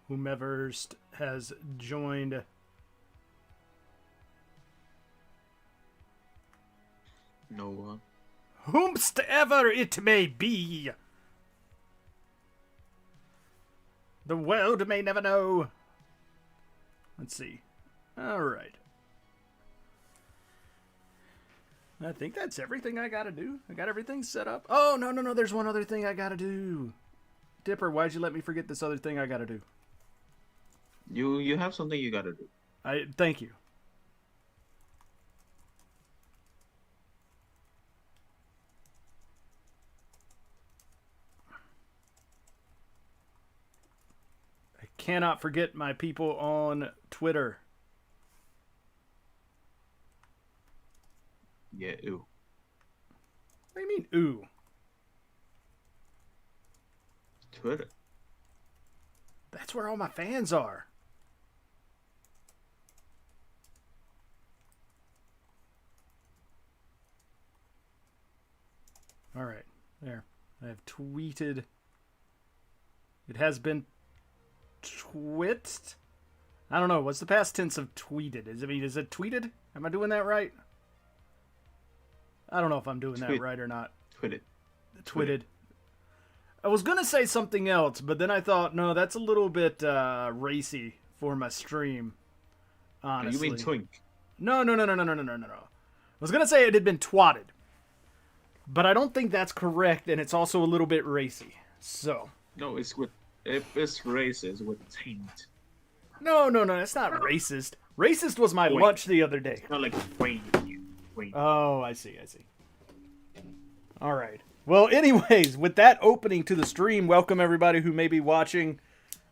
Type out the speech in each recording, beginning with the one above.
whomever has joined. No one. Whomstever it may be. The world may never know. Let's see. All right. I think that's everything I gotta do. I got everything set up. Oh, no. There's one other thing I gotta do. Dipper, why'd you let me forget this other thing I gotta do? You have something you gotta do. Thank you. I cannot forget my people on Twitter. Yeah, ooh. What do you mean, ooh? Twitter. That's where all my fans are. All right, there. I have tweeted. It has been twitted. I don't know. What's the past tense of tweeted? Is it tweeted? Am I doing that right? I don't know if I'm doing that right or not. Twitted. I was going to say something else, but then I thought, no, that's a little bit racy for my stream, honestly. You mean twink? No. I was going to say it had been twatted, but I don't think that's correct, and it's also a little bit racy, so. No, it's with, if it's racist, with taint. No, that's not racist. Racist was my lunch the other day. It's not like wait. Oh, I see. All right. Well, anyways, with that opening to the stream, welcome everybody who may be watching.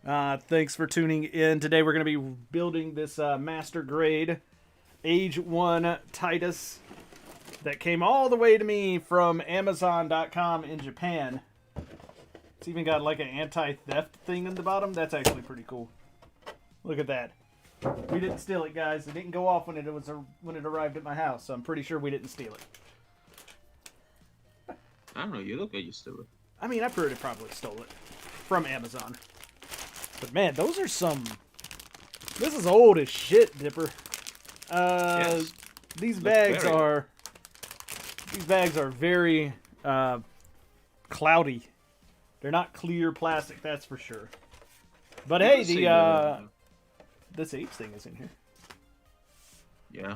Thanks for tuning in. Today we're going to be building this master grade AGE-1 Titus that came all the way to me from Amazon.com in Japan. It's even got like an anti-theft thing in the bottom. That's actually pretty cool. Look at that. We didn't steal it, guys. It didn't go off when it arrived at my house, so I'm pretty sure we didn't steal it. I don't know. You look like you stole it. I mean, I probably stole it from Amazon. But man, those are some. This is old as shit, Dipper. Yes. These bags are very cloudy. They're not clear plastic, that's for sure. But hey, this H thing is in here. Yeah,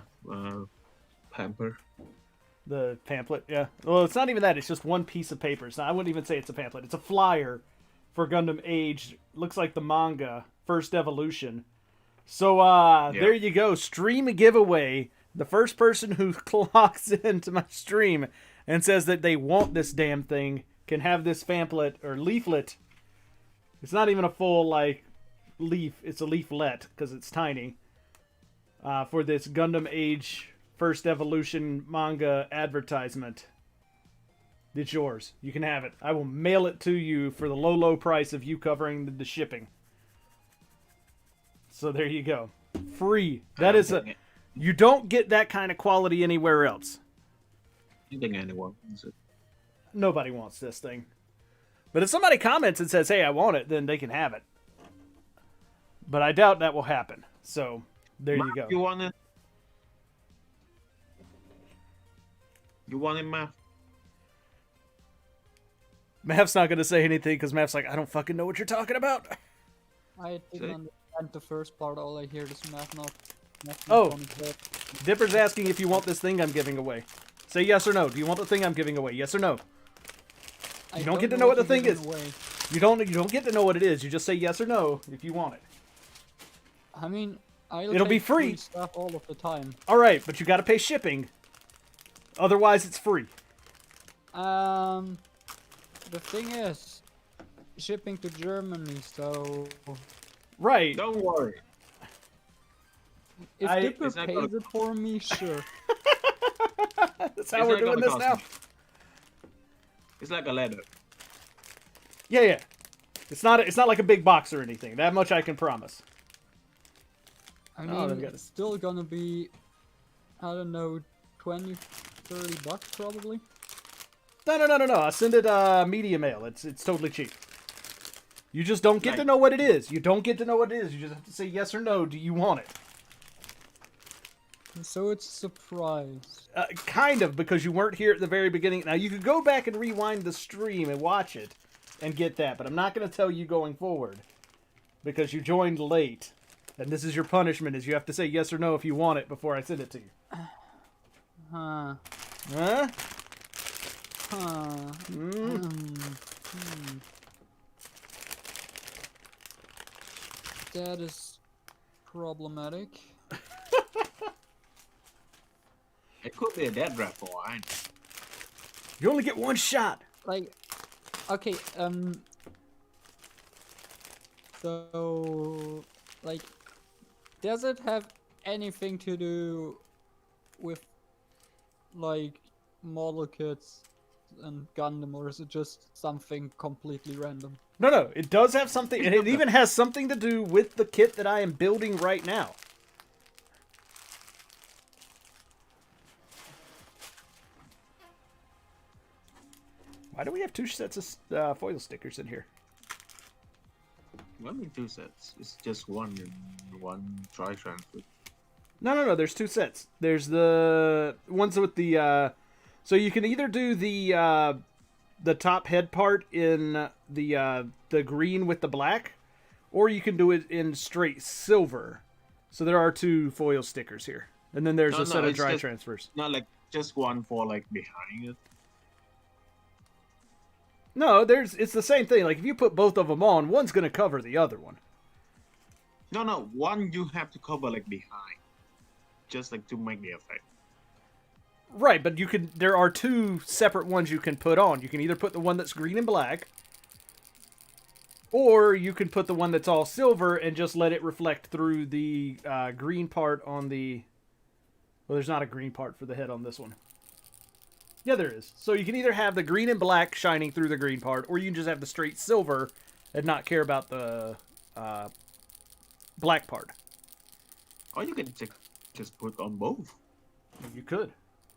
pamper. The pamphlet, yeah. Well, it's not even that. It's just one piece of paper. So I wouldn't even say it's a pamphlet. It's a flyer for Gundam AGE. Looks like the manga, First Evolution. So there you go. Stream a giveaway. The first person who clocks into my stream and says that they want this damn thing can have this pamphlet or leaflet. It's not even a full, like, leaf. It's a leaflet because it's tiny. For this Gundam AGE First Evolution manga advertisement. It's yours. You can have it. I will mail it to you for the low price of you covering the shipping. So there you go. Free. That is a... You don't get that kind of quality anywhere else. You think anyone wants it? Nobody wants this thing. But if somebody comments and says, hey, I want it, then they can have it. But I doubt that will happen. So, there you go. You want it? You want it, Math? Math's not going to say anything because Math's like, I don't fucking know what you're talking about. I didn't understand the first part. All I hear is Math not. Oh, Dipper's asking if you want this thing I'm giving away. Say yes or no. Do you want the thing I'm giving away? Yes or no? You don't get to know what the thing is. You don't get to know what it is. You just say yes or no if you want it. I mean, it'll be free stuff all of the time. All right, but you got to pay shipping. Otherwise, it's free. The thing is, shipping to Germany, so. Right. Don't worry. If Dipper pays it for me, sure. That's how we're doing this now. It's like a letter. Yeah. It's not like a big box or anything. That much I can promise. I mean, it's still gonna be, I don't know, 20, 30 bucks probably. No. I send it media mail. It's totally cheap. You just don't get to Like- know what it is. You don't get to know what it is. You just have to say yes or no. Do you want it? So it's a surprise. Kind of, because you weren't here at the very beginning. Now, you could go back and rewind the stream and watch it and get that, but I'm not going to tell you going forward because you joined late. And this is your punishment, is you have to say yes or no if you want it before I send it to you. Huh. Huh? Huh. That is problematic. It could be a dead drop for all I know. You only get one shot. Like, okay, so, like, does it have anything to do with, like, model kits and Gundam, or is it just something completely random? No, it does have something, and it even has something to do with the kit that I am building right now. Why do we have two sets of foil stickers in here? What do 2 sets? It's just one dry transfer. No, there's 2 sets. There's the ones with the, so you can either do the top head part in the green with the black, or you can do it in straight silver. So there are 2 foil stickers here. And then there's a set of dry transfers. Not like just one for like behind it. No, it's the same thing. Like if you put both of them on, one's going to cover the other one. No, one you have to cover like behind. Just like to make the effect. Right, but there are 2 separate ones you can put on. You can either put the one that's green and black, or you can put the one that's all silver and just let it reflect through the green part on the... Well, there's not a green part for the head on this one. Yeah, there is. So you can either have the green and black shining through the green part, or you can just have the straight silver and not care about the black part. Or you can just put on both. You could.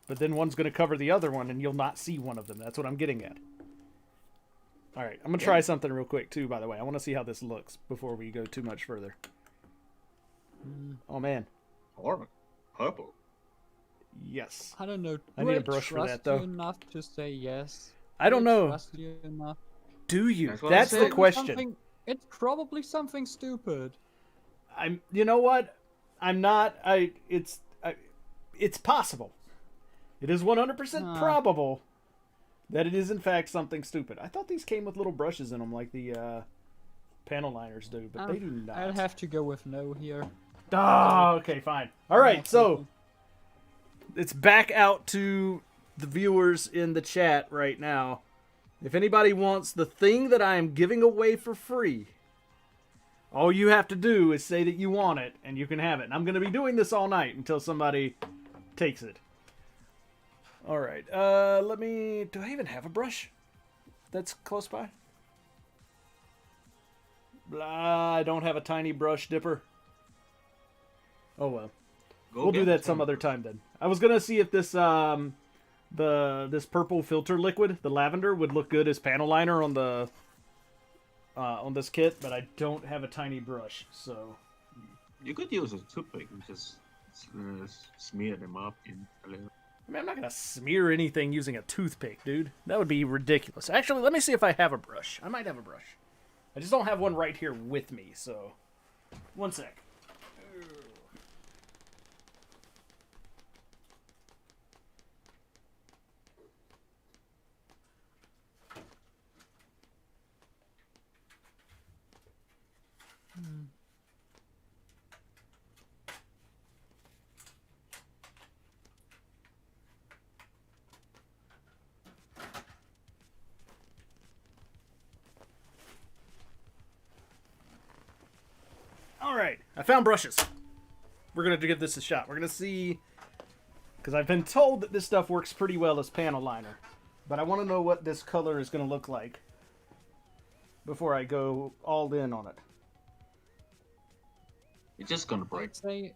But then one's going to cover the other one, and you'll not see one of them. That's what I'm getting at. All right, I'm going to try something real quick, too, by the way. I want to see how this looks before we go too much further. Oh, man. Or purple. Yes. I don't know. I need a brush for that, though. Enough to say yes. I don't know. Trust you enough. Do you? That's what I That's the said. question. It's probably something stupid. You know what? I'm not. It's possible. It is 100% probable that it is in fact something stupid. I thought these came with little brushes in them like the panel liners do, but they do not. I'd have to go with no here. Oh, okay, fine. All right, so it's back out to the viewers in the chat right now. If anybody wants the thing that I am giving away for free, all you have to do is say that you want it, and you can have it. And I'm going to be doing this all night until somebody takes it. All right. Do I even have a brush that's close by? Blah, I don't have a tiny brush dipper. Oh, well. We'll do that some other time then. I was going to see if this, this purple filter liquid, the lavender, would look good as panel liner on the... on this kit, but I don't have a tiny brush, so... You could use a toothpick and just smear them up in a little. I mean, I'm not going to smear anything using a toothpick, dude. That would be ridiculous. Actually, let me see if I have a brush. I might have a brush. I just don't have one right here with me, so... One sec. Alright, I found brushes. We're going to give this a shot. We're going to see... Because I've been told that this stuff works pretty well as panel liner. But I want to know what this color is going to look like before I go all in on it. It's just gonna break. I'd say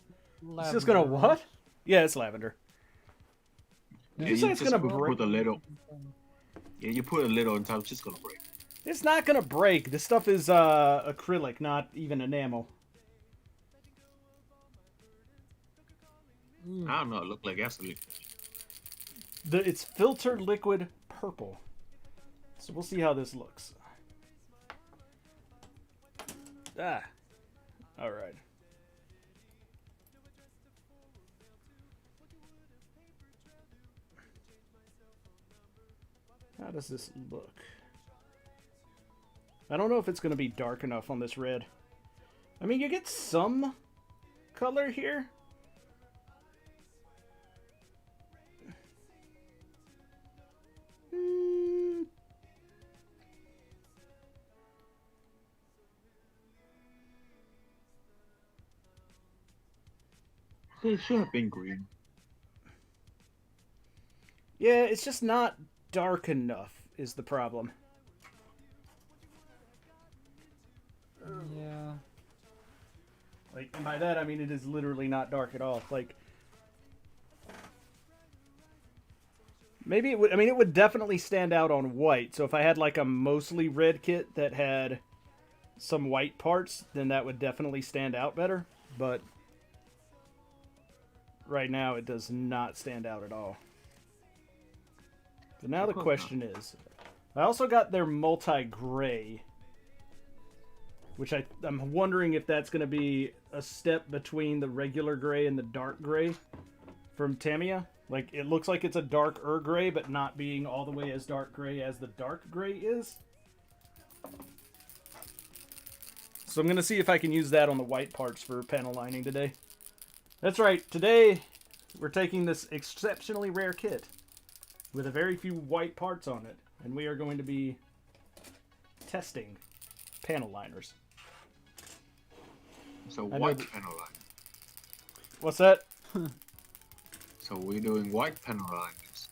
It's just going to what? Yeah, it's lavender. Did you say it's going to break? Put a little. Yeah, you put a little on top, it's just gonna break. It's not gonna break. This stuff is acrylic, not even enamel. I don't know. It looked like gasoline. It's filtered liquid purple. So we'll see how this looks. Ah. Alright. How does this look? I don't know if it's going to be dark enough on this red. I mean, you get some color here. It should have been green. Yeah, it's just not dark enough is the problem. Yeah. Like, and by that I mean it is literally not dark at all. Like, maybe it would. I mean, it would definitely stand out on white. So if I had like a mostly red kit that had some white parts, then that would definitely stand out better. But right now, it does not stand out at all. So now the question is, I also got their multi-gray, which I'm wondering if that's going to be a step between the regular gray and the dark gray from Tamiya. Like, it looks like it's a darker gray, but not being all the way as dark gray as the dark gray is. So I'm going to see if I can use that on the white parts for panel lining today. That's right, today we're taking this exceptionally rare kit with a very few white parts on it, and we are going to be testing panel liners. So white panel line. What's that? So we're doing white panel liners.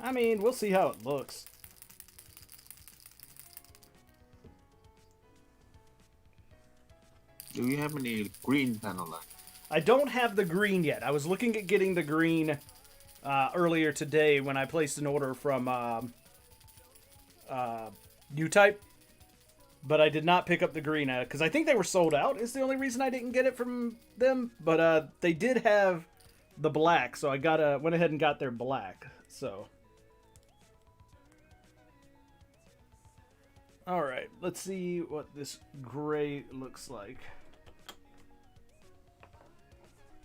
I mean, we'll see how it looks. Do you have any green panel line? I don't have the green yet. I was looking at getting the green earlier today when I placed an order from U-Type, but I did not pick up the green because I think they were sold out. Is the only reason I didn't get it from them. But they did have the black, so I went ahead and got their black. So, all right, let's see what this gray looks like.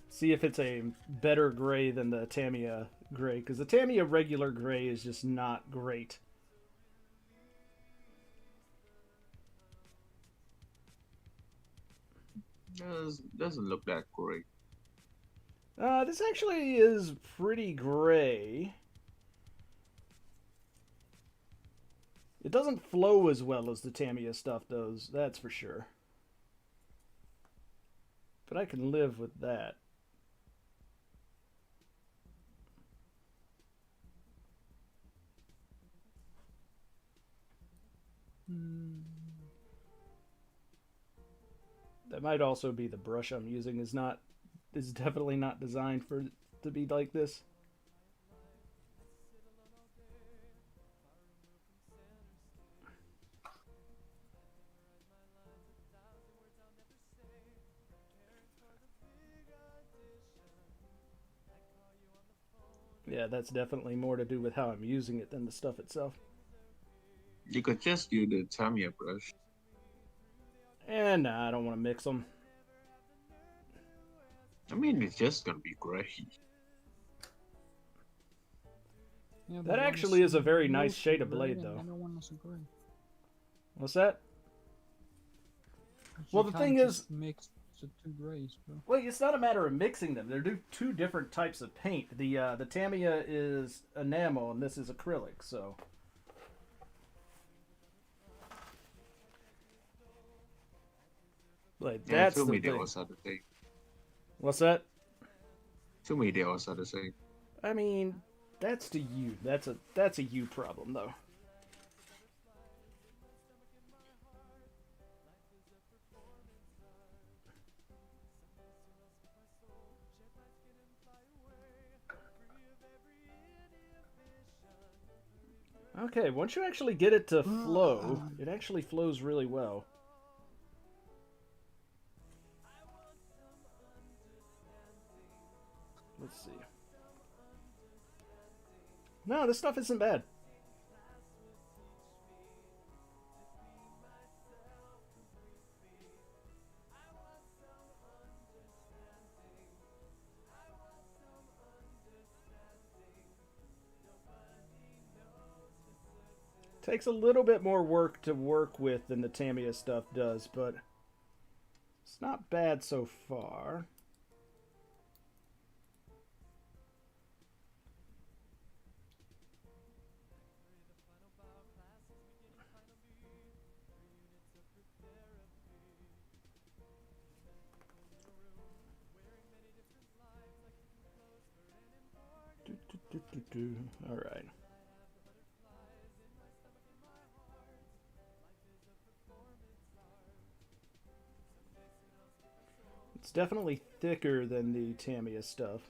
See if it's a better gray than the Tamiya gray, because the Tamiya regular gray is just not great. Doesn't look that great. This actually is pretty gray. It doesn't flow as well as the Tamiya stuff does, that's for sure. But I can live with that. That might also be the brush I'm using is definitely not designed for it to be like this. Yeah, that's definitely more to do with how I'm using it than the stuff itself. You could just use the Tamiya brush. And nah, I don't want to mix them. I mean, it's just gonna be gray. Yeah, That actually is a very nice shade of blade, though. What's that? Well, the thing is, mix the two grays, bro. well, it's not a matter of mixing them. They're two different types of paint. The Tamiya is enamel, and this is acrylic. So, like, Yeah, that's to the me they thing. also the same. What's that? To me they also the same. I mean, that's to you. That's a you problem, though. Okay, once you actually get it to flow, it actually flows really well. Let's see. No, this stuff isn't bad. Takes a little bit more work to work with than the Tamiya stuff does, but it's not bad so far. All right. It's definitely thicker than the Tamiya stuff.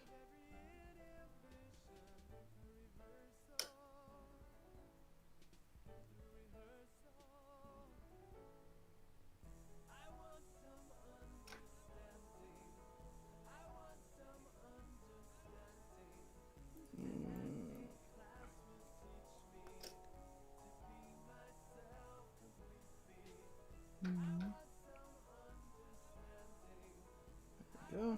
There we go.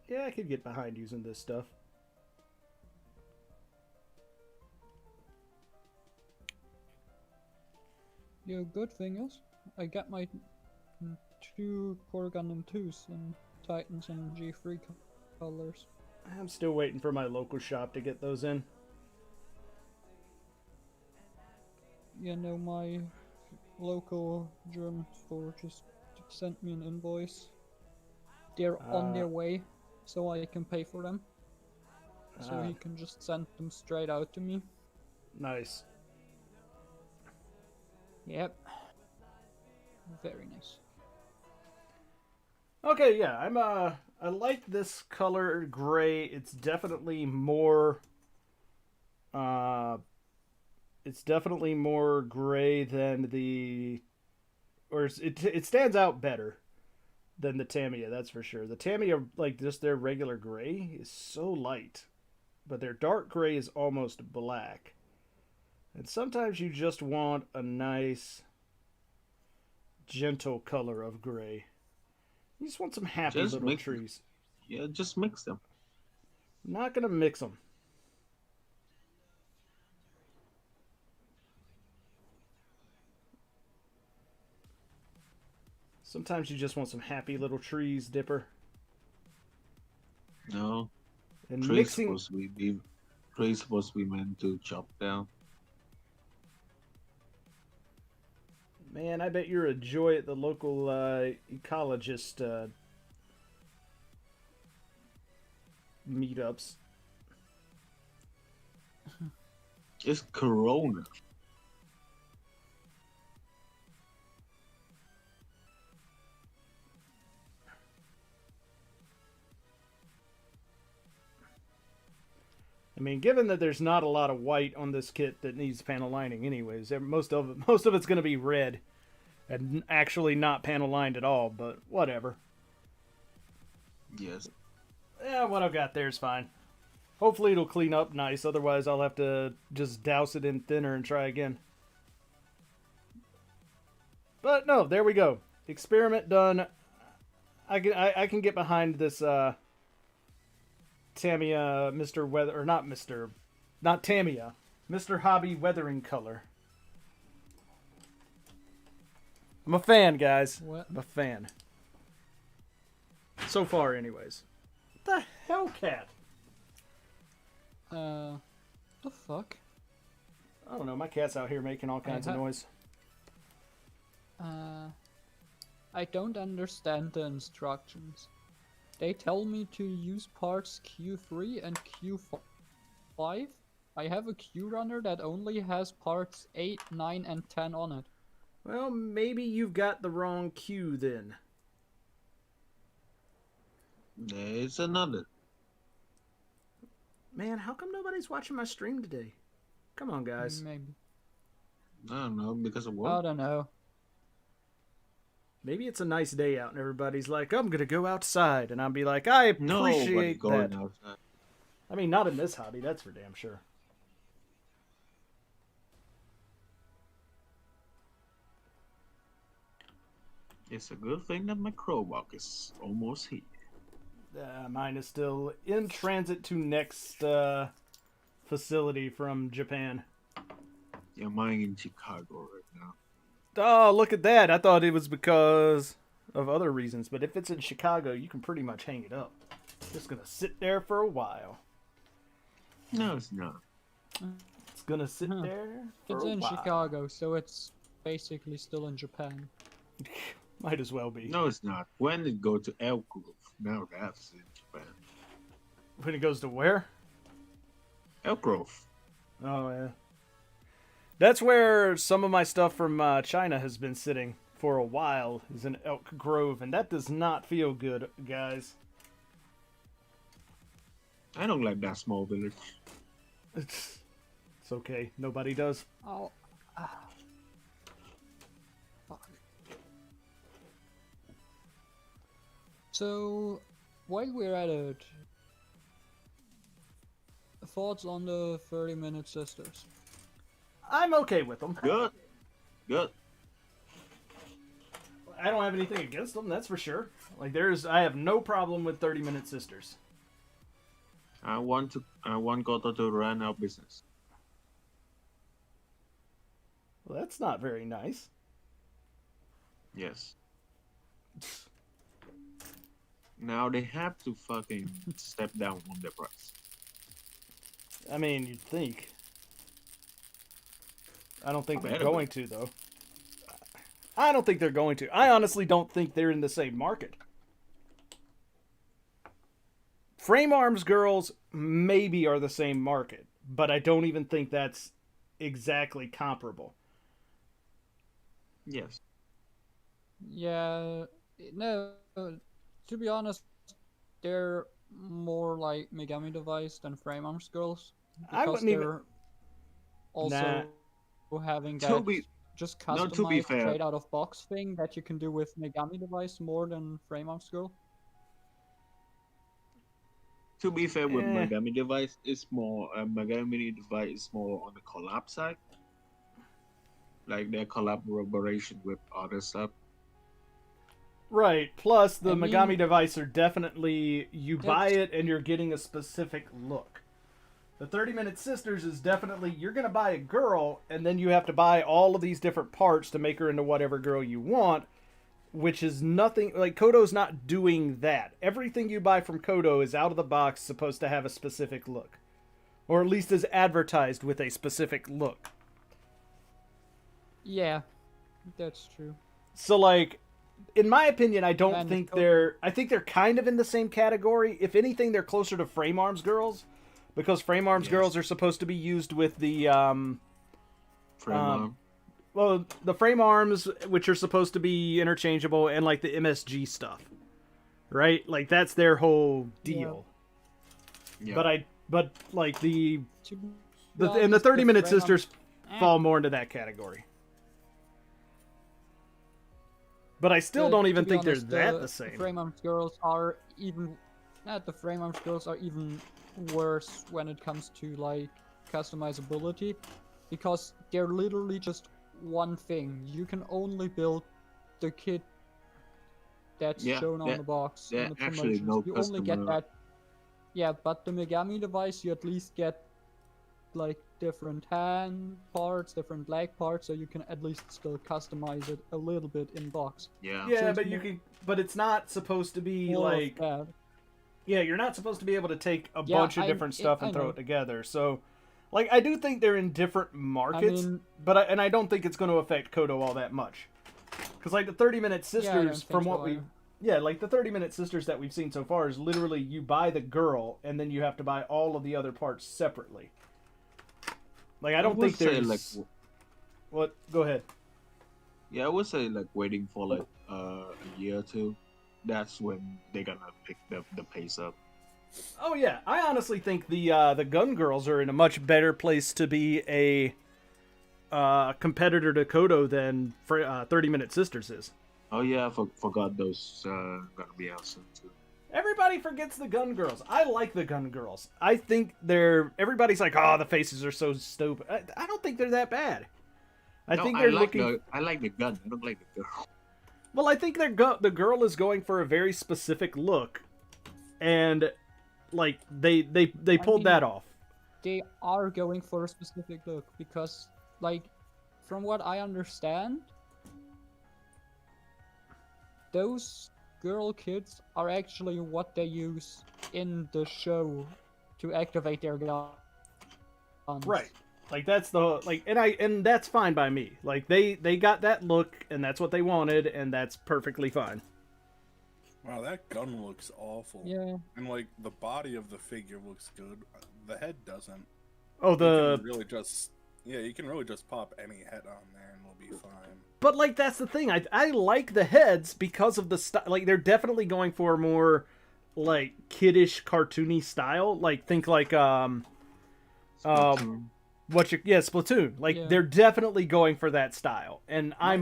Yeah, I could get behind using this stuff. Yeah, good thing is, I got my 2 Core Gundam 2s in Titans and G3 colors. I'm still waiting for my local shop to get those in. You know, my local German store just sent me an invoice. They're on their way, so I can pay for them. So he can just send them straight out to me. Nice. Yep. Very nice. Okay, yeah, I like this color gray. It's definitely more gray than the, or it stands out better than the Tamiya, that's for sure. The Tamiya, like just their regular gray is so light, but their dark gray is almost black. And sometimes you just want a nice gentle color of gray. You just want some happy Just little trees. Yeah, just mix them. I'm not gonna mix them. Sometimes you just want some happy little trees, Dipper. No, And trees mixing. supposed to be meant to chop down. Man, I bet you're a joy at the local ecologist meetups. It's Corona. I mean, given that there's not a lot of white on this kit that needs panel lining, anyways, most of it's going to be red, and actually not panel lined at all. But whatever. Yes. Yeah, what I've got there is fine. Hopefully it'll clean up nice. Otherwise, I'll have to just douse it in thinner and try again. But no, there we go. Experiment done. I can get behind this Tamiya Mr. Weather, or not Tamiya, Mr. Hobby Weathering color. I'm a fan, guys. What? I'm a fan. So far, anyways. What the hell, cat? The fuck? I don't know. My cat's out here making all kinds of noise. I don't understand the instructions. They tell me to use parts Q3 and Q5, I have a Q runner that only has parts 8, 9, and 10 on it. Well, maybe you've got the wrong queue then. There's another. Man, how come nobody's watching my stream today? Come on, guys. Maybe. I don't know, because of I what? don't know. Maybe it's a nice day out and everybody's like, I'm going to go outside. And I'll be like, I Nobody's appreciate going that. outside. I mean, not in this hobby, that's for damn sure. It's a good thing that my crowbar is almost here. Mine is still in transit to next facility from Japan. Yeah, mine in Chicago right now. Oh, look at that. I thought it was because of other reasons. But if it's in Chicago, you can pretty much hang it up. Just going to sit there for a while. No, it's not. It's going to sit there for It's a in while. Chicago, so it's basically still in Japan. Might as well be. No, it's not. When it go to Elk Grove, now that's in Japan. When it goes to where? Elk Grove. Oh, yeah. That's where some of my stuff from China has been sitting for a while, is in Elk Grove, and that does not feel good, guys. I don't like that small village. It's okay. Nobody does. Oh. Fuck. So, while we're at it, thoughts on the 30-minute sisters? I'm okay with them. Good. Good. I don't have anything against them, that's for sure. Like, I have no problem with 30-minute sisters. I want Goto to run our business. Well, that's not very nice. Yes. Now they have to fucking step down on their price. I mean, you'd think. I don't think they're Better going to, though. I don't think they're going to. I honestly don't think they're in the same market. Frame Arms girls maybe are the same market, but I don't even think that's exactly comparable. Yes. Yeah, no, to be honest, they're more like Megami Device than Frame Arms girls. I Because wouldn't even- they're also having To that be- just No, to be customized fair. trade out of box thing that you can do with Megami Device more than Frame Arms girl. To be fair, with Eh. Megami Device, it's more Megami Device is more on the collab side, like their collaboration with other stuff. Right. Plus, the I mean- Megami Device are definitely, you buy That's- it and you're getting a specific look. The 30-minute sisters is definitely, you're going to buy a girl, and then you have to buy all of these different parts to make her into whatever girl you want, which is nothing, like, Kodo's not doing that. Everything you buy from Kodo is out of the box supposed to have a specific look. Or at least is advertised with a specific look. Yeah, that's true. So, like, in my opinion, I don't And think Kodo- I think they're kind of in the same category. If anything, they're closer to Frame Arms girls, because Frame Arms Yes. girls are supposed to be used with the Frame arm. well, the Frame Arms, which are supposed to be interchangeable, and like the MSG stuff, right? Like that's their whole deal. Yeah. But like the To be and the honest, 30-minute Frame Arms- sisters Eh. fall more into that category. But I still To- don't to even be think honest, they're that the same. Frame Arms girls are even. The Frame Arms girls are even worse when it comes to like customizability, because they're literally just one thing. You can only build the kit that's Yeah, shown on there- the box. there in the actually promotions. no You only get customer- that. Yeah, but the Megami Device, you at least get like different hand parts, different leg parts, so you can at least still customize it a little bit in box. Yeah. Yeah, So it's but you more- can. But it's not supposed to be More of like. that. Yeah, you're not supposed to be able to take a Yeah, bunch of I- different I- stuff I and throw know. it together. So, like, I do think they're in different markets, mean- but I don't think it's going to affect Kodo all that much. Because like the 30-minute sisters, Yeah, I don't think from so what we, either. yeah, like the 30-minute sisters that we've seen so far is literally you buy the girl and then you have to buy all of the other parts separately. Like I don't would think say, there's. like, What? Go ahead. yeah, I would say like waiting for like a year or two. That's when they're gonna pick the pace up. Oh yeah, I honestly think the Gun Girls are in a much better place to be a competitor to Kodo than 30-Minute Sisters is. Oh yeah, I forgot those gonna be out soon too. Everybody forgets the Gun Girls. I like the Gun Girls. I think they're. Everybody's like, oh, the faces are so stupid. I don't think they're that bad. I think they're looking. I like the gun. I don't like the girl. Well, I think the girl is going for a very specific look, and like they pulled that off. They are going for a specific look because, like, from what I understand, those girl kids are actually what they use in the show to activate their guns. Right. Like that's the and that's fine by me. Like they got that look and that's what they wanted and that's perfectly fine. Wow, that gun looks awful. Yeah. And like the body of the figure looks good. The head doesn't. Oh, You can really just pop any head on there and we'll be fine. But like that's the thing. I like the heads because of the style. Like they're definitely going for a more like kiddish cartoony style. Like think like Splatoon. Like they're definitely going for that style, and I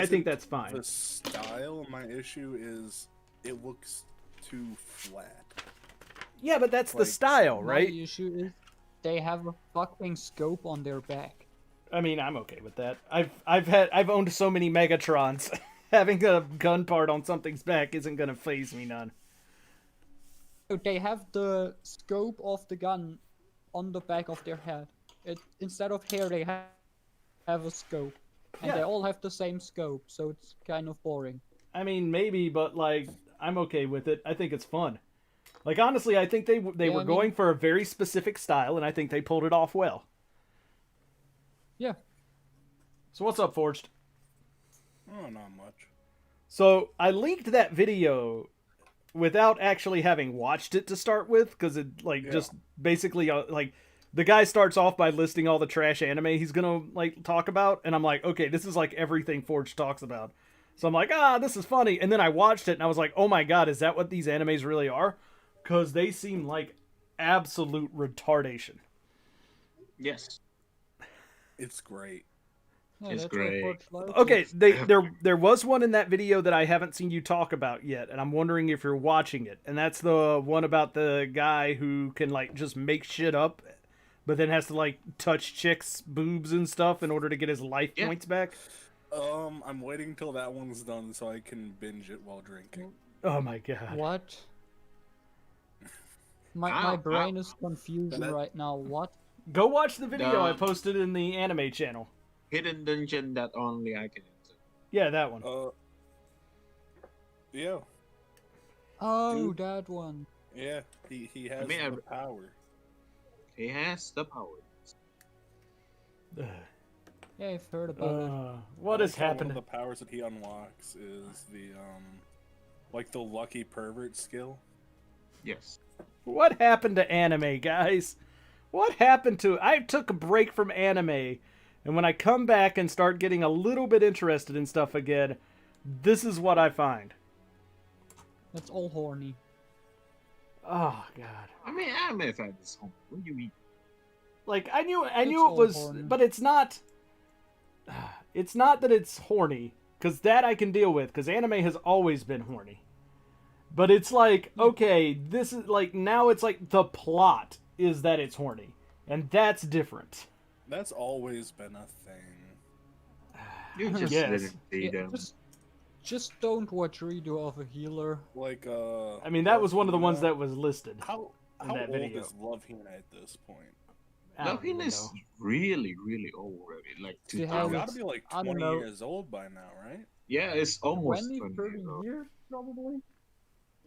think that's fine. The style. My issue is it looks too flat. Yeah, but that's the style, right? My issue is they have a fucking scope on their back. I mean, I'm okay with that. I've owned so many Megatrons. Having a gun part on something's back isn't gonna faze me none. They have the scope of the gun on the back of their head. Instead of hair, they have a scope, and they all have the same scope, so it's kind of boring. I mean, maybe, but like, I'm okay with it. I think it's fun. Like, honestly, I think they were going for a very specific style, and I think they pulled it off well. Yeah. So what's up, Forged? Oh, not much. So I linked that video without actually having watched it to start with, because it just basically like. The guy starts off by listing all the trash anime he's gonna like talk about, and I'm like, okay, this is like everything Forge talks about. So I'm like, this is funny. And then I watched it, and I was like, oh my god, is that what these animes really are? Because they seem like absolute retardation. Yes, it's great. Yeah, it's great. Okay, there was one in that video that I haven't seen you talk about yet, and I'm wondering if you're watching it. And that's the one about the guy who can like just make shit up, but then has to like touch chicks' boobs and stuff in order to get his life points back. I'm waiting till that one's done so I can binge it while drinking. Oh my god. What? My brain is confused right now. What? Go watch the video I posted in the anime channel. Hidden dungeon that only I can enter. Yeah, that one. Yeah. Oh, that one. Yeah, he has the power. He has the power. Yeah, I've heard about it. What has happened? One of the powers that he unlocks is the like the lucky pervert skill. Yes. What happened to anime, guys? What happened to? I took a break from anime, and when I come back and start getting a little bit interested in stuff again, this is what I find. It's all horny. Oh god. I mean, anime fan is home. What do you mean? Like I knew it was, horny. But it's not. It's not that it's horny, because that I can deal with, because anime has always been horny. But it's like, okay, this is like, now it's like the plot is that it's horny, and that's different. That's always been a thing. You just didn't see them. Just don't watch Redo of a Healer. Like, I mean, that was one of the ones that was listed. How that old video. is Love Hina at this point? Love Hina is really, really old already. Like, It's gotta be like 20 years old by now, right? Yeah, it's almost 20, 30 years, probably.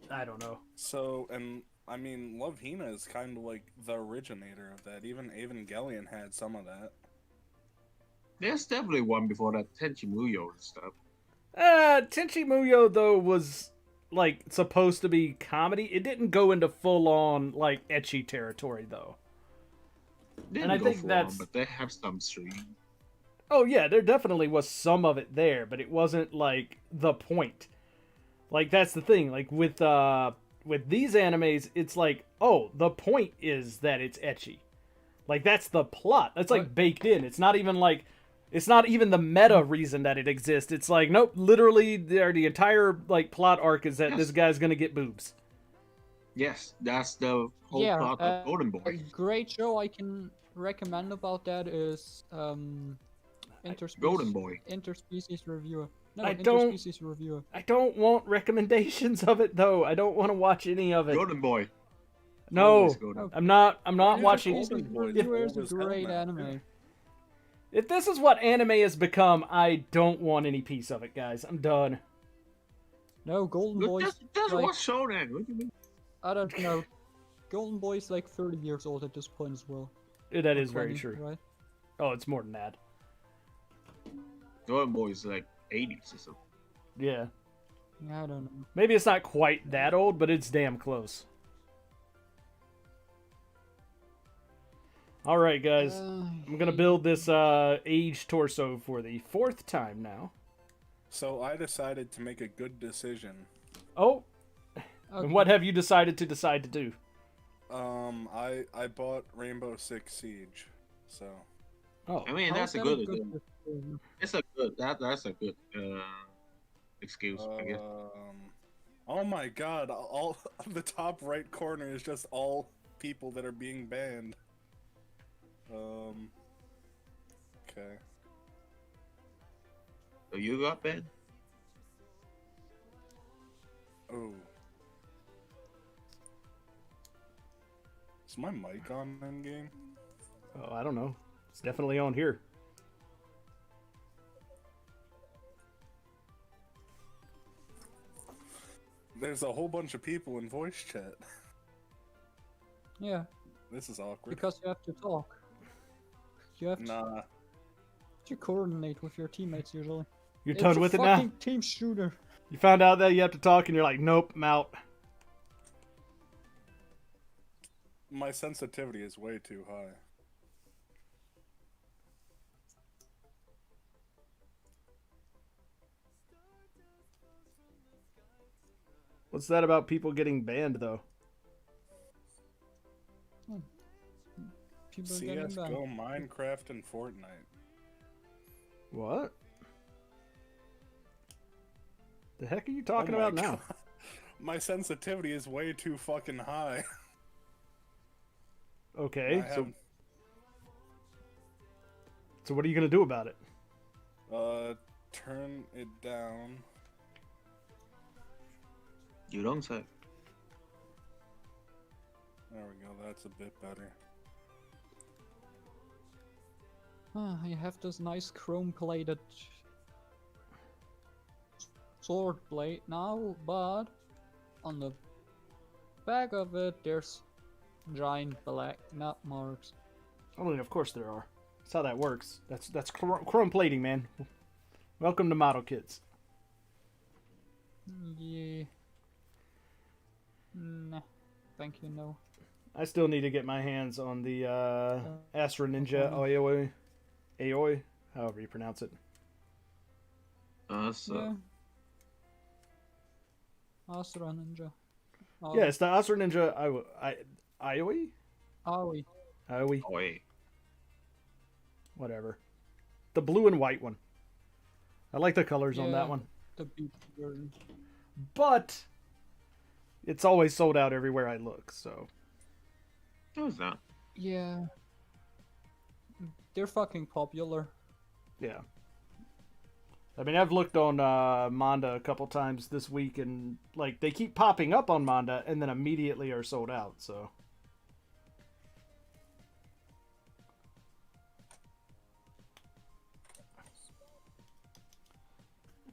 I don't know. So, and I mean, Love Hina is kind of like the originator of that. Even Evangelion had some of that. There's definitely one before that, Tenchi Muyo and stuff. Tenchi Muyo, though, was, like, supposed to be comedy. It didn't go into full-on, like, ecchi territory, though. They And I didn't go think for that's- but they have some stream. Oh yeah, there definitely was some of it there, but it wasn't like the point. Like that's the thing. Like with these animes, it's like, oh, the point is that it's ecchi. Like that's the plot. That's like What? baked in. It's not even like it's not even the meta reason that it exists. It's like nope, literally the entire like plot arc is that Yes. this guy's gonna get boobs. Yes, that's the whole Yeah, plot of Golden A Boy. great show I can recommend about that is Golden Interspecies Boy. Interspecies Reviewer. No, I don't- Interspecies Reviewer. I don't want recommendations of it though. I don't want to watch any of it. Golden Boy. No, Always Golden. I'm not Yeah, watching. Golden Boy is Reviewer is old a as hell great now. anime. If this is what anime has become, I don't want any piece of it, guys. I'm done. No, Golden Boy's That's like, what show then. What do you mean? I don't know. Golden Boy's like 30 years old at this point as well. That Or is very 20, true. Right? Oh, it's more than that. Golden Boy is like 80s or something. Yeah. Yeah, I don't know. Maybe it's not quite that old, but it's damn close. All right, guys. I'm gonna build this Age torso for the 4th time now. So I decided to make a good decision. Oh, Okay. and what have you decided to do? I bought Rainbow Six Siege, so Oh, I mean, How that's is a that good. decision? It's a good. That's a good excuse, I guess. oh my god, all the top right corner is just all people that are being banned. Okay. So you got banned? Oh. Is my mic on in game? oh, I don't know. It's definitely on here. There's a whole bunch of people in voice chat. Yeah, This is awkward. because you have to talk. You have Nah. to coordinate with your teammates usually. You're It's done a with it now? fucking team shooter. You found out that you have to talk, and you're like, nope, I'm out. My sensitivity is way too high. What's that about people getting banned, though? People are getting banned. CSGO, Minecraft, and Fortnite. What? The heck are you talking Oh my about now? God. My sensitivity is way too fucking high. Okay, I so have, so what are you gonna do about it? turn it down. You don't say. There we go, that's a bit better. You have this nice chrome-plated sword blade now, but on the back of it there's giant black nut marks. I mean, of course there are. That's how that works. That's chrome plating, man. Welcome to model kits. Yeah. Nah. Thank you, no. I still need to get my hands on the Astra Ninja Aoi, however you pronounce it. So Yeah. Astra Ninja. Yeah, it's the Astra Ninja Aoi? Aoi. Aoi, wait. whatever. The blue and white one. I like the colors on Yeah. that one. The beat version. But it's always sold out everywhere I look, so. What was that? Yeah. They're fucking popular. Yeah. I mean, I've looked on Manda a couple times this week, and like they keep popping up on Manda, and then immediately are sold out. So,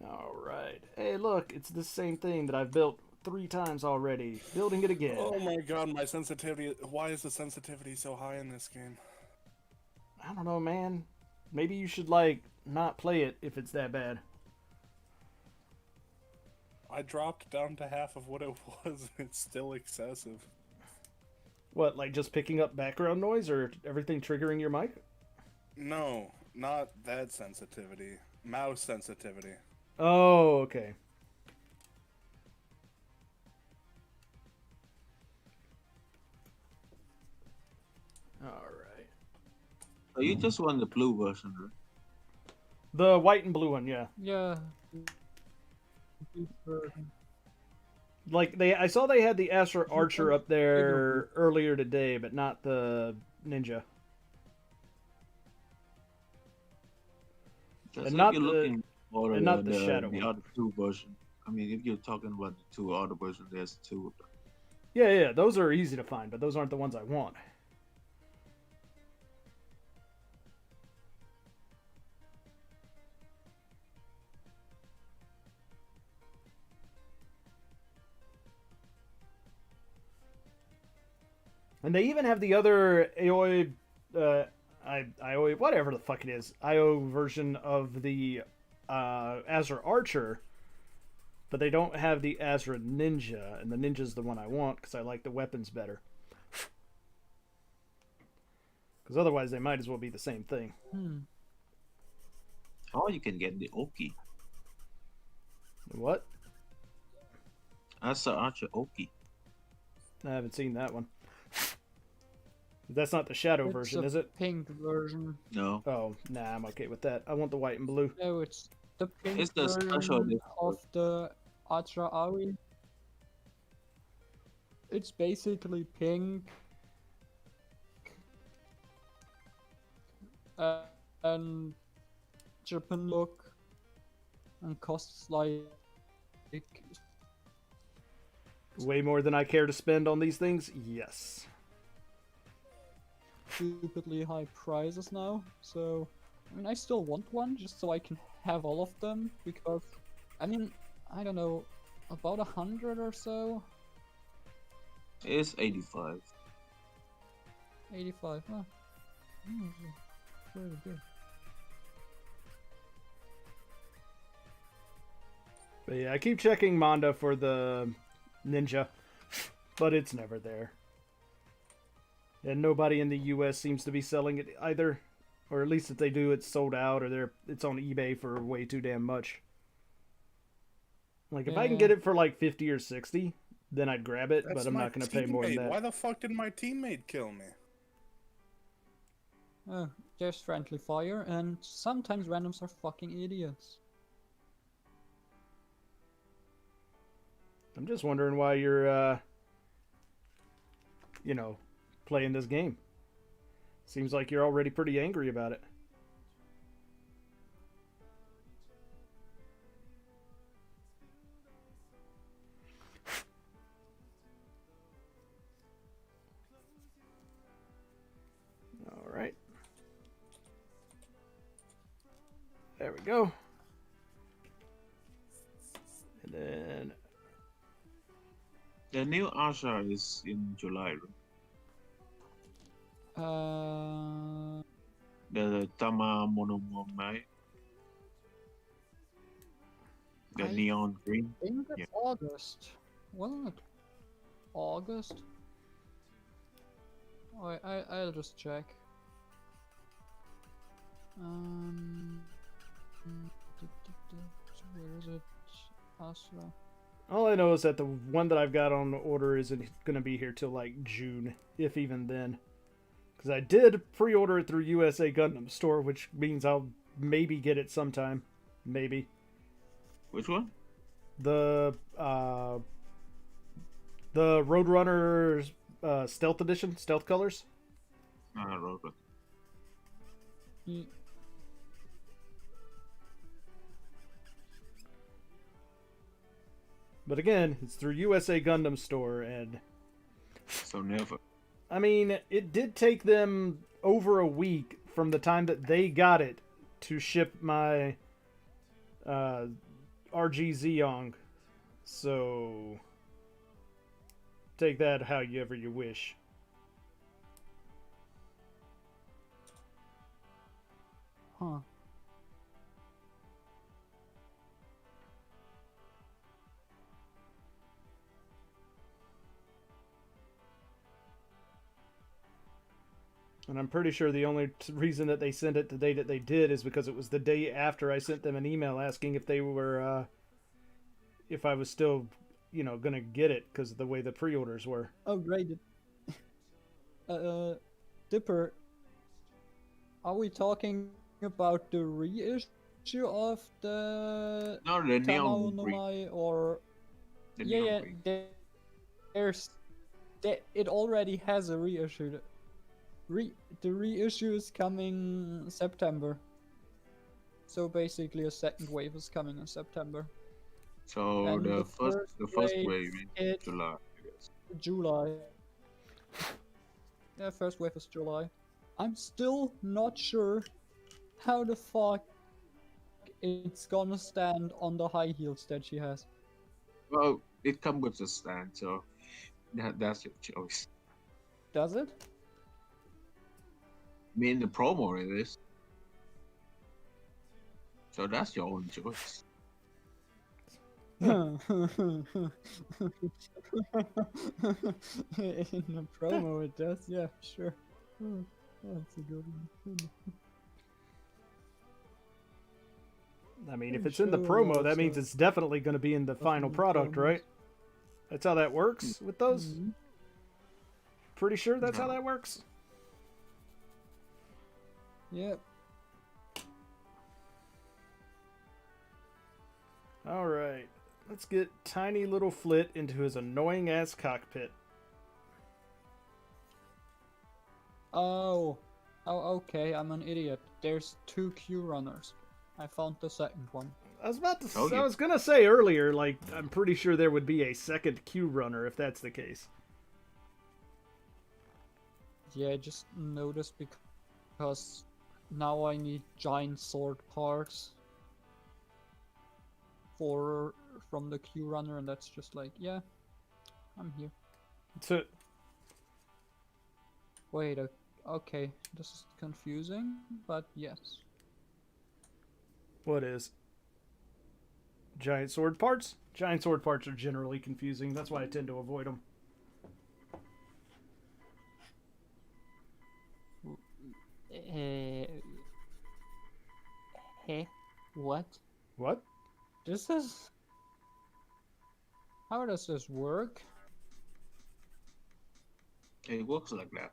all right. Hey, look, it's the same thing that I've built 3 times already. Building it again. Oh my god, my sensitivity. Why is the sensitivity so high in this game? I don't know, man. Maybe you should like not play it if it's that bad. I dropped down to half of what it was, and it's still excessive. What, like just picking up background noise or everything triggering your mic? No, not that sensitivity. Mouse sensitivity. Oh, okay. All right. So you just want the blue version, right? The white and blue one, yeah. Yeah. Complete version. Like I saw they had the Astra Archer up there Bigger. earlier today, but not the Ninja. That's And if not you're the- looking for and not the Shadow the one. other two version. I mean, if you're talking about the two other versions, there's two of them. Yeah, those are easy to find, but those aren't the ones I want. And they even have the other AOI, IOI, whatever the fuck it is, IO version of the Azra Archer, but they don't have the Azra Ninja, and the Ninja's the one I want because I like the weapons better. Because otherwise they might as well be the same thing. Or you can get the Oki. What? That's the Archer Oki. I haven't seen that one. That's not the Shadow It's version, a is it? pink version. No. Oh, nah, I'm okay with that. I want the white and blue. No, it's the pink It's the special version edition. of the Ultra Aoi. It's basically pink. And Japan look. And costs like Way more than I care to spend on these things? Yes. stupidly high prices now. So, I mean, I still want one just so I can have all of them because, I mean, I don't know, about 100 or so. It's 85. 85. Huh. Pretty good. But yeah, I keep checking Manda for the Ninja, but it's never there. And nobody in the US seems to be selling it either. Or at least if they do, it's sold out or it's on eBay for way too damn much. Like, if I can Yeah. get it for like 50 or 60, then I'd grab it, That's but I'm my not going to pay more than teammate. that. Why the fuck did my teammate kill me? Oh, there's friendly fire, and sometimes randoms are fucking idiots. I'm just wondering why you're, playing this game. Seems like you're already pretty angry about it. All right. There we go. And then The new Archer is in July, right? The Tama Monomomai. The I neon green. think it's Yeah. August. Wasn't it August? Oh, I'll just check. Where is it? Astra. all I know is that the one that I've got on order isn't going to be here till like June, if even then. Because I did pre-order it through USA Gundam Store, which means I'll maybe get it sometime. Maybe. Which one? The Roadrunner Stealth Edition, Stealth Colors. Robot. Ye- But again, it's through USA Gundam Store, and So never. I mean, it did take them over a week from the time that they got it to ship my RG Zeong. So take that however you wish. Huh. And I'm pretty sure the only reason that they sent it the day that they did is because it was the day after I sent them an email asking if they were, if I was still, gonna get it because of the way the pre-orders were. Oh, great. Dipper, are we talking about the reissue of the No, the Tamao neon no green. Mai, or The yeah, neon yeah, green. there's it already has a reissue. The reissue is coming September. So basically, a second wave is coming in September. So And the first wave wave in is July, I guess. July. Yeah, first wave is July. I'm still not sure how the fuck it's gonna stand on the high heels that she has. Well, it comes with a stand, so that's your choice. Does it? I mean, the promo it is. So that's your own choice. In the promo it does, yeah, sure. That's a good one. I mean, if I'm it's in the sure promo, that also- means it's definitely going to be in the final product, right? That's how that works with those? Mhm. Pretty sure that's how No. that works? Yep. Alright. Let's get tiny little Flit into his annoying ass cockpit. Oh, okay, I'm an idiot. There's 2 Q runners. I found the second one. I was about to. Oh, yeah. I was gonna say earlier, like I'm pretty sure there would be a second Q runner if that's the case. Yeah, I just noticed because now I need giant sword parts from the Q runner, and that's just like, yeah, I'm here. So Wait, okay, this is confusing, but yes. what is? Giant sword parts? Giant sword parts are generally confusing. That's why I tend to avoid them. What? What? This is... How does this work? It works like that.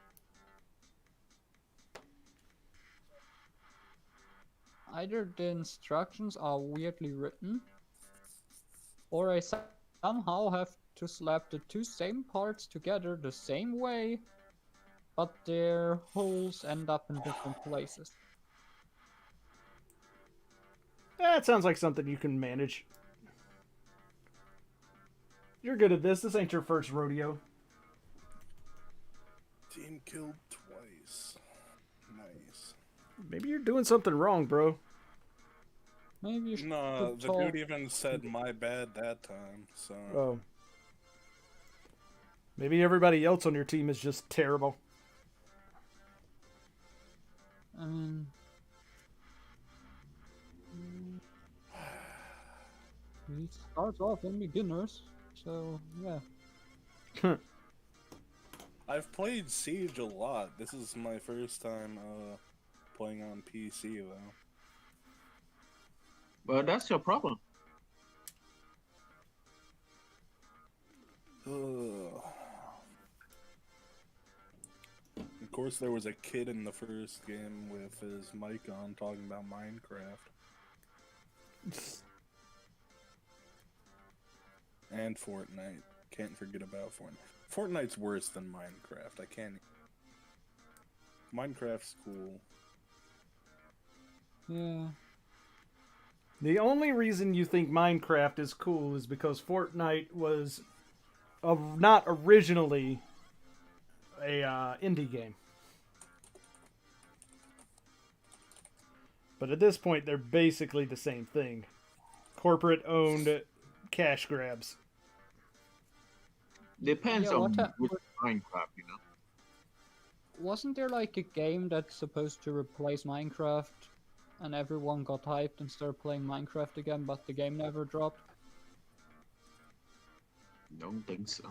Either the instructions are weirdly written, or I somehow have to slap the 2 same parts together the same way, but their holes end up in different places. That sounds like something you can manage. You're good at this. This ain't your first rodeo. Team killed twice. Nice. Maybe you're doing something wrong, bro. Maybe you should No, the talk. dude even said my bad that time, so... Oh. Maybe everybody else on your team is just terrible. I mean... He starts off in beginners, so yeah. I've played Siege a lot. This is my first time playing on PC, though. But that's your problem. Ugh. Of course, there was a kid in the first game with his mic on talking about Minecraft. And Fortnite. Can't forget about Fortnite. Fortnite's worse than Minecraft. I can't... Minecraft's cool. Yeah. The only reason you think Minecraft is cool is because Fortnite was not originally a indie game. But at this point, they're basically the same thing. Corporate-owned cash grabs. Depends Yeah, on what which Minecraft, you know. Wasn't there like a game that's supposed to replace Minecraft, and everyone got hyped and started playing Minecraft again, but the game never dropped? Don't think so.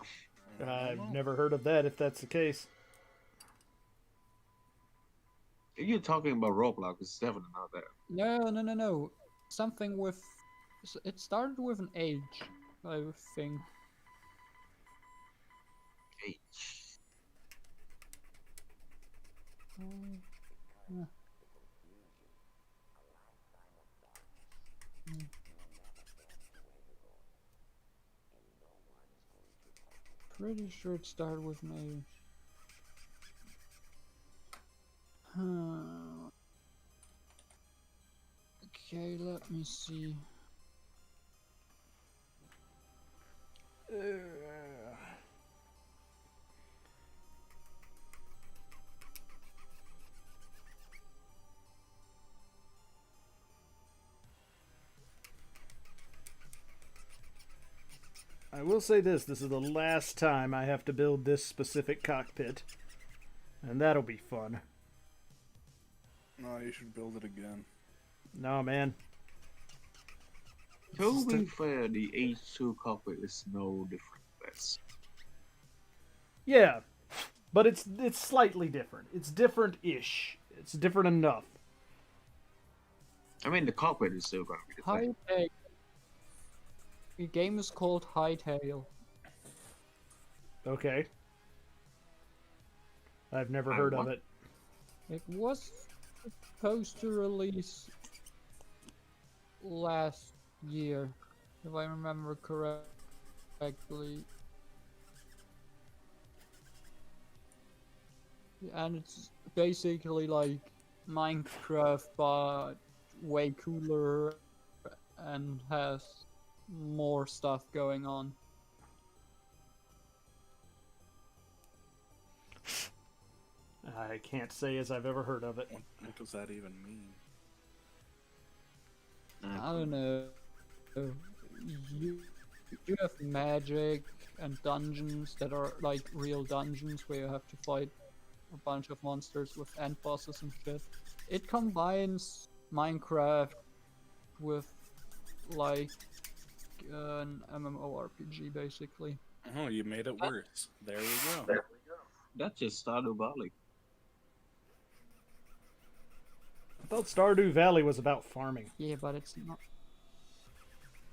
I've never heard of that if that's the case. You're talking about Roblox. It's definitely not that. No. Something with. It started with an age, I think. H. Yeah. Pretty sure it started with an age. Okay, let me see. I will say this is the last time I have to build this specific cockpit. And that'll be fun. No, you should build it again. No, man. To be fair, the H2 cockpit is no different. That's Yeah, but it's slightly different. It's different-ish. It's different enough. I mean, the cockpit is still gonna be the same. Hightail. The game is called Hightail. Okay. I've never heard of it. It was supposed to release last year, if I remember correctly. And it's basically like Minecraft, but way cooler and has more stuff going on. I can't say as I've ever heard of it. What does that even mean? I don't know. You have magic and dungeons that are like real dungeons where you have to fight a bunch of monsters with end bosses and shit. It combines Minecraft with like an MMORPG basically. Oh, you made it worse. There we go. That's just Stardew Valley. I thought Stardew Valley was about farming. Yeah, but it's not.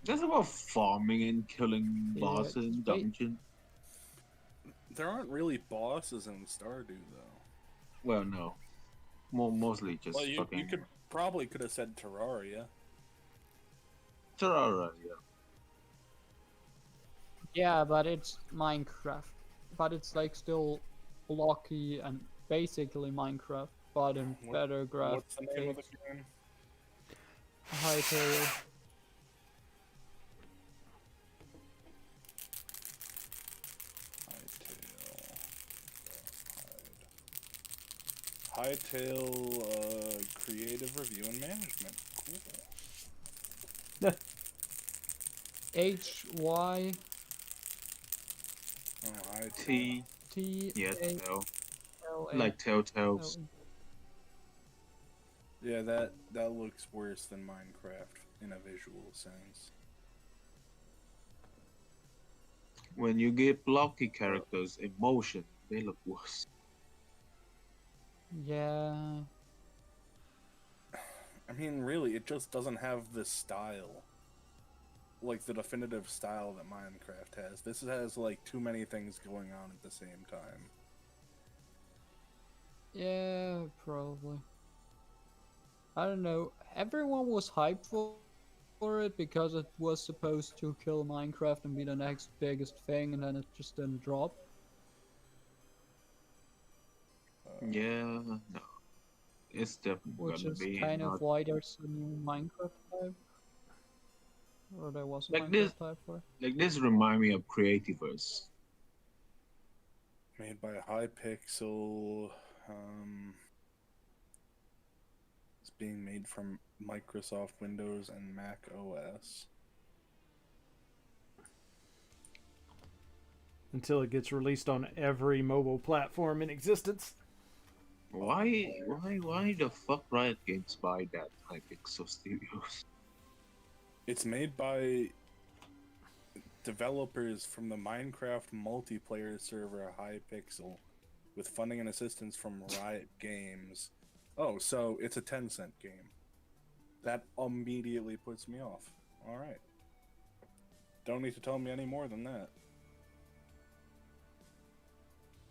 That's about farming and killing Yeah, bosses in ba- dungeons. There aren't really bosses in Stardew, though. Well, no. Mostly just Well, you fucking could have said Terraria. Terraria, yeah. Yeah, but it's Minecraft. But it's like still blocky and basically Minecraft, but in better graphics. What's the name of the game? Hightail. Hightail Creative Review and Management. Cool. HY Oh, Hightail. T. T Yes, A no. L A Like Telltales. L Yeah, that looks worse than Minecraft in a visual sense. When you give blocky characters emotion, they look worse. E. Yeah. I mean, really, it just doesn't have the style. Like the definitive style that Minecraft has. This has like too many things going on at the same time. Yeah, probably. I don't know. Everyone was hyped for it because it was supposed to kill Minecraft and be the next biggest thing, and then it just didn't drop. Yeah, no. It's definitely Which gonna is be kind not of why there's a new Minecraft type. Or there was a Like Minecraft this- type for it. like this. Remind me of Creativerse. Made by Hypixel. It's being made from Microsoft Windows and Mac OS. Until it gets released on every mobile platform in existence. Why the fuck Riot Games buy that Hypixel Studios? It's made by developers from the Minecraft multiplayer server Hypixel, with funding and assistance from Riot Games Oh, so it's a 10-cent game. That immediately puts me off. All right. Don't need to tell me any more than that.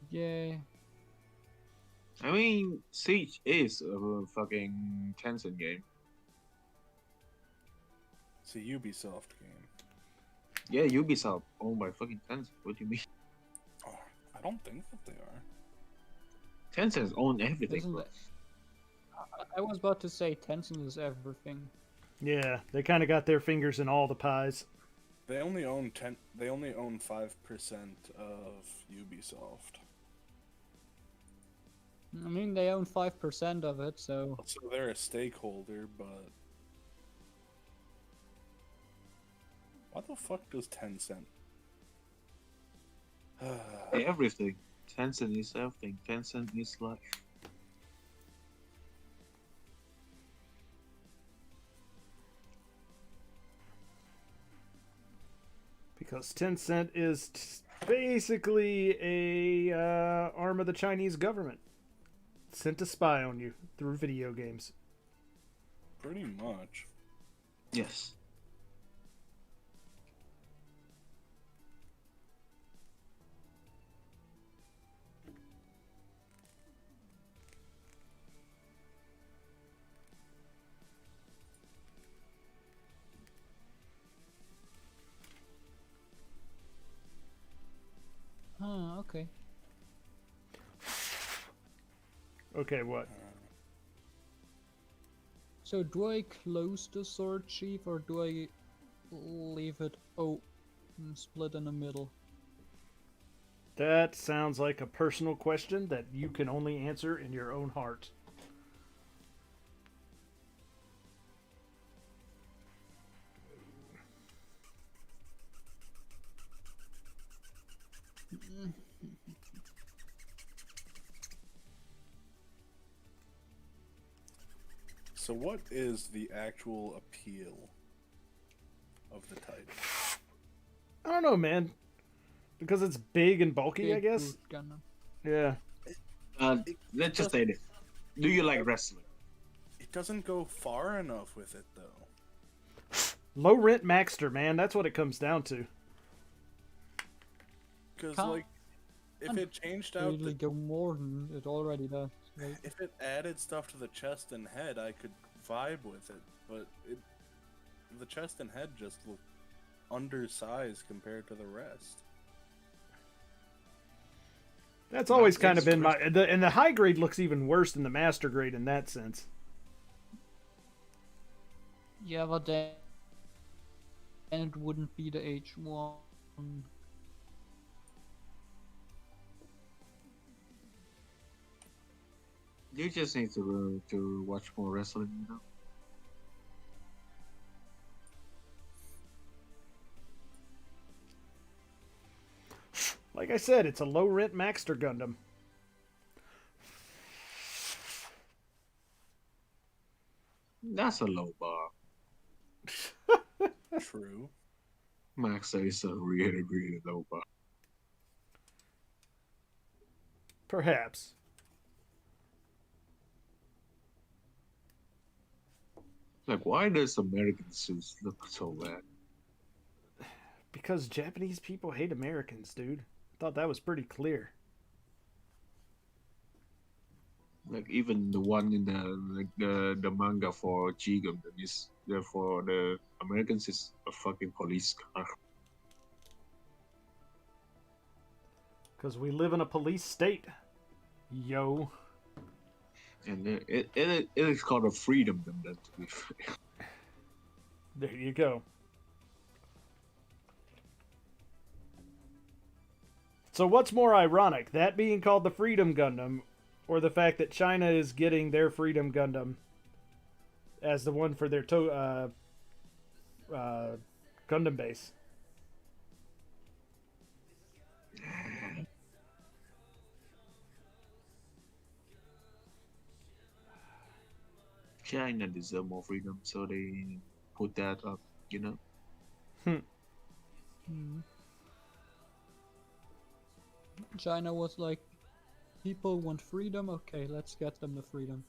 Yay. I mean, Siege is a fucking Tencent game. It's a Ubisoft game. Yeah, Ubisoft owned by fucking Tencent. What do you mean? Oh, I don't think that they are. Tencent's own everything, Isn't bro. it? I was about to say Tencent is everything. Yeah, they kind of got their fingers in all the pies. They only own 5% of Ubisoft. I mean, they own 5% of it, so So they're a stakeholder, but why the fuck does Tencent? Everything. Tencent is everything. Tencent is life. Because Tencent is basically a arm of the Chinese government. Sent to spy on you through video games. Pretty much. Yes. okay. Okay, what? So do I close the sword sheath or do I leave it open, split in the middle? That sounds like a personal question that you can only answer in your own heart. So what is the actual appeal of the title? I don't know, man. Because it's big and bulky, I Big guess. brute Gundam. Yeah. Let's just say this. Do you like wrestling? It doesn't go far enough with it, though. Low rent Maxter, man. That's what it comes down to. Because, Can't- like, if it changed out Really the go more than it already does. Right? if it added stuff to the chest and head, I could vibe with it. But the chest and head just look undersized compared to the rest. That's always kind of it's been my... And the high grade looks even worse than the master grade in that sense. Yeah, but then it wouldn't be the AGE-1. You just need to watch more wrestling, you know? Like I said, it's a low rent Maxter Gundam. That's a low bar. True. Max says a really, really low bar. Perhaps. Like, why does American suits look so bad? Because Japanese people hate Americans, dude. Thought that was pretty clear. Like, even the one in the manga for G Gundam is there for the Americans is a fucking police car. Because we live in a police state. Yo. And it is called a freedom Gundam, to be fair. There you go. So what's more ironic, that being called the Freedom Gundam, or the fact that China is getting their Freedom Gundam as the one for their Gundam base? China deserve more freedom, so they put that up, you know? China was like, people want freedom, okay, let's get them the freedom.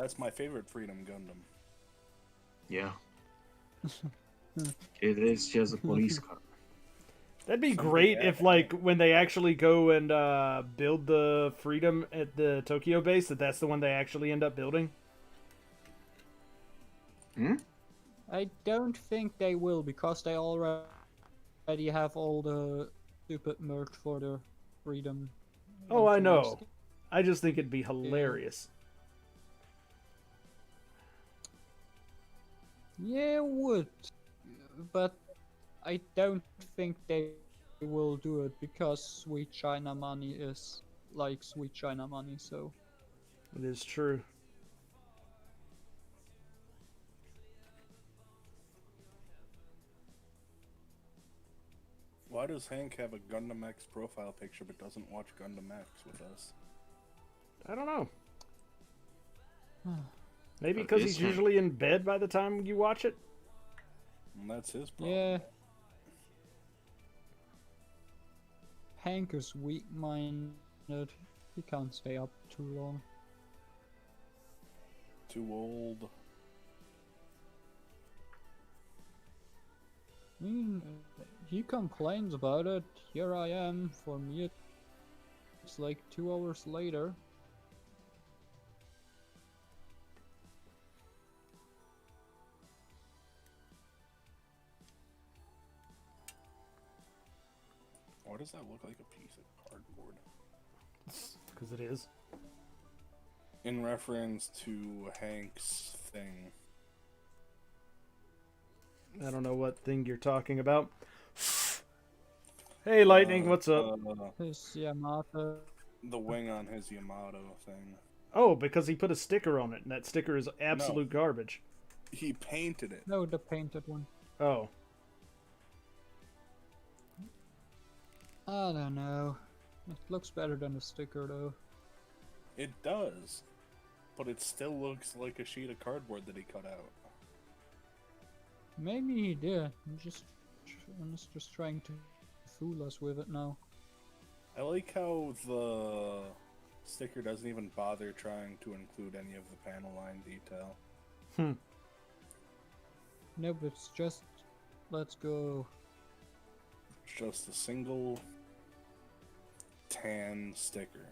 That's my favorite Freedom Gundam. Yeah. It is just a police car. That'd be Somebody great had if, it. like, when they actually go and build the Freedom at the Tokyo base, that's the one they actually end up building. Hmm? I don't think they will, because they already have all the stupid merch for the Freedom. Oh, I 1-2 know. skin. I just think it'd be hilarious. Yeah, it would. But I don't think they will do it, because Sweet China money is like Sweet China money, so. It is true. Why does Hank have a Gundam X profile picture but doesn't watch Gundam X with us? I don't know. Maybe But because this he's time- usually in bed by the time you watch it. And that's his problem. Yeah. Hank is weak-minded. He can't stay up too long. Too old. I mean, he complains about it. Here I am. For me, it's like 2 hours later. Why does that look like a piece of cardboard? Because it is. In reference to Hank's thing. I don't know what thing you're talking about. Hey, Lightning, what's up? His Yamato. The wing on his Yamato thing. Oh, because he put a sticker on it, and that sticker is absolute garbage. He painted it. No, the painted one. Oh. I don't know. It looks better than the sticker, though. It does. But it still looks like a sheet of cardboard that he cut out. Maybe he did. He's just trying to fool us with it now. I like how the sticker doesn't even bother trying to include any of the panel line detail. Nope, it's just let's go. It's just a single tan sticker.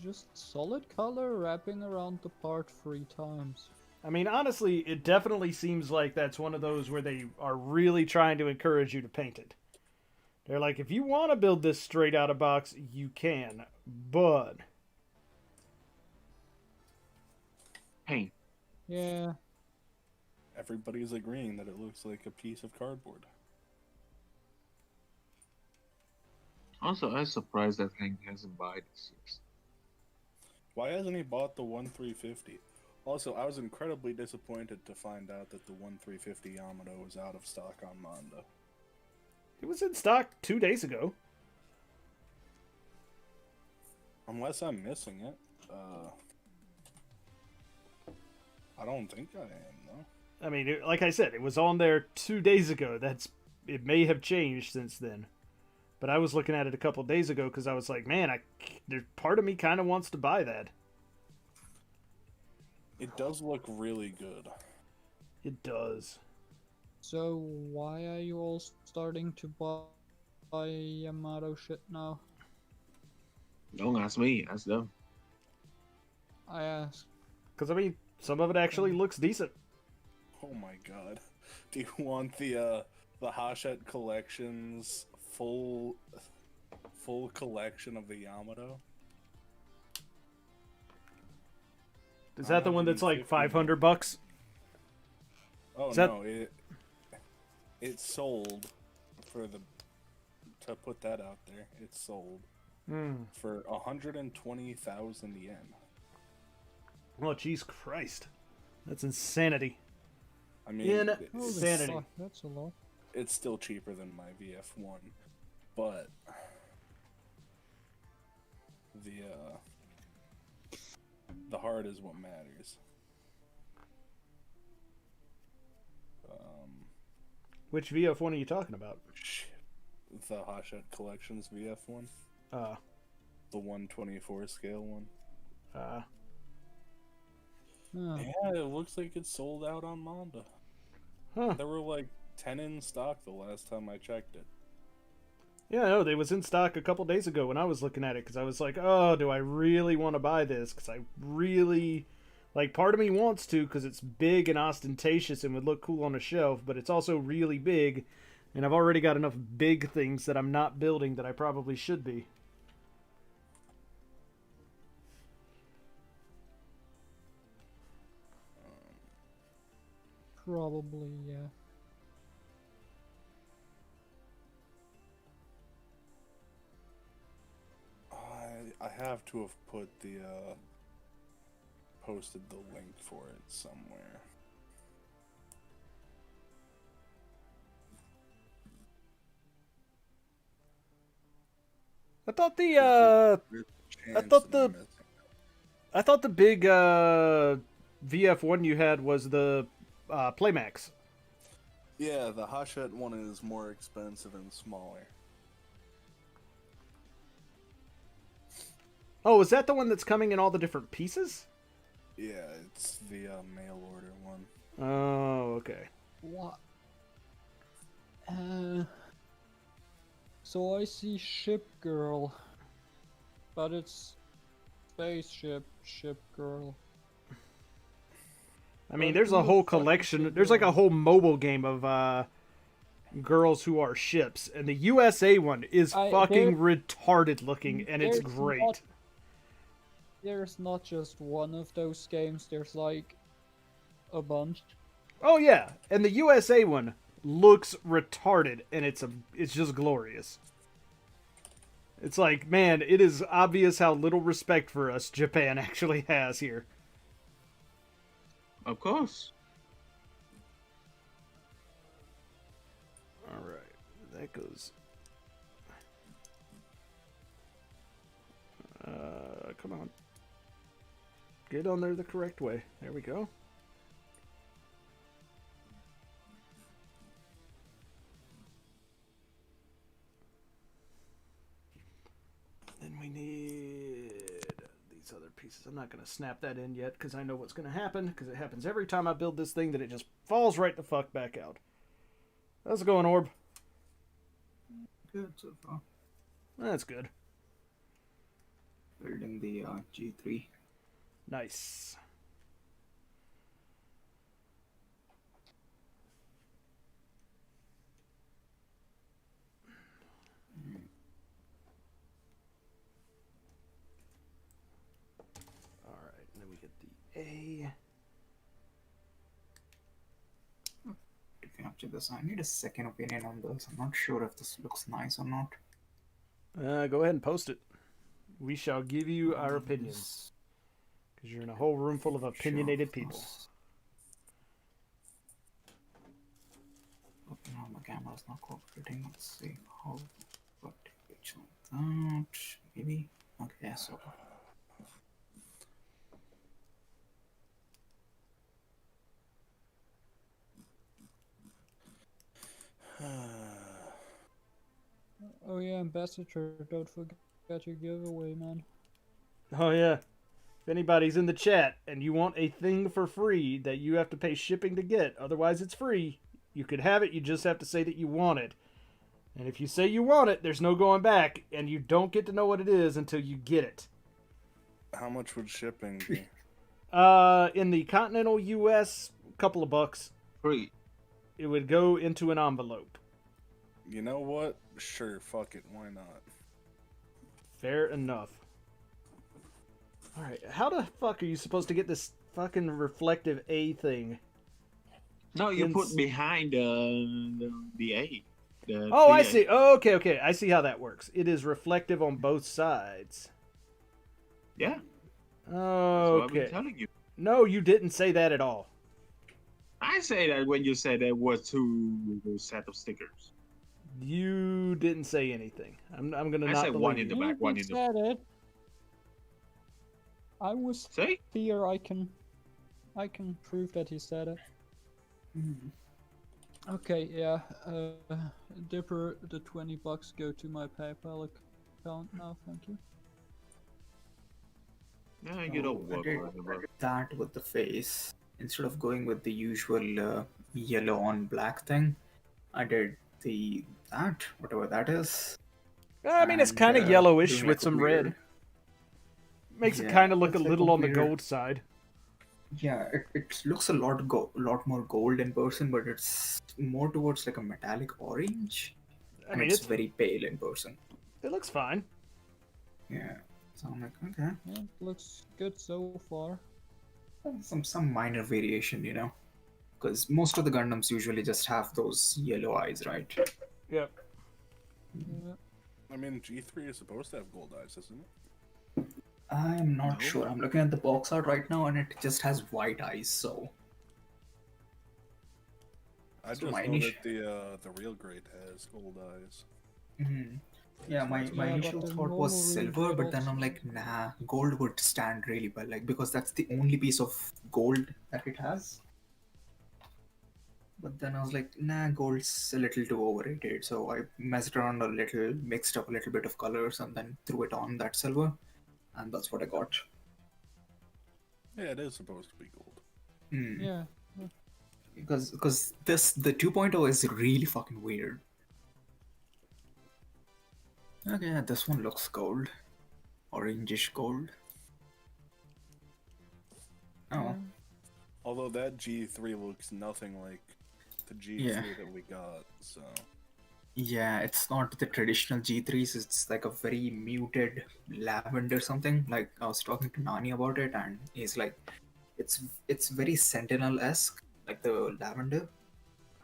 Just solid color wrapping around the part 3 times. I mean, honestly, it definitely seems like that's one of those where they are really trying to encourage you to paint it. They're like, if you want to build this straight out of box, you can, but... Paint. Yeah, Everybody's agreeing that it looks like a piece of cardboard. Also, I'm surprised that Hank hasn't bought this yet. Why hasn't he bought the 1350? Also, I was incredibly disappointed to find out that the 1350 Yamato was out of stock on Manda. It was in stock 2 days ago. Unless I'm missing it. I don't think I am, though. I mean, like I said, it was on there 2 days ago. It may have changed since then. But I was looking at it a couple days ago because I was like, man, part of me kind of wants to buy that. It does look really good. It does. so why are you all starting to buy Yamato shit now? Don't ask me, ask them. I asked. Because, I mean, some of it actually looks decent. Oh my god. Do you want the Hachette Collection's full collection of the Yamato? Is that the one that's like $500? Oh Is that- no, it sold to put that out there. It sold for 120,000 yen. Oh, jeez Christ. That's insanity. I mean, Holy Sanity. fuck, that's a lot. it's still cheaper than my VF1, but the heart is what matters. Which VF1 are you talking about? Shit. the Hachette Collections VF1, Uh, the 124 scale one. uh, Oh, Yeah, it looks like it's sold out on Manda. huh. There were like 10 in stock the last time I checked it. Yeah, no, they was in stock a couple days ago when I was looking at it because I was like, oh, do I really want to buy this? Because I really, like, part of me wants to because it's big and ostentatious and would look cool on a shelf, but it's also really big, and I've already got enough big things that I'm not building that I probably should be. probably, yeah. I have to have put the posted the link for it somewhere. I thought There's a chance thought that I'm the- missing. I thought the big VF1 you had was the Playmax. Yeah, the Hachette one is more expensive and smaller. Oh, is that the one that's coming in all the different pieces? Yeah, it's the mail order one. Oh, okay. What? So I see Ship Girl, but it's Spaceship Ship Girl. I mean, But there's who a the whole fuck is collection. the There's like a girl? whole mobile game of girls who are ships, and the USA one is fucking retarded looking, and it's there's great. not- There's not just one of those games, there's like a bunch. Oh yeah, and the USA one looks retarded, and it's just glorious. It's like, man, it is obvious how little respect for us Japan actually has here. Of course. All right, that goes. Come on. Get on there the correct way. There we go. Then we need these other pieces. I'm not going to snap that in yet because I know what's going to happen because it happens every time I build this thing that it just falls right the fuck back out. How's it going, Orb? Good so far. That's good. Building the G3. Nice. All right, and then we get the A. To capture this, I need a second opinion on this. I'm not sure if this looks nice or not. Go ahead and post it. We shall give you our opinions because you're in a whole room full of opinionated people. Okay, now my camera's not cooperating. Let's see how. What picture like that? Maybe. Okay, so. Oh yeah, Ambassador, don't forget your giveaway, man. Oh yeah. If anybody's in the chat and you want a thing for free that you have to pay shipping to get, otherwise it's free, you could have it, you just have to say that you want it. And if you say you want it, there's no going back, and you don't get to know what it is until you get it. How much would shipping be? In the continental US, a couple of bucks. Free. It would go into an envelope. You know what? Sure, fuck it, why not? Fair enough. Alright, how the fuck are you supposed to get this fucking reflective A thing? No, you put behind the A. The Oh, I 3A. see. Oh, okay. I see how that works. It is reflective on both sides. Yeah. That's what I've been Okay. telling you. No, you didn't say that at all. I say that when you said there were two set of stickers. You didn't say anything. I'm gonna I not said believe one in you. the back, one You in the said it. I was See? here. I can prove that he said it. Hmm. Okay, yeah. Dipper, the $20 go to my PayPal account now. Thank you. Yeah, you don't I work did whenever. that with the face. Instead of going with the usual yellow on black thing, I did that, whatever that is, I mean, it's and kind of yellowish doing with like a some red. weird. Makes it Yeah, kind of look a it's like a little on the weird. gold side. Yeah, it looks a lot more gold in person, but it's more towards like a metallic orange, I and mean, it's very pale in person. it looks fine. Yeah, so I'm like, okay, Yeah, looks good so far. some minor variation, because most of the Gundams usually just have those yellow eyes, right? Yep. Yeah. I mean, G3 is supposed to have gold eyes, isn't it? I'm not No. sure. I'm looking at the box art right now, and it just has white eyes. So I So just my know initial- that the real grade has gold eyes. Mhm. Yeah, So my, that's my Yeah, initial but the thought was normal silver, grade but then I'm also like, has gold. nah, gold would stand really well, like because that's the only piece of gold that it has. But then I was like, nah, gold's a little too overrated. So I messed around a little, mixed up a little bit of colors, and then threw it on that silver, and that's what I got. Yeah, it is supposed to be gold. Hmm. Yeah. Because the 2.0 is really fucking weird. Okay, yeah, this one looks gold, orangish gold. Oh, Yeah. Although that G3 looks nothing like the G3 Yeah. that we got, so... yeah, it's not the traditional G3s. It's like a very muted lavender something. Like I was talking to Nani about it, and he's like, it's very Sentinel-esque, like the lavender.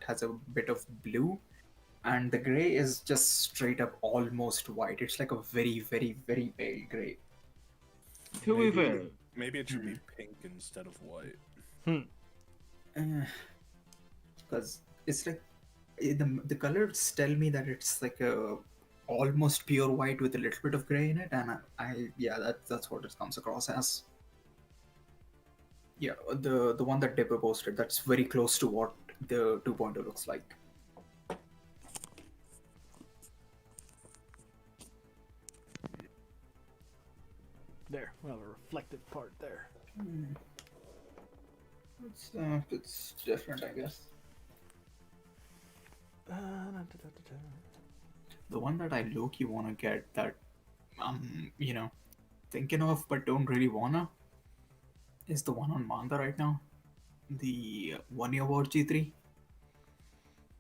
It has a bit of blue, and the gray is just straight up almost white. It's like a very, very, very pale gray. To be fair, Maybe it should be pink instead of white. Because it's like the colors tell me that it's like a almost pure white with a little bit of gray in it, and I yeah, that's what it comes across as. Yeah, the one that Dipper posted, that's very close to what the 2.0 looks like. There. Well, the reflective part there. It's different, I guess. The one that I low-key want to get that thinking of but don't really wanna is the one on Manda right now. The 1-year war G3.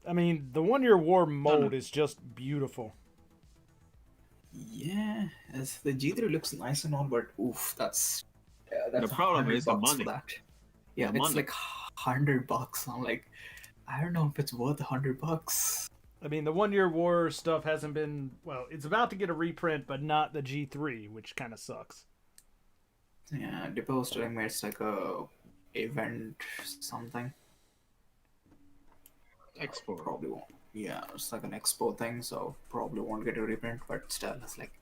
I mean, the 1-year war no. mold is just beautiful. Yeah, as the G3 looks nice and all, but oof, that's The problem is the $100 money. for that. Yeah, The it's money. like $100. I'm like, I don't know if it's worth $100. I mean, the 1-year war stuff hasn't been... Well, it's about to get a reprint, but not the G3, which kind of sucks. Yeah, Dipper was telling me it's like a event something. Expo. Probably won't. Yeah, it's like an expo thing, so probably won't get a reprint. But still, it's like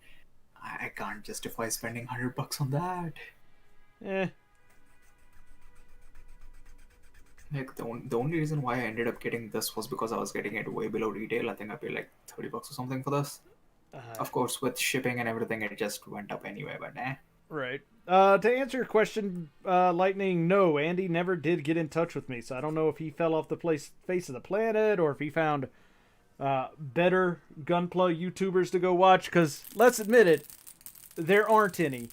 I can't justify spending $100 on that. Eh. Like the only reason why I ended up getting this was because I was getting it way below retail. I think I paid like $30 or something for this. Of course, with shipping and everything, it just went up anyway. But Right. To answer your question, Lightning, no, Andy never did get in touch with me, so I don't know if he fell off the face of the planet or if he found better Gunpla YouTubers to go watch, because let's admit it, there aren't any.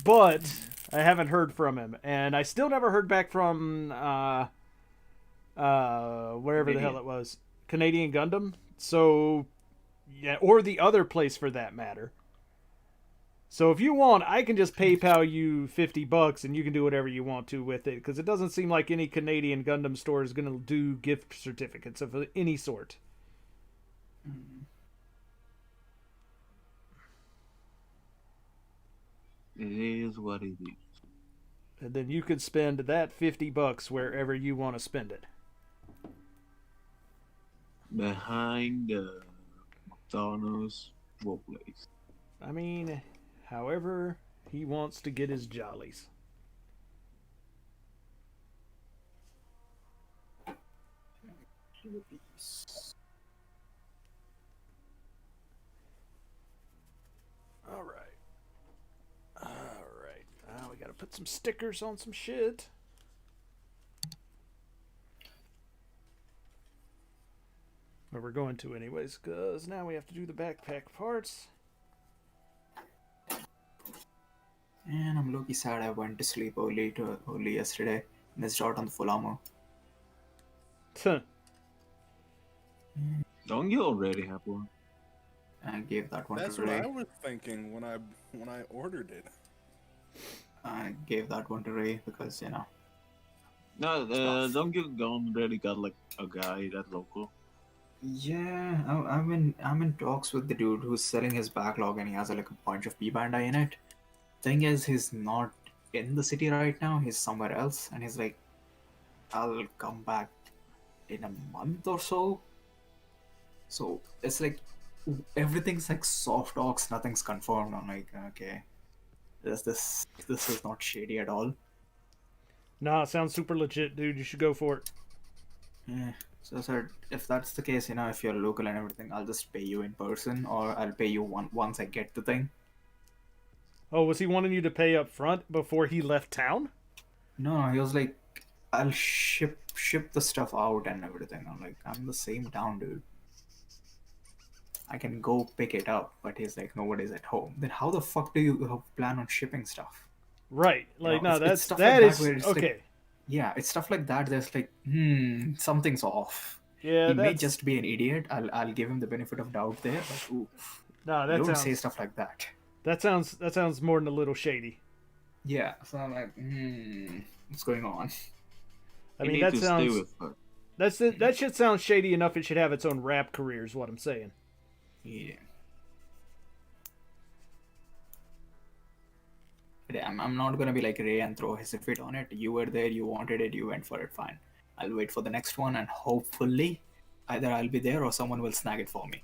But I haven't heard from him, and I still never heard back from wherever the hell it was, Canadian Gundam. So, yeah, or the other place for that matter. So if you want, I can just PayPal you $50 and you can do whatever you want to with it, because it doesn't seem like any Canadian Gundam store is going to do gift certificates of any sort. It is what it is. And then you could spend that $50 wherever you want to spend it. Behind the McDonald's workplace. I mean, however he wants to get his jollies. All right. All right. Now we gotta put some stickers on some shit. Where we're going to, anyways, because now we have to do the backpack parts. And I'm low-key sad I went to sleep early yesterday. Missed out on the full armor. Don't you already have one? I gave that one That's to what Ray. I was thinking when I ordered it. I gave that one to Ray because, you know. No, Stuff. don't you already got like a guy that local? Yeah, I'm in talks with the dude who's selling his backlog, and he has like a bunch of P Bandai in it. Thing is, he's not in the city right now. He's somewhere else, and he's like, I'll come back in a month or so. So it's like everything's like soft talks, nothing's confirmed. I'm like, okay, this is not shady at all. Nah, it sounds super legit, dude. You should go for it. Yeah. So I said, if that's the case, you know, if you're local and everything, I'll just pay you in person, or I'll pay you once I get the thing. Oh, was he wanting you to pay up front before he left town? No, he was like, I'll ship the stuff out and everything. I'm like, I'm the same town, dude. I can go pick it up, but he's like, nobody's at home. Then how the fuck do you plan on shipping stuff? Right. Like, know, no, it's that's stuff that like that is where it's okay. like- Yeah, it's stuff like that. There's like, something's off. Yeah, He that's may just be an idiot. I'll give him the benefit of doubt there, but ooh, no. That don't sounds say stuff like that. that sounds more than a little shady. Yeah, so I'm like, what's going on? I You mean, need that to stay sounds with her. that shit sounds shady enough. It should have its own rap career, is what I'm saying. Yeah. But yeah, I'm not gonna be like Ray and throw his fit on it. You were there, you wanted it, you went for it, fine. I'll wait for the next one, and hopefully, either I'll be there or someone will snag it for me.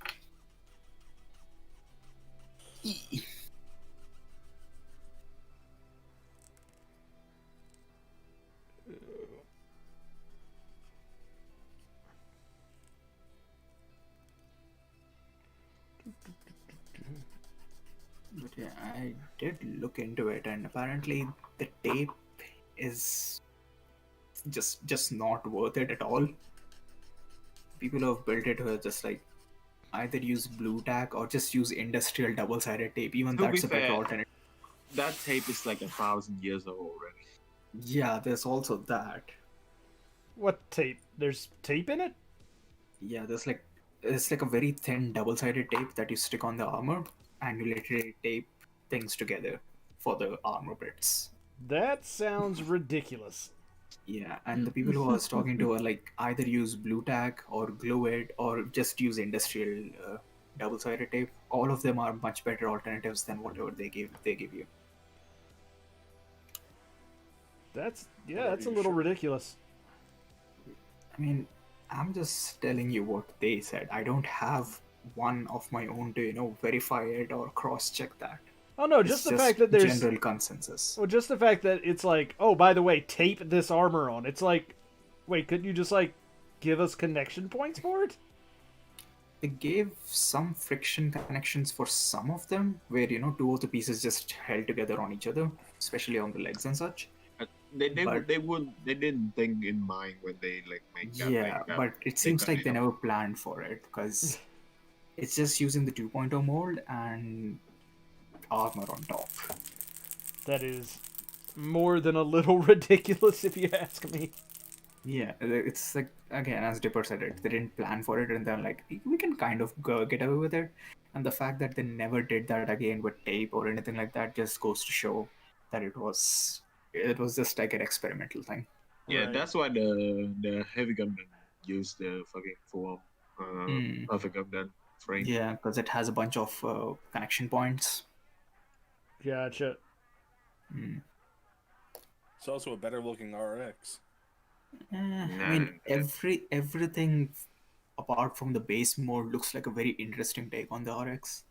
But yeah, I did look into it, and apparently the tape is just not worth it at all. People who have built it who are just like either use blue tack or just use industrial double-sided tape. Even To be that's a better fair- alternative. That tape is like 1,000 years old already. Yeah, there's also that. What tape? There's tape in it? Yeah, it's like a very thin double-sided tape that you stick on the armor, and you literally tape things together for the armor bits. That sounds ridiculous. Yeah, and the people who I was talking to are like either use blue tack or glue it or just use industrial double-sided tape. All of them are much better alternatives than whatever they give you. That's What are that's a you little sure? ridiculous. I mean, I'm just telling you what they said. I don't have one of my own to, you know, verify it or cross-check that. Oh no, It's just the fact that there's general consensus. well, just the fact that it's like, oh, by the way, tape this armor on. It's like, wait, couldn't you just like give us connection points for it? They gave some friction connections for some of them, where, you know, two of the pieces just held together on each other, especially on the legs and such. They But- they didn't think in mind when they like make that. Yeah, but it seems got like it they up. never planned for it because it's just using the 2.0 mold and armor on top. That is more than a little ridiculous, if you ask me. Yeah, it's like, again, as Dipper said it, they didn't plan for it, and they're like, we can kind of get away with it. And the fact that they never did that again with tape or anything like that just goes to show that it was just like an experimental thing. Yeah, Right. that's why the heavy gun used the fucking full perfect gun frame. Yeah, because it has a bunch of connection points. Gotcha. Mm. It's also a better looking RX. I mean, everything apart from the base mode looks like a very interesting take on the RX.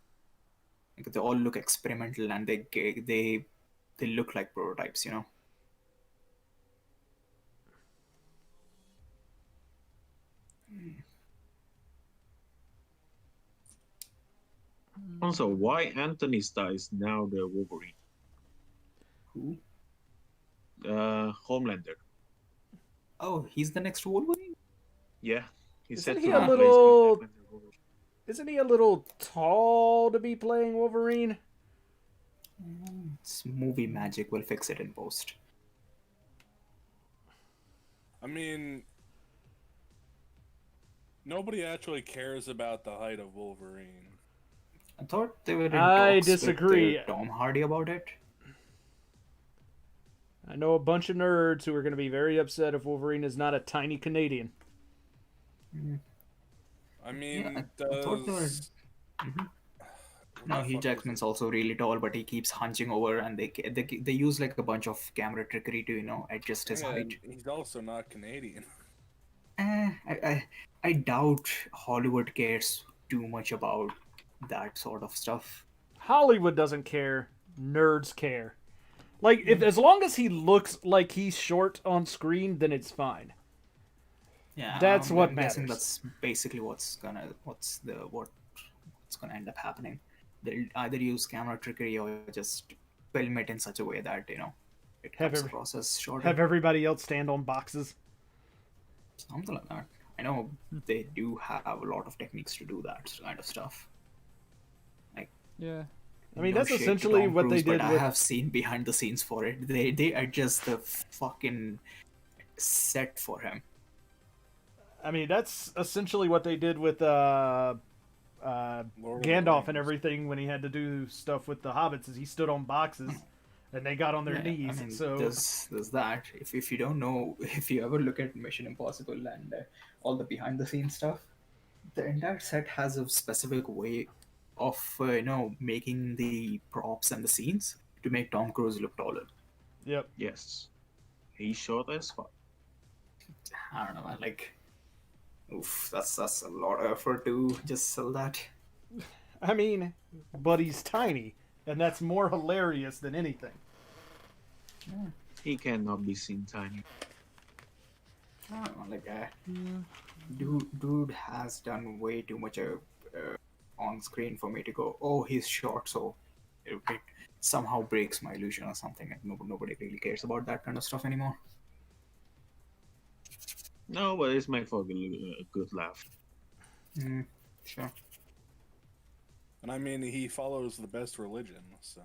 Like, they all look experimental and they look like prototypes, you know. Also, why Anthony Starr is now the Wolverine? Who? Homelander. Oh, he's the next Wolverine? Yeah, he's Isn't set he to a replace little- Green Lantern Wolverine. Isn't he a little tall to be playing Wolverine? It's movie magic will fix it in post. I mean, nobody actually cares about the height of Wolverine. I thought they were in I talks disagree. with Tom Hardy about it. I know a bunch of nerds who are going to be very upset if Wolverine is not a tiny Canadian. I mean, I thought they were. does... Mhm. What No, the Hugh fuck was Jackman's it? also really tall, but he keeps hunching over, and they use like a bunch of camera trickery to adjust his Yeah, height. and he's also not Canadian. I doubt Hollywood cares too much about that sort of stuff. Hollywood doesn't care. Nerds care. Like, if as long as he looks like he's short on screen, then it's fine. Yeah, That's what I'm guessing matters. that's basically what's gonna end up happening. They'll either use camera trickery or just film it in such a way that it Have cuts the every- process shorter. Have everybody else stand on boxes. Something like that. I know they do have a lot of techniques to do that kind of stuff. Yeah. I mean, No that's shade to essentially Tom what they Cruise, did but I with. have seen behind the scenes for it. They adjust the fucking set for him. I mean, that's essentially what they did with Lord of the Gandalf and Rings. everything when he had to do stuff with the hobbits. Is he stood on boxes, and they got on their Yeah, knees. I mean, So there's that. If you don't know, if you ever look at Mission Impossible and all the behind the scenes stuff, the entire set has a specific way of making the props and the scenes to make Tom Cruise look taller. yep. Yes, he's short as fuck. I don't know, man. Like, oof, that's a lot of effort to just sell that. I mean, but he's tiny, and that's more hilarious than anything. He cannot be seen tiny. I don't know, like, dude has done way too much on screen for me to go, oh, he's short, so it somehow breaks my illusion or something. And nobody really cares about that kind of stuff anymore. No, but it's made for a good laugh. Sure. And I mean, he follows the best religion, so...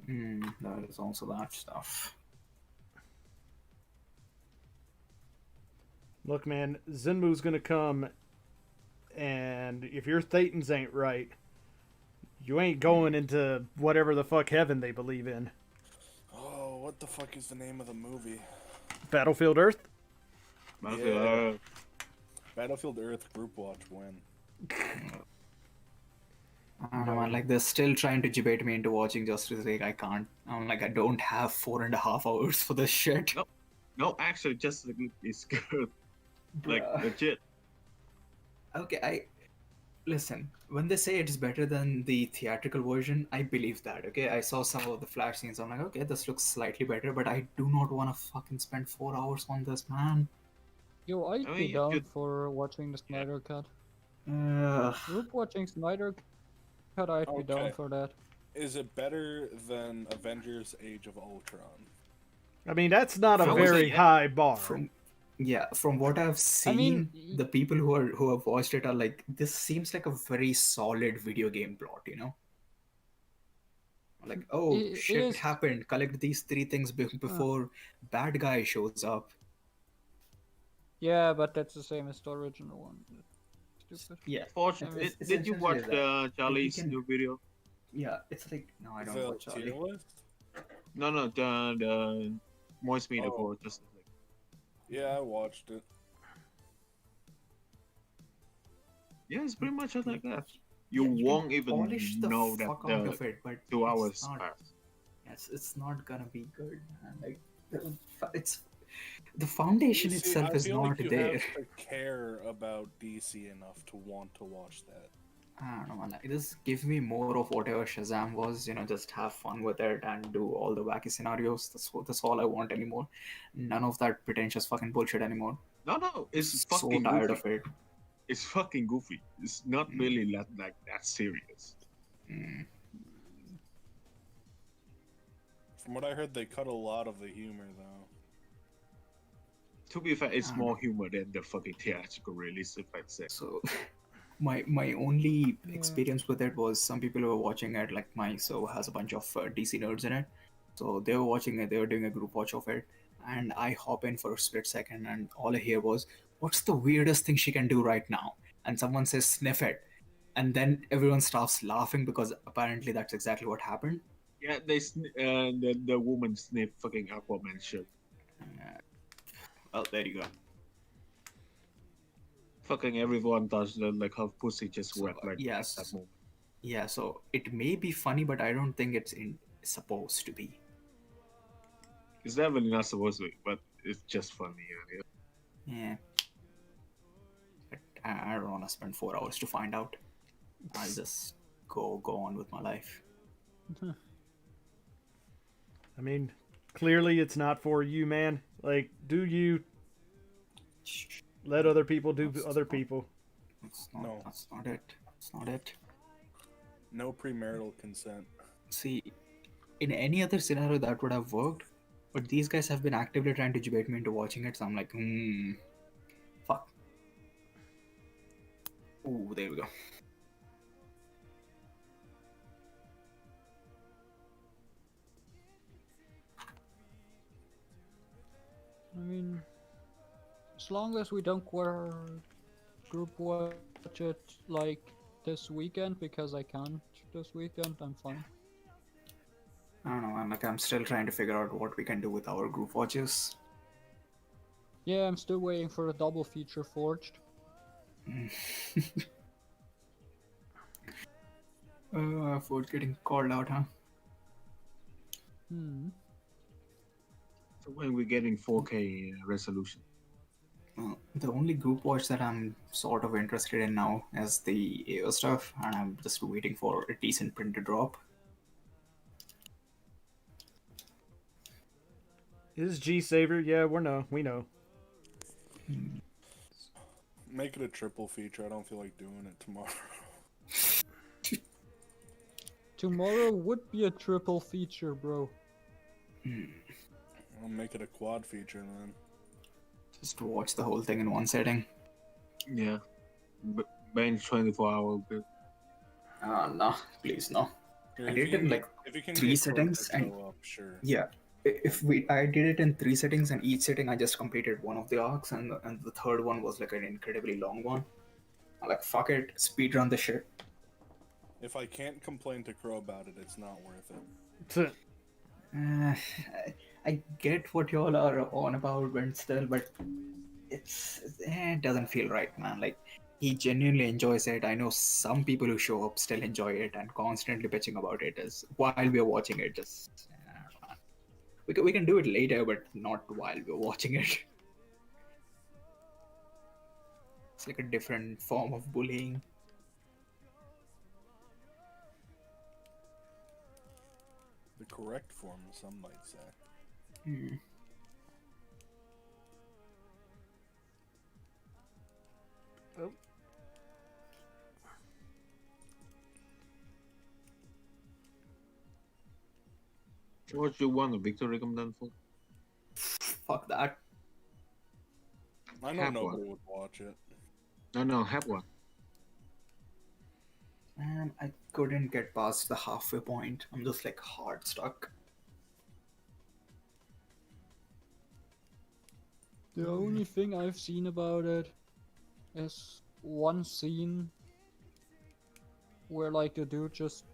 That is also that stuff. Look, man, Zenmu's gonna come, and if your Thetans ain't right, you ain't going into whatever the fuck heaven they believe in. Oh, what the fuck is the name of the movie? Battlefield Earth? Battlefield, Yeah. Battlefield Earth Group Watch win. I don't know, man. Like, they're still trying to debate me into watching Justice League. I can't. I'm like, I don't have 4.5 hours for this shit. No, actually, Justice League is good. Like, Bruh. legit. Okay, listen. When they say it's better than the theatrical version, I believe that. Okay, I saw some of the flash scenes. I'm like, okay, this looks slightly better, but I do not want to fucking spend 4 hours on this, man. Yo, I'd I mean, be you down could- for watching the Snyder Cut. Ugh. Group watching Snyder Cut, I'd be down Okay. for that. Is it better than Avengers Age of Ultron? I mean, that's not a From- very high bar. From what I've seen, mean, the people who have watched it are like, this seems like a very solid video game plot, Like, oh, It shit is- happened. Collect these 3 things before bad guy shows up. Yeah, but that's the same as the original one. Stupid. Yeah. Fortunately, It's did you watch essentially that. Charlie's can- new video? Yeah, it's like, no, I don't The watch Charlie. tier list? No, the Moist Media Oh. for Justice League. Yeah, I watched it. Yeah, it's pretty much like that. You Yeah, won't can even polish the know that fuck out of it, but 2 it's hours not- passed. Yes, it's not gonna be good, man. Like, it's the foundation You see, itself I is feel not like you there. have to care about DC enough to want to watch that. I don't know, man. Like, just give me more of whatever Shazam was. Just have fun with it and do all the wacky scenarios. That's all I want anymore. None of that pretentious fucking bullshit anymore. No, it's So fucking tired goofy. of it. It's fucking goofy. It's not really like that serious. Mm. From what I heard, they cut a lot of the humor though. To be fair, it's I don't more know. humor than the fucking theatrical release, if I'd say. So my only Yeah. experience with it was some people who were watching it, like my server has a bunch of DC nerds in it, so they were watching it, they were doing a group watch of it, and I hop in for a split second and all I hear was, what's the weirdest thing she can do right now? And someone says sniff it, and then everyone starts laughing because apparently that's exactly what happened. Yeah, the woman sniffed fucking Aquaman shirt. Well, there you go. Fucking everyone does that, like her pussy just So, wet like yes. that moment. Yeah, so it may be funny, but I don't think it's supposed to be. It's definitely not supposed to be, but it's just funny. Yeah. Yeah. But I don't want to spend 4 hours to find out. I'll just go on with my life. I mean, clearly it's not for you, man. Like, do you let other people do other people? No. That's not it. That's not it. No premarital consent. See, in any other scenario that would have worked, but these guys have been actively trying to debate me into watching it, so I'm like, fuck. Ooh, there we go. I mean, as long as we don't group watch it like this weekend, because I can't this weekend, I'm fine. I don't know, man. Like, I'm still trying to figure out what we can do with our group watches. Yeah, I'm still waiting for a double feature forged. For getting called out, huh? So when we're getting 4K resolution. Well, the only group watch that I'm sort of interested in now is the AO stuff, and I'm just waiting for a decent print to drop. Is G Savior? Yeah, we know. Make it a triple feature. I don't feel like doing it tomorrow. Tomorrow would be a triple feature, bro. I'll make it a quad feature then. Just watch the whole thing in one setting. Yeah. Bench 24 hour. No, please no. Here, I did it in like if you can 3 get settings, Chrome to and show up, sure. yeah, I did it in 3 settings, and each setting I just completed one of the arcs, and the third one was like an incredibly long one. I'm like, fuck it, speedrun the shit. If I can't complain to Crow about it, it's not worth it. I get what y'all are on about, but still, but it doesn't feel right, man. Like, he genuinely enjoys it. I know some people who show up still enjoy it and constantly bitching about it as while we're watching it. Just we can do it later, but not while we're watching it. It's like a different form of bullying. The correct form, some might say. Oh. What you want a victory recommend for? Fuck that. I know Have nobody one. would watch it. No, have one. Man, I couldn't get past the halfway point. I'm just like hard stuck. The only thing I've seen about it is one scene where like the dude just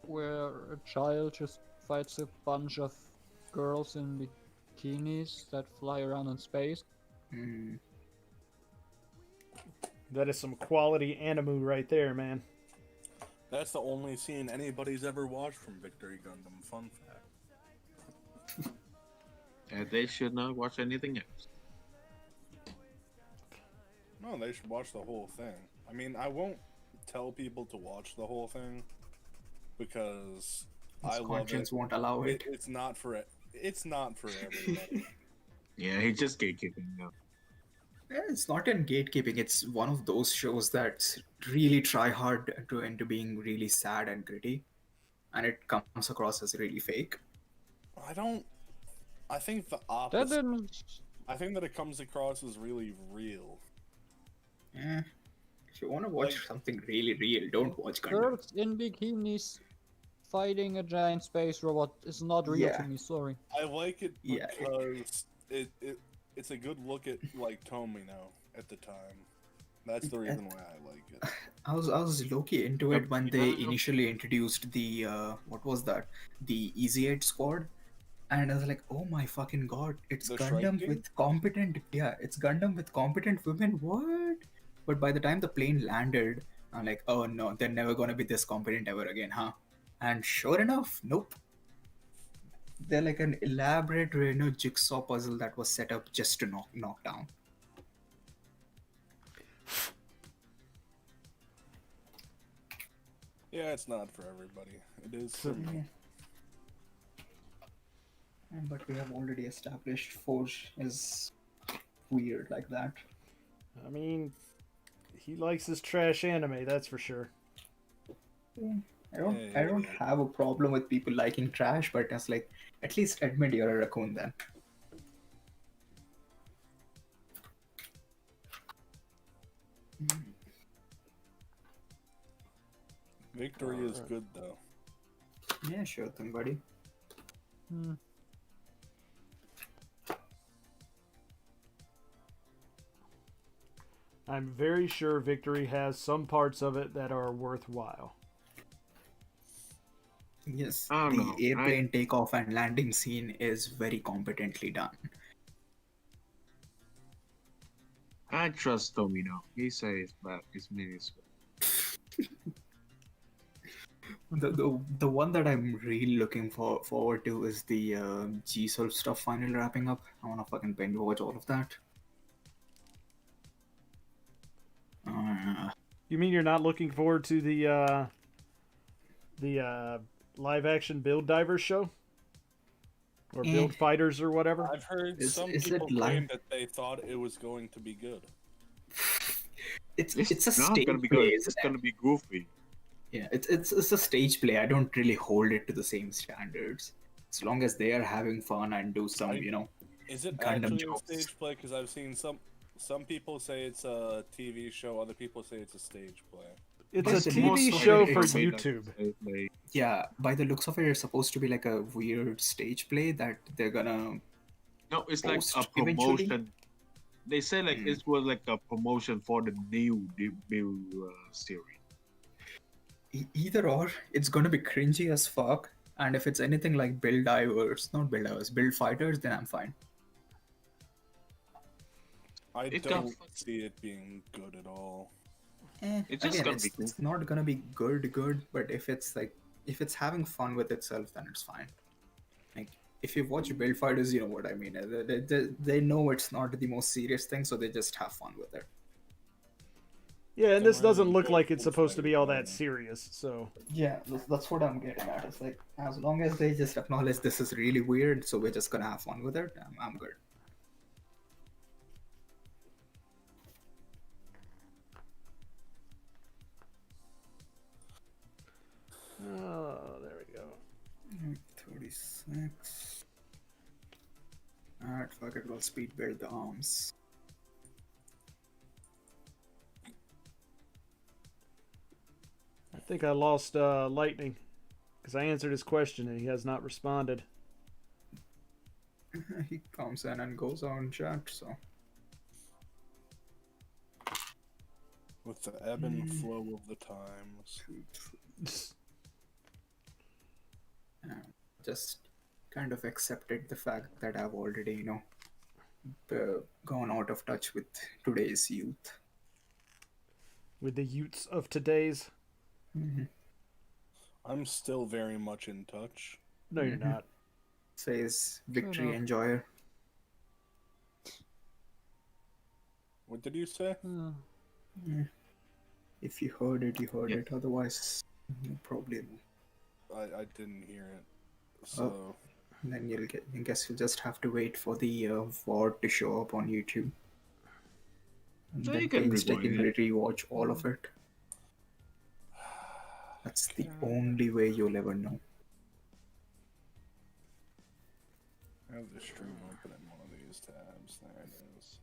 where a child just fights a bunch of girls in bikinis that fly around in space. That is some quality anime right there, man. That's the only scene anybody's ever watched from Victory Gundam. Fun fact. They should not watch anything else. No, they should watch the whole thing. I mean, I won't tell people to watch the whole thing because I love Conscience it. won't allow it. It's not for everybody. Yeah, he just gatekeeping now. It's not in gatekeeping. It's one of those shows that really try hard to into being really sad and gritty, and it comes across as really fake. I don't. I think the That opposite. didn't. I think that it comes across as really real. Eh, if you want to watch Like- something really real, don't watch Gundam. Girls in bikinis fighting a giant space robot is not real Yeah. to me. Sorry. I like it Yeah. because it's a good look at like Tomino at the time. That's the reason why I like it. I was low-key into it when they Yeah. initially introduced the what was that? The EZ8 squad. And I was like, oh my fucking god, it's The Shrike Gundam King? with competent, yeah, it's Gundam with competent women, what? But by the time the plane landed, I'm like, oh no, they're never gonna be this competent ever again, huh? And sure enough, nope. They're like an elaborate, jigsaw puzzle that was set up just to knock down. Yeah, it's not for everybody. It is for me. Yeah. But we have already established Forge is weird like that. I mean, he likes his trash anime, that's for sure. I don't have a problem with people liking trash, but it's like, at least admit you're a raccoon then. Victory is good though. Yeah, sure thing, buddy. Hmm. I'm very sure Victory has some parts of it that are worthwhile. Yes, I don't the know. airplane takeoff and landing scene is very competently done. I trust Tomino. He says that his minis. The one that I'm really looking forward to is the G-Solve stuff finally wrapping up. I wanna fucking binge watch all of that. You mean you're not looking forward to the live action Build Divers show? Or Build Fighters or whatever? I've heard Is some it people claim live? that they thought it was going to be good. It's a not stage gonna be play, good. isn't It's it? gonna be goofy. Yeah, it's a stage play. I don't really hold it to the same standards. As long as they are having fun and do some, Is it Gundam actually jokes. a stage play? Because I've seen some people say it's a TV show, other people say it's a stage play. It's Yes, a it TV was show so for it's made YouTube. Like, yeah, by the looks of it, it's supposed to be like a weird stage play that they're gonna. no, it's like Post a eventually? promotion. They say like it was like a promotion for the new series. Either or, it's gonna be cringy as fuck. And if it's anything like Build Divers, not Build Divers, Build Fighters, then I'm fine. I It don't got- see it being good at all. It's just Again, gonna be it's not gonna be good, but if it's having fun with itself, then it's fine. Like, if you watch Build Fighters, you know what I mean. They know it's not the most serious thing, so they just have fun with it. Yeah, and Don't this doesn't really look go like it's full supposed to be all that fighter. serious, so... Yeah, that's what I'm getting at. It's like, as long as they just acknowledge this is really weird, so we're just gonna have fun with it, I'm good. Oh, there we go. 36. Alright, fuck it, we'll speed build the arms. I think I lost Lightning, because I answered his question and he has not responded. He comes in and goes on chat, so. With the ebb and flow of the times. Just kind of accepted the fact that I've already, gone out of touch with today's youth. With the Utes of today's... I'm still very much in touch. No, you're not. Says Victory enough. Enjoyer. What did you say? If you heard it, you heard Yeah. it. Otherwise, no problem. I didn't hear it. So Then I guess you'll just have to wait for the VOD to show up on YouTube. And So then you can painstakingly rewind it. rewatch all of it. That's the God. only way you'll ever know. I have the stream open in one of these tabs. There it is.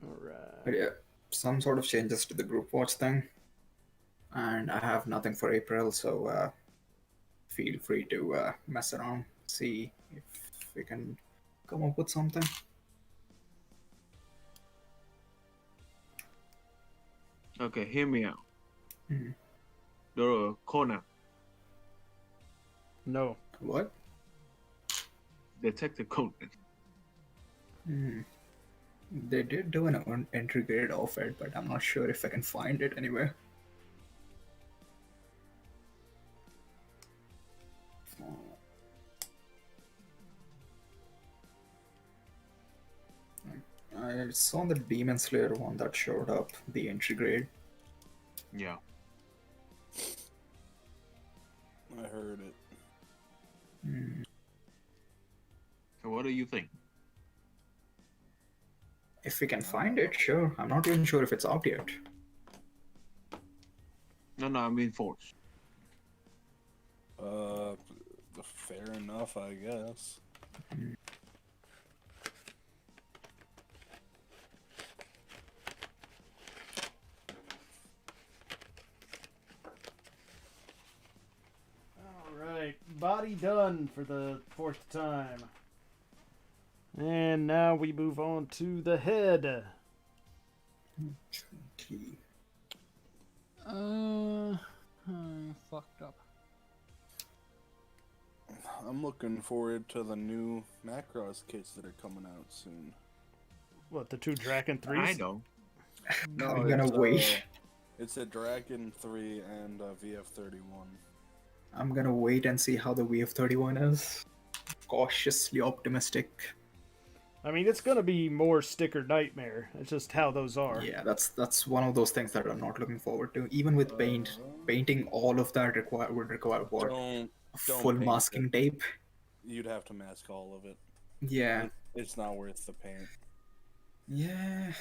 All But right. yeah, some sort of changes to the group watch thing. And I have nothing for April, so feel free to mess around, see if we can come up with something. Okay, hear me out. Mhm. The Conan, No. What? Detective Conan. Hmm. They did do an entry grade of it, but I'm not sure if I can find it anywhere. I saw the Demon Slayer one that showed up, the entry grade. Yeah. I heard it. Hmm. So what do you think? If we can find it, sure. I'm not even sure if it's out yet. No, I mean Force. Fair enough, I guess. All right. Body done for the 4th time. And now we move on to the head. Key. Fucked up. I'm looking forward to the new Macross kits that are coming out soon. What, the 2 Draken 3s? I know. I'm gonna wait. It's a Dragon 3 and a VF31. I'm gonna wait and see how the VF31 is. Cautiously optimistic. I mean, it's going to be more sticker nightmare. It's just how those are. Yeah, that's one of those things that I'm not looking forward to. Even with painting all of that would require what? Don't Full paint masking it. tape? You'd have to mask all of it. Yeah. It's not worth the paint. Yeah.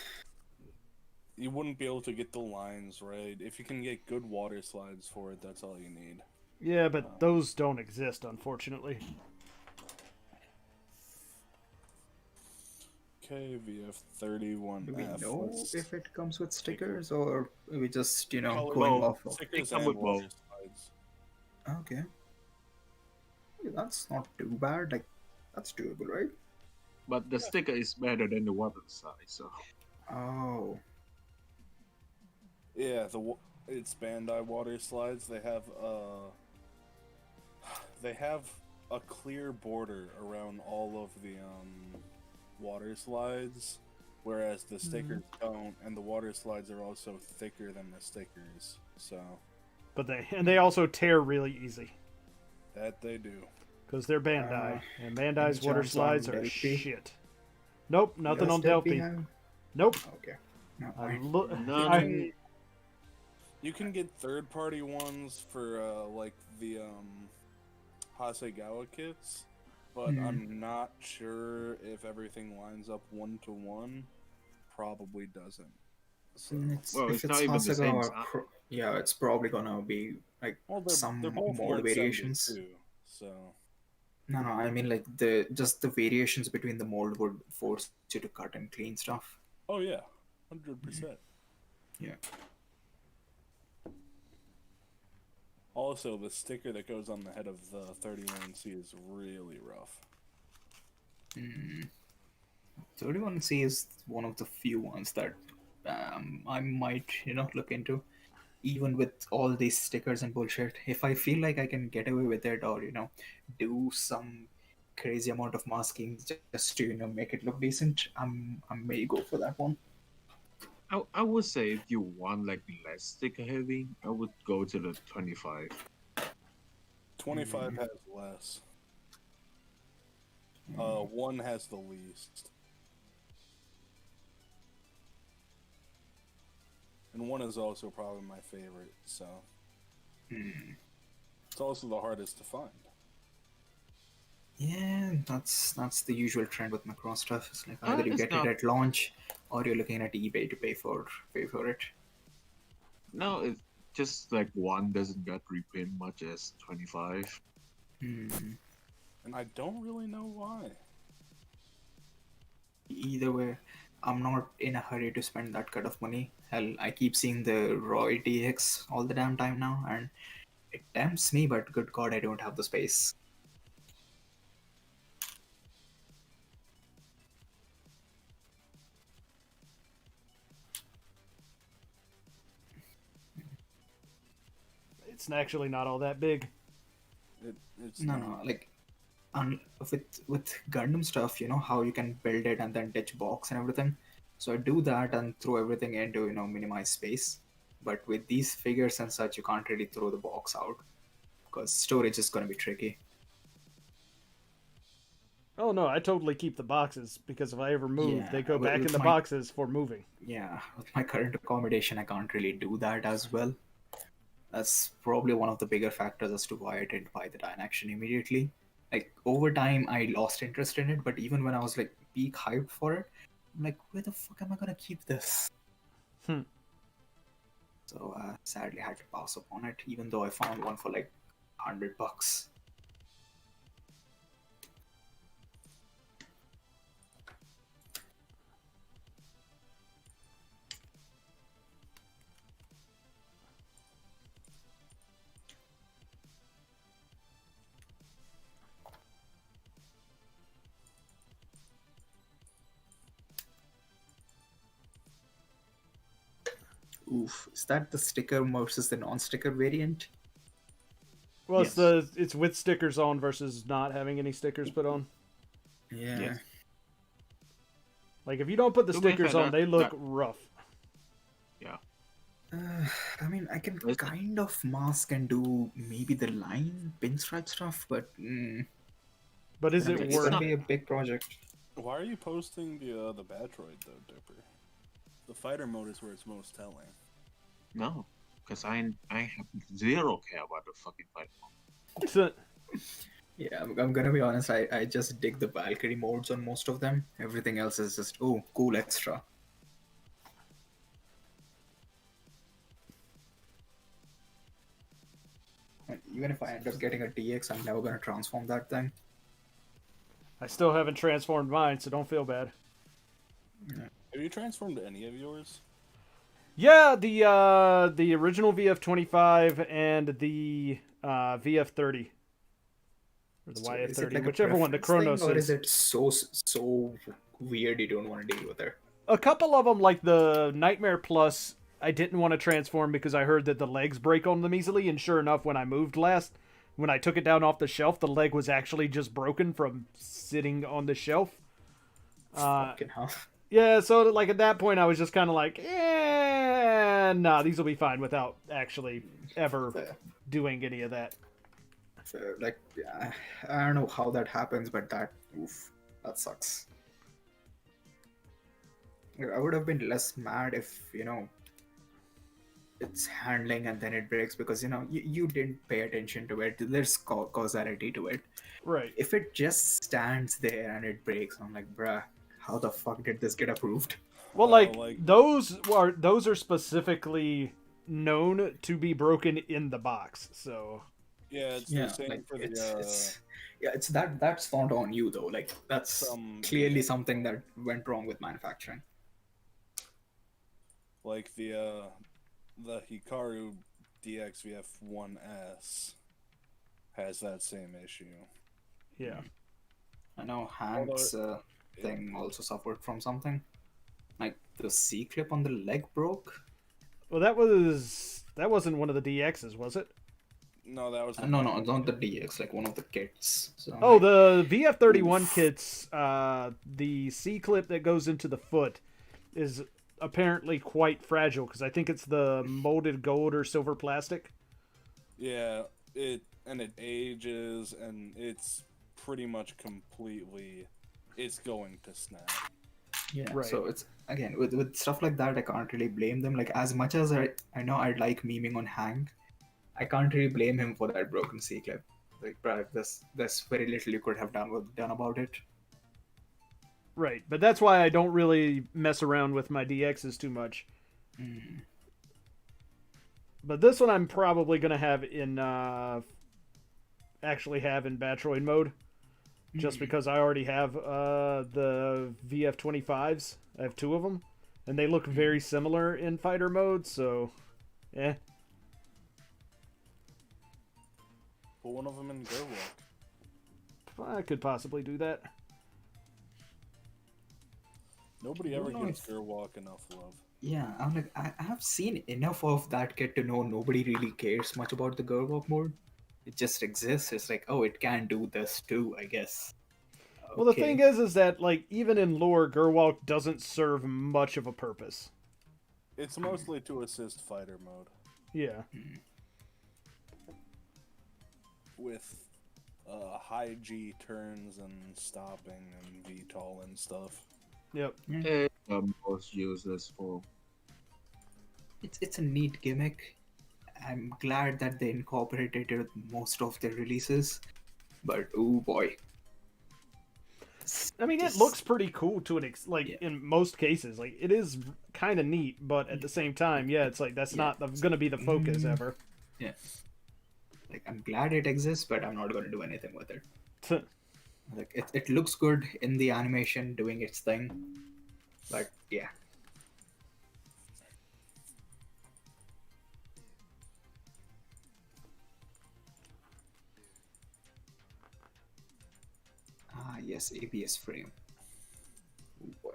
You wouldn't be able to get the lines right. If you can get good water slides for it, that's all you need. Yeah, but those don't exist, unfortunately. Okay, VF31F. Do we know if it comes with stickers or are we just, going Both. off of... stickers come and with water both. slides. Okay. Yeah, that's not too bad. Like, that's doable, right? But the sticker is better than the water side, so Oh. Yeah, it's Bandai water slides. They have a clear border around all of the water slides, whereas the stickers don't, and the water slides are also thicker than the stickers. So But they also tear really easy. that they do. Because they're Bandai. And Bandai's any water chance slides on are Delphi? shit. Nope, nothing Does on Delphi Delphi. have- Nope. Okay. No, I fine. look. none. You can get third-party ones for like the Hasegawa kits, but I'm not sure if everything lines up 1-to-1. Probably doesn't. So, Well, If it's not even the same Hasegawa, size. yeah, it's probably gonna be like well, some they're both mold 170 variations. too. So No, I mean like the variations between the mold would force you to cut and clean stuff. oh yeah, 100%. Yeah. Also, the sticker that goes on the head of the 31C is really rough. 31C is one of the few ones that I might, look into. Even with all these stickers and bullshit, if I feel like I can get away with it or, do some crazy amount of masking just to, make it look decent, I may go for that one. I would say if you want like less sticker heavy, I would go to the 25. 25 has less. 1 has the least. And 1 is also probably my favorite, so. it's also the hardest to find. Yeah, that's the usual trend with Macron stuff. It's like either you It's get it not. at launch, or you're looking at eBay to pay for it. No, it's just like one doesn't get reprint much as 25. Hmm. And I don't really know why. Either way, I'm not in a hurry to spend that kind of money. Hell, I keep seeing the Roy DX all the damn time now, and it tempts me, but good god, I don't have the space. It's actually not all that big. It's No, not. no, like with Gundam stuff, you know how you can build it and then ditch box and everything. So I do that and throw everything in to minimize space. But with these figures and such, you can't really throw the box out because storage is going to be tricky. Oh no, I totally keep the boxes because if I ever move, Yeah, they go with- back in with the my- boxes for moving. Yeah, with my current accommodation, I can't really do that as well. That's probably one of the bigger factors as to why I didn't buy the Dynaction immediately. Like over time, I lost interest in it, but even when I was like peak hyped for it, I'm like, where the fuck am I gonna keep this? Hmm. So sadly, I had to pass upon it, even though I found one for like $100. Oof, is that the sticker versus the non-sticker variant? Well, Yes. it's with stickers on versus not having any stickers put on. Yeah. Yes. Like if you don't put the To be stickers fair, on, they look that- rough. I mean, I can Is it- kind of mask and do maybe the line pinstripe stuff, but But is it it's worth? gonna be a big project. Why are you posting the Batroid though, Dipper? The fighter mode is where it's most telling. No, because I have zero care about the fucking fight. Yeah, I'm gonna be honest. I just dig the Valkyrie modes on most of them. Everything else is just cool extra. And even if I end up getting a DX, I'm never gonna transform that thing. I still haven't transformed mine, so don't feel bad. Have you transformed any of yours? Yeah, the original VF-25 and the VF-30 or the So is it YF-30, like a whichever one the preference Kronos thing, or is. is it so weird you don't want to deal with it? A couple of them, like the Nightmare Plus, I didn't want to transform because I heard that the legs break on them easily, and sure enough, when I moved last, when I took it down off the shelf, the leg was actually just broken from sitting on the shelf. Fucking hell. Yeah, so like at that point, I was just kind of like, nah, these will be fine without actually ever Fair. doing any of that. Fair. Like, I don't know how that happens, but that sucks. I would have been less mad if it's handling and then it breaks because you didn't pay attention to it. There's causality to it. Right. If it just stands there and it breaks, I'm like, bruh, how the fuck did this get approved? Well, Well, like those are specifically known to be broken in the box. So Yeah, it's Yeah, the same like for the it's that's not on you though. Like that's Some- clearly something that went wrong with manufacturing. like the Hikaru DXVF1S has that same issue. yeah. I know Hank's thing also suffered from something. Like the C clip on the leg broke. Well, that wasn't one of the DXs, was it? No, that was the No, not the DX. Like one of the kits. So Oh, like, the VF-31 Oof. kits, the C clip that goes into the foot is apparently quite fragile because I think it's the molded gold or silver plastic. Yeah, it ages and it's pretty much completely it's going to snap. yeah. Right. So it's again with stuff like that, I can't really blame them. Like as much as I know I like memeing on Hank, I can't really blame him for that broken C clip. Like, bro, there's very little you could have done about it. Right, but that's why I don't really mess around with my DXs too much. But this one I'm probably gonna have in actually have in Batroid mode, just because I already have the VF-25s. I have 2 of them, and they look very similar in fighter mode. So, eh. Put one of them in Gerwalk. I could possibly do that. Nobody ever gives Gerwalk enough love. Yeah, I'm like, I have seen enough of that kit to know nobody really cares much about the Gerwalk mode. It just exists. It's like, oh, it can do this too, I guess. Well, the Okay. thing is that like even in lore, Gerwalk doesn't serve much of a purpose. It's mostly to assist fighter mode Yeah. with high G turns and stopping and VTOL and stuff. Yep. It's the most useless for. It's a neat gimmick. I'm glad that they incorporated it with most of their releases, but oh boy. I mean, it Just- looks pretty cool to an Yeah. in most cases. Like it is kind of neat, but at the same time, yeah, it's like that's not going to be the focus ever. Yeah. Like, I'm glad it exists, but I'm not going to do anything with it. Like, it looks good in the animation doing its thing, but yeah. Ah, yes, ABS frame. Oh boy.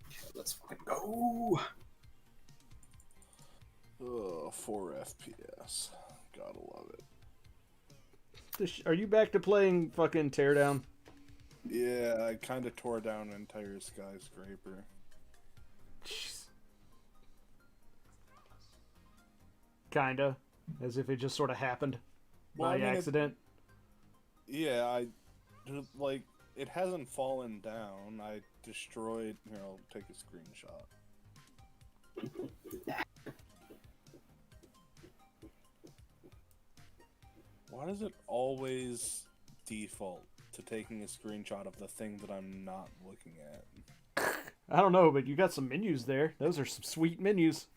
Okay, let's fucking go. 4 FPS. Gotta love it. Are you back to playing fucking Teardown? Yeah, I kind of tore down an entire skyscraper. Kinda, as if it just sort of happened Well, by I mean, accident. Yeah, like, it hasn't fallen down. I destroyed. Here, I'll take a screenshot. Why does it always default to taking a screenshot of the thing that I'm not looking at? I don't know, but you got some menus there. Those are some sweet menus.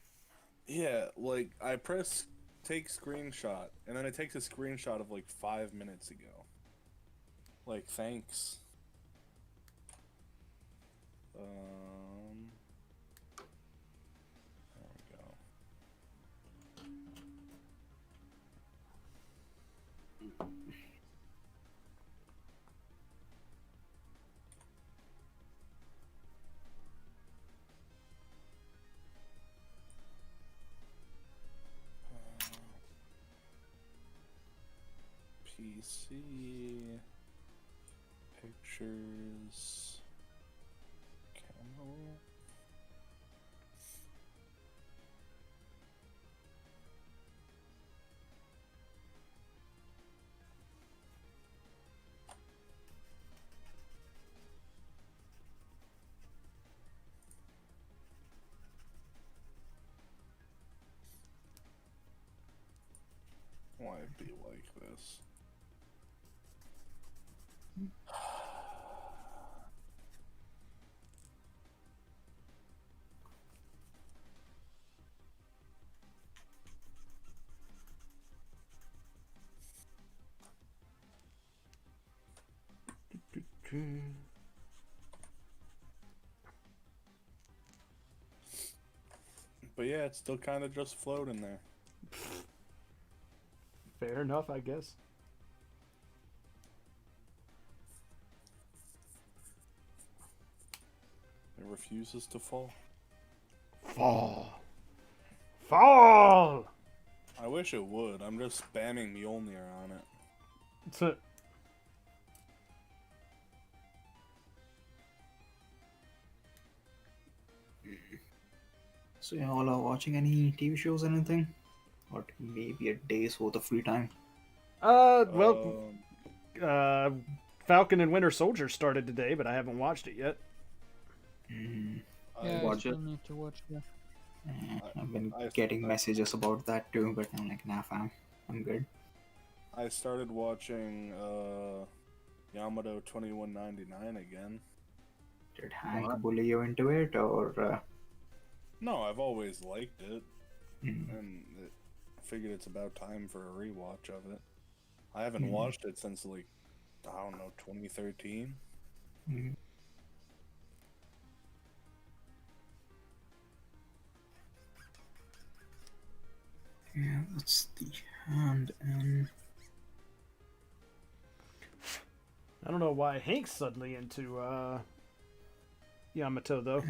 Yeah, like, I press take screenshot, and then it takes a screenshot of like 5 minutes ago. Like, thanks. There we go. PC pictures camera. Why it be like this? But yeah, it's still kind of just floating there. Fair enough, I guess. It refuses to fall. Fall. Fall! I wish it would. I'm just spamming Mjolnir on it. So y'all are watching any TV shows or anything? Or maybe a day's worth of free time? Well, Falcon and Winter Soldier started today, but I haven't watched it yet. Yeah, I watch still it. need to watch that. I've been I- getting messages about that too, but I'm like, nah fam, I'm good. I started watching Yamato 2199 again. Did Hank What? bully you into it, or? No, I've always liked it, Mm. and I figured it's about time for a rewatch of it. I haven't watched it since like I don't know 2013. Mm. Yeah, that's the hand and. I don't know why Hank's suddenly into Yamato though.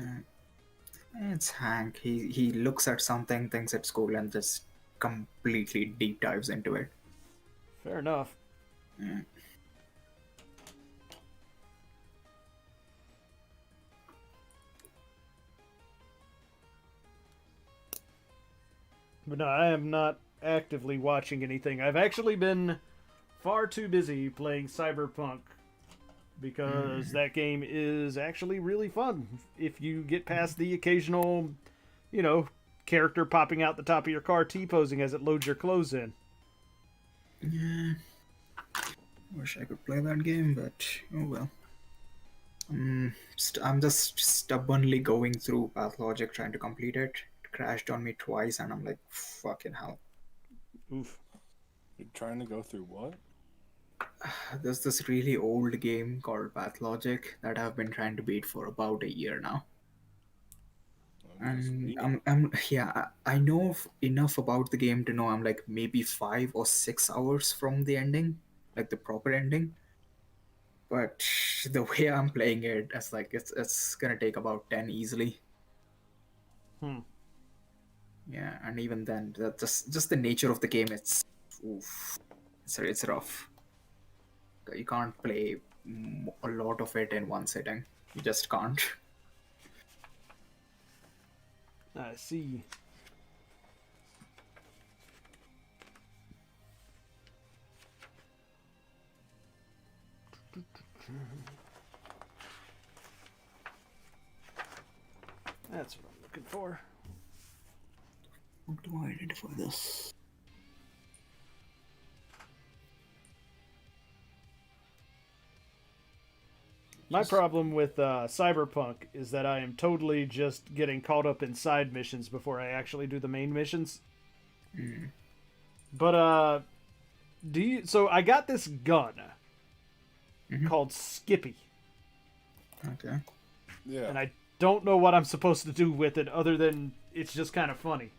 It's Hank. He looks at something, thinks it's cool, and just completely deep dives into it. Fair enough. Yeah. But no, I am not actively watching anything. I've actually been far too busy playing Cyberpunk because that game is actually really fun. If you get past the occasional, character popping out the top of your car T-posing as it loads your clothes in. Yeah. Wish I could play that game, but oh well. I'm just stubbornly going through Pathologic trying to complete it. It crashed on me twice, and I'm like, fucking hell. Oof. You're trying to go through what? There's this really old game called Pathologic that I've been trying to beat for about a year now. And I know enough about the game to know I'm like maybe 5 or 6 hours from the ending, like the proper ending. But the way I'm playing it, it's gonna take about 10 easily. Yeah, and even then, that just the nature of the game, it's rough. You can't play a lot of it in one sitting. You just can't. I see. That's what I'm looking for. How do I identify this? My problem with Cyberpunk is that I am totally just getting caught up in side missions before I actually do the main missions. But so I got this gun called Skippy, Okay. Yeah. and I don't know what I'm supposed to do with it other than it's just kind of funny.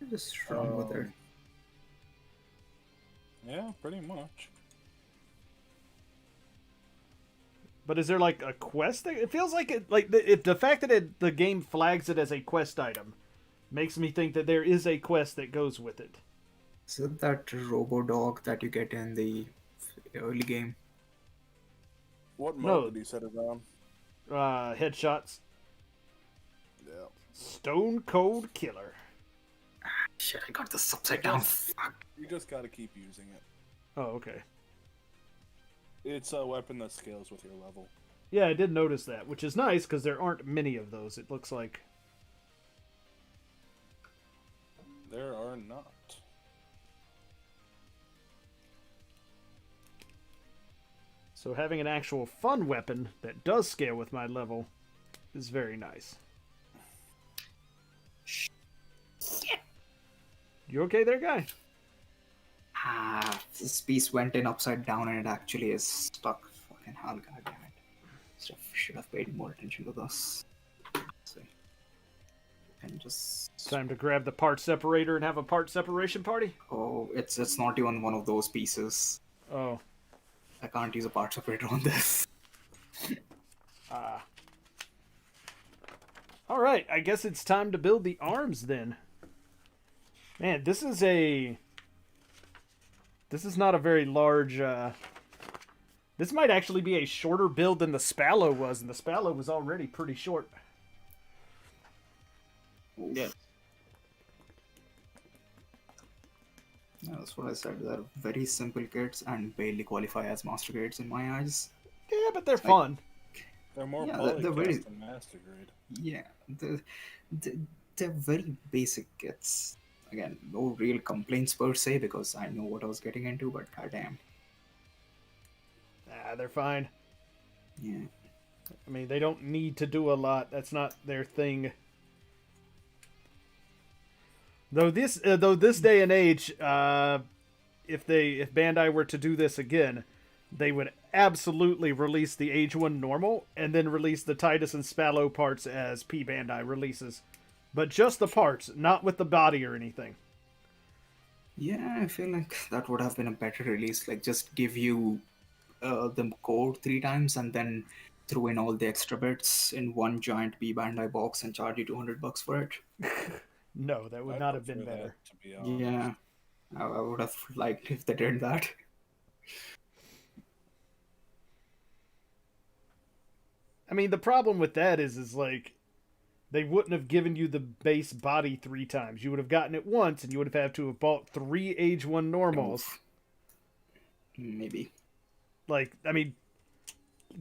Just run with it. Yeah, pretty much. But is there like a quest? It feels like it. Like if the fact that the game flags it as a quest item makes me think that there is a quest that goes with it. Is it that robo dog that you get in the early game? What No. mode did he set it on? Headshots. Yeah. Stone Cold Killer. Shit, I got this upside down. Fuck. You just gotta keep using it. Oh, okay. It's a weapon that scales with your level. Yeah, I did notice that, which is nice because there aren't many of those. It looks like. There are not. So having an actual fun weapon that does scale with my level is very nice. You okay there, guy? This piece went in upside down and it actually is stuck. Fucking hell, goddammit. Should have paid more attention to this. Let's see. And just. Time to grab the part separator and have a part separation party? Oh, it's not even one of those pieces. Oh. I can't use a part separator on this. Alright, I guess it's time to build the arms then. Man, this is not a very large, this might actually be a shorter build than the Spallow was, and the Spallow was already pretty short. Yeah. Yeah, that's what I said. They're very simple kits and barely qualify as master grades in my eyes. Yeah, but they're fun. They're more Yeah, polycast they're very- than master grade. Yeah, they're very basic kits. again, no real complaints per se because I know what I was getting into, but goddamn. They're fine. Yeah. I mean, they don't need to do a lot. That's not their thing. Though this day and age, if Bandai were to do this again, they would absolutely release the AGE-1 normal and then release the Titus and Spallo parts as P Bandai releases, but just the parts, not with the body or anything. Yeah, I feel like that would have been a better release. Like, just give you the core 3 times and then throw in all the extra bits in one giant B Bandai box and charge you $200 for it. No, that would I'd not have been prefer better. that, to be honest. Yeah, I would have liked if they did that. I mean, the problem with that is like, they wouldn't have given you the base body 3 times. You would have gotten it once, and you would have had to have bought 3 AGE-1 normals. Maybe. Like, I mean,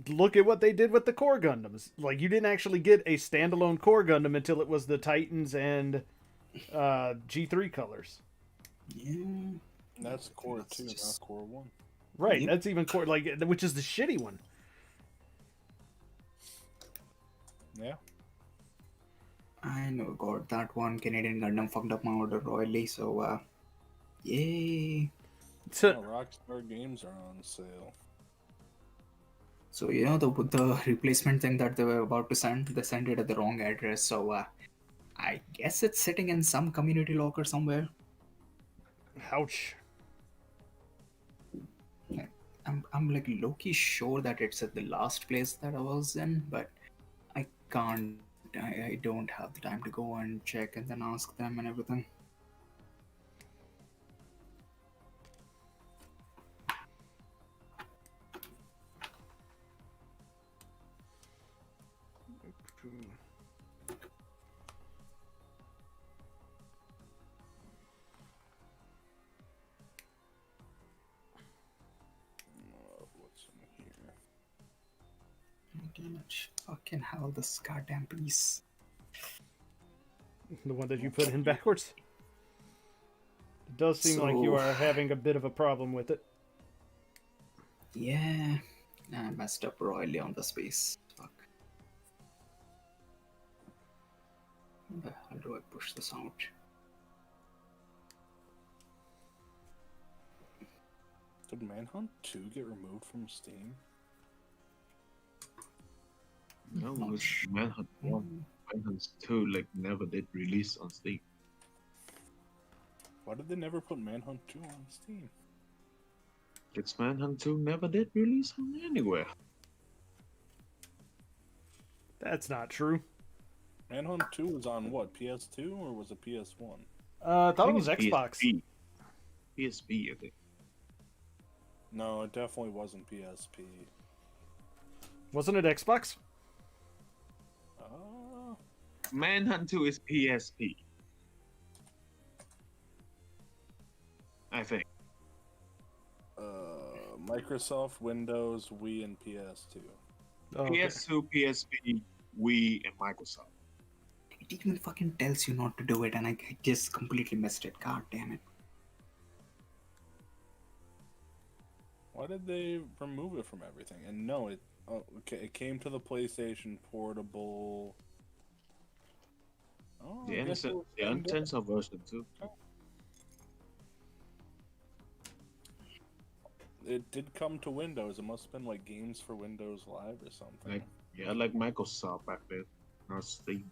look at what they did with the core Gundams. Like, you didn't actually get a standalone core Gundam until it was the Titans and G3 colors. Yeah. That's core That's 2, just- not core 1. Right, Yep. that's even core, like, which is the shitty one. Yeah. I know, got that one. Canadian Gundam fucked up my order royally, so yay. So, Rockstar games are on sale. So the replacement thing that they were about to send, they sent it at the wrong address. So I guess it's sitting in some community locker somewhere. ouch. Like, I'm like low-key sure that it's at the last place that I was in, but I can't. I don't have the time to go and check and then ask them and everything. What's in here? Damn it. Fucking hell, this goddamn piece. The one that you put in backwards. It does seem like you So- are having a bit of a problem with it. Yeah, I messed up royally on the space. Fuck. How do I push this out? Did Manhunt 2 get removed from Steam? No, Not it's sure. Manhunt 1. Manhunt 2 like never did release on Steam. Why did they never put Manhunt 2 on Steam? It's Manhunt 2 never did release on anywhere. That's not true. Manhunt 2 was on what? PS2 or was it PS1? I thought it think was it's Xbox. PSP. PSP, I think. No, it definitely wasn't PSP. Wasn't it Xbox? Manhunt 2 is PSP. I think. Microsoft, Windows, Wii, and PS2. Oh, okay. PS2, PSP, Wii, and Microsoft. It even fucking tells you not to do it, and I just completely missed it. God damn it. Why did they remove it from everything? And no, it okay, it came to the PlayStation Portable. Oh, The I guess it was Uncensored version too. It did come to Windows. It must have been like Games for Windows Live or something. Like Microsoft back then, not Steam.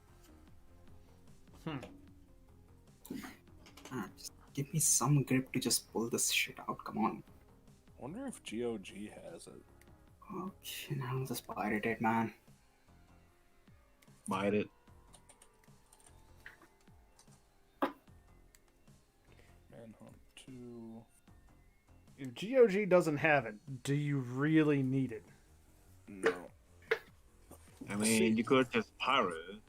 Just give me some grip to just pull this shit out. Come on. Wonder if GOG has it. Okay, now just pirate it, man. Bite it. Manhunt 2. If GOG doesn't have it, do you really need it? No. I mean, you could just pirate it.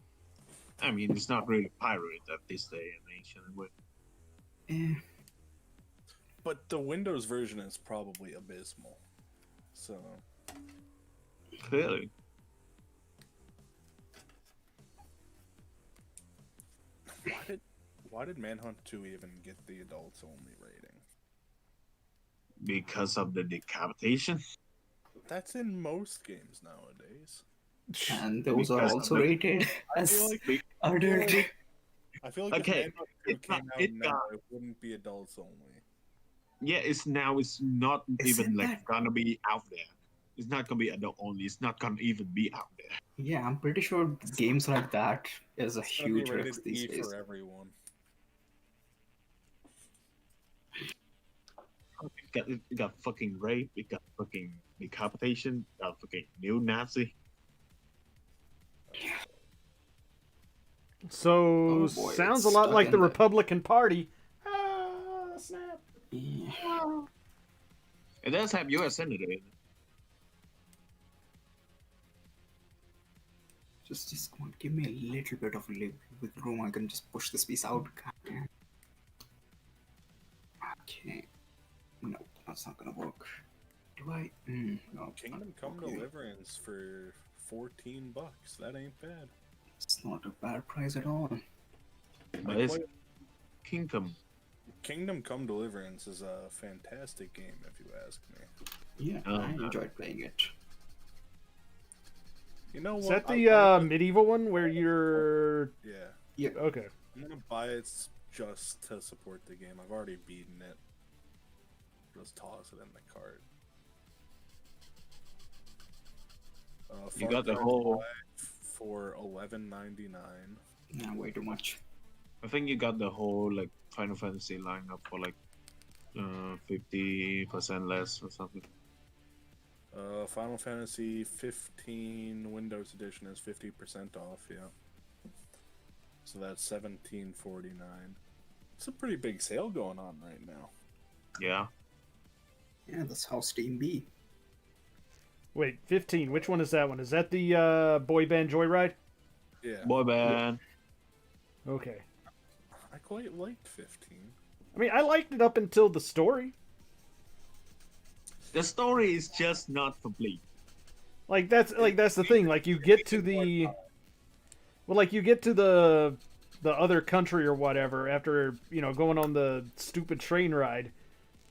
I mean, it's not really pirate at this day and age anyway. Eh, But the Windows version is probably abysmal. So, Clearly. Why did Manhunt 2 even get the adults only rating? Because of the decapitation. That's in most games nowadays. And those are Because of also the- rated I feel as like Be- adult. I feel like Okay, if Manhunt 2 it came got- out it now, got- it wouldn't be adults only. Yeah, it's not Isn't even like that- gonna be out there. It's not gonna be adult only. It's not gonna even be out there. Yeah, I'm pretty sure games like that is a It's gonna be huge rated risk these E days. for everyone. It got fucking rape. It got fucking decapitation. It got fucking neo-Nazi. So Oh boy, sounds a it's lot stuck like in the there. Republican Party. Ah, snap. Yeah. It does have U.S. senator in it. Just come on, give me a little bit of with room. I can just push this piece out. God damn. Okay. No, that's not gonna work. Do I? No. Kingdom Come okay. Deliverance for $14. That ain't bad. It's not a bad price at all. But it's Kingdom. Kingdom Come Deliverance is a fantastic game, if you ask me. Yeah, Oh, I no. enjoyed playing it. You know Is what? that the medieval one where you're? Yeah, Okay. I'm gonna buy it just to support the game. I've already beaten it. Just toss it in the cart. You Far got the Cry whole. 5 for $11.99. Yeah, way too much. I think you got the whole like Final Fantasy lineup for like 50% less or something. Final Fantasy 15 Windows Edition is 50% off. Yeah. So that's $17.49. It's a pretty big sale going on right now. Yeah. Yeah, that's how Steam be. Wait, 15. Which one is that one? Is that the boy band Joyride? Yeah. Boy band. Okay. I quite liked 15. I mean, I liked it up until the story. The story is just not complete. Like that's the thing. Like you get to the, well, like you get to the other country or whatever after going on the stupid train ride,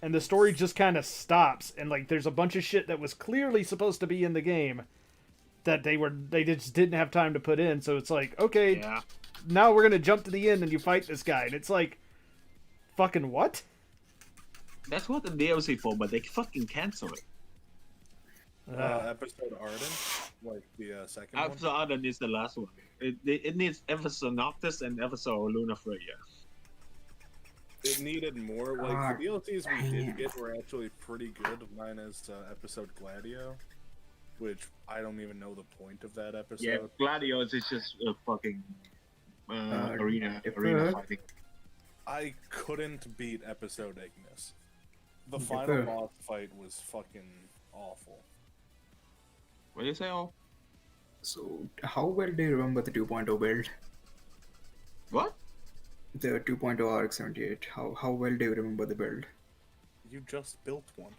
and the story just kind of stops. And like there's a bunch of shit that was clearly supposed to be in the game that they just didn't have time to put in. So it's like, okay, Yeah. now we're gonna jump to the end and you fight this guy, and it's like, fucking what? That's what the DLC for, but they fucking cancel it. Episode Arden, like the second one. Episode Arden is the last one. It needs episode Noctis and episode Luna Freya. It needed more. Like Ah, the DLCs we damn. did get were actually pretty good. Mine is episode Gladio, which I don't even know the point of that episode. Yeah, Gladios is just a fucking arena Dipper. fighting. I couldn't beat episode Ignis. The Dipper. final boss fight was fucking awful. What do you say? Oh, So, how well do you remember the 2.0 build? what? The 2.0 RX-78. How well do you remember the build? You just built one.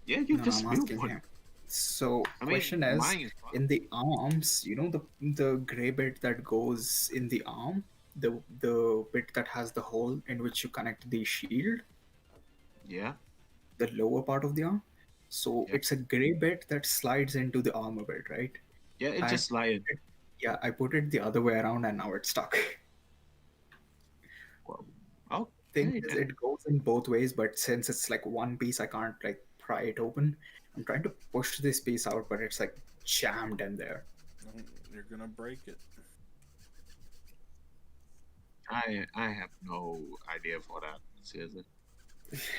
Yeah, you No, just I'm built asking one. him. So, I mean, question is, mine is fine. in the arms, the gray bit that goes in the arm, the bit that has the hole in which you connect the shield, Yeah. the lower part of the arm. So Yeah. it's a gray bit that slides into the armor bit, right? Yeah, it I- just slid. Yeah, I put it the other way around and now it's stuck. Well, oh, Thing okay, is, then. it goes in both ways, but since it's like one piece, I can't like pry it open. I'm trying to push this piece out, but it's like jammed in there. You're gonna break it. I have no idea for that. Seriously.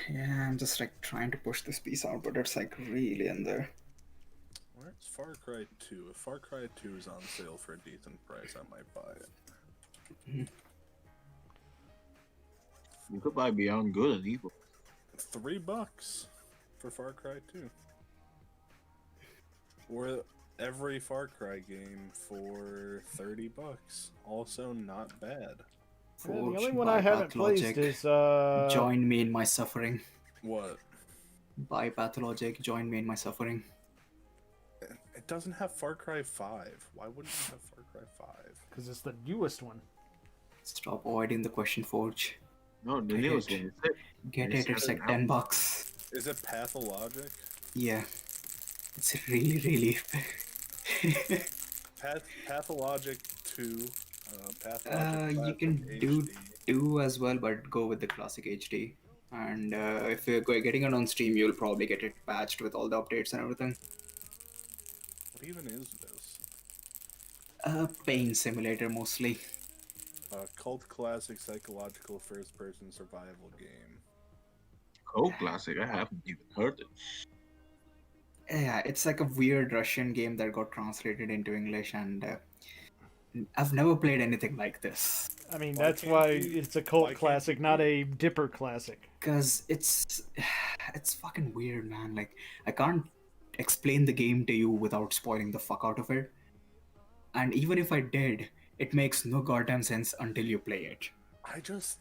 Yeah, I'm just like trying to push this piece out, but it's like really in there. Where's Far Cry 2? If Far Cry 2 is on sale for a decent price, I might buy it. You could buy Beyond Good and Evil. $3 for Far Cry 2. Or every Far Cry game for $30. Also not bad. The only Forged one by I haven't Pathologic. placed is Join me in my suffering. What? By Pathologic, join me in my suffering. It doesn't have Far Cry 5. Why wouldn't you have Far Cry 5? because it's the newest one. Stop avoiding the question, Forge. No, the Get news it. when it said. Get They it, it's said it like now. 10 bucks. Is it pathologic? Yeah. It's really. Pathologic 2. Pathologic You Classic can do HD. 2 as well, but go with the classic HD. And if you're getting it on Steam, you'll probably get it patched with all the updates and everything. What even is this? Pain simulator mostly. Cult classic psychological first person survival game. Cold classic. I haven't even heard it. Yeah, it's like a weird Russian game that got translated into English, and I've never played anything like this. I mean, Why that's can't why you- it's a why cult can't classic, you not do it? a Dipper classic. Cause it's fucking weird, man. Like I can't explain the game to you without spoiling the fuck out of it. And even if I did, it makes no goddamn sense until you play it. I just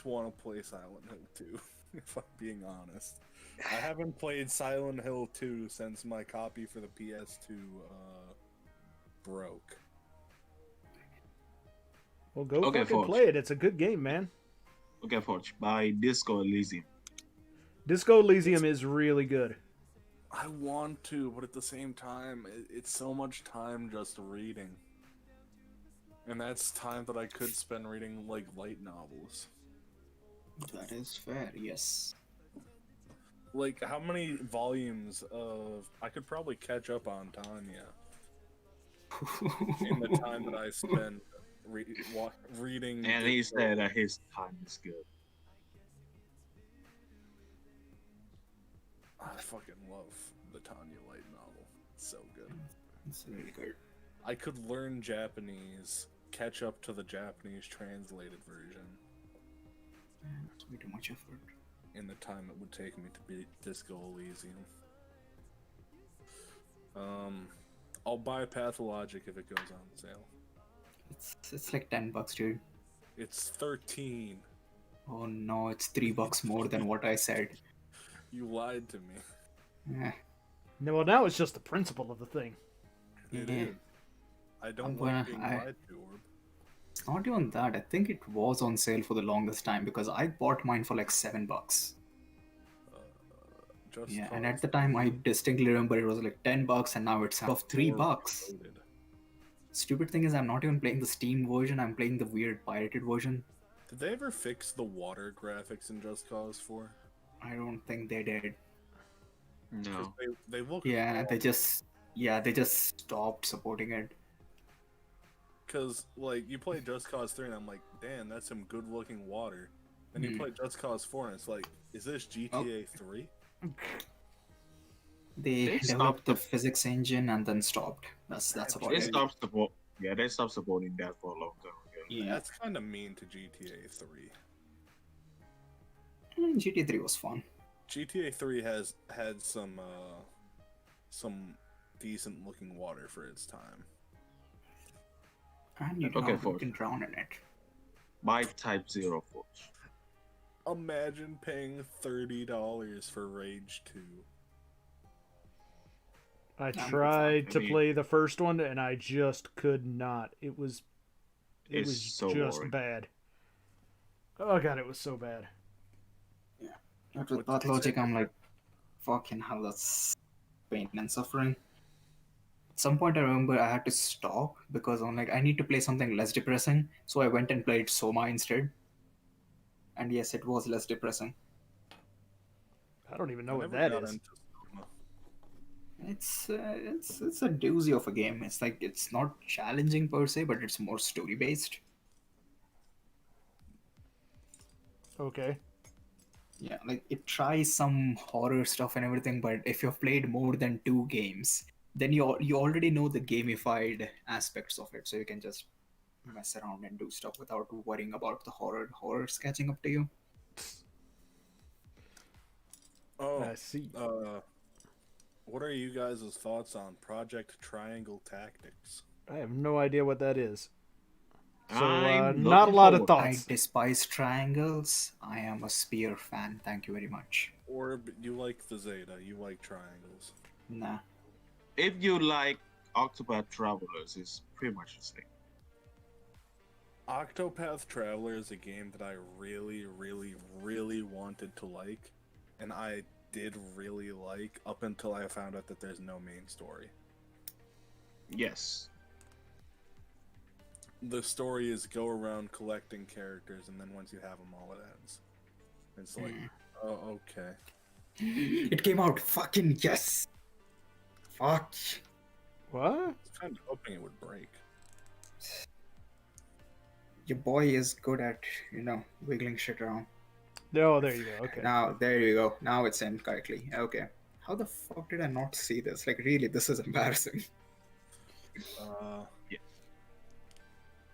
want to play Silent Hill 2, if I'm being honest. I haven't played Silent Hill 2 since my copy for the PS2 broke. Well, go Okay, fucking Forge. play it. It's a good game, man. Okay, Forge. By Disco Elysium. Disco Elysium is really good. I want to, but at the same time, it's so much time just reading. And that's time that I could spend reading, like, light novels. That is fair, yes. Like, how many volumes of... I could probably catch up on Tanya in the time that I spend reading... And he said that his time is good. I fucking love the Tanya light novel. It's so good. It's really good. I could learn Japanese, catch up to the Japanese translated version Yeah, it's way too much effort. in the time it would take me to beat Disco Elysium. I'll buy Pathologic if it goes on sale. It's like 10 bucks, dude. It's 13. Oh no, it's 3 bucks more than what I said. You lied to me. Eh, No, well, now it's just the principle of the thing. It yeah. is. I don't I'm like gonna- being I- lied to, Orb. It's not even that. I think it was on sale for the longest time because I bought mine for like 7 bucks. Just Yeah, and at cause the time I distinctly remember it was like 10 bucks and now it's of 3 Orb bucks. loaded. Stupid thing is I'm not even playing the Steam version, I'm playing the weird pirated version. Did they ever fix the water graphics in Just Cause 4? I don't think they did. 'Cause No. they look Yeah, they just stopped supporting it. Because, like, you play Just Cause 3 and I'm like, damn, that's some good looking water. And you Hmm. play Just Cause 4 and it's like, is this GTA 3? They They developed stopped the the- physics engine and then stopped. That's about They it. stopped support. Yeah, they stopped supporting that for a long time ago. Yeah, That's kind of mean to GTA 3. GTA 3 was fun. GTA 3 has had some decent looking water for its time. And you Okay, can Forge. drown in it. By Type Zero Forge. Imagine paying $30 for Rage 2. I fine. tried to I mean- play the first one and I just could not. It was It's so just boring. bad. Oh god, it was so bad. But with What- Pathologic, I'm like, fucking hell, that's pain and suffering. At some point, I remember I had to stop because I'm like, I need to play something less depressing. So I went and played Soma instead. And yes, it was less depressing. I don't even know I what never that got is. into Soma. It's a doozy of a game. It's like it's not challenging per se, but it's more story based. Okay. Yeah, like it tries some horror stuff and everything, but if you've played more than 2 games, then you already know the gamified aspects of it, so you can just mess around and do stuff without worrying about the horrors catching up to you. Oh, I see. what are you guys' thoughts on Project Triangle Tactics? I have no idea what that is. So I'm not a looking lot of forward. I thoughts. despise triangles. I am a spear fan. Thank you very much. Or you like the Zeta, you like triangles. Nah. If you like Octopath Travelers, it's pretty much the same. Octopath Traveler is a game that I really, really, really wanted to like, and I did really like up until I found out that there's no main story. Yes. The story is go around collecting characters, and then once you have them all, it ends. It's like, oh, okay. It came out. Fucking yes. Fuck. What? I was kind of hoping it would break. Your boy is good at, wiggling shit around. Oh, there you go. Okay. Now, there you go. Now it's in correctly. Okay. How the fuck did I not see this? Like, really, this is embarrassing. Yeah.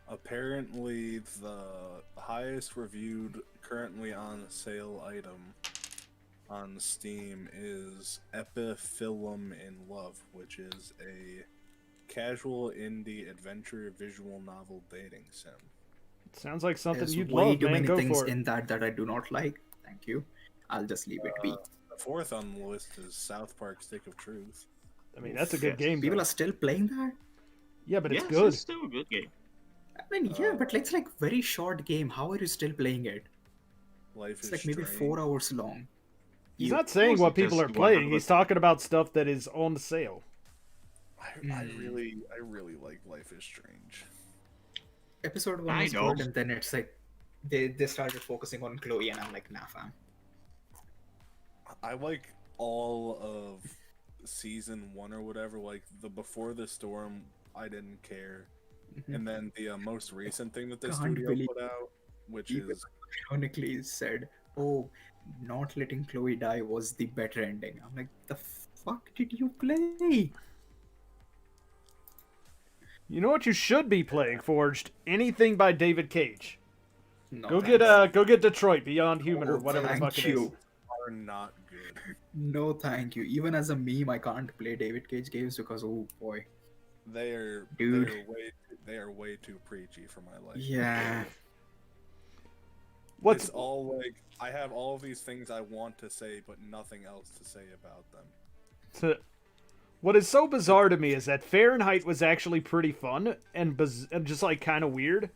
Apparently, the highest reviewed currently on sale item on Steam is Epiphyllum in Love, which is a casual indie adventure visual novel dating sim. Sounds like something There's you'd way love, too man. many Go things for it. in that I do not like. Thank you. I'll just leave it be. The fourth on the list is South Park Stick of Truth. I mean, that's a good game. People Though. are still playing that? Yeah, but it's Yes, good. it's still a good game. I mean, yeah, but it's like very short game. How are you still playing it? Life It's is like maybe Strange. 4 hours long. He's You- not saying was what it people just are one playing. of He's the- talking about stuff that is on sale. I really like Life is Strange. Episode 1 I was know. good, and then it's like they started focusing on Chloe, and I'm like, nah, fam. I like all of season 1 or whatever. Like the Before the Storm, I didn't care, and then the most recent thing that the Can't studio believe- put out, which Even is ironically said, oh, not letting Chloe die was the better ending. I'm like, the fuck did you play? You know what you should be playing, Forged? Anything by David Cage. No, Go thank get Detroit Beyond Human or Oh, whatever the thank fuck it you. is. are not good. No, thank you. Even as a meme, I can't play David Cage games because, oh boy. Dude. They are way too preachy for my life. Yeah. What's It's all like I have all these things I want to say, but nothing else to say about them. what is so bizarre to me is that Fahrenheit was actually pretty fun and just like kind of weird,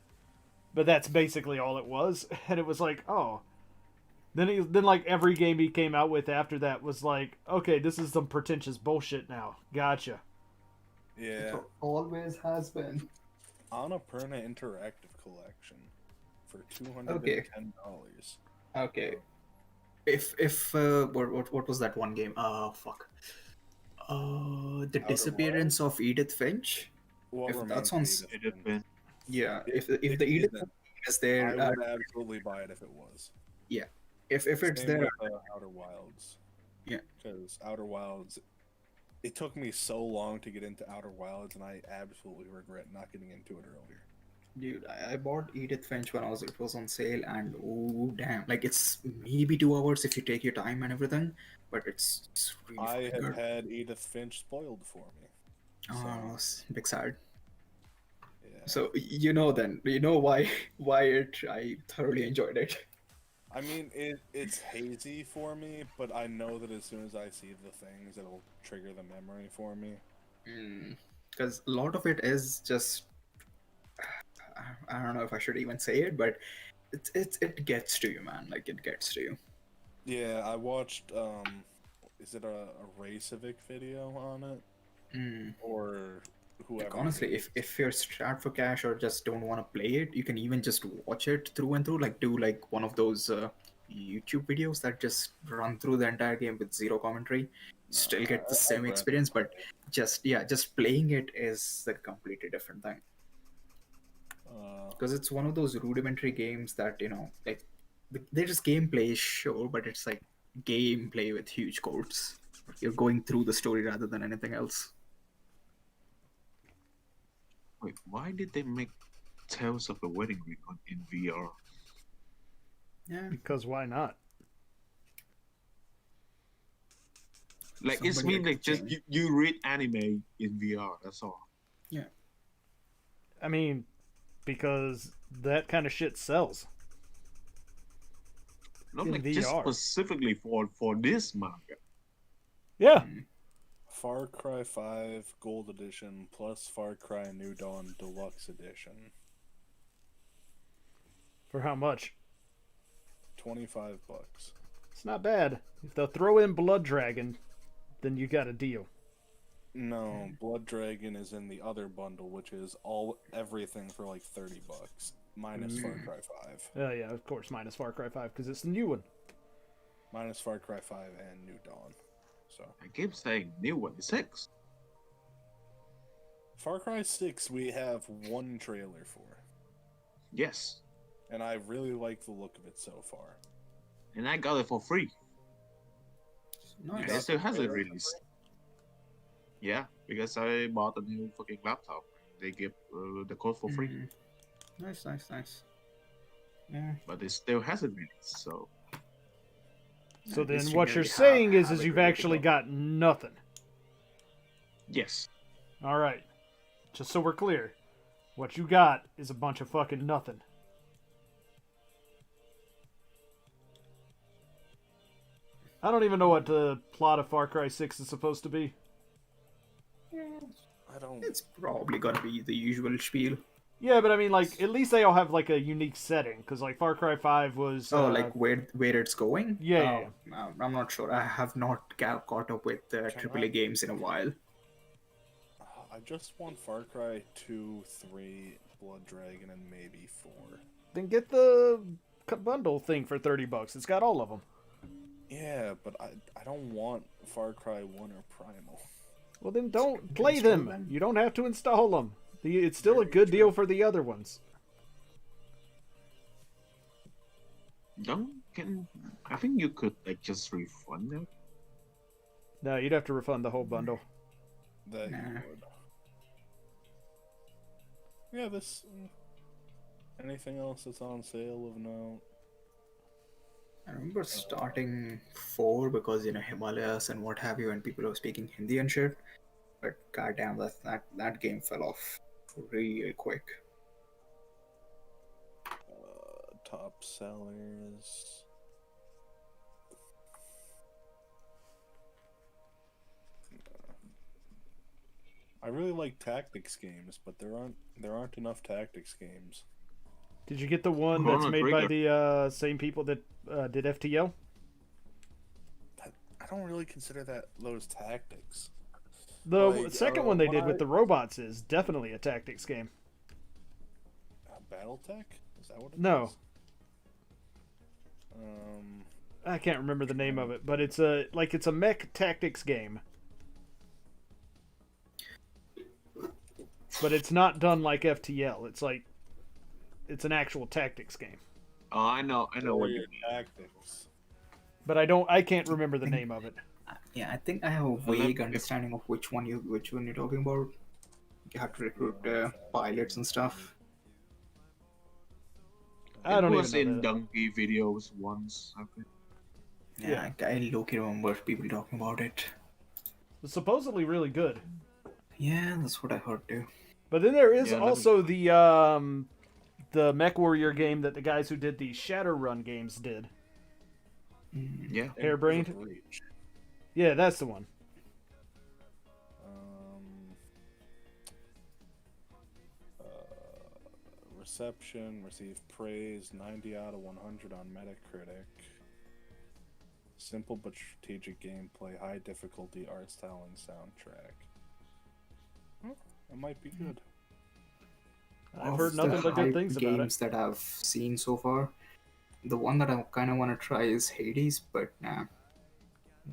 but that's basically all it was. And it was like, oh, then like every game he came out with after that was like, okay, this is some pretentious bullshit now. Gotcha. Yeah, Always has been. Annapurna Interactive Collection for $210. Okay. Okay. If what was that one game? Fuck. The Outer Disappearance of Edith Finch. What If remains that's of on Edith It had Finch? been. Yeah. If It the Edith isn't. is I there, would absolutely buy it if it was. if it's Same there, with, Outer Wilds. Yeah. Because Outer Wilds, it took me so long to get into Outer Wilds, and I absolutely regret not getting into it earlier. dude, I bought Edith Finch when it was on sale, and oh damn, like it's maybe 2 hours if you take your time and everything, but it's really I fucking have good. had Edith Finch spoiled for me. Oh, it's big sad. Yeah. So then you know why I thoroughly enjoyed it. I mean, it's hazy for me, but I know that as soon as I see the things, it'll trigger the memory for me. Because a lot of it is just I don't know if I should even say it, but it gets to you, man. Like it gets to you. Yeah, I watched, is it a Racevic video on it? Or whoever. Like, honestly, if you're strapped for cash or just don't want to play it, you can even just watch it through and through. Like do like one of those YouTube videos that just run through the entire game with zero commentary. Still get the same experience, but just playing it is a completely different thing. Because it's one of those rudimentary games that like there's gameplay, sure, but it's like gameplay with huge quotes. You're going through the story rather than anything else. Wait, why did they make Tales of the Wedding Ring in VR? Yeah, Because why not? Like it's Somebody mean like just change. you read anime in VR. That's all. I mean, because that kind of shit sells. Not In like just VR. specifically for this manga. Yeah. Far Cry 5 Gold Edition plus Far Cry New Dawn Deluxe Edition. For how much? $25. It's not bad. If they'll throw in Blood Dragon, then you got a deal. No, Blood Dragon is in the other bundle, which is everything for like $30, minus Far Cry 5, Oh yeah, of course, minus Far Cry 5 because it's the new one. minus Far Cry 5 and New Dawn. So I keep saying new one is 6. Far Cry 6, we have one trailer for, Yes. and I really like the look of it so far. And I got it for free. Nice. It still hasn't released. Yeah, because I bought a new fucking laptop. They give the code for free. Nice, nice, nice. Yeah. But it still hasn't released, so... So At then least what you you're really saying have is it you've ready to actually go. got nothing. Yes. All right. Just so we're clear, what you got is a bunch of fucking nothing. I don't even know what the plot of Far Cry 6 is supposed to be. I don't. It's probably gonna be the usual spiel. Yeah, but I mean, like, at least they all have, like, a unique setting. Because, like, Far Cry 5 was... Like where it's going? Yeah, I'm not sure. I have not caught up with AAA games in a while. I just want Far Cry 2, 3, Blood Dragon, and maybe 4. Then get the bundle thing for $30. It's got all of them. Yeah, but I don't want Far Cry 1 or Primal. Well, then don't play install them. them. You don't have to install them. It's still a good deal for the other ones. I think you could like just refund it. No, you'd have to refund the whole bundle. That Nah. you would. Yeah, this. Anything else that's on sale of note? I remember starting 4 because Himalayas and what have you, and people were speaking Hindi and shit. But goddamn, that game fell off real quick. Top sellers. I really like tactics games, but there aren't enough tactics games. Did you get the one that's Chrono made by Trigger. the same people that did FTL? I don't really consider those tactics. The Like, second one they when did with the robots is definitely a tactics game. BattleTech? Is that what it No. is? I can't remember the name of it, but it's a mech tactics game. But it's not done like FTL. It's an actual tactics game. Oh, I know what you Warrior mean. Tactics. But I can't remember the name of it. Yeah, I think I have a vague understanding of which one you're talking about. You have to recruit pilots and stuff. I don't It was even know in that. Donkey videos once, I think. Yeah, I low-key remember people talking about it. It's supposedly really good. Yeah, that's what I heard too. But then there is Yeah, also the Mech Warrior game that the guys who did the Shadowrun games did. Yeah. Hairbrained? Reach. Yeah, that's the one. Reception, received praise, 90 out of 100 on Metacritic. Simple but strategic gameplay, high difficulty art style and soundtrack. It might be good. I've Of heard nothing the but good hype things about it. games that I've seen so far, the one that I kind of want to try is Hades, but nah,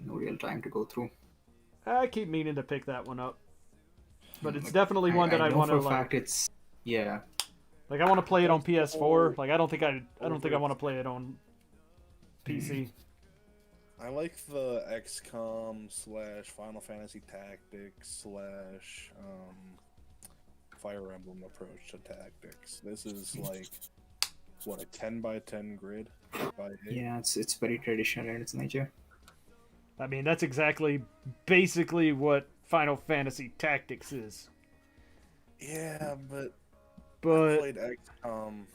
no real time to go through. I keep meaning to pick that one up. But it's definitely one that I know want for to a like. fact it's yeah. Like I want to play it on PS4. Like I don't think I want to play it on PC. I like the XCOM / Final Fantasy Tactics / Fire Emblem approach to tactics. This is like what, a 10 by 10 grid by 8? Yeah, it's very traditional in its nature. I mean, that's basically what Final Fantasy Tactics is. Yeah, but I But played XCOM.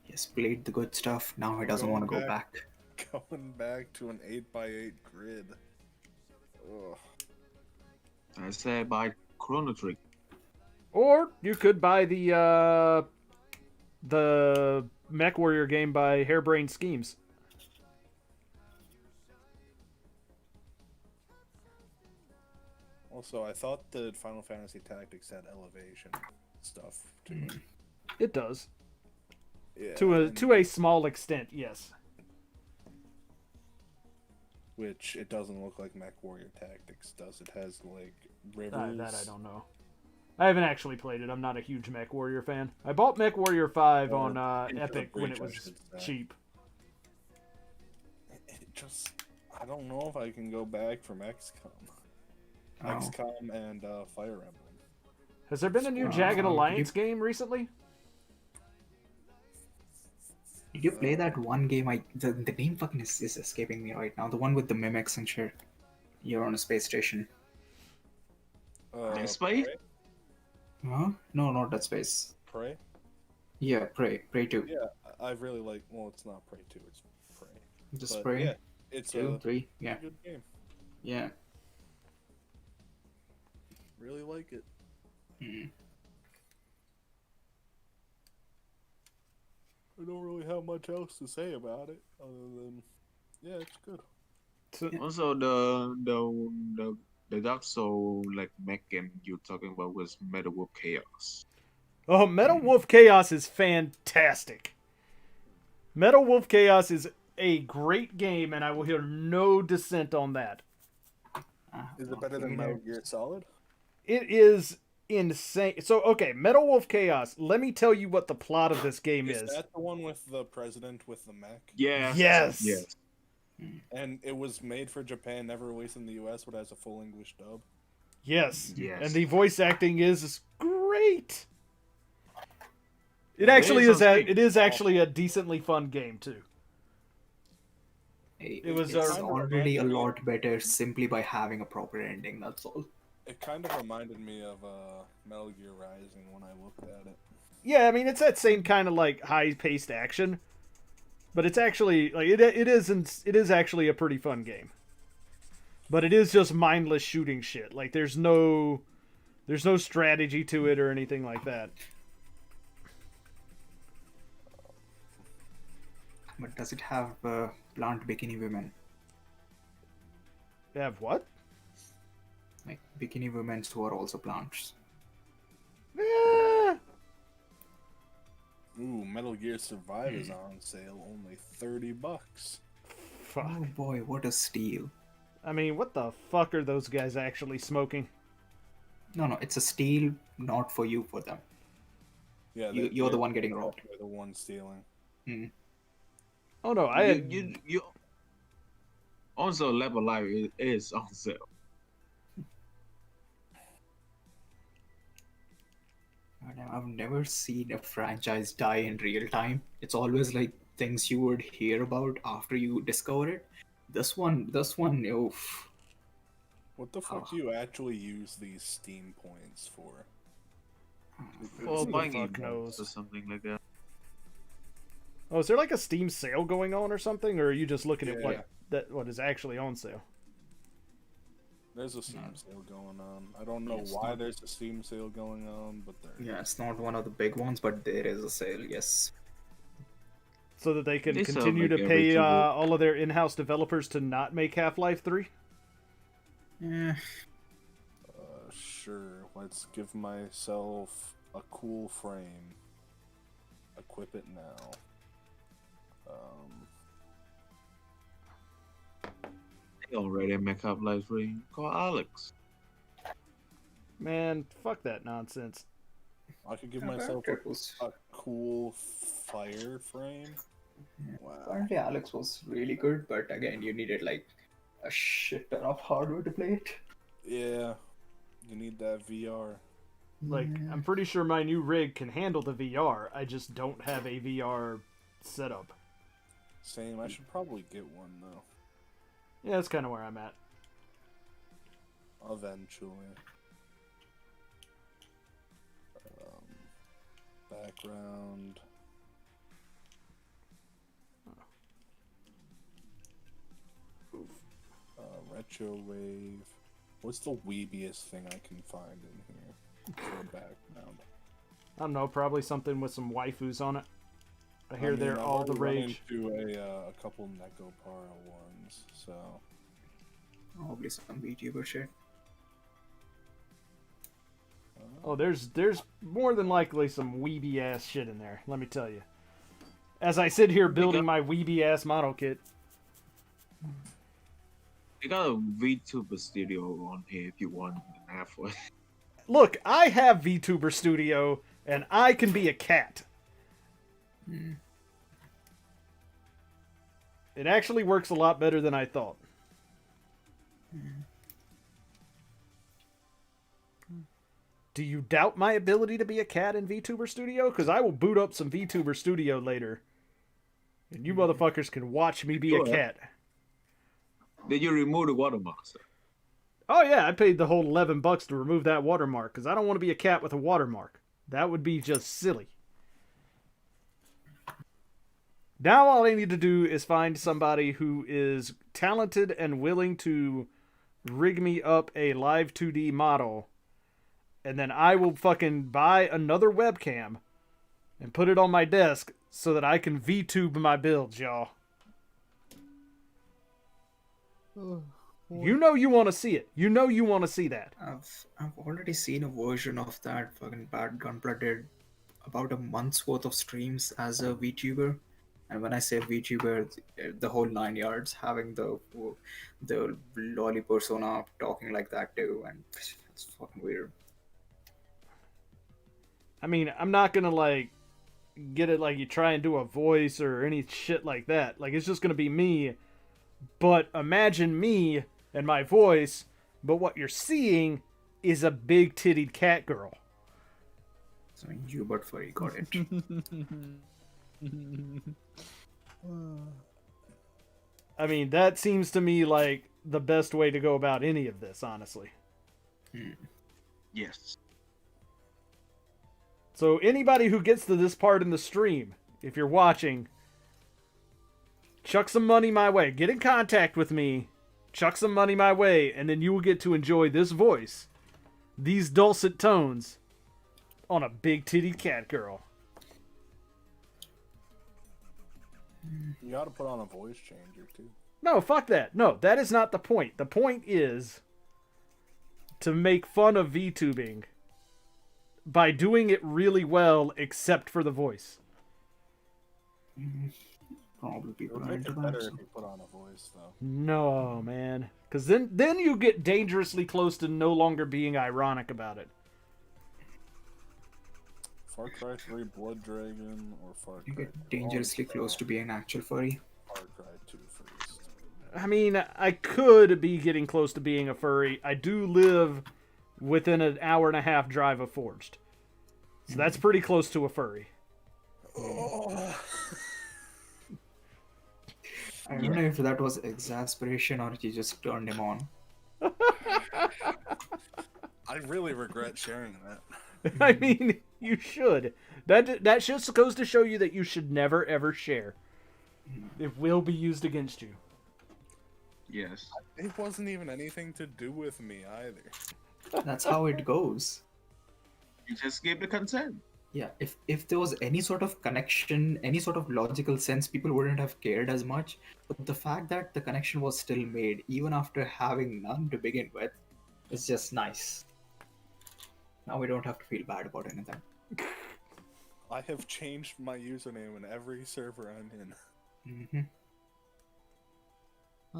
He's played the good stuff. Now he doesn't want to go back. Going back to an 8 by 8 grid. Ugh. I say buy Chrono Trigger. or you could buy the The Mech Warrior game by Harebrained Schemes. Also, I thought the Final Fantasy Tactics had elevation stuff to it. It does. Yeah, To a small extent, yes. which it doesn't look like Mech Warrior Tactics does. It has like rivers. That I don't know. I haven't actually played it. I'm not a huge Mech Warrior fan. I bought Mech Warrior 5 Or on Into the Epic when Breach, it I was should say. cheap. It just, I don't know if I can go back from XCOM. Oh. XCOM and Fire Emblem. Has there been a new Uh, Jagged did Alliance game recently? Did you play that one game? The name fucking is escaping me right now. The one with the mimics and shit. You're on a space station. Spy? Huh? No, not that space. Prey? Yeah, Prey 2. Yeah, I really like. Well, it's not Prey 2, it's Prey. Just But, Prey yeah, it's 2, a 3. Yeah, good game. yeah. Really like it. Hmm. I don't really have much else to say about it, other than, yeah, it's good. Also, the Dark Soul like mech game you're talking about was Metal Wolf Chaos. Oh, Metal Wolf Chaos is fantastic. Metal Wolf Chaos is a great game, and I will hear no dissent on that. Is it better than Metal Gear Solid? It is insane. So, okay, Metal Wolf Chaos. Let me tell you what the plot of this game is. Is that the one with the president with the mech? Yes. Yes. Yes. And it was made for Japan, never released in the US, but has a full English dub. Yes. Yes. And the voice acting is great. It actually is is. on Steam. It is actually a decently fun game too. It was, it's uh, already a lot better simply by having a proper ending. That's all. It kind of reminded me of Metal Gear Rising when I looked at it. Yeah, I mean it's that same kind of like high-paced action, but it's actually like it is actually a pretty fun game. But it is just mindless shooting shit. Like there's no strategy to it or anything like that. But does it have plant bikini women? They have what? Like bikini women who are also plants. Eh, Ooh, Metal Gear Survive is on sale, only $30. fuck. Oh boy, what a steal. I mean, what the fuck are those guys actually smoking? No, it's a steal, not for you, for them. Yeah, You're the one getting robbed. You're the one stealing. Oh no, I had You also Level Life is on sale. I've never seen a franchise die in real time. It's always like things you would hear about after you discover it. This one, oof. What the fuck do you actually use these Steam points for? For the buying fuck emotes knows? or something like that. Oh, is there like a Steam sale going on or something, or are you just looking at Yeah. what is actually on sale? There's a Steam sale going on. I don't know It's why not- there's a Steam sale going on, but there. Yeah, it's not one of the big ones, but there is a sale, yes. So that they can They sell, continue like, to every pay 2 weeks. all of their in-house developers to not make Half-Life 3? Yeah. Sure. Let's give myself a cool frame. Equip it now. They already make up Life 3. Call Alex. Man, fuck that nonsense. I could give Yeah, myself it was- a cool fire frame. Wow. Apparently Alex was really good, but again, you needed like a shit ton of hardware to play it. Yeah. You need that VR. Like, I'm pretty sure my new rig can handle the VR. I just don't have a VR setup. Same. I should probably get one though. Yeah, that's kind of where I'm at. Eventually. Background. Retro wave. What's the weebiest thing I can find in here for a background? I don't know, probably something with some waifus on it. I hear they're I've all the already run rage. into a couple Necopara ones, so Probably some VTuber shit. Oh, there's more than likely some weeby ass shit in there. Let me tell you. As I sit here building my weeby ass model kit. They got a VTuber studio on here if you want an halfway. Look, I have VTuber Studio, and I can be a cat. It actually works a lot better than I thought. Do you doubt my ability to be a cat in VTuber Studio? Because I will boot up some VTuber Studio later. And you motherfuckers can watch me be a cat. Did you remove the watermark, sir? Oh yeah, I paid the whole $11 to remove that watermark, because I don't want to be a cat with a watermark. That would be just silly. Now all I need to do is find somebody who is talented and willing to rig me up a live 2D model, and then I will fucking buy another webcam and put it on my desk so that I can VTube my builds, y'all. You know you want to see it. You know you want to see that. I've already seen a version of that fucking bad Gunpla did about a month's worth of streams as a VTuber. And when I say VTuber, the whole 9 yards, having the lolly persona talking like that too, and it's fucking weird. I mean, I'm not gonna like get it like you try and do a voice or any shit like that. Like, it's just gonna be me. But imagine me and my voice, but what you're seeing is a big tittied cat girl. So you but furry got it. I mean, that seems to me like the best way to go about any of this, honestly. Yes. So anybody who gets to this part in the stream, if you're watching, chuck some money my way. Get in contact with me. Chuck some money my way, and then you will get to enjoy this voice, these dulcet tones, on a big titty cat girl. you gotta put on a voice changer too. No, fuck that. No, that is not the point. The point is to make fun of VTubing by doing it really well, except for the voice. Probably people It would are make into it that. better So. if you put on a voice though. No, man. Because then you get dangerously close to no longer being ironic about it. Far Cry 3 Blood Dragon or Far You Cry get dangerously close to being an actual furry. Far Cry 2 first. I mean, I could be getting close to being a furry. I do live within an hour and a half drive of Forged. So that's pretty close to a furry. I don't know if that was exasperation or you just turned him on. I really regret sharing that. I mean, you should. That just goes to show you that you should never ever share. It will be used against you. Yes. It wasn't even anything to do with me either. That's how it goes. You just gave the consent. Yeah, if there was any sort of connection, any sort of logical sense, people wouldn't have cared as much. But the fact that the connection was still made, even after having none to begin with, is just nice. Now we don't have to feel bad about anything. I have changed my username in every server I'm in. Mm-hmm.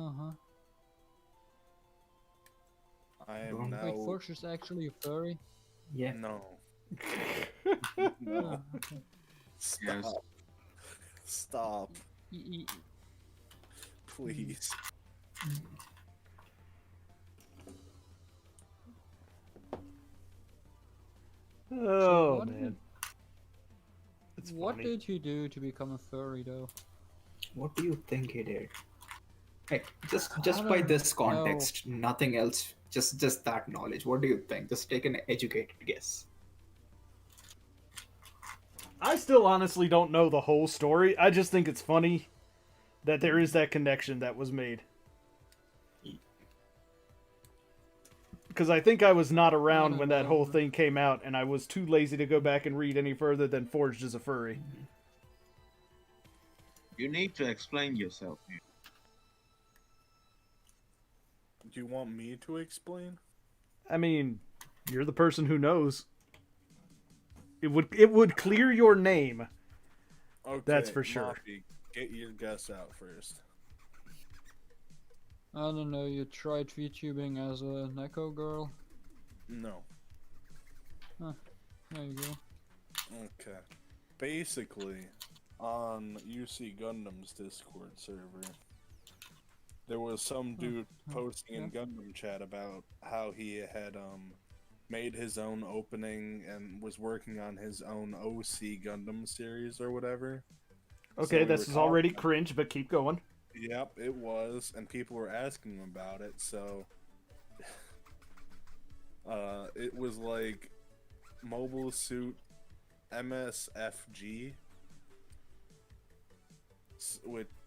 Uh-huh. I am Don't- now. Wait, Forge is actually a furry? Yeah. No. Oh, No. okay. Stop. Yes. Stop. E- Please. Oh, what man. It's What funny. did you do to become a furry, though? What do you think he did? Hey, just I by don't this context, nothing else. Just that knowledge. What do you think? Just take an educated guess. I still honestly don't know the whole story. I just think it's funny that there is that connection that was made. because I think I was not around No, when that whole no. thing came out, and I was too lazy to go back and read any further than Forged as a Furry. You need to explain yourself, man. Do you want me to explain? I mean, you're the person who knows. It would clear your name. Okay, That's for sure. Moppy, get your guess out first. I don't know, you tried VTubing as a Neko girl? No. There you go. Okay. Basically, on UC Gundam's Discord server, there was some dude posting in Gundam chat about how he had made his own opening and was working on his own OC Gundam series or whatever. Okay, we this were is already talking- cringe, but keep going. Yep, it was, and people were asking him about it, so it was like Mobile Suit MSFG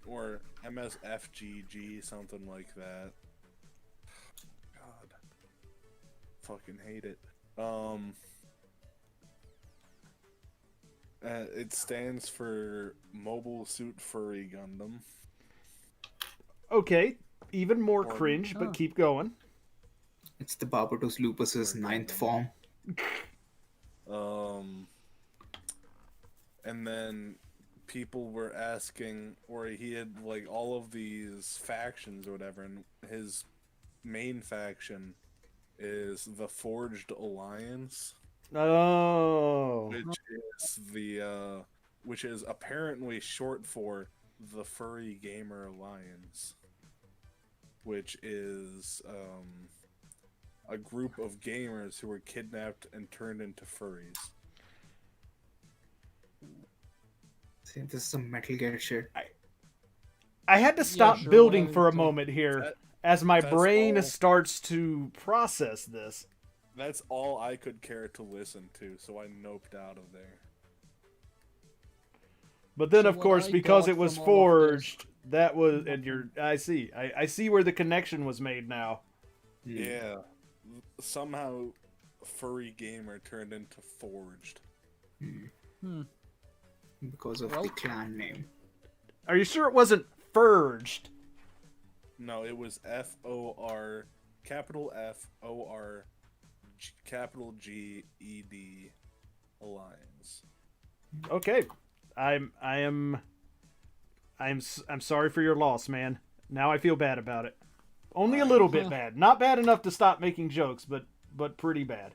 or MSFGG, something like that. God, fucking hate it. It stands for Mobile Suit Furry Gundam. Okay, even more Or- cringe, but Huh. keep going. It's the Barbatos Lupus's Or ninth Gundam. form. And then people were asking, or he had like all of these factions or whatever, and his main faction is the Forged Alliance, Oh. which is apparently short for the Furry Gamer Alliance, which is a group of gamers who were kidnapped and turned into furries. See, this is some Metal Gear shit. I had to stop sure, building for a so- moment here That- as my that's brain all- starts to process this. That's all I could care to listen to, so I noped out of there. But then, So of what course, I because got it was from all of this- forged, that was, and I see where the connection was made now. Yeah. Somehow Furry Gamer turned into Forged. Because of Well- the clan name. Are you sure it wasn't Furged? No, it was FOR, capital FOR, capital GED Alliance. Okay, I'm sorry for your loss, man. Now I feel bad about it. Only a little bit bad. Not bad enough to stop making jokes, but pretty bad.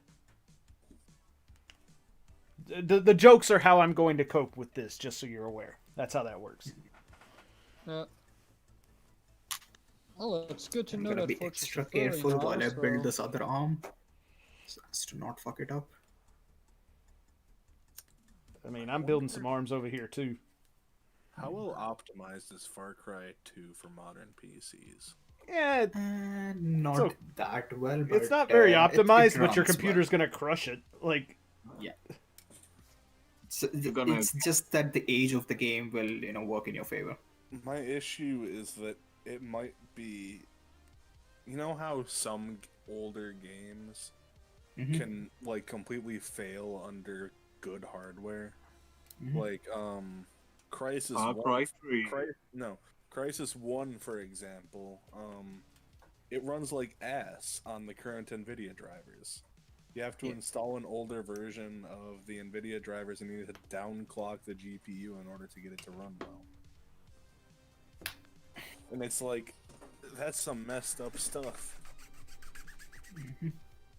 The jokes are how I'm going to cope with this, just so you're aware. That's how that works. Yeah. Well, it's good to I'm know gonna that be Forge is extra a furry careful now, while I build so- this other arm, so as to not fuck it up. I mean, I'm building some arms over here too. How well optimized is Far Cry 2 for modern PCs? Yeah, Not So- that well, but it's not very it optimized, but your runs computer's well. gonna crush it. Like, Yeah. So gonna- it's just that the age of the game will, work in your favor. My issue is that it might be... You know how some older games Mhm. can, like, completely fail under good hardware? Mhm. Like, Crisis Far 1... Cry 3. Crisis 1, for example, it runs like ass on the current NVIDIA drivers. You have to Yeah. install an older version of the NVIDIA drivers and you need to downclock the GPU in order to get it to run well. And it's like, that's some messed up stuff.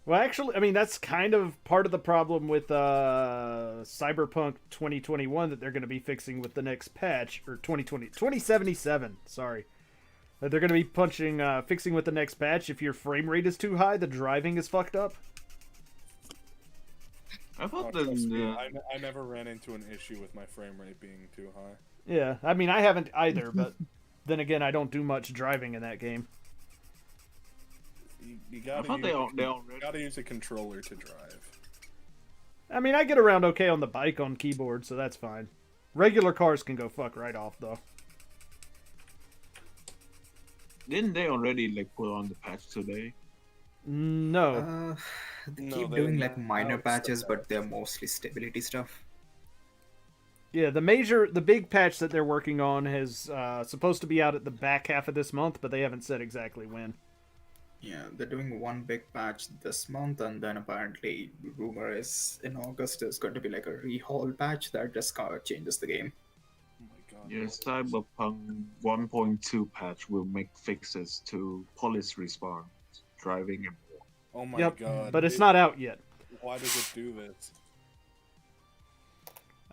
well, actually, I mean, that's kind of part of the problem with Cyberpunk 2021 that they're going to be fixing with the next patch, or 2077. Sorry, that they're going to be fixing with the next patch. If your frame rate is too high, the driving is fucked up. I Oh, thought trust me, that I never ran into an issue with my frame rate being too high. Yeah, I mean, I haven't either, but then again, I don't do much driving in that game. You I gotta, thought use, they you already. gotta use a controller to drive. I mean, I get around okay on the bike on keyboard, so that's fine. Regular cars can go fuck right off, though. Didn't they already like put on the patch today? No. They No, keep they doing like now minor it's patches, the but they're mostly stability stuff. Yeah, the big patch that they're working on is supposed to be out at the back half of this month, but they haven't said exactly when. Yeah, they're doing one big patch this month, and then apparently rumor is in August there's going to be like a rehaul patch that just kind of changes the game. Oh my god. Yeah, Cyberpunk 1.2 patch will make fixes to police response, driving, and more. Oh my Yep, god. but it's not out yet. Why does it do this?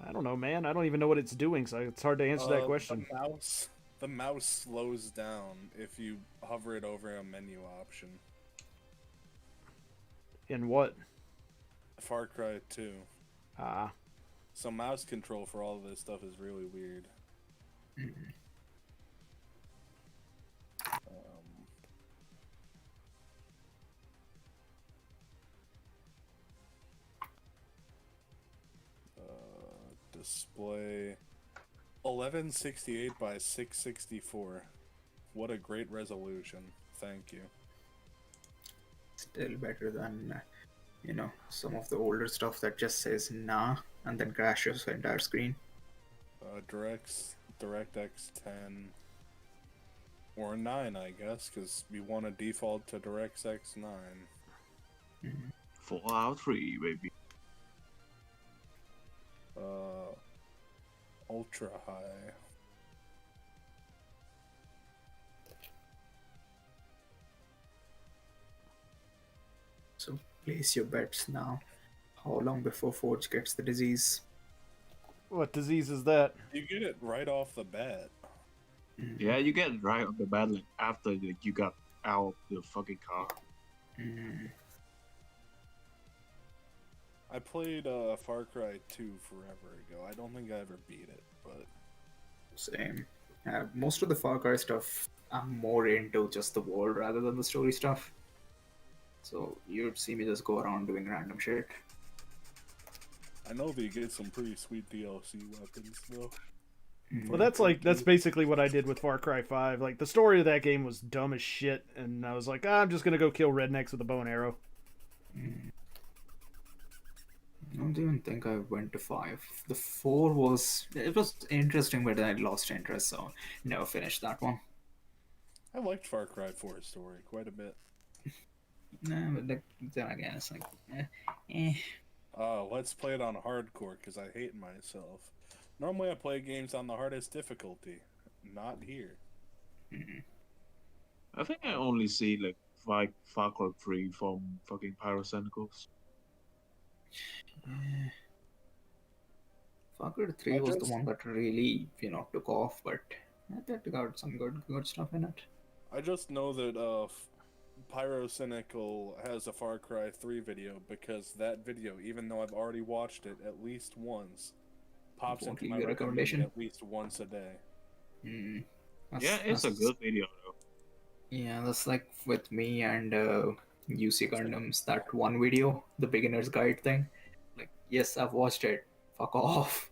I don't know, man. I don't even know what it's doing, so it's hard to answer that question. The mouse slows down if you hover it over a menu option. In what? Far Cry 2. Ah. So mouse control for all of this stuff is really weird. Display 1168 by 664. What a great resolution. Thank you. Still better than, some of the older stuff that just says nah and then crashes the entire screen. DirectX 10 or 9, I guess, because we want to default to DirectX 9. Fallout 3, baby. Ultra high. So place your bets now. How long before Forge gets the disease? What disease is that? You get it right off the bat. Yeah, you get it right on the bad like after you got out of the fucking car. I played Far Cry 2 forever ago. I don't think I ever beat it, but... Same. Most of the Far Cry stuff, I'm more into just the world rather than the story stuff. So you'd see me just go around doing random shit. I know they get some pretty sweet DLC weapons, though. Well, that's basically what I did with Far Cry 5. Like, the story of that game was dumb as shit, and I was like, I'm just gonna go kill rednecks with a bow and arrow. I don't even think I went to 5. The 4 was interesting, but I lost interest, so never finished that one. I liked Far Cry 4's story quite a bit. Nah, but then again, it's like, Let's play it on hardcore, because I hate myself. Normally I play games on the hardest difficulty. Not here. I think I only see like Far Cry 3 from fucking Pyrocynicals. Far Cry 3 was the one that really, took off, but that got some good stuff in it. I just know that Pyrocynical has a Far Cry 3 video because that video, even though I've already watched it at least once, pops into my recommendation at least once a day. It's a good video though. Yeah, that's like with me and UC Gundam's that one video, the beginner's guide thing. Like, yes, I've watched it. Fuck off.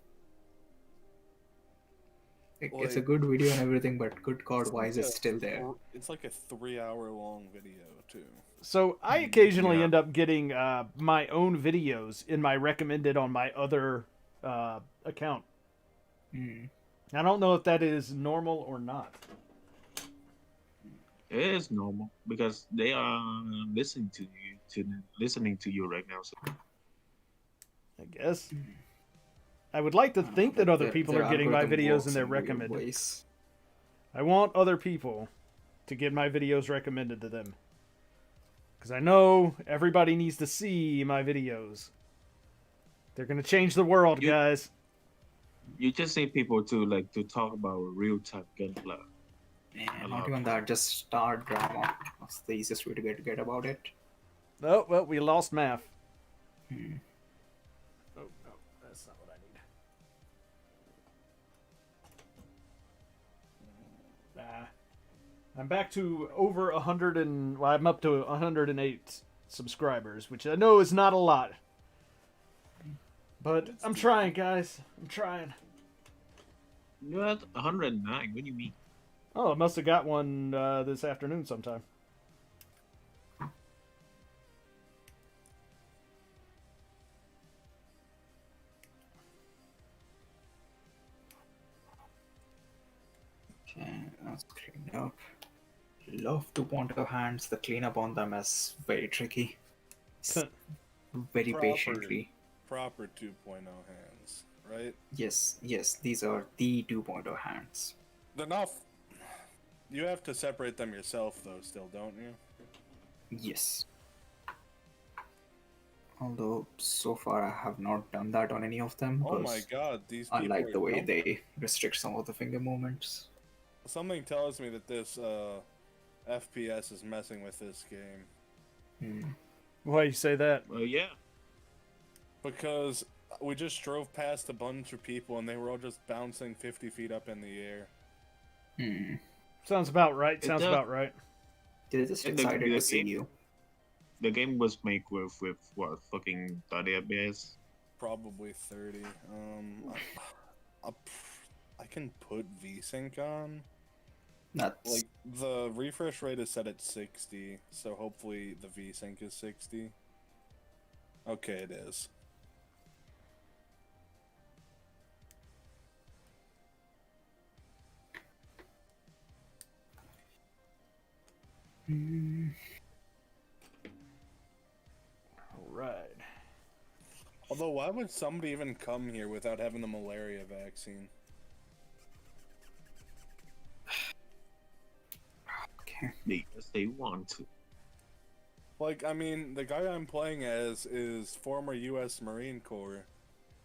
It's a good video and everything, but good god, why is it still there? It's like a 3-hour long video too. So I occasionally end up getting my own videos in my recommended on my other account. I don't know if that is normal or not. It is normal because they are listening to you right now. So. I guess. I would like to think that other people are getting my videos in their recommended. I want other people to get my videos recommended to them. Because I know everybody needs to see my videos. They're going to change the world, guys. You just need people to talk about real-time Gunpla. Not even that, just start drama. That's the easiest way to get about it. Oh, well, we lost math. Oh, no, that's not what I need. I'm back to over 100 and... Well, I'm up to 108 subscribers, which I know is not a lot. But I'm trying, guys. I'm trying. You're at 109. What do you mean? Oh, I must have got one this afternoon sometime. Let's clean up. Love 2.0 hands. The cleanup on them is very tricky. Very patiently. Proper 2.0 hands, right? Yes, these are the 2.0 hands. They're not. You have to separate them yourself, though, still, don't you? Yes. Although, so far I have not done that on any of them. Oh my Because god, these I people like are the way jumping. they restrict some of the finger movements. Something tells me that this FPS is messing with this game. Why you say that? Well, yeah. Because we just drove past a bunch of people and they were all just bouncing 50 feet up in the air. Sounds about right. Sounds does. about right. They just And the- excited the to see game- you. The game was made with what, fucking 30 FPS? Probably 30. I can put VSync on. That's Like, the refresh rate is set at 60, so hopefully the VSync is 60. Okay, it is. All right. Although, why would somebody even come here without having the malaria vaccine? okay. Because they want to. Like, I mean, the guy I'm playing as is former U.S. Marine Corps.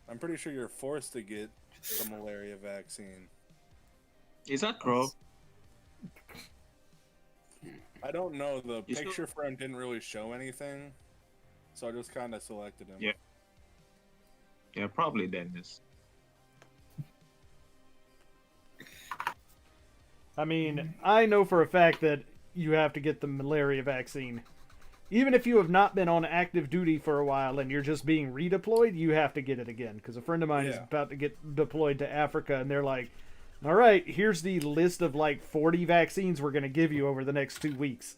I'm pretty sure you're forced to get the malaria vaccine. Is that Crow? I don't know, the You still- picture frame didn't really show anything, so I just kind of selected him. Yeah. Yeah, probably Dennis. I mean, I know for a fact that you have to get the malaria vaccine. Even if you have not been on active duty for a while and you're just being redeployed, you have to get it again. Because a friend of mine is Yeah. about to get deployed to Africa, and they're like, all right, here's the list of like 40 vaccines we're going to give you over the next 2 weeks.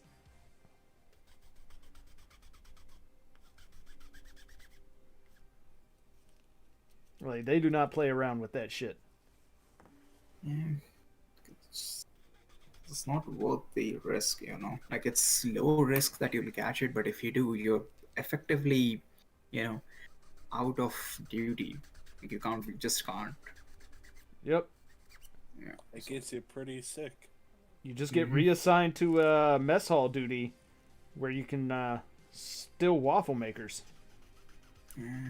Like, they do not play around with that shit. Yeah. It's not worth the risk, you know. Like, it's low risk that you'll catch it, but if you do, you're effectively, out of duty. Like, you just can't. Yep. Yeah. It gets you pretty sick. You just get reassigned to mess hall duty where you can still waffle makers. Yeah.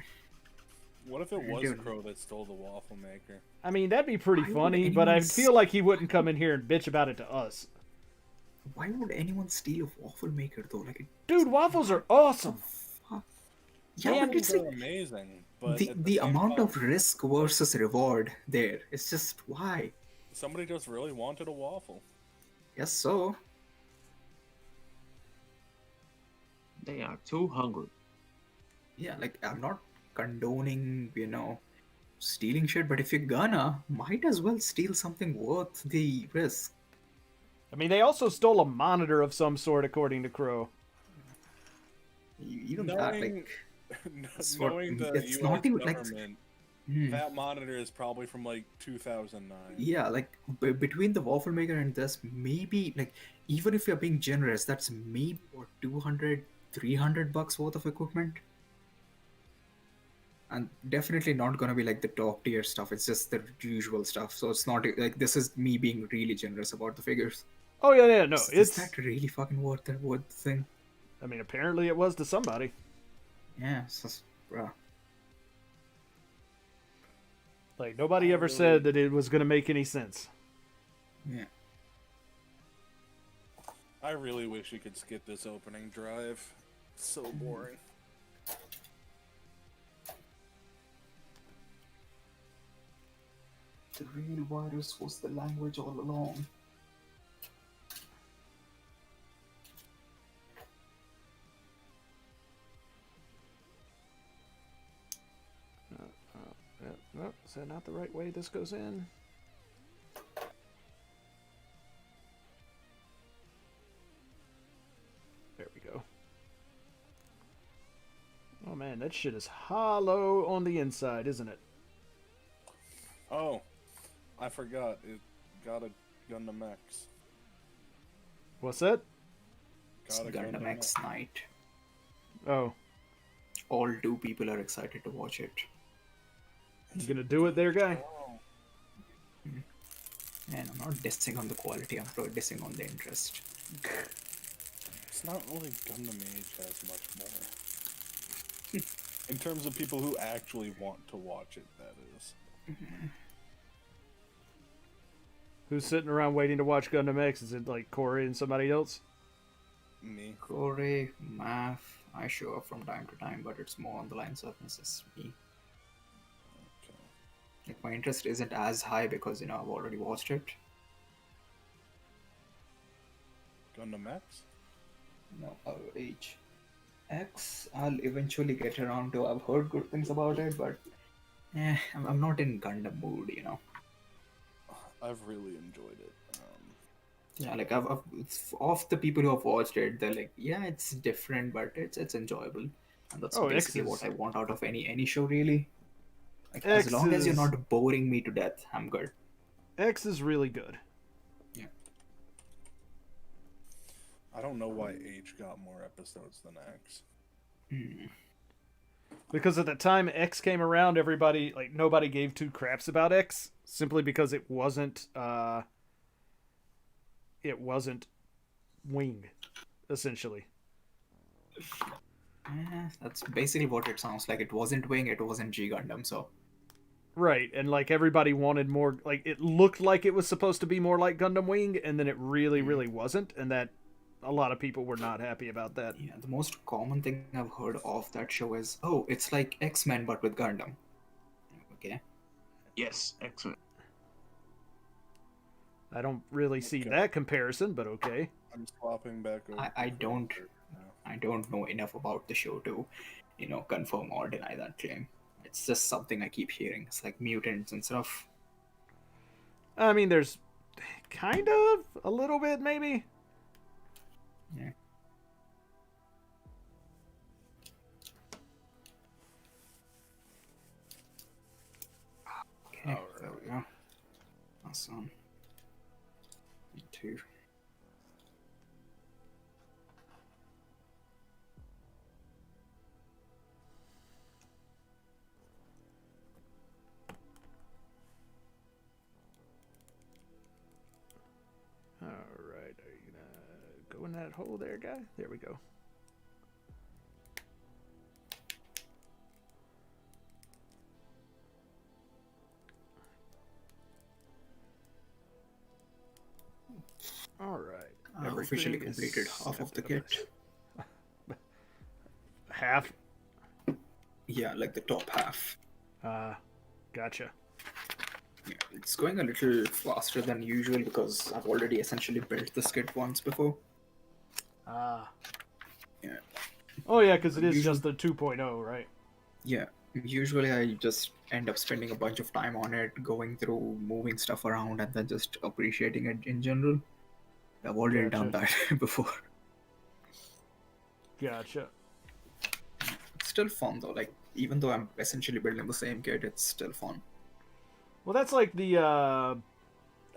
What if it was Dude. Crow that stole the waffle maker? I mean, that'd be pretty Why would funny, but I anyone feel like he wouldn't come in here and bitch about it to us. Why would anyone steal a waffle maker though? Like, Dude, waffles are awesome. fuck? Yeah, but it's They're like amazing, but the at the same amount time, of risk versus reward there. It's just why? somebody just really wanted a waffle. Yes, so. They are too hungry. Yeah, like, I'm not condoning, stealing shit, but if you're gonna, might as well steal something worth the risk. I mean, they also stole a monitor of some sort, according to Crow. Even that, like, It's what- Knowing the it's U.S. not even, like, government, hmm. that monitor is probably from like 2009. Yeah, like, between the waffle maker and this, maybe, like, even if you're being generous, that's maybe, what, 200, 300 bucks worth of equipment? And definitely not gonna be like the top tier stuff, it's just the usual stuff. So it's not like this is me being really generous about the figures. Oh, yeah, no, Is it's... that really fucking worth the thing? I mean, apparently it was to somebody. Yeah, it's just, bruh. Like, nobody ever said that it was going to make any sense. Yeah. I really wish you could skip this opening drive. It's so boring. The real virus was the language all along. No, is that not the right way this goes in? There we go. Oh man, that shit is hollow on the inside, isn't it? Oh, I forgot. It got a Gundam X. What's that? It's Gotta Gundam Gundam X Night. Oh, All 2 people are excited to watch it. you gonna do it there, guy? And I'm not dissing on the quality, I'm dissing on the interest. It's not really Gundam Age has much more. In terms of people who actually want to watch it, that is. Who's sitting around waiting to watch Gundam X? Is it like Corey and somebody else? Me. Corey, Math, I show up from time to time, but it's more on the lines of Mrs. Me. Okay. Like, my interest isn't as high because, I've already watched it. Gundam X? No, Age. X, I'll eventually get around to. I've heard good things about it, but I'm not in Gundam mood, I've really enjoyed it. Yeah, like it's, of the people who have watched it, they're like, yeah, it's different, but it's enjoyable, and that's Oh, basically X is- what I want out of any show, really. Like, X as long as you're is- not boring me to death, I'm good. X is really good. Yeah. I don't know why H got more episodes than X. Because at the time X came around, everybody, like, nobody gave two craps about X, simply because it wasn't Wing, essentially. That's basically what it sounds like. It wasn't Wing, it wasn't G Gundam, so Right, and like everybody wanted more, like it looked like it was supposed to be more like Gundam Wing, and then it really, really wasn't, and that a lot of people were not happy about that. yeah. The most common thing I've heard of that show is, oh, it's like X-Men but with Gundam. Okay. Yes, excellent. I don't really see Okay. that comparison, but okay. I'm swapping back over. I to don't Frontier now. I don't know enough about the show to, confirm or deny that claim. It's just something I keep hearing. It's like mutants and stuff. I mean, there's kind of a little bit, maybe. Yeah. Okay, there we go. Awesome. Me too. All right, are you gonna go in that hole there, guy? There we go. All right. I've officially Everything is completed half of the kit. Half. Yeah, like the top half. Gotcha. Yeah, it's going a little faster than usual because I've already essentially built this kit once before. Ah. Yeah. Oh yeah, because it is Usually- just the 2.0, right? Yeah, usually I just end up spending a bunch of time on it, going through, moving stuff around, and then just appreciating it in general. I've already done that before. Gotcha. It's still fun though, like, even though I'm essentially building the same kit, it's still fun. Well, that's like the. I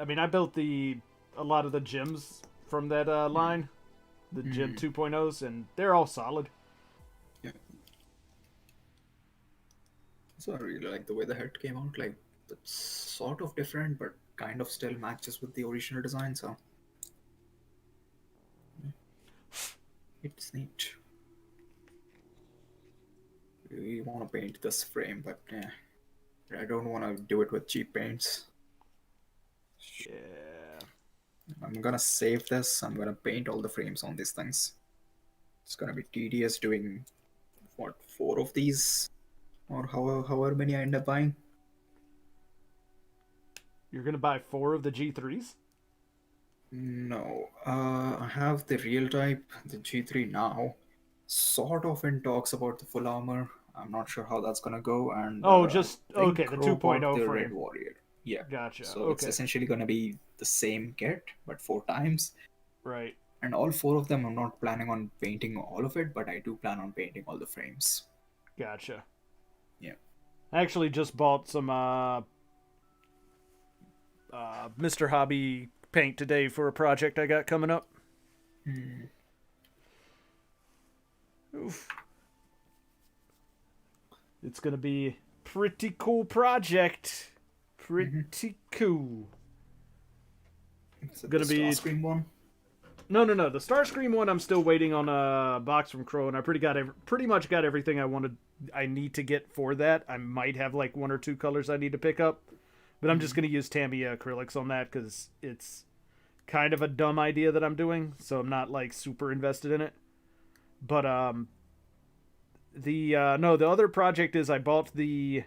mean, I built a lot of the gyms from that line, the gym 2.0s, and they're all solid. Yeah. So I really like the way the head came out. Like, it's sort of different, but kind of still matches with the original design. So it's neat. We want to paint this frame, but yeah, I don't want to do it with cheap paints. Yeah. I'm gonna save this. I'm gonna paint all the frames on these things. It's gonna be tedious doing what, 4 of these, or however many I end up buying. You're gonna buy 4 of the G3s? No, I have the real type, the G3 now. Sort of in talks about the full armor. I'm not sure how that's gonna go. And Oh, just I think okay. The Crow bought 2.0 the frame. Red Warrior. Yeah. Gotcha. So it's Okay. essentially gonna be the same kit, but 4 times. Right. And all 4 of them, I'm not planning on painting all of it, but I do plan on painting all the frames. Gotcha. Yeah. I actually just bought some Mr. Hobby paint today for a project I got coming up. Oof. It's gonna be pretty cool project. Pretty cool. Is it Gonna the be- Starscream one? No. The Starscream one, I'm still waiting on a box from Crow, and I pretty much got everything I need to get for that. I might have like 1 or 2 colors I need to pick up, but I'm just gonna use Tamiya acrylics on that because it's kind of a dumb idea that I'm doing, so I'm not like super invested in it. But the other project is I bought the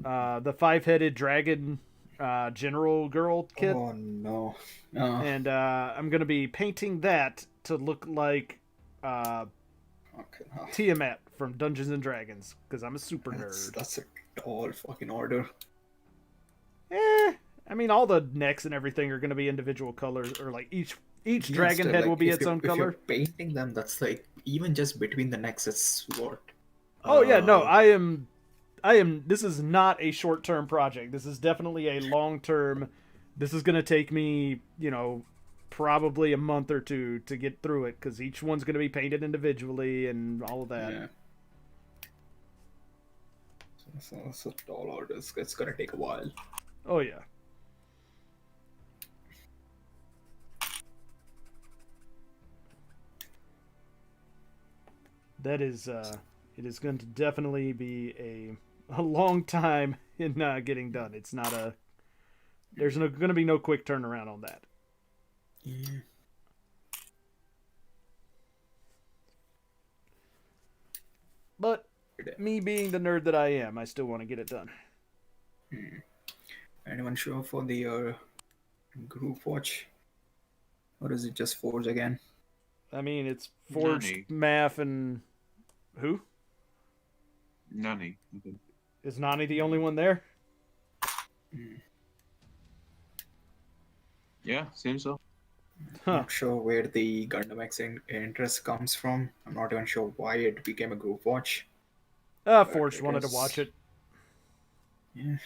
5-headed dragon general girl kit. Oh no. And I'm gonna be painting that to look like Okay. Tiamat from Dungeons and Dragons because I'm a super nerd. That's a tall fucking order. I mean, all the necks and everything are gonna be individual colors, or like each dragon still, head like, will be if its you're- own If you're color. painting them, that's like even just between the necks, it's what? Oh yeah, no, I am. This is not a short-term project. This is definitely a long-term. This is gonna take me, probably a month or 2 to get through it because each one's gonna be painted individually and all of that. Yeah. So it's a tall order. It's gonna take a while. Oh yeah. That is, it is going to definitely be a long time in getting done. It's not a. There's going to be no quick turnaround on that. Yeah. But me being the nerd that I am, I still want to get it done. Anyone sure for the group watch? Or is it just Forge again? I mean, it's Forged, Nani. Math, and who? Nani. Okay. Is Nani the only one there? Yeah, seems so. Huh. Not sure where the Gundam X interest comes from. I'm not even sure why it became a group watch. Forged it wanted to is- watch it. Yeah.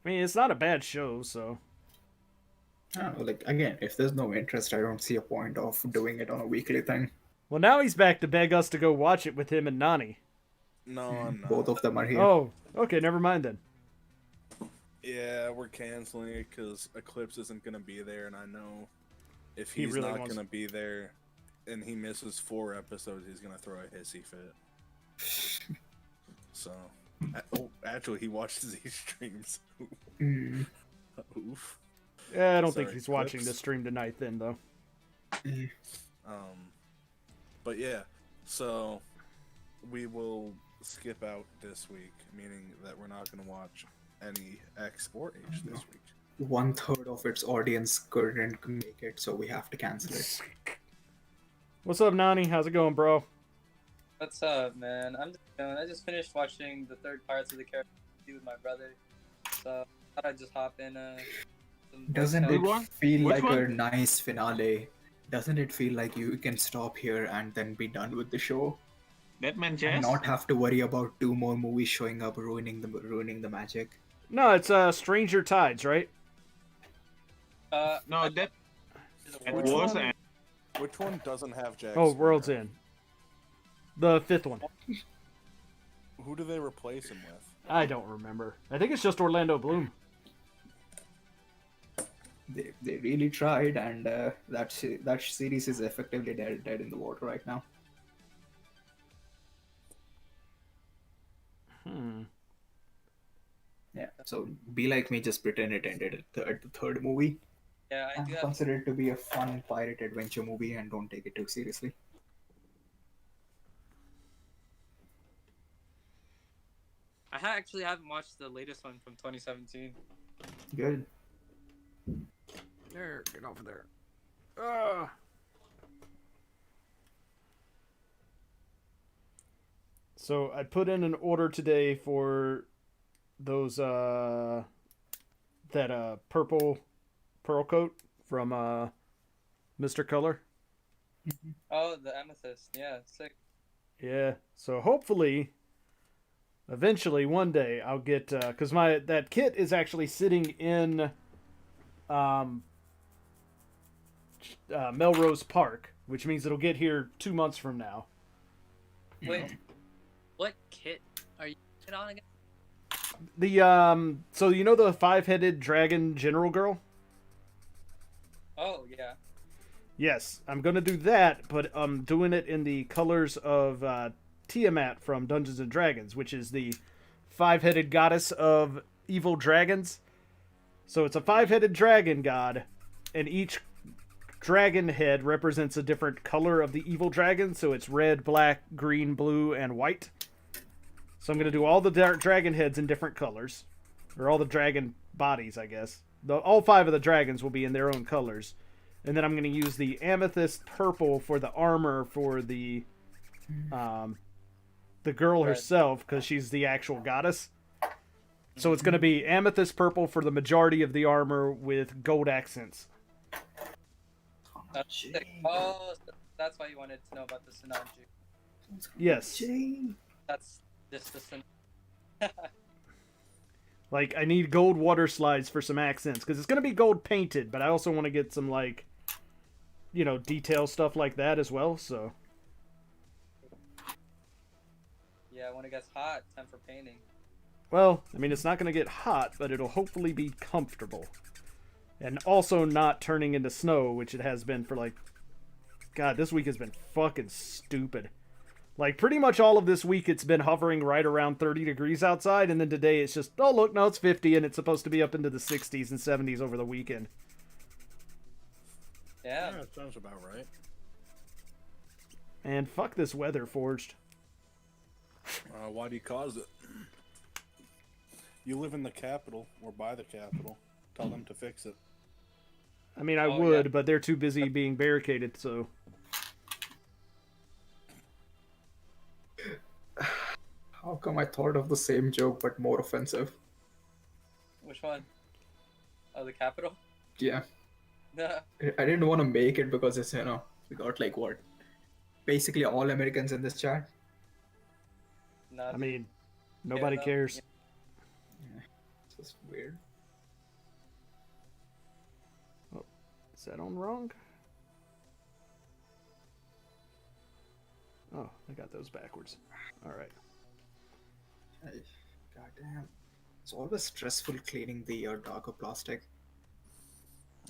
I mean, it's not a bad show, so. I don't know, like, again, if there's no interest, I don't see a point of doing it on a weekly thing. Well, now he's back to beg us to go watch it with him and Nani. No, I'm not. Both of them are here. Oh, okay, never mind then. Yeah, we're canceling it because Eclipse isn't gonna be there, and I know if He he's really not wants- gonna be there, and he misses 4 episodes, he's gonna throw a hissy fit. So, actually, he watches these streams. Mm. Oof. Yeah, I don't think Sorry, he's watching clips. the stream tonight then, though. But yeah, so we will skip out this week, meaning that we're not gonna watch any X or H this week. 1/3 of its audience couldn't make it, so we have to cancel it. What's up, Nani? How's it going, bro? What's up, man? I'm just chilling. I just finished watching the 3rd parts of the character with my brother, so I thought I'd just hop in. Some Doesn't voice it Which one? feel Which like a one? nice finale? Doesn't it feel like you can stop here and then be done with the show? Batman And Jazz? not have to worry about 2 more movies showing up ruining the magic. No, it's Stranger Tides, right? No, that it Which was one? and Which one doesn't have Jack? Oh, World's Sparrow? End. The 5th one. Who do they replace him with? I don't remember. I think it's just Orlando Bloom. They really tried, and that series is effectively dead in the water right now. Yeah, so be like me, just pretend it ended at the 3rd movie. Yeah, I And do have. consider it to be a fun pirate adventure movie and don't take it too seriously. Actually haven't watched the latest one from 2017. Good. There, get off of there. Ah. So I put in an order today for those that purple pearl coat from Mr. Color. Oh, the amethyst. Yeah, sick. Yeah. So hopefully, eventually one day I'll get because that kit is actually sitting in um, Melrose Park, which means it'll get here 2 months from now. Wait, what kit are you on again? So you know the 5-headed dragon general girl? Oh yeah. Yes, I'm gonna do that, but I'm doing it in the colors of Tiamat from Dungeons and Dragons, which is the 5-headed goddess of evil dragons. So it's a 5-headed dragon god, and each dragon head represents a different color of the evil dragon. So it's red, black, green, blue, and white. So I'm gonna do all the dragon heads in different colors, or all the dragon bodies, I guess. All 5 of the dragons will be in their own colors. And then I'm going to use the amethyst purple for the armor for the girl herself, because she's the actual goddess. So it's going to be amethyst purple for the majority of the armor with gold accents. That's sick. Oh, so that's why you wanted to know about the Sinanju. Yes. That's just the Sin. Like, I need gold water slides for some accents, because it's going to be gold painted, but I also want to get some, like, you know, detail stuff like that as well, so. Yeah, when it gets hot, time for painting. Well, I mean, it's not going to get hot, but it'll hopefully be comfortable. And also not turning into snow, which it has been for, like... God, this week has been fucking stupid. Like, pretty much all of this week it's been hovering right around 30 degrees outside, and then today it's just, oh, look, no, it's 50, and it's supposed to be up into the 60s and 70s over the weekend. Yeah. That sounds about right. And fuck this weather, Forged. Why do you cause it? You live in the capital, or by the capital. Tell them to fix it. I mean, I Oh, would, yeah. but they're too busy being barricaded, so... How come I thought of the same joke but more offensive? Which one? Oh, the capital? Yeah. Nah. I didn't want to make it because it's, you know, we got like what? Basically all Americans in this chat. Nah, I mean, nobody no, cares. It's just weird. Is that on wrong? Oh, I got those backwards. Alright. God damn. It's always stressful cleaning the darker plastic.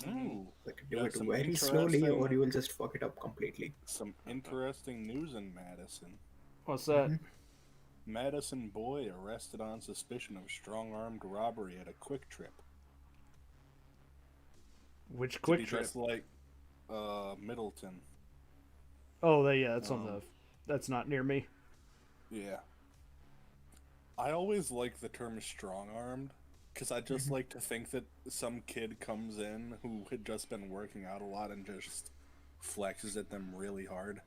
Ooh, Like, do Got it some very slowly or interesting- you will just fuck it up completely. some interesting news in Madison. What's that? Mhm. Madison boy arrested on suspicion of strong-armed robbery at a Quick Trip. Which To quick be trip? just like Middleton. Oh, yeah, that's on Oh. the... That's not near me. Yeah. I always like the term strong-armed, because I just like to think that some kid comes in who had just been working out a lot and just flexes at them really hard.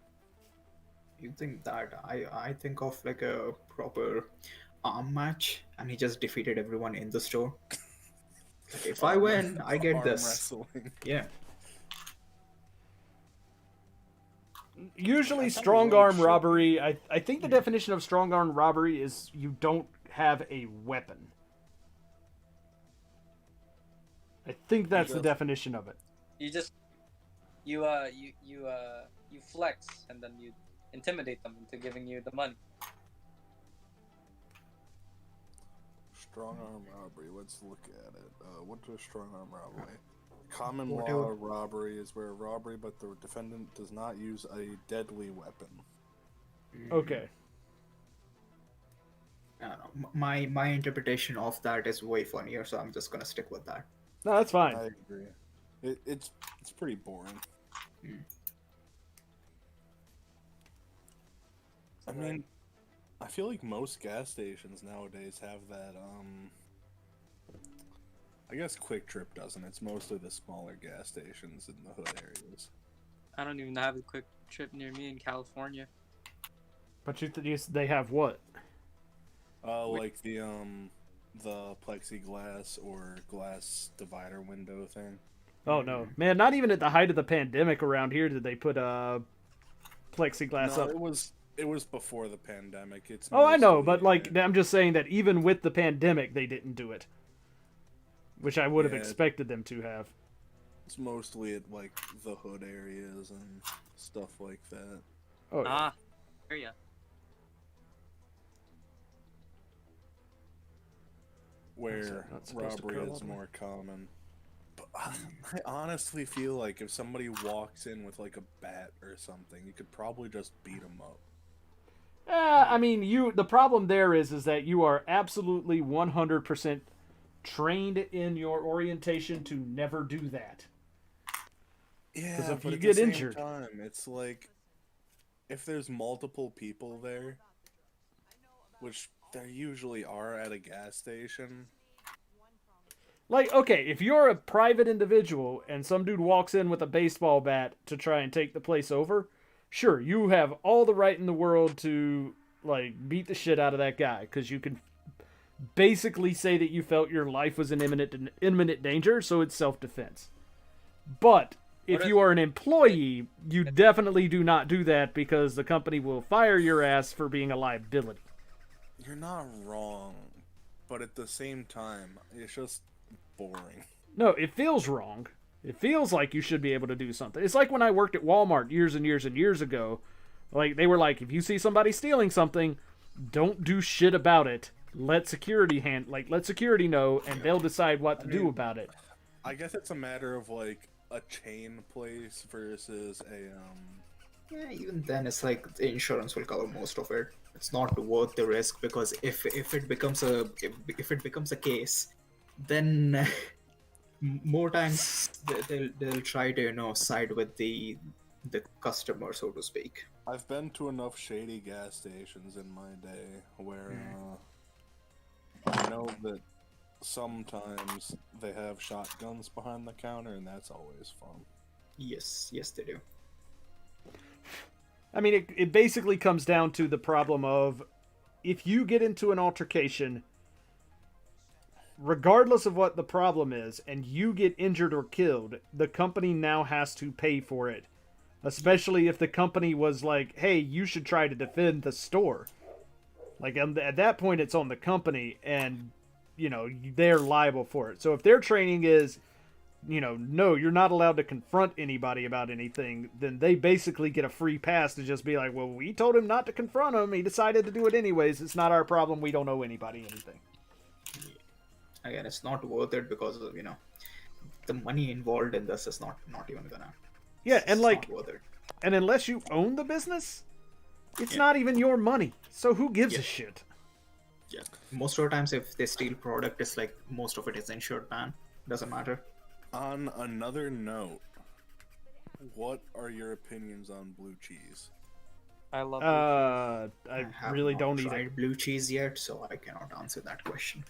You think that I think of like a proper arm match and he just defeated everyone in the store. Like, if I win, I get Arm this. wrestling. Yeah. Usually, That's how strong the world arm should be. robbery. I think the definition of strong arm robbery is you don't have a weapon. I think that's the just- definition of it. You just you flex and then you intimidate them into giving you the money. Strong arm robbery. Let's look at it. What's a strong arm robbery? Common Whatever. law robbery is where robbery, but the defendant does not use a deadly weapon. Okay. I don't know. My interpretation of that is way funnier, so I'm just gonna stick with that. No, that's fine. I agree. It's pretty boring. I mean, I feel like most gas stations nowadays have that. I guess Quick Trip doesn't. It's mostly the smaller gas stations in the hood areas. I don't even have a quick trip near me in California. But they have what? Like the plexiglass or glass divider window thing. Oh no, man! Not even at the height of the pandemic around here did they put plexiglass No, up. it was before the pandemic. It's Oh, I know, mostly, but like I'm just saying that even with the pandemic, they didn't do it, which I would have Yeah. expected them to have. It's mostly at like the hood areas and stuff like that. Oh, yeah. Ah, hear ya. Where not supposed to robbery curl is all the way. more common. But I honestly feel like if somebody walks in with like a bat or something, you could probably just beat them up. I mean, the problem there is that you are absolutely 100% trained in your orientation to never do that. Yeah, if but you at get the same injured- time, it's like if there's multiple people there, which there usually are at a gas station. Like, okay, if you're a private individual and some dude walks in with a baseball bat to try and take the place over, sure, you have all the right in the world to, like, beat the shit out of that guy, because you can basically say that you felt your life was in imminent danger, so it's self-defense. But if What you if- are an employee, you definitely do not do that, because the company will fire your ass for being a liability. You're not wrong, but at the same time, it's just boring. No, it feels wrong. It feels like you should be able to do something. It's like when I worked at Walmart years and years and years ago. Like, they were like, if you see somebody stealing something, don't do shit about it. Let security know, and they'll decide what to do about it. I guess it's a matter of like a chain place versus a Yeah, even then, it's like the insurance will cover most of it. It's not worth the risk, because if it becomes a case, then more times they'll try to side with the customer, so to speak. I've been to enough shady gas stations in my day where I know that sometimes they have shotguns behind the counter, and that's always fun. Yes, they do. I mean, it basically comes down to the problem of, if you get into an altercation, regardless of what the problem is, and you get injured or killed, the company now has to pay for it. Especially if the company was like, hey, you should try to defend the store. Like, at that point, it's on the company, and, they're liable for it. So if their training is, no, you're not allowed to confront anybody about anything, then they basically get a free pass to just be like, well, we told him not to confront him. He decided to do it anyways. It's not our problem. We don't owe anybody anything. Again, it's not worth it because of the money involved in this is not even gonna. Yeah, and it's like, not worth it. and unless you own the business, it's not even your money. So who gives a Yeah. shit? Yeah, most of the times if they steal product, it's like most of it is insured, man. Doesn't matter. On another note, what are your opinions on blue cheese? I love I have really not don't eat it. tried blue cheese yet, so I cannot answer that question.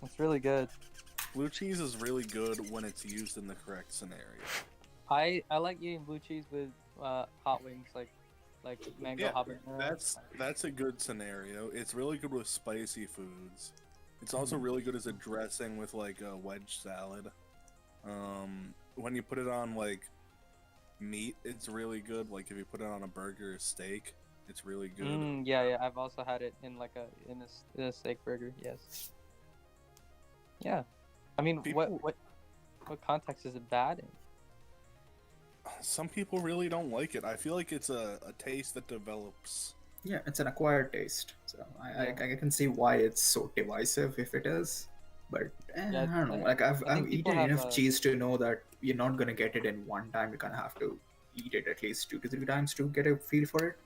It's really good. Blue cheese is really good when it's used in the correct scenario. I like eating blue cheese with hot wings, like mango Yeah, habanero. that's a good scenario. It's really good with spicy foods. It's also really good as a dressing with like a wedge salad. When you put it on like meat, it's really good. Like if you put it on a burger or steak, it's really good. Yeah. I've also had it in in a steak burger. Yes. Yeah. I mean, People- what context is it bad in? Some people really don't like it. I feel like it's a taste that develops. Yeah, it's an acquired taste, so I can see why it's so divisive if it is. But Yeah, I don't know. Like I I've think people eaten have enough a- cheese to know that you're not gonna get it in one time. You're gonna have to eat it at least 2 to 3 times to get a feel for it.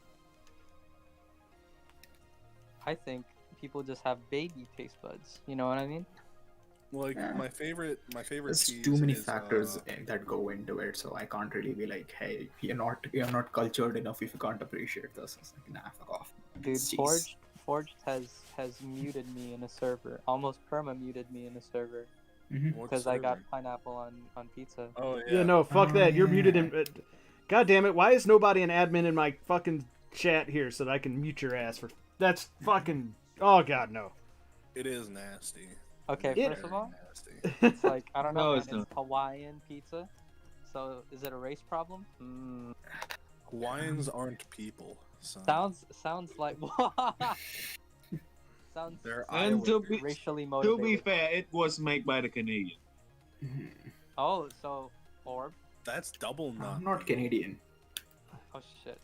I think people just have baby taste buds. You know what I mean? Like Yeah. my favorite There's cheese too many is, factors that go into it, so I can't really be like, hey, you're not cultured enough if you can't appreciate this. It's like, nah, fuck off. Dude, It's cheese. Forged has muted me in a server. Almost perma muted me in a server Mhm. what because I got server? pineapple on pizza. Oh Yeah, no, fuck Oh, that. You're yeah. muted in. God damn it! Why is nobody an admin in my fucking chat here so that I can mute your ass for? That's fucking. Oh god, no. It is nasty. Okay, It- first of all, Nasty. it's like I don't know, No, man, it's it's not. Hawaiian pizza. So is it a race problem? Hawaiians aren't people. Son. Sounds like sounds They're And to islanders. be, racially to motivated. be fair, it was made by the Canadian. Mhm. Oh, so orb. That's double not. I'm not Canadian. Oh shit.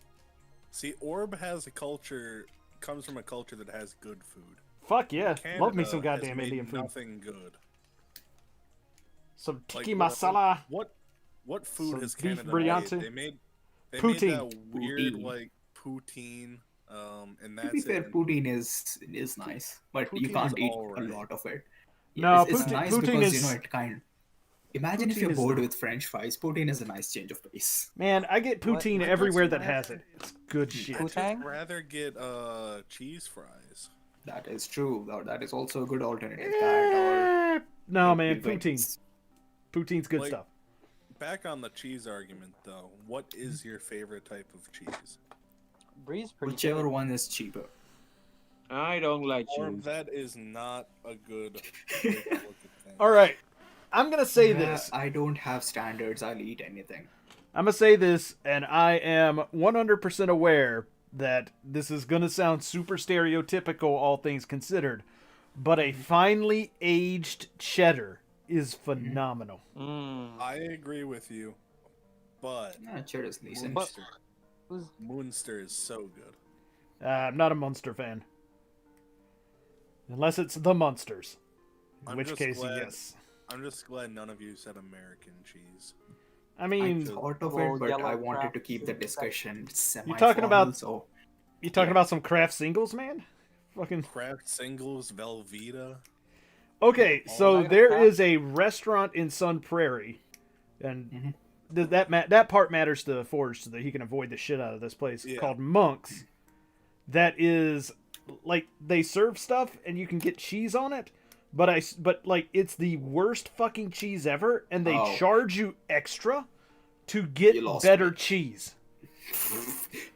See, Orb has a culture, comes from a culture that has good food. Fuck yeah. Love me Canada some has goddamn made Indian food. Nothing good. Some Like, tiki masala. What food Some has beef Canada biryani. made? They made Poutine. that weird Poutine. like poutine, and To be that's fair, it. poutine is nice, but you Poutine can't is eat alright. a lot of it. No, it's poutine- nice poutine because is- it kind. Imagine if poutine you're is bored the- with French fries. Poutine is a nice change of pace. Man, I get What- poutine what everywhere does that it has matter? it. It's good shit. I'd Poutine? rather get cheese fries. That is true. That is also a good alternative. That or No, man, maybe poutine. wings. Poutine's good Like- stuff. Back on the cheese argument, though, what is your favorite type of cheese? Breeze pretty Whichever good. one is cheaper. I don't like Or cheese. that is not a good way to look at things. All right, I'm gonna say Yeah, this. I don't have standards. I'll eat anything. I'm gonna say this, and I am 100% aware that this is gonna sound super stereotypical, all things considered, but a finely aged cheddar is phenomenal. Mm. I agree with you, but Yeah, cheddar is decent. Munster, Who's Munster is so good. I'm not a Munster fan, unless it's the Munsters, in I'm which just case, glad- yes. I'm just glad none of you said American cheese. I I mean, thought of Well, it, but yellow I wanted to crafts keep the and discussion semi. talking about- So you talking yeah. about some craft singles, man? Fucking. Kraft Singles, Velveeta. Okay, so Like a there craft- is a restaurant in Sun Prairie, and Mhm. that part matters to Forge so that he can avoid the shit out of this place, Yeah. called Monks. That is like they serve stuff and you can get cheese on it, but like it's the worst fucking cheese ever, and they Oh. charge you extra to get You lost better me. cheese.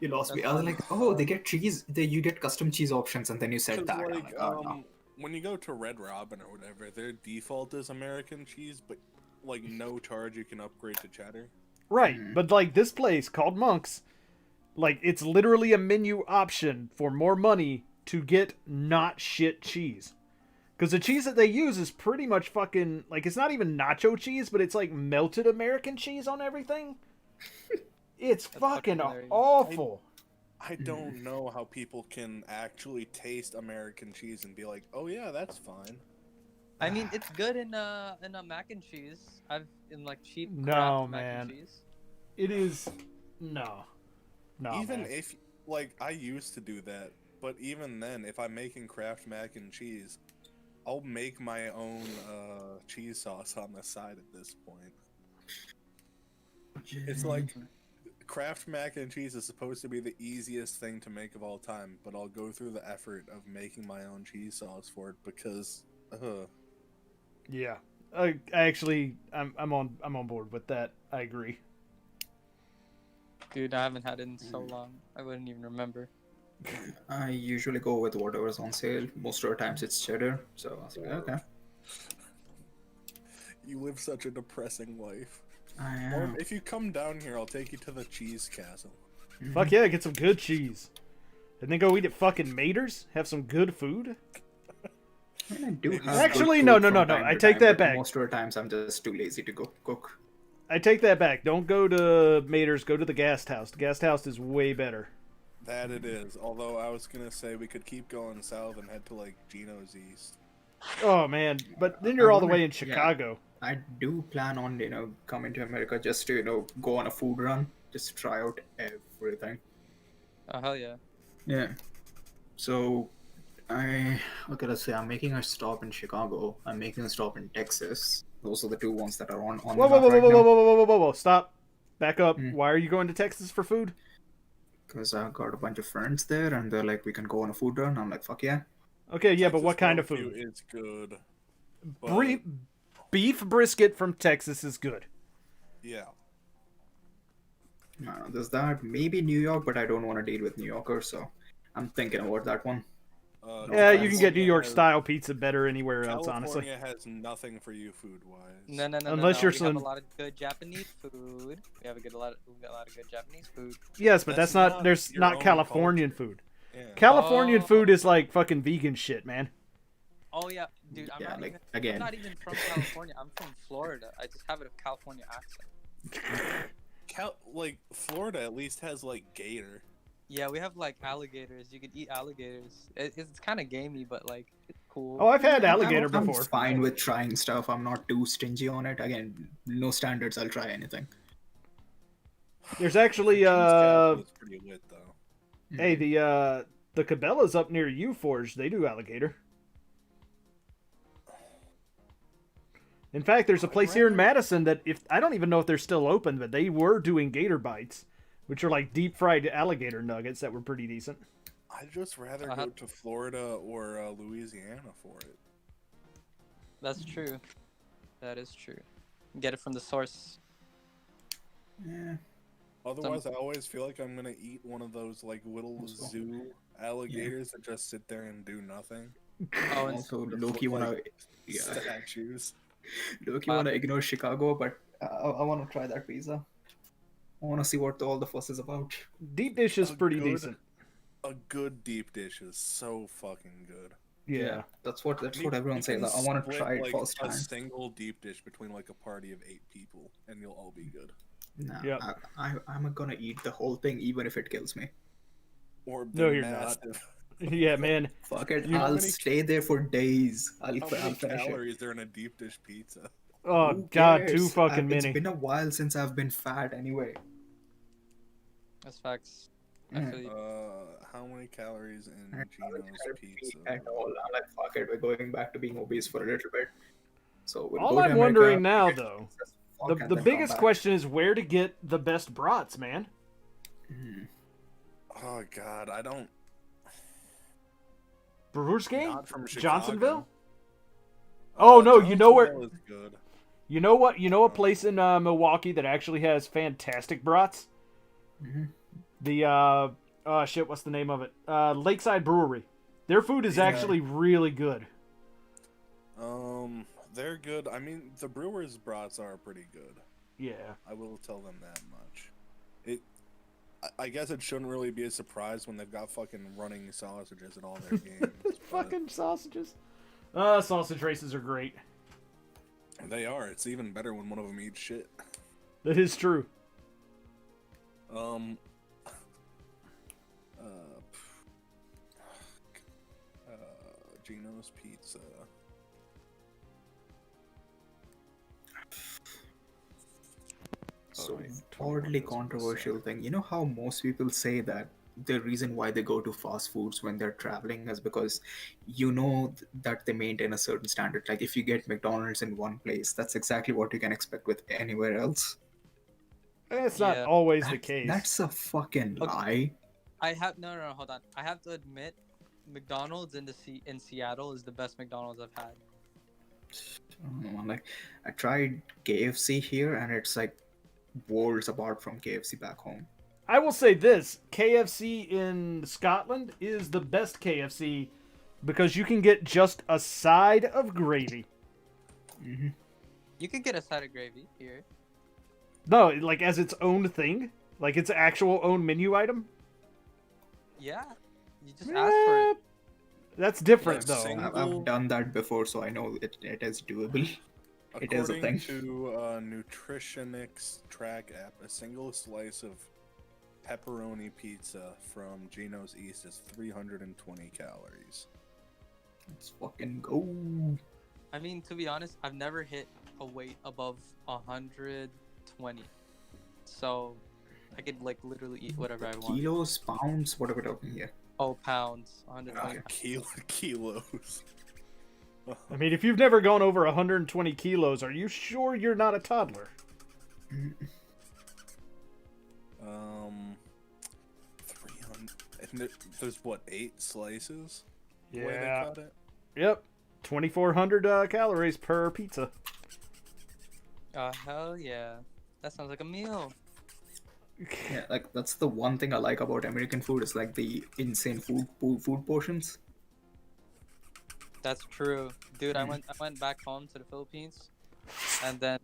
you lost me. That's I was like, oh, they get cheese. You get custom cheese options, and then you said 'Cause, that. I'm like, like, oh, no. when you go to Red Robin or whatever, their default is American cheese, but like no charge you can upgrade to cheddar. Right, Mhm. but like this place called Monks, like it's literally a menu option for more money to get not shit cheese. Because the cheese that they use is pretty much fucking like it's not even nacho cheese, but it's like melted American cheese on everything. It's That's fucking fucking hilarious. awful. I don't know how people can actually taste American cheese and be like, "Oh yeah, that's fine." I mean, it's good in a mac and cheese. I've in like cheap No, Kraft mac man. and cheese. It is no. Even man. if like I used to do that, but even then, if I'm making Kraft mac and cheese, I'll make my own cheese sauce on the side at this point. It's like Kraft mac and cheese is supposed to be the easiest thing to make of all time, but I'll go through the effort of making my own cheese sauce for it because Yeah. I actually I'm on board with that. I agree. Dude, I haven't had it in so long. I wouldn't even remember. I usually go with whatever's on sale. Most of the times it's cheddar. So I was like, okay. you live such a depressing life. I Or am. if you come down here, I'll take you to the cheese castle. Fuck yeah, get some good cheese. And then go eat at fucking Mater's, have some good food. I do have Actually, good no, food no, from no, no, time I to take time, that but back. Most of the times I'm just too lazy to go cook. I take that back. Don't go to Mater's, go to the Guest House. The Guest House is way better. That it is. Although I was gonna say we could keep going south and head to like Geno's East. Oh man, but then you're I all the way in wonder- yeah. Chicago. I do plan on, coming to America just to, go on a food run, just try out everything. Oh hell yeah. Yeah. So, let's say I'm making a stop in Chicago. I'm making a stop in Texas. Those are the two ones that are on Whoa, the whoa, map whoa, right whoa, whoa, now. whoa, whoa, whoa, whoa, whoa! Stop. Back up. Hmm. Why are you going to Texas for food? Because I've got a bunch of friends there, and they're like, we can go on a food run. I'm like, fuck yeah. Okay, yeah, but Texas what kind of barbecue food? is good. But, Beef brisket from Texas is good. yeah. There's that. Maybe New York, but I don't want to deal with New Yorkers, so I'm thinking about that one. Yeah, you can get New California York has- style pizza better anywhere else, honestly. California has nothing for you food wise. No, no, no, Unless no, you're we have some- a lot of good Japanese food. We got a lot of good Japanese food. Yes, but that's That's not. not There's your not own Californian culture. food. Yeah. Californian Oh. food is like fucking vegan shit, man. Oh yeah, dude. I'm Yeah, not like, even. again. I'm not even from California. I'm from Florida. I just have a California accent. Like Florida at least has like gator. Yeah, we have like alligators. You could eat alligators. It's kind of gamey, but like it's cool. Oh, I've had I'm- alligator I'm before. fine with trying stuff. I'm not too stingy on it. Again, no standards. I'll try anything. There's actually Cheese casserole is pretty lit though. hey, the Cabela's up near U Forge. They do alligator. In fact, there's a place here in Madison that if I don't even know if they're still open, but they were doing gator bites, which are like deep fried alligator nuggets that were pretty decent. I'd just rather go to Florida or Louisiana for it. That's true. That is true. Get it from the source. Yeah. Otherwise, I always feel like I'm gonna eat one of those like little zoo alligators that just sit there and do nothing. Oh, and Also, Just Loki look wanna, like yeah, statues. Loki wanna ignore Chicago, but I wanna try that pizza. I wanna see what all the fuss is about. Deep dish is A pretty good- decent. A good deep dish is so fucking good. Yeah. That's what You- everyone you says. can I wanna split, try it like, first a time. single deep dish between like a party of 8 people, and you'll all be good. Nah, Yep. I'm gonna eat the whole thing, even if it kills me. Or No, the you're not. massive. Yeah, man. Fuck it, You- I'll many- stay there for days. I'll How many finish it. calories are in a deep dish pizza? Oh Who God, too cares? fucking It's many. been a while since I've been fat anyway. that's facts. I Yeah. feel you. How many calories in I haven't Gino's had a pizza? pizza at all. I'm like, fuck it, we're going back to being obese for a little bit. So we'll All go to I'm America, wondering now, get though, pizzas, fuck, the and then come biggest back. question is where to get the best brats, man. Mhm. Oh god, I don't. Brewski? Not from Chicago. Johnsonville? Oh no, you know where? Johnsonville is good. You know what? You know a place in Milwaukee that actually has fantastic brats? Mhm. The shit, what's the name of it? Lakeside Brewery. Their food is Yeah. actually really good. They're good. I mean, the Brewers' brats are pretty good. Yeah. I will tell them that much. I guess it shouldn't really be a surprise when they've got fucking running sausages in all their games. but Fucking sausages. Sausage races are great. they are. It's even better when one of them eats shit. That is true. Um. Gino's Pizza. So, Oh, oddly controversial thing. You know how most people say that the reason why they go to fast foods when they're traveling is because that they maintain a certain standard. Like if you get McDonald's in one place, that's exactly what you can expect with anywhere else. It's not Yeah. always the case. That's a fucking Okay. lie. I have no, hold on. I have to admit, McDonald's in Seattle is the best McDonald's I've had. Like I tried KFC here, and it's like worlds apart from KFC back home. I will say this: KFC in Scotland is the best KFC because you can get just a side of gravy. Hmm. You could get a side of gravy here. No, like as its own thing, like its actual own menu item. Yeah, you just ask for Eh, it. That's different, Yeah, though. sing- I've done that before, so I know it is doable. It is a According thing. to Nutritionix track app, a single slice of pepperoni pizza from Gino's East is 320 calories. Let's fucking go. I mean, to be honest, I've never hit a weight above 120, so I could like literally eat whatever I want. Kilos, pounds, what are we talking here? Oh, pounds, 120. Kilos. I mean, if you've never gone over 120 kilos, are you sure you're not a toddler? 300. And there's what, 8 slices? The way they Yeah. cut it? Yep. 2,400 calories per pizza. Hell yeah, that sounds like a meal. Yeah, like that's the one thing I like about American food is like the insane food portions. That's true, dude. I went back home to the Philippines, and then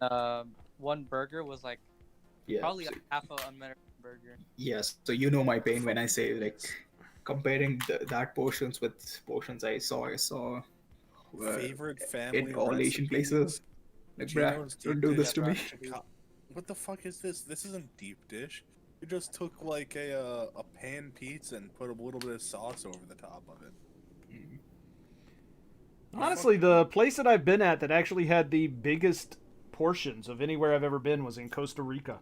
one burger was like Yeah. probably so- half a American burger. yes. So you know my pain when I say like comparing that portions with portions I saw favorite family in all Asian places. recipes. Like, bruh, Gino's don't deep do dish this to me. Chicago. What the fuck is this? This isn't deep dish. You just took like a pan pizza and put a little bit of sauce over the top of it. Honestly, the place that I've been at that actually had the biggest portions of anywhere I've ever been was in Costa Rica.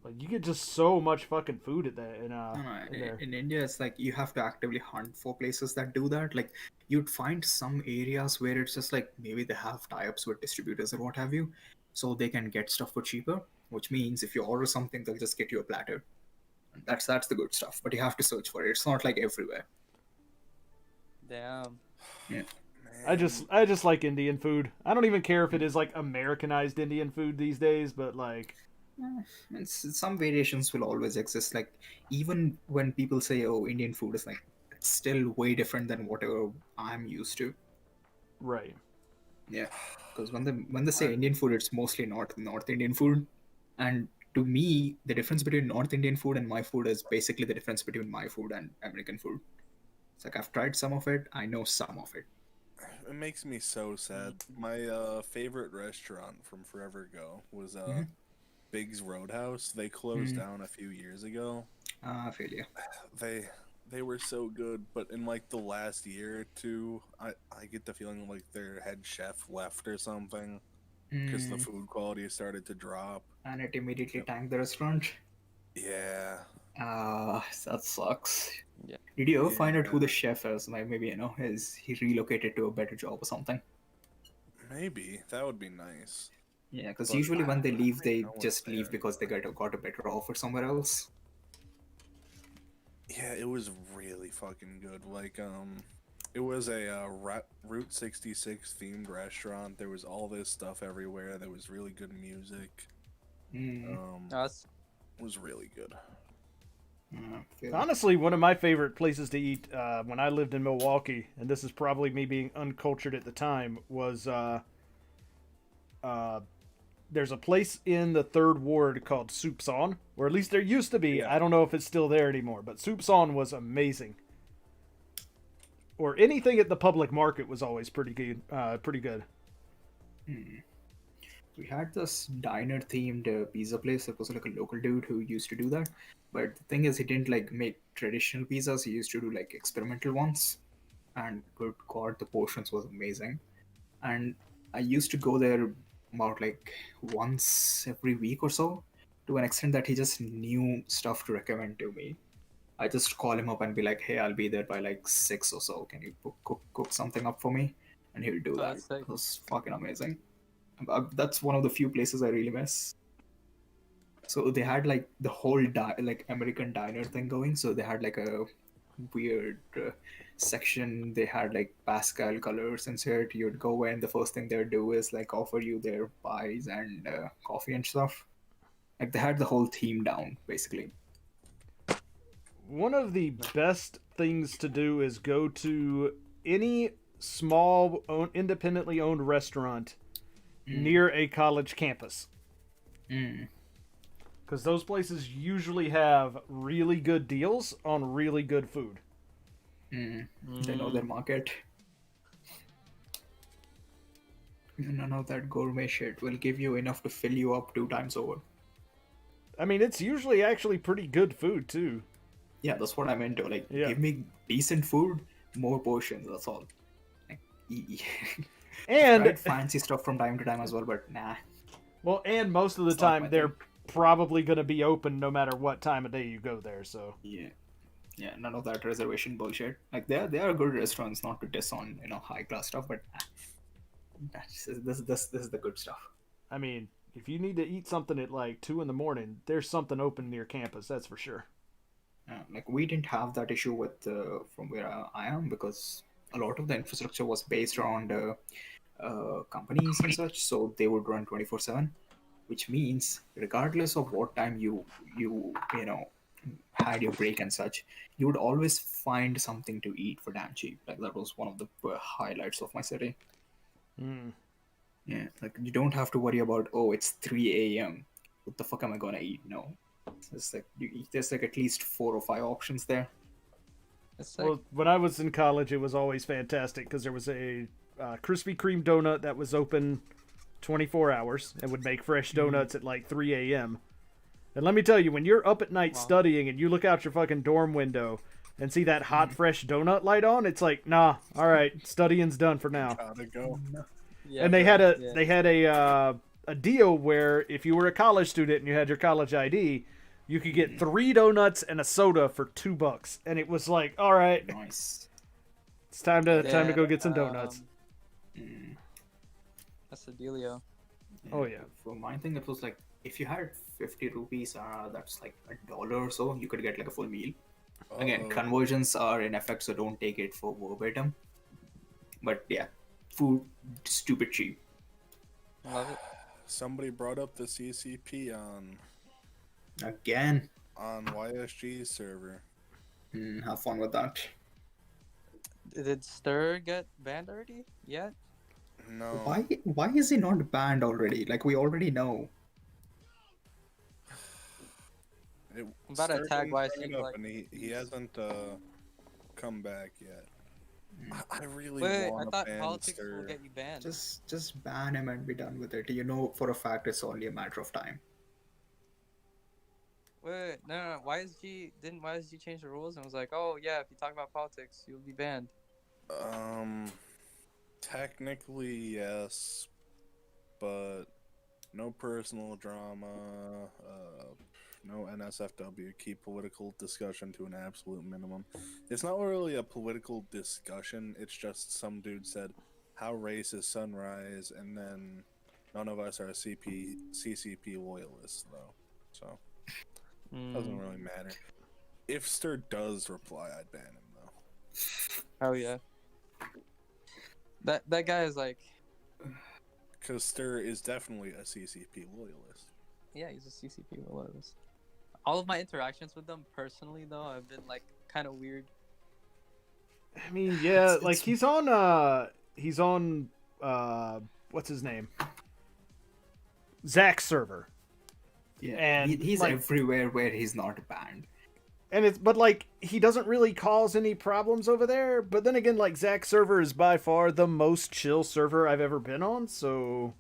Like, you get just so much fucking food at that. In there. In India, it's like you have to actively hunt for places that do that. Like, you'd find some areas where it's just like maybe they have tie-ups with distributors or what have you, so they can get stuff for cheaper. Which means if you order something, they'll just get you a platter. And that's the good stuff. But you have to search for it. It's not like everywhere. Damn. Yeah. I just like Indian food. I don't even care if it is like Americanized Indian food these days, but like, Some variations will always exist. Like, even when people say, "Oh, Indian food is like," it's still way different than whatever I'm used to. right. Yeah, because when they say Indian food, it's mostly North Indian food, and to me, the difference between North Indian food and my food is basically the difference between my food and American food. It's like I've tried some of it, I know some of it. It makes me so sad. My favorite restaurant from forever ago was Big's Roadhouse. They closed down a few years ago. I feel you. They were so good, but in like the last year or two, I get the feeling like their head chef left or something because the food quality started to drop. And it immediately tanked the restaurant. Yeah. That sucks. Yeah. Did you ever find out who the chef is? Like, maybe, is he relocated to a better job or something? Maybe that would be nice. Yeah, because But usually when they leave, they no one's just leave there. because they got a better offer somewhere else. Yeah, it was really fucking good. Like, it was a Route 66 themed restaurant. There was all this stuff everywhere. There was really good music. That's It was really good. Honestly, one of my favorite places to eat when I lived in Milwaukee, and this is probably me being uncultured at the time, was there's a place in the 3rd Ward called Soup's On, or at least there used to be. Yeah. I don't know if it's still there anymore, but Soup's On was amazing. Or anything at the public market was always pretty good. We had this diner-themed pizza place. It was like a local dude who used to do that. But the thing is, he didn't like make traditional pizzas. He used to do like experimental ones. And good God, the portions was amazing. And I used to go there about like once every week or so, to an extent that he just knew stuff to recommend to me. I just call him up and be like, "Hey, I'll be there by like 6 or so. Can you cook something up for me?" And he'll do that. that's sick. It was fucking amazing. That's one of the few places I really miss. So they had like the whole like American diner thing going. So they had like a weird section. They had like pastel colors and shit. You'd go in, the first thing they'd do is like offer you their pies and coffee and stuff. Like, they had the whole theme down basically. One of the best things to do is go to any small, independently owned restaurant near a college campus. Because those places usually have really good deals on really good food. They know their market. None of that gourmet shit will give you enough to fill you up 2 times over. I mean, it's usually actually pretty good food, too. Yeah, that's what I'm into. Like, Yeah. give me decent food, more portions, that's all. Like, And tried fancy stuff from time to time as well, but nah. well, and most of the It's not time my they're thing. probably going to be open no matter what time of day you go there. So Yeah, none of that reservation bullshit. Like, they are good restaurants, not to diss on high class stuff, but this is the good stuff. I mean, if you need to eat something at like 2 a.m, there's something open near campus. That's for sure. Like, we didn't have that issue with from where I am, because a lot of the infrastructure was based around companies and such, so they would run 24/7, which means regardless of what time you had your break and such, you would always find something to eat for damn cheap. Like, that was one of the highlights of my city. Yeah, like, you don't have to worry about, oh, it's 3 a.m. What the fuck am I gonna eat? No. It's like there's like at least 4 or 5 options there. It's sick. Well, when I was in college, it was always fantastic because there was a Krispy Kreme donut that was open 24 hours and would make fresh donuts at like 3 a.m. And let me tell you, when you're up at night Wow. studying and you look out your fucking dorm window and see that hot, fresh donut light on, it's like, nah, all right, studying's done for now. Gotta go. Yeah, And they bro, had a deal where if you were a college student and you had your college ID, you could get 3 donuts and a soda for $2, and it was like, all right, Nice. it's time to go get some donuts. Mm. That's the dealio. Oh, yeah. For my thing, it was like if you had 50 rupees, that's like $1 or so. You could get like a full meal. Again, Uh-oh. conversions are in effect, so don't take it for verbatim. But yeah, food stupid cheap. Love it. Somebody brought up the CCP Again, on YSG's server. have fun with that. Did Stir get banned already? Yet? No. Why is he not banned already? Like we already know. It, I'm about to Sturgeon tag brought YSG it up like- and he hasn't come back yet. I really Wait, I want to thought ban politics Stur. will get you banned. Just ban him and be done with it. You know for a fact it's only a matter of time. Wait, no. Didn't YSG change the rules and was like, oh yeah, if you talk about politics, you'll be banned. Technically yes, but no personal drama. No NSFW. Keep political discussion to an absolute minimum. It's not really a political discussion. It's just some dude said, "How race is sunrise," and then none of us are CCP loyalists though, so doesn't really matter. If Stir does reply, I'd ban him though. Oh yeah. That guy is like, Because Stir is definitely a CCP loyalist. yeah, he's a CCP loyalist. All of my interactions with them personally though have been like kind of weird. I mean, yeah, It's- like it's- he's on what's his name? Zach's server. Yeah, And, he's like- everywhere where he's not banned. And but like he doesn't really cause any problems over there. But then again, like Zach's server is by far the most chill server I've ever been on. So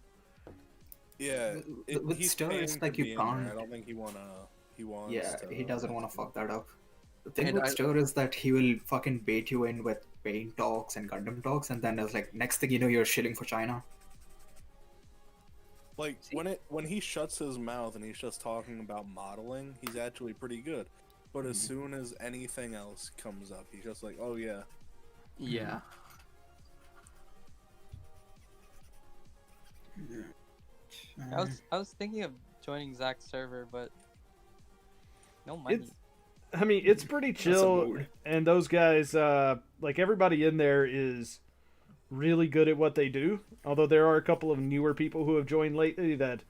Yeah, With he's Stir, paying it's to like you be in there. can't- I don't think he wants. Yeah, he doesn't want to fuck that up. The thing And with I- Stir is that he will fucking bait you in with paint talks and Gundam talks, and then it's like next thing you know, you're shilling for China. Like when he shuts his mouth and he's just talking about modeling, he's actually pretty good. But as soon as anything else comes up, he's just like, "Oh yeah." Yeah. I was thinking of joining Zach's server, but no money. it's pretty That's a chill. mood. And those guys, like everybody in there is really good at what they do. Although there are a couple of newer people who have joined lately that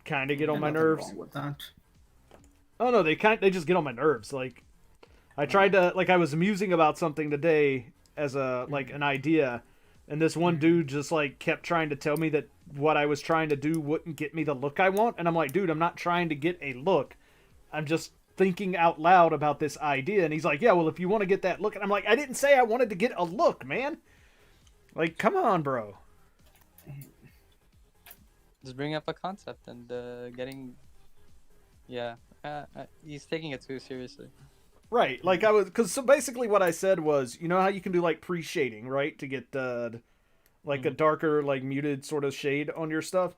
kind of get on my Nothing nerves. wrong with that. Oh no, they just get on my nerves. Like I tried to I was musing about something today as an idea, and this one dude just like kept trying to tell me that what I was trying to do wouldn't get me the look I want, and I'm like, dude, I'm not trying to get a look. I'm just thinking out loud about this idea, and he's like, yeah, well, if you want to get that look, and I'm like, I didn't say I wanted to get a look, man. Like, come on, bro. Just bring up a concept and getting. Yeah, he's taking it too seriously. Right, like so basically what I said was, you know how you can do like pre-shading, right, to get a darker, like muted sort of shade on your stuff.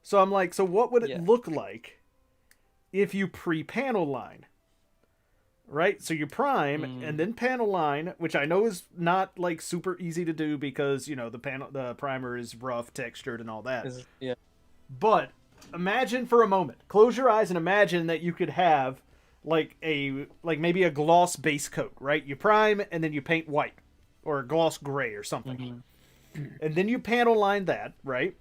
So I'm like, so what would it Yeah. look like if you pre-panel line? Right, so you prime and then panel line, which I know is not like super easy to do because the primer is rough, textured, and all that. Yeah. But imagine for a moment, close your eyes and imagine that you could have maybe a gloss base coat, right? You prime and then you paint white or a gloss gray or something. And then you panel line that, right?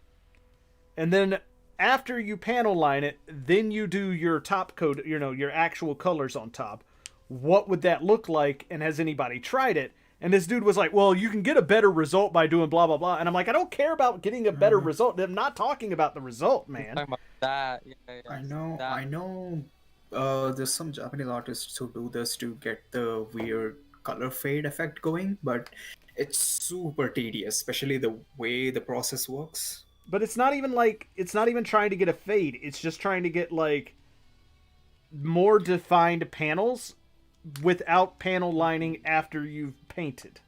And then after you panel line it, then you do your top coat, your actual colors on top. What would that look like? And has anybody tried it? And this dude was like, well, you can get a better result by doing blah, blah, blah. And I'm like, I don't care about getting a better result. I'm not talking about the result, man. Talking about that. Yeah, I know. There's some Japanese artists who do this to get the weird color fade effect going, but it's super tedious, especially the way the process works. But it's not even trying to get a fade. It's just trying to get like more defined panels without panel lining after you've painted.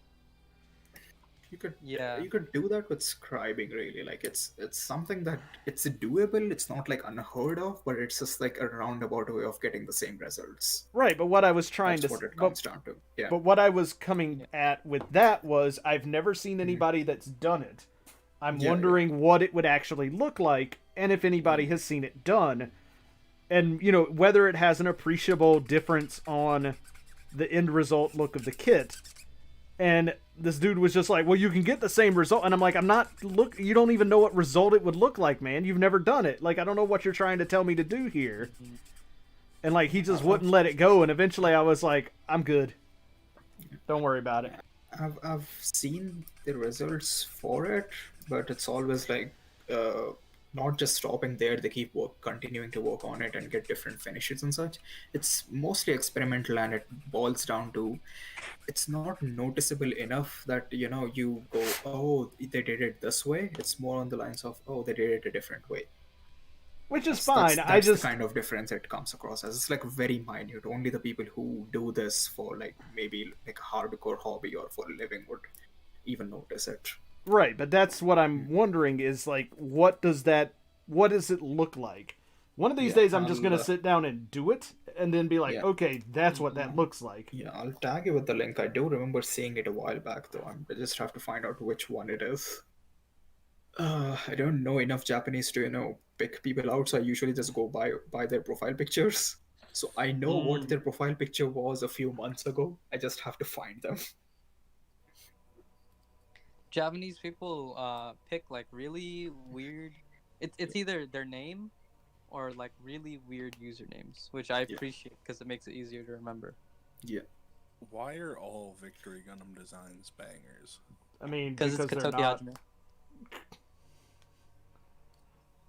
You could do that with scribing, really. Like it's something that it's doable. It's not like unheard of, but it's just like a roundabout way of getting the same results. Right, but what I was trying That's to what it comes down to. Yeah. But what I was coming at with that was I've never seen anybody that's done it. I'm wondering what it would actually look like, and if anybody has seen it done, and you know whether it has an appreciable difference on the end result look of the kit. And this dude was just like, well, you can get the same result. And I'm like, you don't even know what result it would look like, man. You've never done it. Like, I don't know what you're trying to tell me to do here. And like, he just wouldn't let it go. And eventually I was like, I'm good. Don't worry about it. I've seen the results for it, but it's always like, not just stopping there. They keep continuing to work on it and get different finishes and such. It's mostly experimental, and it boils down to it's not noticeable enough that you go, oh, they did it this way. It's more on the lines of, oh, they did it a different way, which is fine. That's the kind of difference it comes across as. It's like very minute. Only the people who do this for like maybe like a hardcore hobby or for a living would even notice it. Right, but that's what I'm wondering is like, what does it look like? One of these days I'm just going to sit down and do it and then be like, okay, that's what that looks like. Yeah, I'll tag you with the link. I do remember seeing it a while back though. I just have to find out which one it is. I don't know enough Japanese to, pick people out, so I usually just go by their profile pictures. So I know what their profile picture was a few months ago. I just have to find them. Japanese people pick like really weird. It's either their name or like really weird usernames, which I appreciate because it makes it easier to remember. Yeah. Why are all Victory Gundam designs bangers? I mean, because it's they're Kotoki not. Hajime.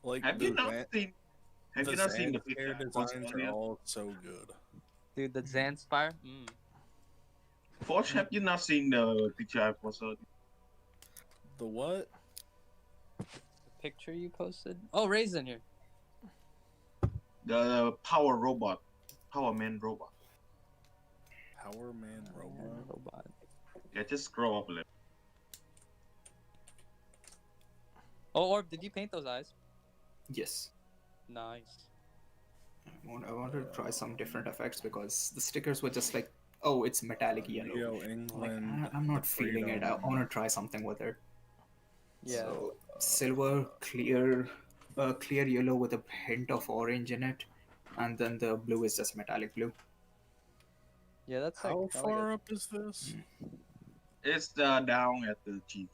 Like Have you not seen the hair designs are all so good. Dude, the Zanspire. Forge, have you not seen the picture I posted? The what? The picture you posted? Oh, Raisin here. The Power robot. Power Man robot. Power Man robot. Yeah, just scroll up a little. Oh, Orb, did you paint those eyes? Yes. Nice. I wanted to try some different effects because the stickers were just like, oh, it's metallic yellow. England. Like, I'm not feeling it. I want to try something with it. Yeah. So, silver, clear yellow with a hint of orange in it, and then the blue is just metallic blue. Yeah, that's How like, far up is this? It's down at the G3.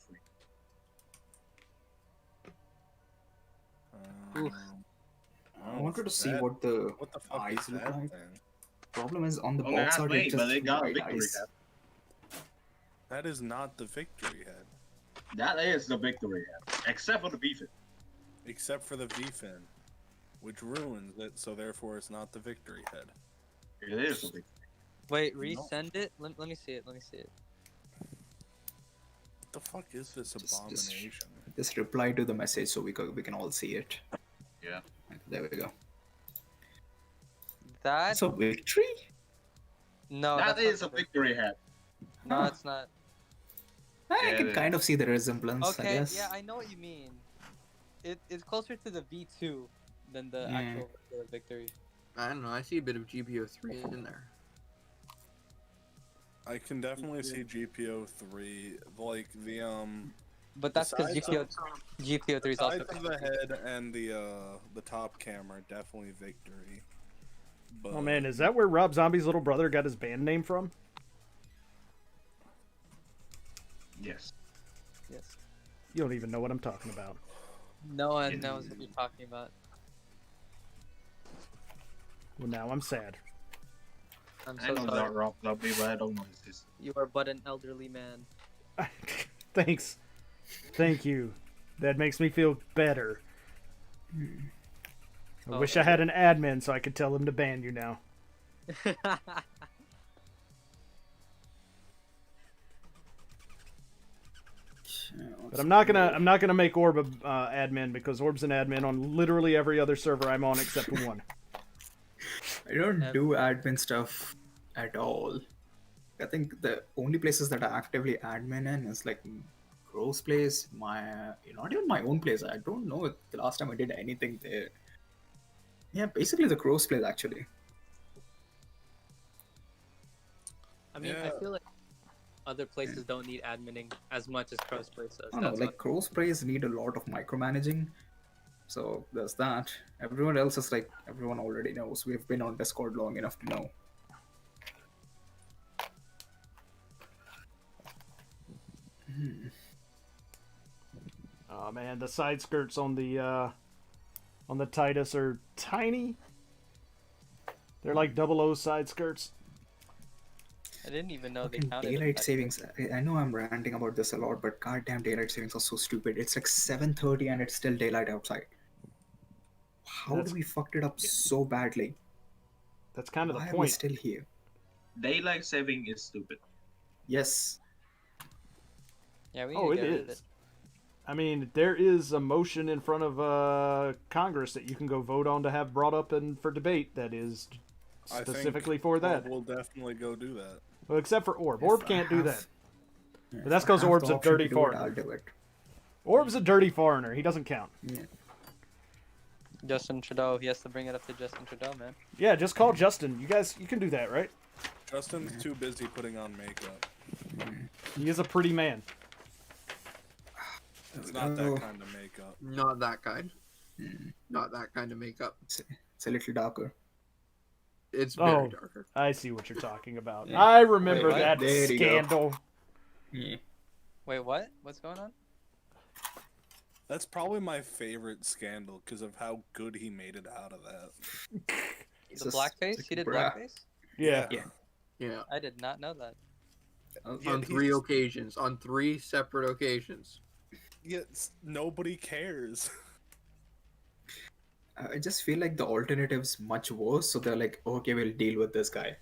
I wanted to see what the fuck eyes is look that like. thing? Problem is on the Well, box not art, me, it's but just they got white victory eyes. head. That is not the Victory head. That is the victory head, except for the beef. Except for the V-fin, which ruins it, so therefore it's not the Victory head. It is the victory. Wait, resend it? Let me see it. Let me see it. What the fuck is this abomination? Just reply to the message so we can all see it. Yeah. There we go. That? So victory? No, That that's is a not the victory head. No, it's not. I Yeah, can it kind of see the resemblance, I Okay, guess. yeah, I know what you mean. It's closer to the V2 than the Yeah. actual Victory. I don't know. I see a bit of GPO3 in there. I can definitely see GPO3, like the But that's because Besides GPO3 is also. sides of the head and the top camera definitely Victory. But Oh man, is that where Rob Zombie's little brother got his band name from? Yes. Yes. You don't even know what I'm talking about. No one knows what you're talking about. Well, now I'm sad. I'm I so know sorry. that Rob Zombie, but I don't know his. You are but an elderly man. Thanks. Thank you. That makes me feel better. I wish I had an admin so I could tell him to ban you now. But I'm not gonna make Orb a admin because Orb's an admin on literally every other server I'm on except one. I don't do admin stuff at all. I think the only places that I actively admin in is like Crow's place, not even my own place. I don't know if the last time I did anything there. Yeah, basically the Crow's place actually. I mean, I feel like other places don't need adminning as much as Crow's Place does. I don't know, like Crow's place need a lot of micromanaging. So there's that. Everyone else is like, everyone already knows. We've been on Discord long enough to know. Oh man, the side skirts on the Titus are tiny. They're like 00 side skirts. I didn't even know they Fucking counted. daylight savings. I know I'm ranting about this a lot, but goddamn daylight savings are so stupid. It's like 7:30 and it's still daylight outside. How do we fucked it up so badly? That's kind of Why the are we point. still here? Daylight saving is stupid. Yes. Yeah, we Oh, need to it get rid of is. I mean, there is a motion in front of Congress that you can go vote on to have brought up for debate that is specifically for that. We'll definitely go do that. Well, except for Orb. If Orb I can't do have- that. Yeah, But that's if I 'cause have Orb's the a option dirty to do it, foreigner. I'll do it. Orb's a dirty foreigner. He doesn't count. Yeah. Justin Trudeau. He has to bring it up to Justin Trudeau, man. Yeah, just call Justin. You can do that, right? Justin's too busy putting on makeup. He is a pretty man. It's not that kind of makeup. Not that kind. Not that kind of makeup. It's a little darker. It's very Oh. darker. I see what you're talking about. Yeah. I remember Wait, what? that There you go. scandal. Yeah. Wait, what? What's going on? That's probably my favorite scandal because of how good he made it out of that. It's The just- blackface? it's He like, did bruh. blackface? Yeah. Yeah. Yeah. I did not know that. Yeah, On 3 he's- occasions. On 3 separate occasions. Yet nobody cares. I just feel like the alternative's much worse, so they're like, okay, we'll deal with this guy.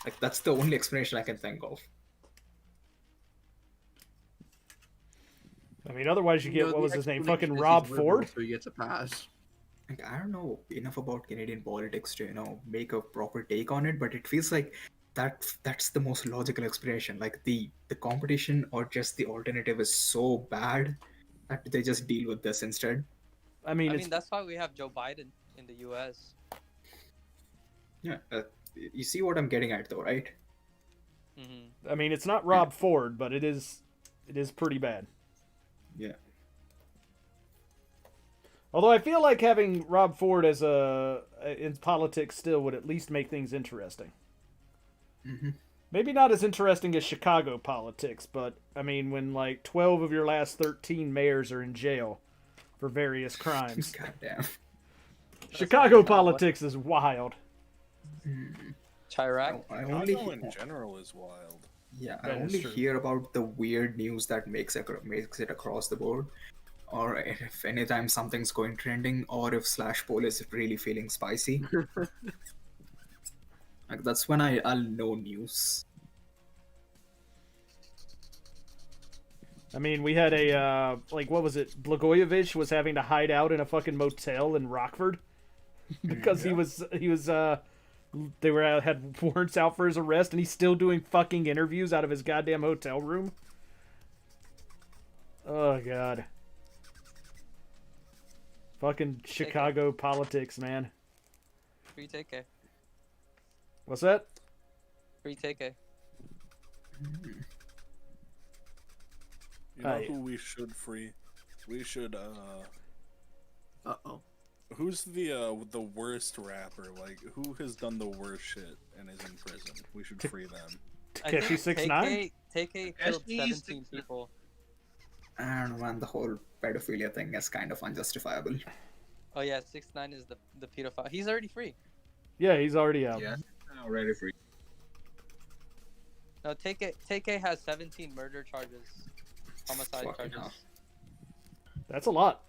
Like, that's the only explanation I can think of. I mean, otherwise you get, No, what the was his name? explanation Fucking is Rob he's liberal, Ford? So he gets a pass. Like, I don't know enough about Canadian politics to, make a proper take on it, but it feels like that's the most logical explanation. Like, the competition or just the alternative is so bad that they just deal with this instead. I mean, I it's, mean, that's why we have Joe Biden in the U.S. Yeah, you see what I'm getting at, though, right? Hmm I mean, it's not Rob Ford, but it is pretty bad. Yeah. Although I feel like having Rob Ford as in politics still would at least make things interesting. Mm-hmm. Maybe not as interesting as Chicago politics, but I mean, when like 12 of your last 13 mayors are in jail for various crimes. Goddamn. Chicago politics is wild. Chirac. I only Chicago in general is wild. Yeah, I That is only true. hear about the weird news that makes it across the board, or if anytime something's going trending, or if Slash Poll is really feeling spicy. Like, that's when I'll know news. I mean, we had a like, what was it? Blagojevich was having to hide out in a fucking motel in Rockford because he was they had warrants out for his arrest, and he's still doing fucking interviews out of his goddamn hotel room. Oh god. Fucking Chicago politics, man. Free TK. What's that? Free TK. You know Aye. who we should free? We should Uh-oh. who's the worst rapper? Like, who has done the worst shit and is in prison? We should free them. I Takeshi think 6ix9ine? TK killed Takeshi 17 6ix9ine. people. I don't know, man, the whole pedophilia thing is kind of unjustifiable. Oh yeah, 6ix9ine is the pedophile. He's already free. Yeah, he's already out. Yeah, already free. No, TK has 17 murder charges, homicide Fucking charges. hell. That's a lot.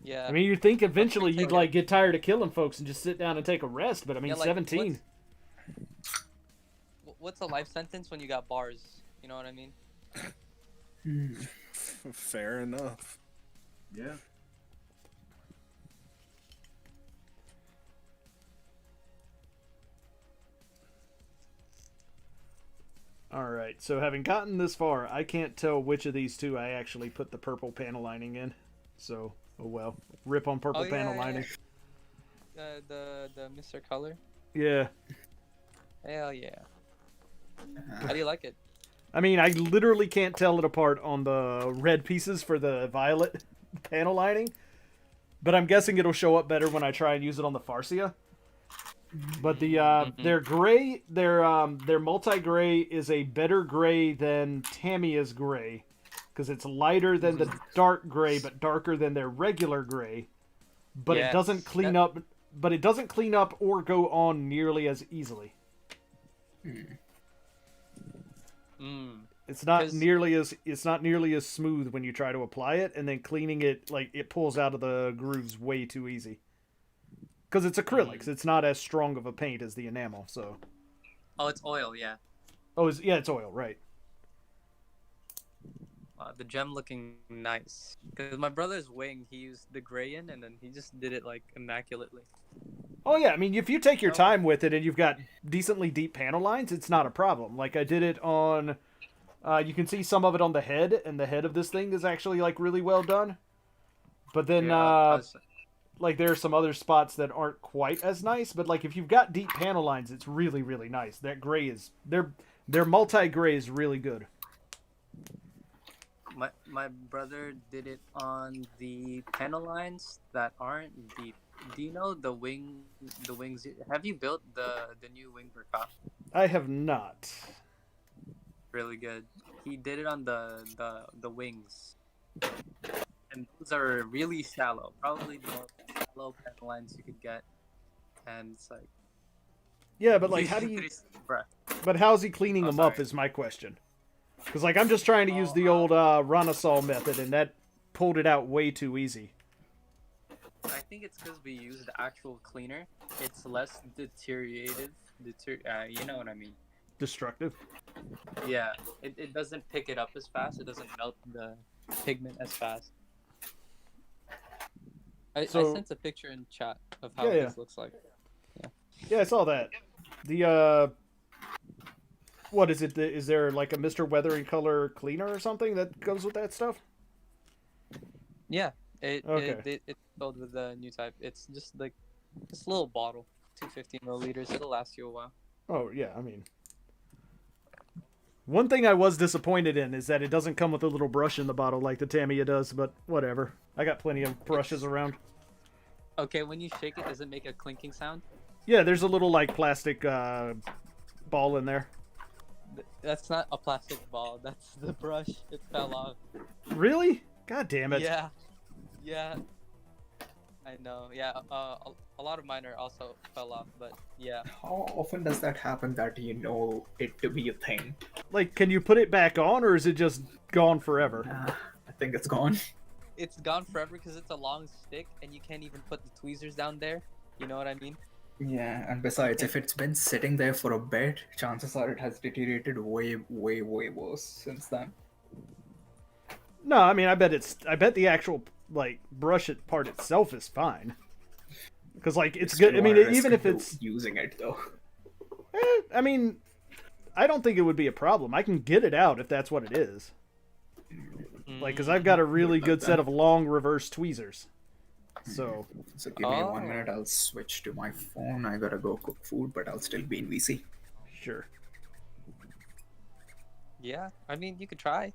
Yeah. I mean, you'd think eventually you'd TK. like get tired of killing folks and just sit down and take a rest, but I mean, Yeah, like, 17. what's a life sentence when you got bars? You know what I mean? Fair enough. Yeah. All right, so having gotten this far, I can't tell which of these two I actually put the purple panel lining in. So, oh well. Rip on purple panel lining. The Mr. Color. Yeah. Hell yeah. How do you like it? I mean, I literally can't tell it apart on the red pieces for the violet panel lining. But I'm guessing it'll show up better when I try and use it on the Farsia. But the their gray, their multi-gray is a better gray than Tamiya's gray, because it's lighter than the dark gray, but darker than their regular gray. But it doesn't clean up. But it doesn't clean up or go on nearly as easily. It's not nearly as smooth when you try to apply it, and then cleaning it, like, it pulls out of the grooves way too easy. Because it's acrylics, it's not as strong of a paint as the enamel. So. Oh, it's oil, yeah. Oh, it's oil, right? The gem looking nice. Because my brother's wing, he used the gray in, and then he just did it like immaculately. Oh yeah, I mean, if you take your time with it and you've got decently deep panel lines, it's not a problem. Like I did it on, you can see some of it on the head, and the head of this thing is actually like really well done. But then, like there are some other spots that aren't quite as nice. But like if you've got deep panel lines, it's really really nice. That gray is their multi-gray is really good. My brother did it on the panel lines that aren't deep. Do you know the wings? Have you built the new wing for Ka? I have not. Really good. He did it on the wings, and those are really shallow. Probably the most shallow panel lines you could get, and it's like. Yeah, but like, how do you? But how's he cleaning them up? Is my question. Because like I'm just trying to use the old Ranasol method, and that pulled it out way too easy. I think it's because we use the actual cleaner. It's less deteriorative. You know what I mean? Destructive? Yeah. It doesn't pick it up as fast. It doesn't melt the pigment as fast. I sent a picture in chat of how this looks like. Yeah, I saw that. The, what is it? Is there like a Mr. Weathering Color cleaner or something that goes with that stuff? Yeah. It's filled with the new type. It's just like this little bottle, 250 milliliters. It'll last you a while. Oh yeah, I mean, one thing I was disappointed in is that it doesn't come with a little brush in the bottle like the Tamiya does. But whatever, I got plenty of brushes around. Okay, when you shake it, does it make a clinking sound? Yeah, there's a little like plastic ball in there. That's not a plastic ball. That's the brush. It fell off. Really? God damn it. Yeah. Yeah. I know. Yeah. A lot of mine are also fell off, but yeah. How often does that happen that you know it to be a thing? Like, can you put it back on, or is it just gone forever? I think it's gone. It's gone forever because it's a long stick, and you can't even put the tweezers down there. You know what I mean? Yeah, and besides, if it's been sitting there for a bit, chances are it has deteriorated way, way, way worse since then. No, I mean, I bet the actual like brush it part itself is fine. Because like it's good. I mean, even if it's using it though. I mean, I don't think it would be a problem. I can get it out if that's what it is. Like, because I've got a really good set of long reverse tweezers. So give me 1 minute. I'll switch to my phone. I gotta go cook food, but I'll still be in VC. Sure. Yeah, I mean, you could try.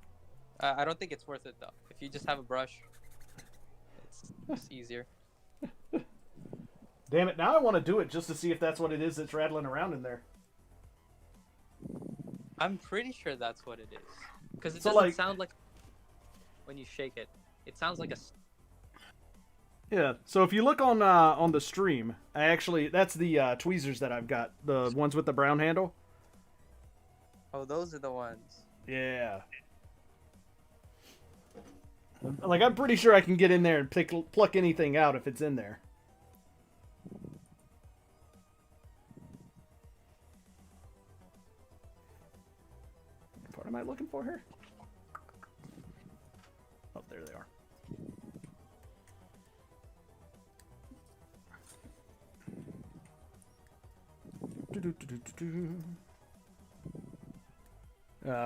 I don't think it's worth it though. If you just have a brush, it's easier. Damn it! Now I want to do it just to see if that's what it is that's rattling around in there. I'm pretty sure that's what it is, because it doesn't sound like when you shake it. It sounds like a. Yeah. So if you look on the stream, that's the tweezers that I've got, the ones with the brown handle. Oh, those are the ones. Yeah. Like, I'm pretty sure I can get in there and pluck anything out if it's in there. What am I looking for here?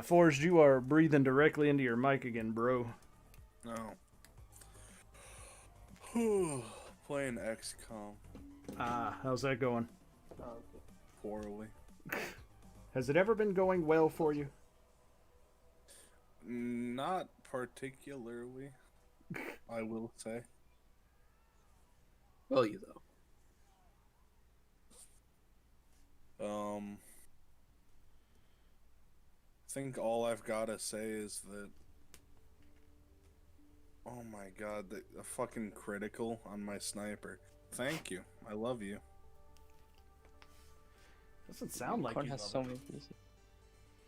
Forrest, you are breathing directly into your mic again, bro. No. Playing XCOM. How's that going? Poorly. Has it ever been going well for you? Not particularly, I will say. Well, you though. I think all I've gotta say is that. Oh my god, the fucking critical on my sniper. Thank you. I love you. Doesn't sound like Corn you has love so it. many pieces.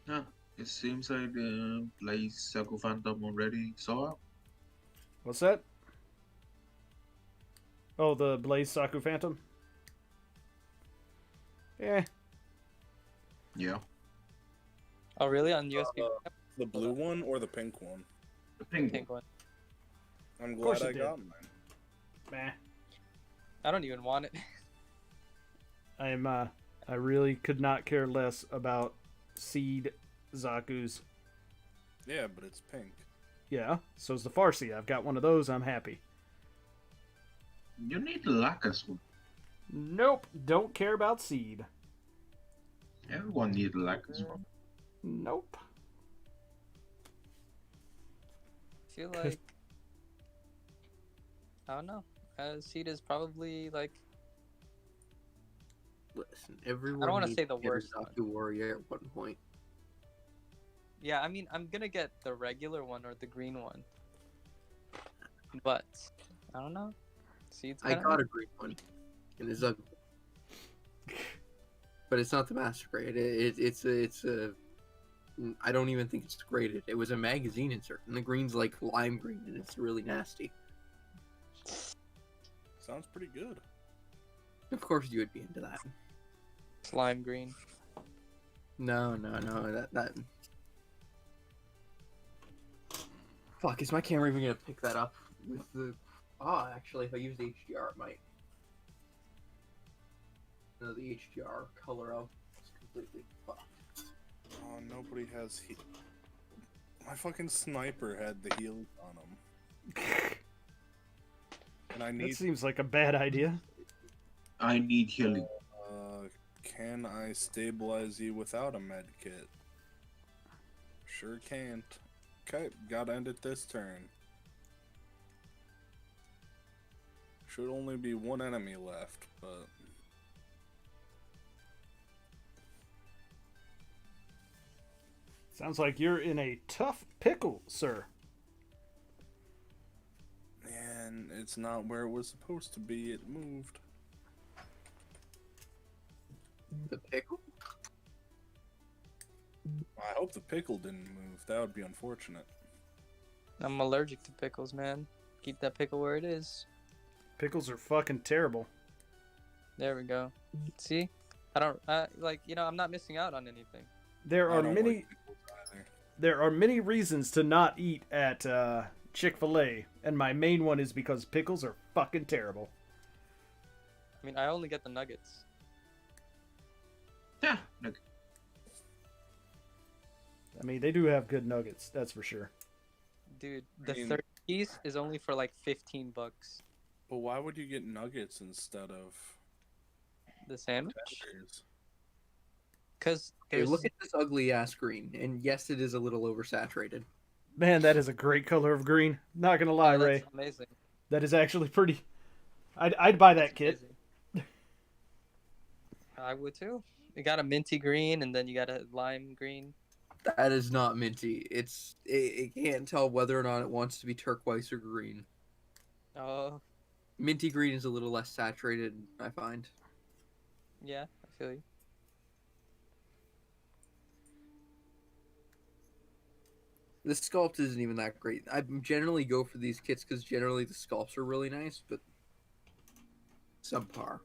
Yeah, it seems like the Blaze Circle Phantom already saw out. What's that? Oh, the Blaze Saku Phantom? Eh. Yeah. Oh, really? On USB? The blue one or the pink one? The pink. Pink one. I'm course glad it I did. got mine. Meh. I don't even want it. I really could not care less about Seed Zaku's. Yeah, but it's pink. Yeah, so's the Farsi. I've got one of those. I'm happy. You need the Lacus one. Nope. Don't care about Seed. Everyone needs the Lacus one. Nope. I feel like I don't know. Seed is probably like Listen, everyone. wanna needs say the to get a worst one. Zaku warrior at one point. yeah. I mean, I'm gonna get the regular one or the green one, but I don't know. Seed's I got a green one, and it's ugly. But it's not the master grade. It's a. I don't even think it's graded. It was a magazine insert, and the green's like lime green, and it's really nasty. Sounds pretty good. Of course, you would be into that. slime green. No. That. Fuck! Is my camera even gonna pick that up with the? Ah, actually, if I use the HDR, it might. No, the HDR color out is completely fucked. Oh, nobody has heat. My fucking sniper had the heal on him. And I That need. seems like a bad idea. I need healing. Can I stabilize you without a med kit? Sure can't. Okay, gotta end it this turn. Should only be one enemy left, but. Sounds like you're in a tough pickle, sir. And it's not where it was supposed to be, it moved. The pickle? I hope the pickle didn't move. That would be unfortunate. I'm allergic to pickles, man. Keep that pickle where it is. Pickles are fucking terrible. There we go. See? I don't I'm not missing out on anything. There I are don't many like pickles either. there are many reasons to not eat at Chick-fil-A, and my main one is because pickles are fucking terrible. I mean, I only get the nuggets. Yeah, look. I mean, they do have good nuggets, that's for sure. Dude, I the mean- third piece is only for like $15. But why would you get nuggets instead of The sandwich? tenders? Because Hey, look at this ugly ass green, and yes, it is a little oversaturated. Man, that is a great color of green. Not gonna lie, Ray. That's amazing. That is actually pretty. I'd buy that kit. Amazing. I would too. You got a minty green, and then you got a lime green. That is not minty. It can't tell whether or not it wants to be turquoise or green. Oh, Minty green is a little less saturated, I find. yeah, I feel you. The sculpt isn't even that great. I generally go for these kits because generally the sculpts are really nice, but subpar.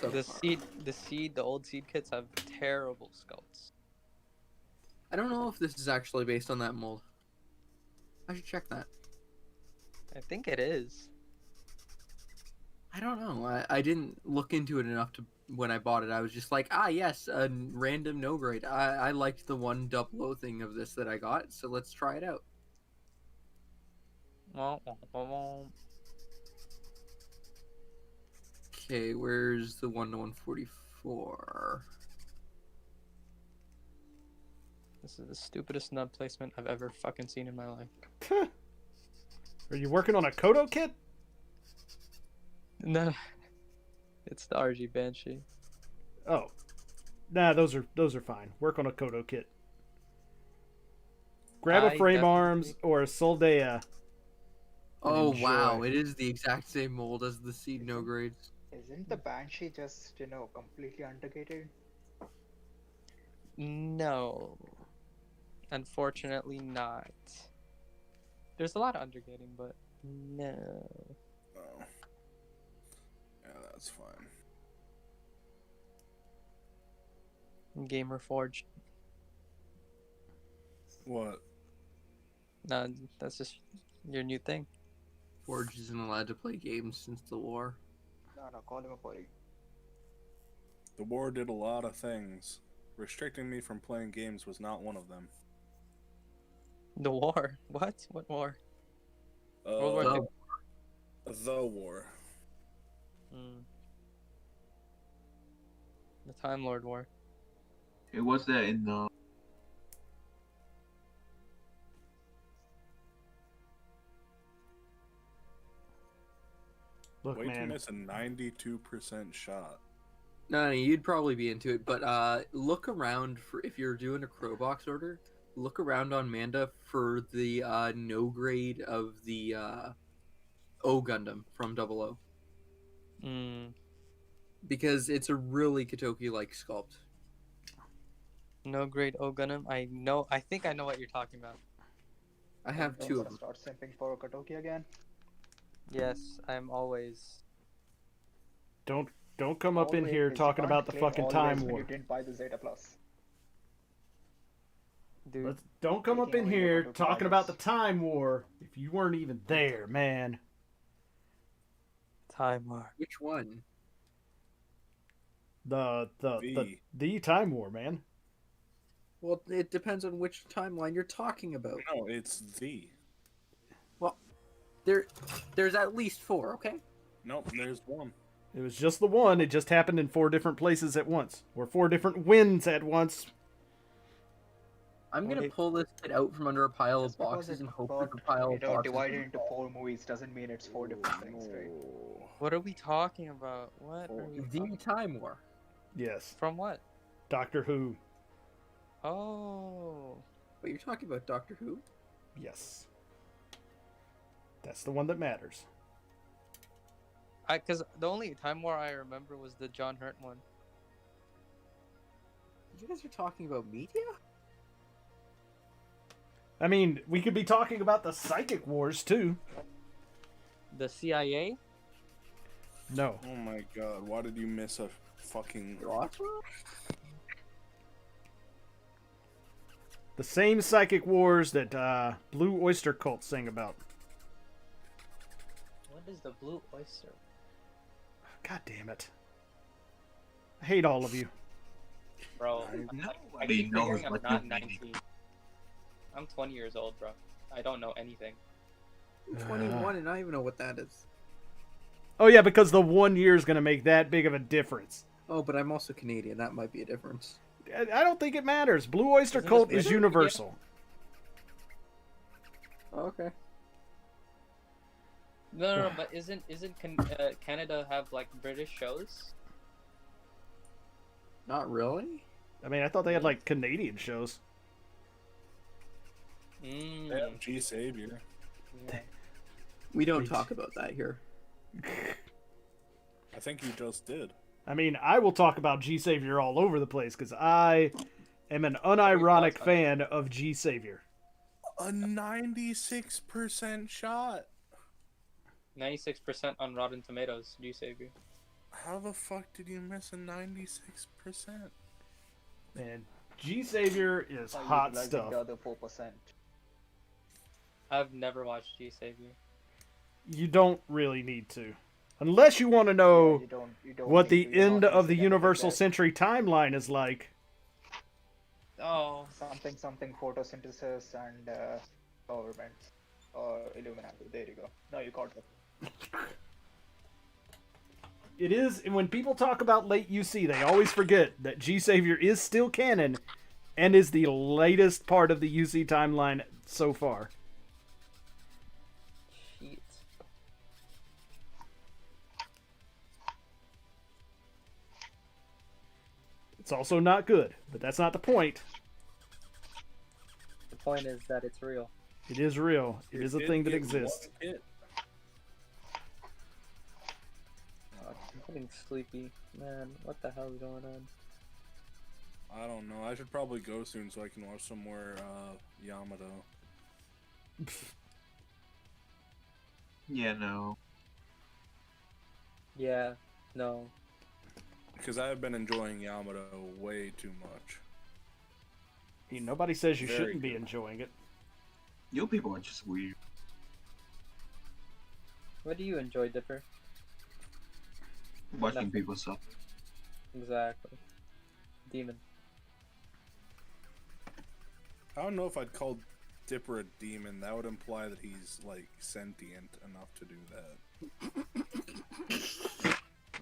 The old seed kits have terrible sculpts. I don't know if this is actually based on that mold. I should check that. I think it is. I don't know. I didn't look into it enough to when I bought it, I was just like, ah, yes, a random no grade. I liked the 100 thing of this that I got, so let's try it out. Okay, where's the 1 to 144? This is the stupidest nub placement I've ever fucking seen in my life. Are you working on a Kodo kit? No, it's the RG Banshee. Oh, nah, those are fine. Work on a Kodo kit. Grab a I frame definitely- arms or a Soldea. Oh enjoy. wow, it is the exact same mold as the seed no grades. Isn't the Banshee just, completely undergated? No, unfortunately not. There's a lot of undergating, but no. Oh. Yeah, that's fine. Gamer Forged. What? No, that's just your new thing. Forge isn't allowed to play games since the war. No, call him a bully. The war did a lot of things. Restricting me from playing games was not one of them. The war? What? What war? World War Uh, II. the war. The Time Lord War. It was that in Look, Way to man. miss a 92% shot. No, you'd probably be into it, but look around for if you're doing a Crowbox order. Look around on Manda for the no grade of the O Gundam from 00. Because it's a really Katoki-like sculpt. No grade O Gundam. I think I know what you're talking about. I have Don't two of them. Start simping for Katoki again. Yes, I'm always. Don't come up in Always. here You talking can't about the claim fucking always Time when War. You didn't buy the Zeta Plus. Dude, Don't come up in Taking away here your Katoki talking about the items. Time War if you weren't even there, man. Time War. Which one? The The. Time War, man. Well, it depends on which timeline you're talking about. No, it's the. There's at least 4, okay? Nope, there's one. It was just the one. It just happened in 4 different places at once, or 4 different winds at once. I'm gonna Wait. pull this kid out from under a pile of Just because boxes it's and hope got, that the pile of boxes. divided into 4 movies doesn't mean it's 4 different things, right? What are we talking about? What are we The talking... Time War. Yes. From what? Doctor Who. Oh. Wait, you're talking about Doctor Who? Yes. That's the one that matters. Because the only Time War I remember was the John Hurt one. You guys are talking about media? I mean, we could be talking about the Psychic Wars, too. The CIA? No. Oh my god, why did you miss a fucking. The same Psychic Wars that Blue Oyster Cult sing about. What is the Blue Oyster? God damn it. I hate all of you. Bro, I Nobody keep knows figuring I'm what not you're 19. I'm 20 years old, bro. I don't know anything. I'm 21 and I don't even know what that is. Oh, yeah, because the 1 year is going to make that big of a difference. Oh, but I'm also Canadian. That might be a difference. I don't think it matters. Blue Oyster Isn't Cult this is better? universal. Oh, okay. No, but isn't Canada have like British shows? Not really. I mean, I thought they had, like, Canadian shows. Mm. Yeah, G Savior. Yeah. We don't Preach. talk about that here. I think you just did. I mean, I will talk about G Savior all over the place because I am an unironic fan of G Savior. A 96% shot. 96% on Rotten Tomatoes. G Savior. How the fuck did you miss a 96%? Man, G Savior is By hot utilizing stuff. The other 4%. I've never watched G Savior. You don't really need to. Unless you want to Yeah, know you don't what need the to. You're end not of the missing anything Universal there. Century timeline is like. Oh, Something photosynthesis and governments or Illuminati. There you go. Now you caught up. It is, and when people talk about late UC, they always forget that G Savior is still canon and is the latest part of the UC timeline so far. shit. It's also not good, but that's not the point. The point is that it's real. It is real. It is a thing that Get exists. one hit. I'm getting sleepy. Man, what the hell is going on? I don't know. I should probably go soon so I can watch some more Yamato. Yeah, no. Yeah, no. Because I have been enjoying Yamato way too much. Nobody says you Very shouldn't be good. enjoying it. You people are just weird. What do you enjoy, Dipper? Watching Nothing. people suffer. Exactly. Demon. I don't know if I'd call Dipper a demon. That would imply that he's like sentient enough to do that.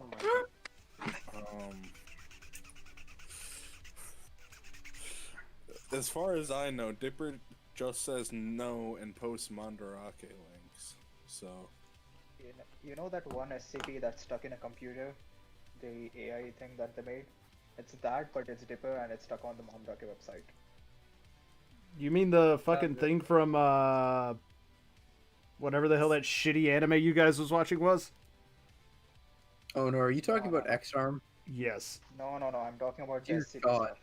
Oh my god. As far as I know, Dipper just says no and posts Mandarake links. So You know that one SCP that's stuck in a computer, the AI thing that they made. It's that, but it's Dipper and it's stuck on the Mamrake website. You mean the fucking good. thing from whatever the hell that shitty anime you guys was watching was? Oh no, are you talking about No. X-Arm? Yes. No, I'm talking about the Dear SCP God. stuff.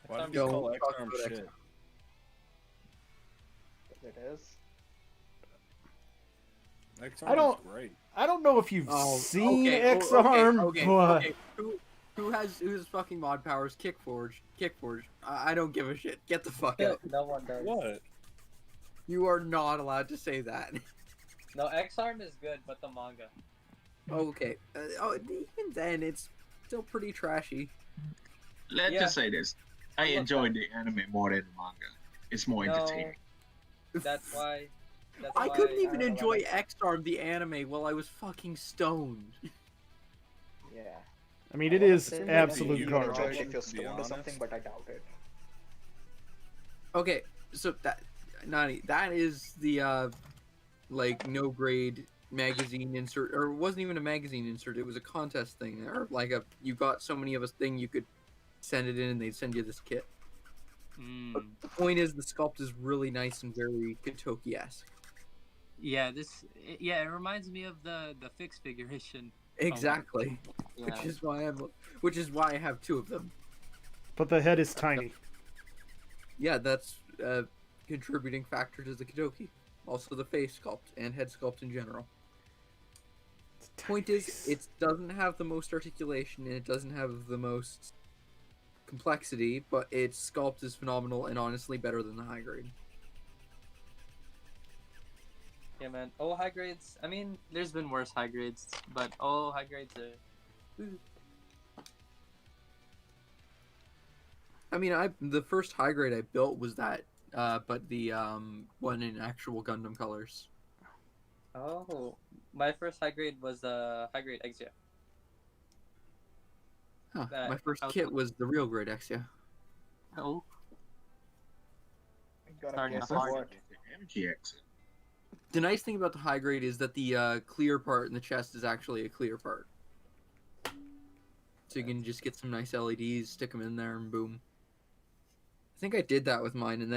why did Don't you call talk X-Arm about shit? X-Arm. It is. X-Arm I don't- is great. I don't know if you've Oh, seen okay, X-Arm, okay, but okay. Who's fucking mod powers? Kickforge. I don't give a shit. Get the fuck out. No one does. What? You are not allowed to say that. No, X-Arm is good, but the manga. Okay. Even then, it's still pretty trashy. Let's Yeah. just say this. I Look, enjoyed the anime more than the manga. It's more No, entertaining. that's why. That's I why couldn't I even don't know enjoy about X-Arm the anime while I was fucking stoned. Yeah. I mean it wanna is say absolute you garbage. enjoy garbage. it if you're To be stoned or something, honest. but I doubt it. Okay, so Nani, that is the like no grade magazine insert, or it wasn't even a magazine insert. It was a contest thing, or like you got so many of us thing you could send it in and they'd send you this kit. But the point is, the sculpt is really nice and very Katoki-esque. Yeah, it reminds me of the fix figuration. Exactly, Yeah. which is why I have two of them. But the head is tiny. Yeah, that's a contributing factor to the Katoki. Also the face sculpt and head sculpt in general. Point is, it doesn't have the most articulation and it doesn't have the most complexity, but its sculpt is phenomenal and honestly better than the high grade. Yeah, man. Oh, high grades. I mean, there's been worse high grades, but high grades are. I mean, the first high grade I built was that, but the one in actual Gundam colors. Oh, my first high grade was high grade Exia. Huh, That- my first I was- kit was the real grade Exia. Oh, You gotta Starting guess to hard. what? The MGX. The nice thing about the high grade is that the clear part in the chest is actually a clear part. So you can just get some nice LEDs, stick them in there, and boom. I think I did that with mine, and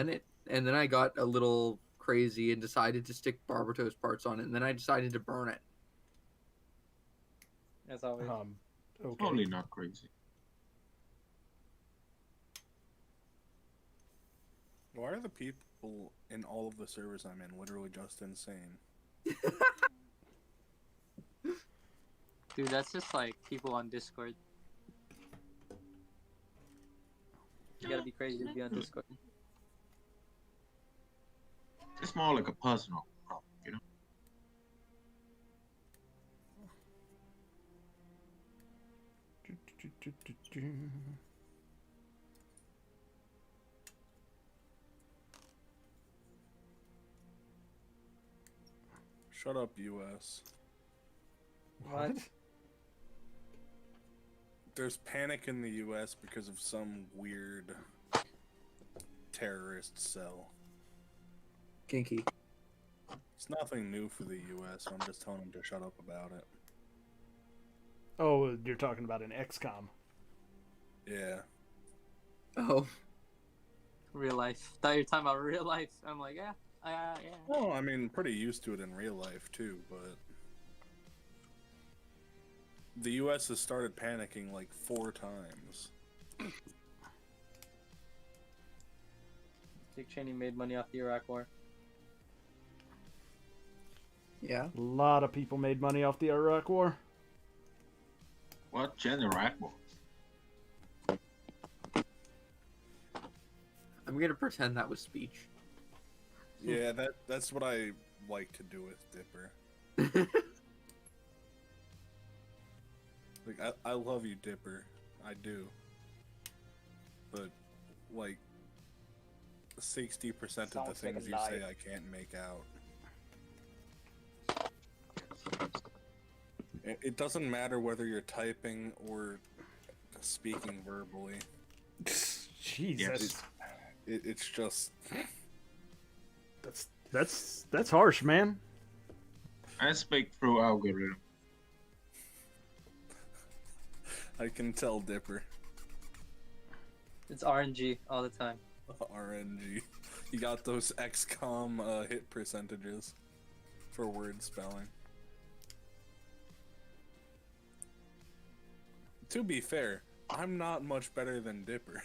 then I got a little crazy and decided to stick Barbatos parts on it, and then I decided to burn it. as always. Okay. Totally not crazy. Why are the people in all of the servers I'm in literally just insane? Dude, that's just like people on Discord. You gotta be crazy to be on Discord. It's more like a personal problem, you know? Shut up, U.S. What? There's panic in the U.S. because of some weird terrorist cell. Kinky. It's nothing new for the U.S. I'm just telling them to shut up about it. Oh, you're talking about an XCOM. Yeah. Oh. Real life. Thought you were talking about real life. I'm like, yeah. Yeah. Well, I mean, pretty used to it in real life too, but the U.S. has started panicking like 4 times. Dick Cheney made money off the Iraq War. Yeah. A lot of people made money off the Iraq War. What Iraq War? I'm gonna pretend that was speech. Yeah, that's what I like to do with Dipper. Like, I love you, Dipper. I do. But, like, 60% of the Sounds like things a you lie. say I can't make out. It doesn't matter whether you're typing or speaking verbally. Jesus. It's just... That's harsh, man. I speak through algorithm. I can tell, Dipper. It's RNG all the time. RNG. You got those XCOM hit percentages for word spelling. To be fair, I'm not much better than Dipper.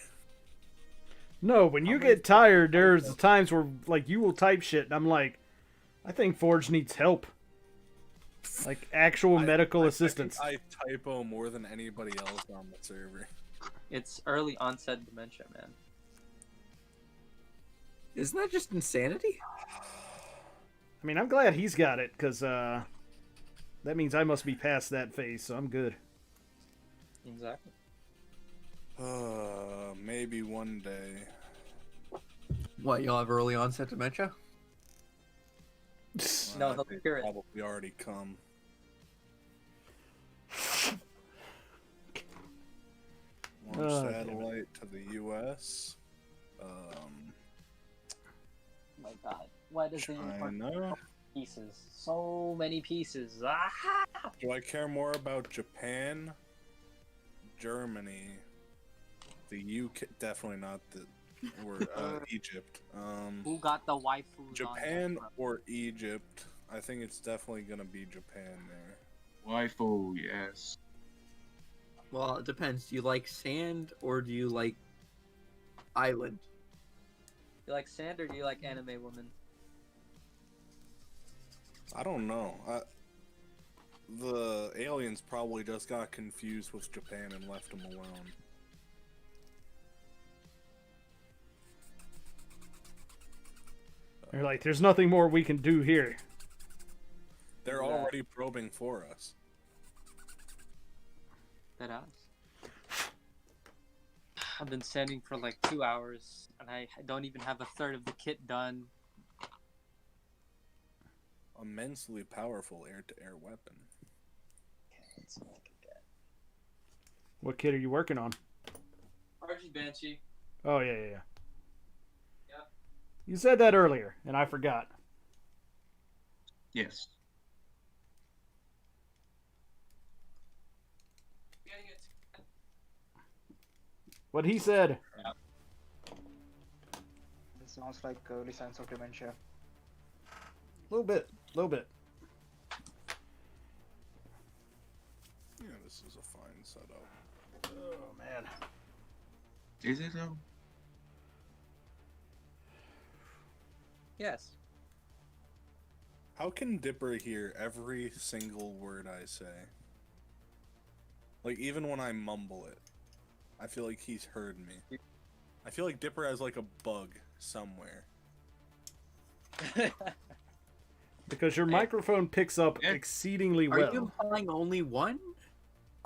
No, when you get tired, there's times where like you will type shit, and I'm like, I think Forge needs help, like actual medical assistance. I typo more than anybody else on the server. It's early onset dementia, man. Isn't that just insanity? I mean, I'm glad he's got it, because that means I must be past that phase, so I'm good. Exactly. Maybe one day. What, you'll have early onset dementia? No, they'll They cure it. probably already come. Launch Oh, damn it. satellite to the U.S. My God, why does the unicorn China. pieces? So many pieces. Ah! Do I care more about Japan, Germany, the UK? Definitely not the or Egypt. Who got the waifus? Japan or Egypt? I think it's definitely gonna be Japan there. Waifu, yes. Well, it depends. Do you like sand or do you like island? You like sand or do you like anime women? I don't know. The aliens probably just got confused with Japan and left them alone. They're like, there's nothing more we can do here. They're Yeah. already probing for us. That ass. I've been sanding for like 2 hours, and I don't even have a third of the kit done. Immensely powerful air-to-air weapon. Let's see what I can get. What kit are you working on? RG Banshee. Oh, yeah. Yep. You said that earlier, and I forgot. Yes. Getting it. What he said. It sounds like early signs of dementia. A little bit. Yeah, this is a fine setup. Oh, man. Is it though? Yes. How can Dipper hear every single word I say? Like, even when I mumble it, I feel like he's heard me. I feel like Dipper has, like, a bug somewhere. Because your microphone picks up Yeah. exceedingly Are well. you implying only one?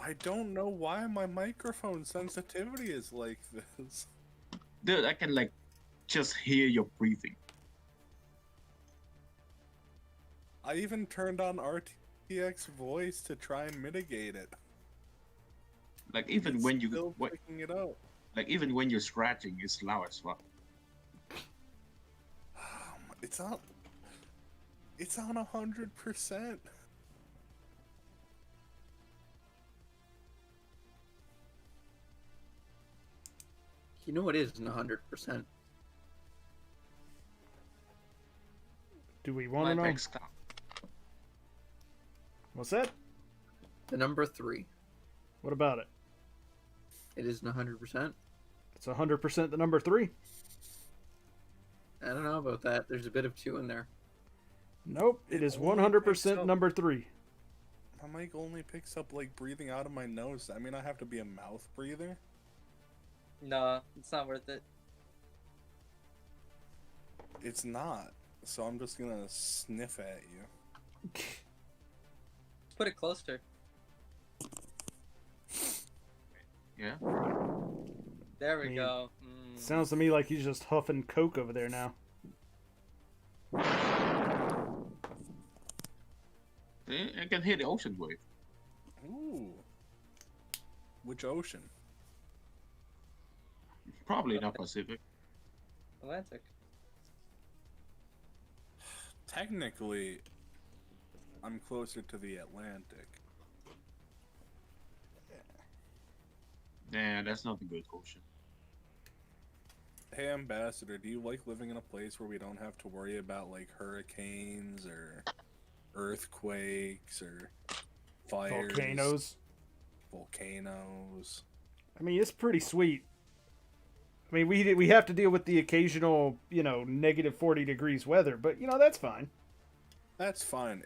I don't know why my microphone sensitivity is like this. Dude, I can like just hear your breathing. I even turned on RTX voice to try and mitigate it. Like even It's when you still picking it up. like even when you're scratching, it's loud as fuck. It's on 100%. You know it isn't 100%. Do we want to know? Next time. What's that? The number 3. What about it? It isn't 100%. It's 100% the number 3. I don't know about that. There's a bit of 2 in there. Nope, it It is only picks 100% up- number 3. My mic only picks up like breathing out of my nose. I mean, I have to be a mouth breather. Nah, it's not worth it. It's not. So I'm just gonna sniff at you. Put it closer. Yeah. There we I mean, go. Sounds to me like he's just huffing coke over there now. I can hear the ocean wave. Ooh. Which ocean? Probably not Pacific. Atlantic. Technically, I'm closer to the Atlantic. Nah, that's not a good ocean. Hey, Ambassador, do you like living in a place where we don't have to worry about like hurricanes or earthquakes or fires? Volcanoes. I mean, it's pretty sweet. I mean, we have to deal with the occasional, negative 40 degrees weather, but, that's fine. That's fine.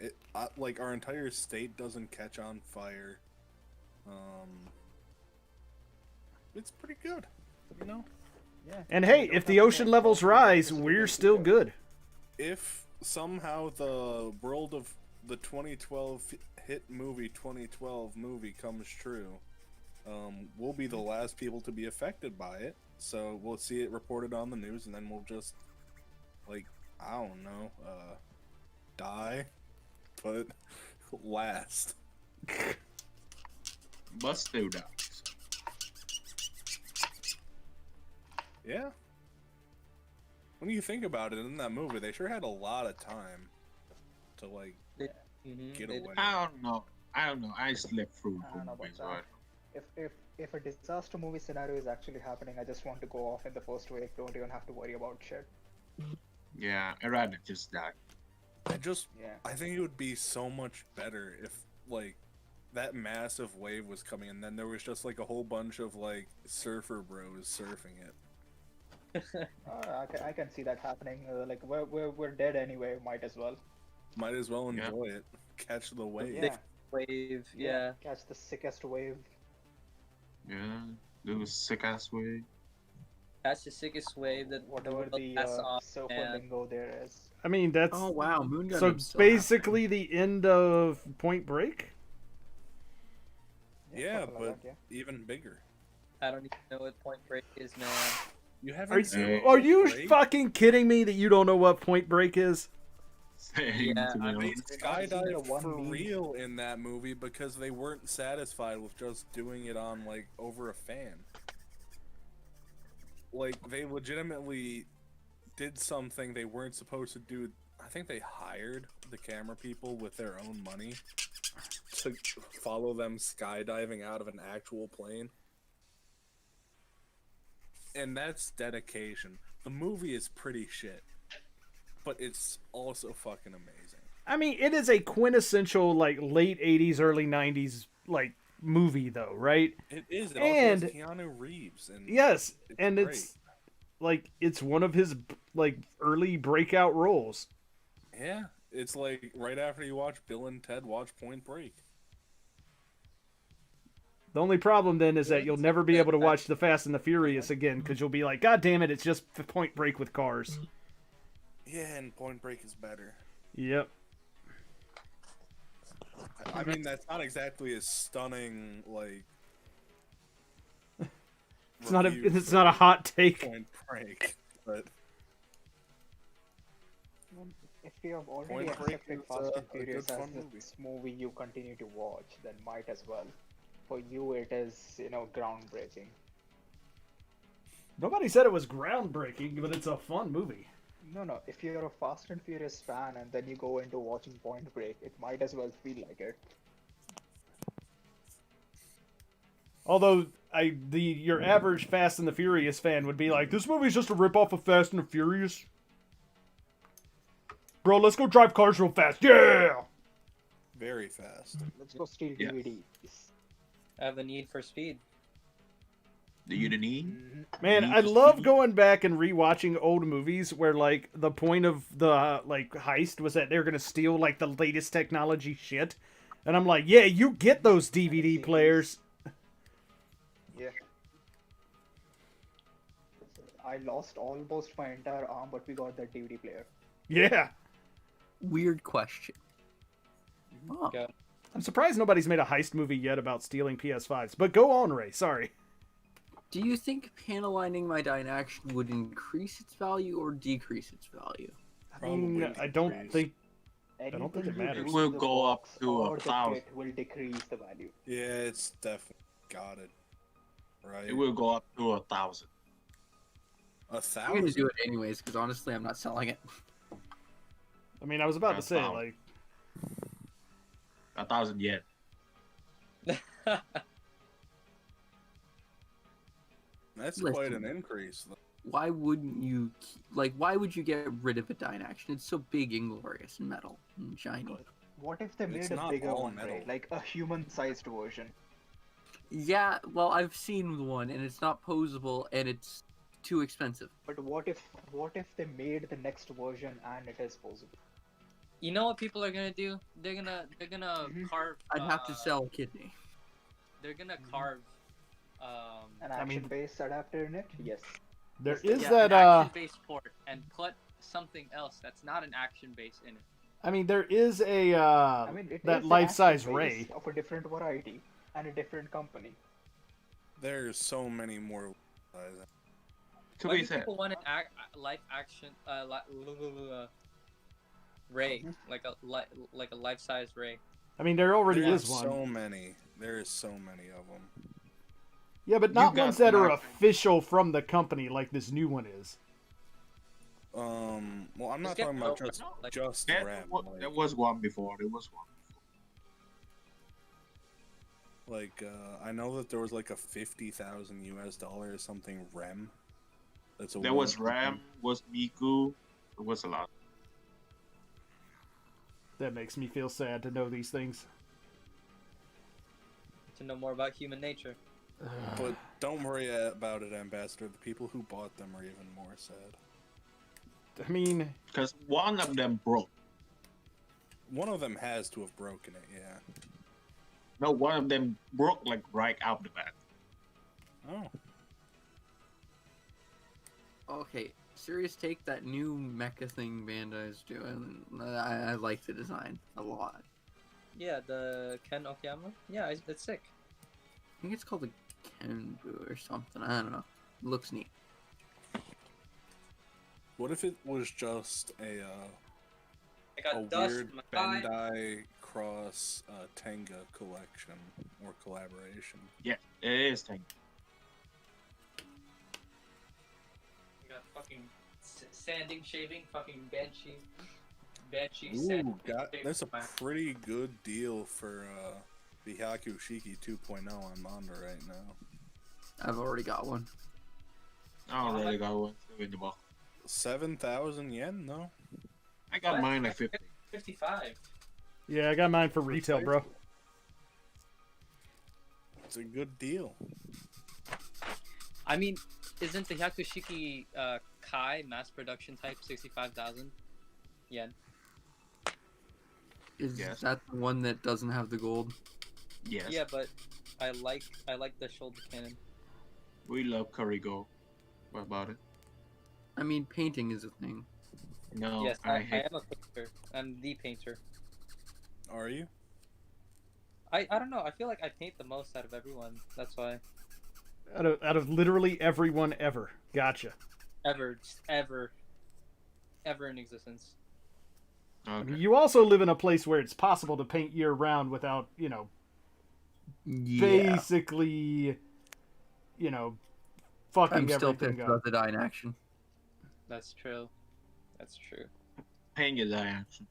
Like our entire state doesn't catch on fire. It's pretty good, Yeah. And hey, if the ocean levels rise, we're still good. If somehow the world of the 2012 hit movie 2012 movie comes true, we'll be the last people to be affected by it. So we'll see it reported on the news, and then we'll just, like, I don't know, die, but last. But still dies. Yeah. When you think about it, in that movie, they sure had a lot of time to, like, get away. I don't know. I slept through I two don't know about movies, that. right? If a disaster movie scenario is actually happening, I just want to go off in the first wave. Don't even have to worry about shit. Yeah, I'd rather just die. Yeah. I think it would be so much better if, like, that massive wave was coming and then there was just, like, a whole bunch of, like, surfer bros surfing it. I can see that happening. Like we're dead anyway. Might as well. Might as well enjoy it. Catch the wave. Yeah. Wave, yeah. Catch the sickest wave. Yeah, do a sick ass wave. That's the sickest wave that Whatever the pass on, surfer man. lingo there is. I mean, that's... Oh wow, Moon So Gundam's still basically the end of Point Break? Yeah, something but like that, even bigger. I don't even know what Point Break is, man. You Are haven't seen you, Hey. are you Break? fucking kidding me that you don't know what Point Break is? Same, Yeah, to be I They honest. skydived one for meme. real in that movie because they weren't satisfied with just doing it on, like, over a fan. Like, they legitimately did something they weren't supposed to do. I think they hired the camera people with their own money to follow them skydiving out of an actual plane. And that's dedication. The movie is pretty shit, but it's also fucking amazing. I mean, it is a quintessential, like, late 80s, early 90s, like, movie, though, right? It is. It And- also has Keanu Reeves. And Yes, it's and great. it's, like, it's one of his, like, early breakout roles. Yeah, it's like right after you watch Bill and Ted watch Point Break. The only problem, then, is that you'll never be able to watch The Fast and the Furious again, because you'll be like, God damn it, it's just Point Break with cars. Yeah, and Point Break is better. Yep. I mean, that's not exactly a stunning like. It's not a review it's for not a hot take. Point Break, but If you have already Point Break accepted is, Fast and a Furious good as fun this movie you continue to watch, then might as well. For you, it is, groundbreaking. Nobody said it was groundbreaking, but it's a fun movie. No. If you're a Fast and Furious fan and then you go into watching Point Break, it might as well feel like it. Although your average Fast and the Furious fan would be like, this movie's just a ripoff of Fast and the Furious. Bro, let's go drive cars real fast. Yeah! very fast. Let's go steal Yes. DVDs. I have a need for speed. Do you need? Mhm. Man, Need I for love speed? going back and rewatching old movies where, like, the point of the, like, heist was that they were gonna steal, like, the latest technology shit. And I'm like, yeah, you get those DVD CDs. players. Yeah. I lost almost my entire arm, but we got that DVD player. Yeah. Weird question. Oh, Go. I'm surprised nobody's made a heist movie yet about stealing PS5s. But go on, Ray. Sorry. do you think panelining my Dynaction would increase its value or decrease its value? I mean, Probably I don't decrease. think... Anything don't think it you matters. do It will to the go up box to or the 1,000. kit will decrease the value. Yeah, it's definitely got it. Right. It will go up to 1,000. A I'm thousand. gonna do it anyways because honestly, I'm not selling it. I mean, I was about to say, Wow. like... 1,000 yen. That's Listen. quite an increase. Why wouldn't you why would you get rid of a Dynaction? It's so big and glorious and metal and shiny. What if they It's made a not bigger all one, metal. right? Like a human-sized version. Yeah, well, I've seen one and it's not posable and it's too expensive. But what if they made the next version and it is possible? You know what people are gonna do? They're gonna Mhm. carve. I'd have to sell a kidney. They're gonna carve. An I mean- action-based adapter in it? Yes. There Yes, is yeah, that, an action-based port and put something else that's not an action base in it. I mean, there is a, I mean, it that is an life-size action-based Ray. of a different variety and a different company. There's so many more. To Why be do fair, people want an life action ray like a life size ray? I mean, there already There's is one. so many. There is so many of them. Yeah, but not got ones that are Mark. official from the company like this new one is. Well, I'm not Just get talking about Velcro, like- just there, RAM. there was one before. There was one. I know that there was like a $50,000 US or something REM. That's a There one was company. Ram, was Miku. There was a lot. That makes me feel sad to know these things. To know more about human nature. But don't worry about it, Ambassador. The people who bought them are even more sad. I mean, Because one of them broke. One of them has to have broken it, yeah. No, one of them broke like right out the bat. Oh. Okay, serious take, that new mecha thing Bandai's doing. I like the design a lot. Yeah, the Ken Okayama. Yeah, it's sick. I think it's called a Kenbu or something. I don't know. It looks neat. What if it was just I a got dust weird in my eye. Bandai cross Tenga collection or collaboration? Yeah, it is. Thing. I got fucking sanding, shaving, fucking banshee, Ooh, sanding, that's a shaving. pretty good deal for the Hakushiki 2.0 on Manda right now. I've already got one. I already got one in the box. 7,000 yen? No? I got What? mine at 50. 55. yeah, I got mine for retail, bro. It's a good deal. I mean, isn't the Hyakushiki Kai mass production type 65,000 yen? Is Yes. that the one that doesn't have the gold? Yes. Yeah, but I like the shoulder cannon. We love Karigo. What about it? I mean, painting is a thing. No, Yes, I I hate. am a painter. I'm the painter. Are you? I don't know. I feel like I paint the most out of everyone. That's why. Out of literally everyone ever. Gotcha. Ever, just ever in existence. I mean, Okay. you also live in a place where it's possible to paint year round without, Yeah. basically, fucking I'm still everything pissed up. about the die in action. That's true. That's true. Paying your die action.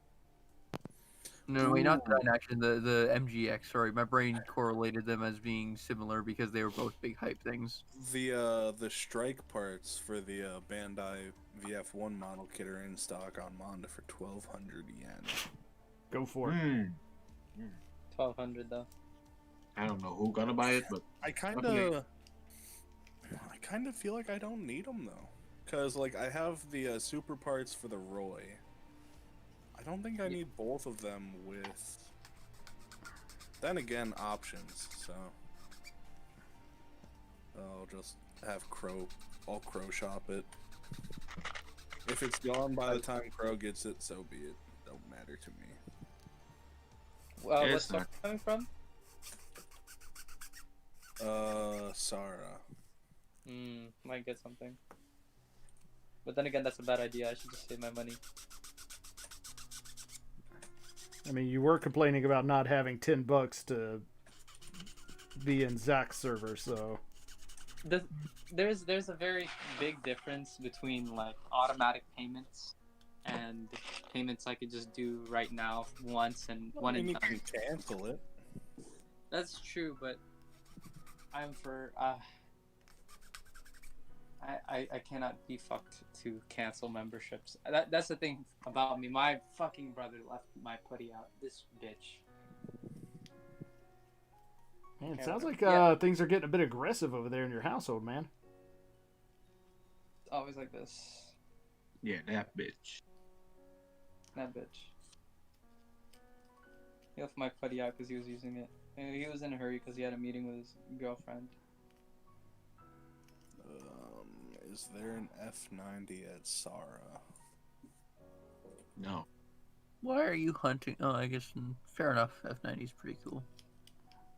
No, wait, not the die in action. The MGX. Sorry, my brain correlated them as being similar because they were both big hype things. The strike parts for the Bandai VF1 model kit are in stock on Manda for 1,200 yen. Go for it. Hmm. 1,200 though. I don't know who gonna buy it, but I kind Okay. of feel like I don't need them though, cause like I have the super parts for the Roy. I don't think I need both of them with. Then again, options. So I'll just have Crow. I'll Crow shop it. If it's gone by the time Crow gets it, so be it. Don't matter to me. Well, Yeah, what's it's not- it coming from? Sarah. Might get something. But then again, that's a bad idea. I should just save my money. I mean, you were complaining about not having $10 to be in Zach's server, so There's a very big difference between like automatic payments and payments I could just do right now once and one I mean, and you done. can cancel it. That's true, but I'm for I cannot be fucked to cancel memberships. That's the thing about me. My fucking brother left my putty out. This bitch. man, it Okay, sounds like yeah. things are getting a bit aggressive over there in your household, man. It's always like this. Yeah, that bitch. That bitch. He left my putty out because he was using it. And he was in a hurry because he had a meeting with his girlfriend. Is there an F90 at Sarah? No. Why are you hunting? Oh, I guess fair enough. F90 is pretty cool.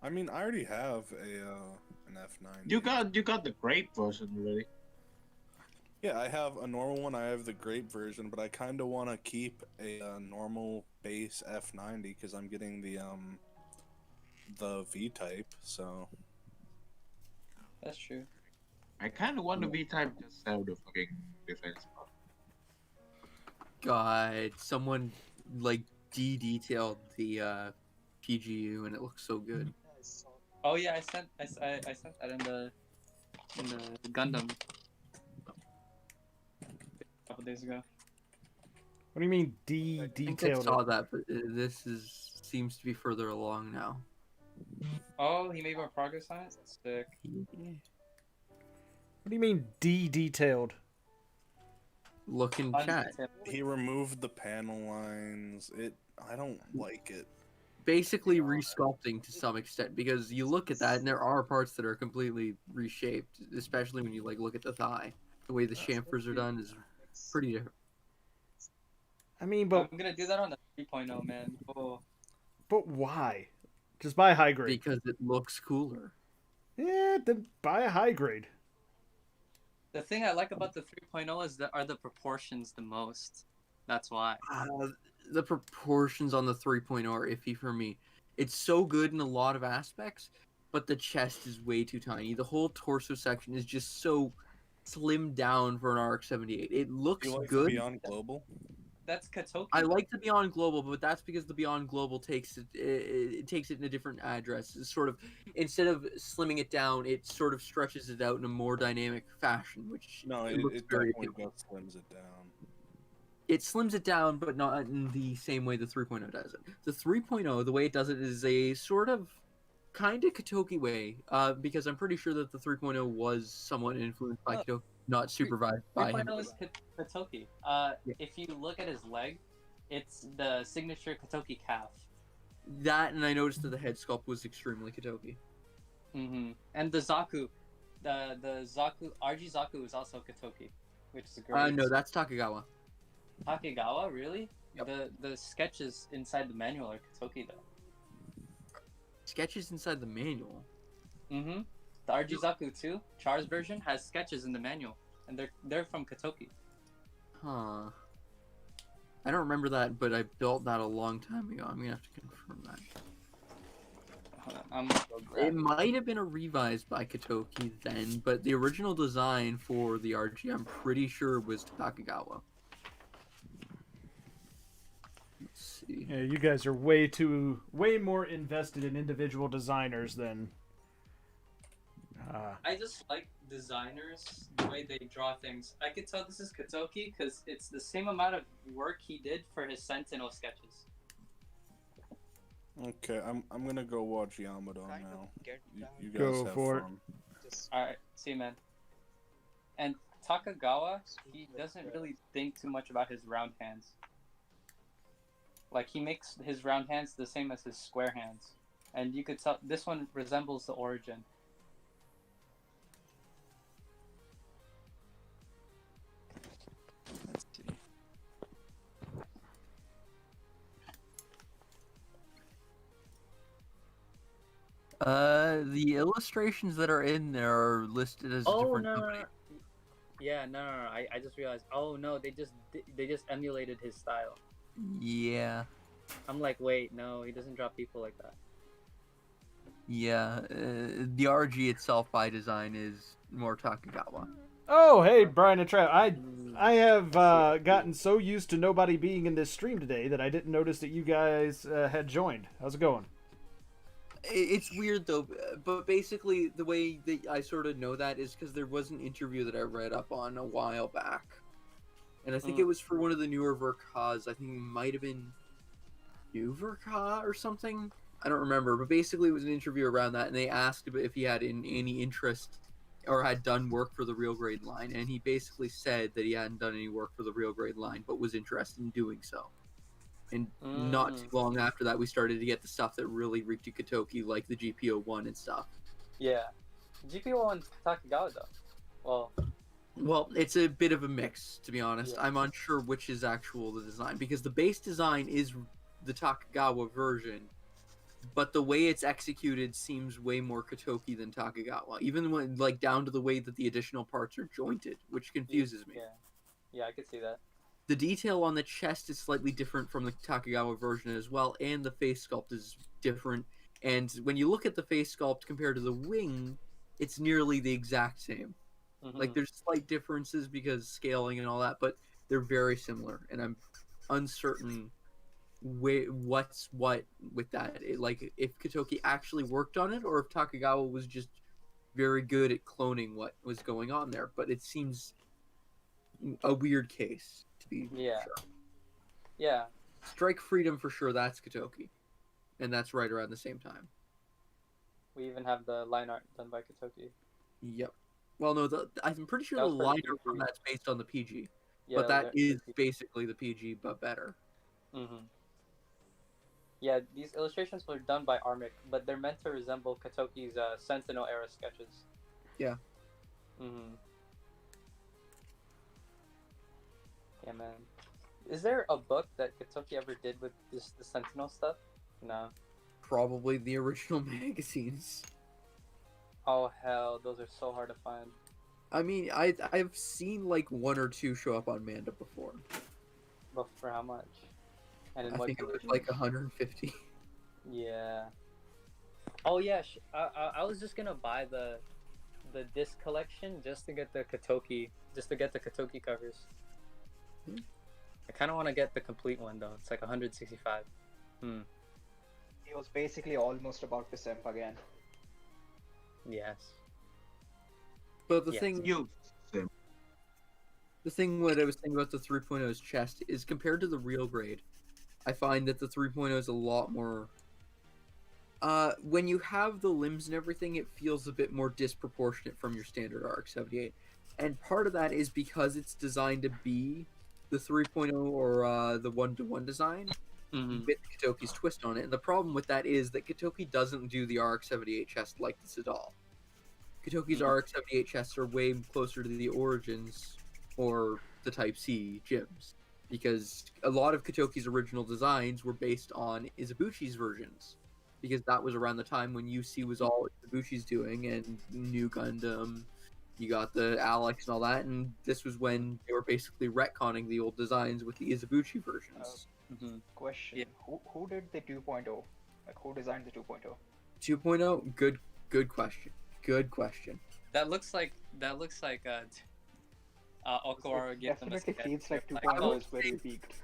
I mean, I already have an F90. You got the grape version already. Yeah, I have a normal one. I have the grape version, but I kind of want to keep a normal base F90 because I'm getting the V type. So That's true. I kind of want the V-type just out of fucking defense. God, someone like detailed the PGU and it looks so good. Oh yeah, I sent that in the Gundam a couple days ago. What do you mean I think I detailed? saw that, but this seems to be further along now. Oh, he made more progress on it. Sick. What do you mean detailed? Look in chat. he removed the panel lines. I don't like it. Basically resculpting to some extent because you look at that and there are parts that are completely reshaped, especially when you like look at the thigh. The way the chamfers are done is pretty different. I mean, but I'm gonna do that on the 3.0, man. Oh, why? Just buy a high grade. Because it looks cooler. Yeah, then buy a high grade. the thing I like about the 3.0 is are the proportions the most. That's why. The proportions on the 3.0 are iffy for me. It's so good in a lot of aspects, but the chest is way too tiny. The whole torso section is just so slimmed down for an RX-78. It looks You like good. Beyond Global? That's Katoki. I like the Beyond Global, but that's because the Beyond Global takes it takes it in a different address. It's sort of, instead of slimming it down, it sort of stretches it out in a more dynamic fashion, which No, looks it very definitely appealing. just slims it down. It slims it down, but not in the same way the 3.0 does it. The 3.0, the way it does it is a sort of kind of Katoki way, because I'm pretty sure that the 3.0 was somewhat influenced by Oh. Katoki, not supervised by him. 3.0 is Katoki. If you look at his leg, it's the signature Katoki calf. That, and I noticed that the head sculpt was extremely Katoki. And the Zaku, the Zaku RG Zaku is also Katoki, which is great. No, that's Takegawa. Takegawa, really? Yep. The sketches inside the manual are Katoki though. sketches inside the manual. Mm-hmm. The Arjizaku 2, Char's version, has sketches in the manual, and they're from Katoki. Huh. I don't remember that, but I built that a long time ago. I'm gonna have to confirm that. Hold on, I'm gonna go grab It might have been a revised by Katoki then, but the original design for the RG, I'm pretty sure, was Takagawa. Let's see. Yeah, you guys are way more invested in individual designers than. I just like designers, the way they draw things. I could tell this is Katoki because it's the same amount of work he did for his Sentinel sketches. Okay, I'm gonna go watch Yamato Kind now. of get You, down. you guys Go have for it. fun. Just Alright, see you, man. And Takagawa, he Speak with doesn't the- really think too much about his round hands. Like, he makes his round hands the same as his square hands. And you could tell this one resembles the Origin. Let's see. The illustrations that are in there are listed as Oh different no, no, company. no. Yeah, no. I just realized. Oh no, they just emulated his style. Yeah, I'm like, wait, no, he doesn't draw people like that. yeah. The RG itself by design is more Takagawa. Oh, hey, Brian and Trav. I have gotten so used to nobody being in this stream today that I didn't notice that you guys had joined. How's it going? It's weird though, but basically the way that I sort of know that is because there was an interview that I read up on a while back, and I think it was for one of the newer Verkas. I think it might have been New Verka or something. I don't remember, but basically it was an interview around that, and they asked if he had any interest or had done work for the real grade line, and he basically said that he hadn't done any work for the real grade line, but was interested in doing so. And not too long after that, we started to get the stuff that really reeked of Katoki, like the GPO-1 and stuff. Yeah, GPO1 Takagawa though. Well, it's a bit of a mix, to be honest. Yeah. I'm unsure which is actual the design, because the base design is the Takagawa version, but the way it's executed seems way more Katoki than Takagawa, even when, like, down to the way that the additional parts are jointed, which confuses me. Yeah, I could see that. The detail on the chest is slightly different from the Takagawa version as well, and the face sculpt is different. And when you look at the face sculpt compared to the wing, it's nearly the exact same. Like, there's slight differences because scaling and all that, but they're very similar. And I'm uncertain what's what with that. Like, if Katoki actually worked on it, or if Takagawa was just very good at cloning what was going on there. But it seems a weird case. Yeah. Sure. Yeah. Strike Freedom for sure, that's Katoki. And that's right around the same time. We even have the line art done by Katoki. Yep. Well, no, I'm pretty sure That the was for the line art PG. from that's based on the PG. Yeah, but that is PG. basically the PG, but better. Yeah, these illustrations were done by Armic, but they're meant to resemble Katoki's Sentinel era sketches. Yeah. Yeah, man. Is there a book that Katoki ever did with the Sentinel stuff? No. Probably the original magazines. Oh hell, those are so hard to find. I mean, I've seen like one or two show up on Manda before. But for how much? And in I what think it was condition? like 150. Yeah. Oh yeah, I was just gonna buy the disc collection just to get the Katoki covers. I kind of want to get the complete one though. It's like 165. He was basically almost about to simp again. Yes. But the Yes. thing You. The thing what I was thinking about the 3.0's chest is compared to the real grade, I find that the 3.0 is a lot more... when you have the limbs and everything, it feels a bit more disproportionate from your standard RX-78. And part of that is because it's designed to be the 3.0 or the 1-to-1 design with Katoki's twist on it. And the problem with that is that Katoki doesn't do the RX-78 chest like this at all. Katoki's RX-78 chests are way closer to the Origins or the Type C gyms, because a lot of Katoki's original designs were based on Izubuchi's versions, because that was around the time when UC was all Ibushi's doing, and New Gundam, you got the Alex and all that, and this was when they were basically retconning the old designs with the Izubuchi versions. Question: Yeah. Who did the 2.0? Like who designed the 2.0? 2.0, good question. Good question. That looks like Okawara gave them a Definitely sketch. feels like They're 2.0 oh, is very peaked.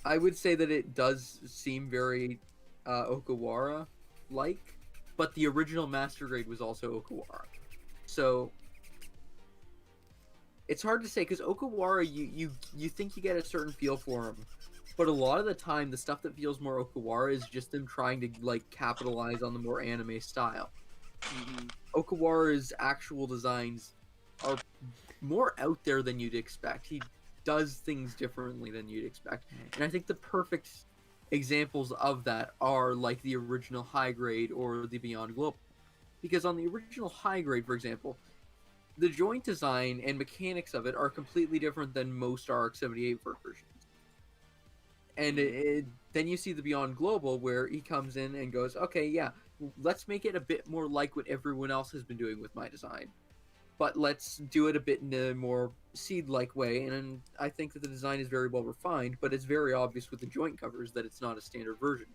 I would say that it does seem very Okawara like, but the original Master Grade was also Okawara. So it's hard to say because Okawara, you think you get a certain feel for him, but a lot of the time the stuff that feels more Okawara is just them trying to like capitalize on the more anime style. Okawara's actual designs are more out there than you'd expect. He does things differently than you'd expect, and I think the perfect examples of that are like the original High Grade or the Beyond Global, because on the original High Grade, for example, the joint design and mechanics of it are completely different than most RX-78 versions. And then you see the Beyond Global where he comes in and goes, okay, yeah, let's make it a bit more like what everyone else has been doing with my design, but let's do it a bit in a more Seed-like way. And I think that the design is very well refined, but it's very obvious with the joint covers that it's not a standard version.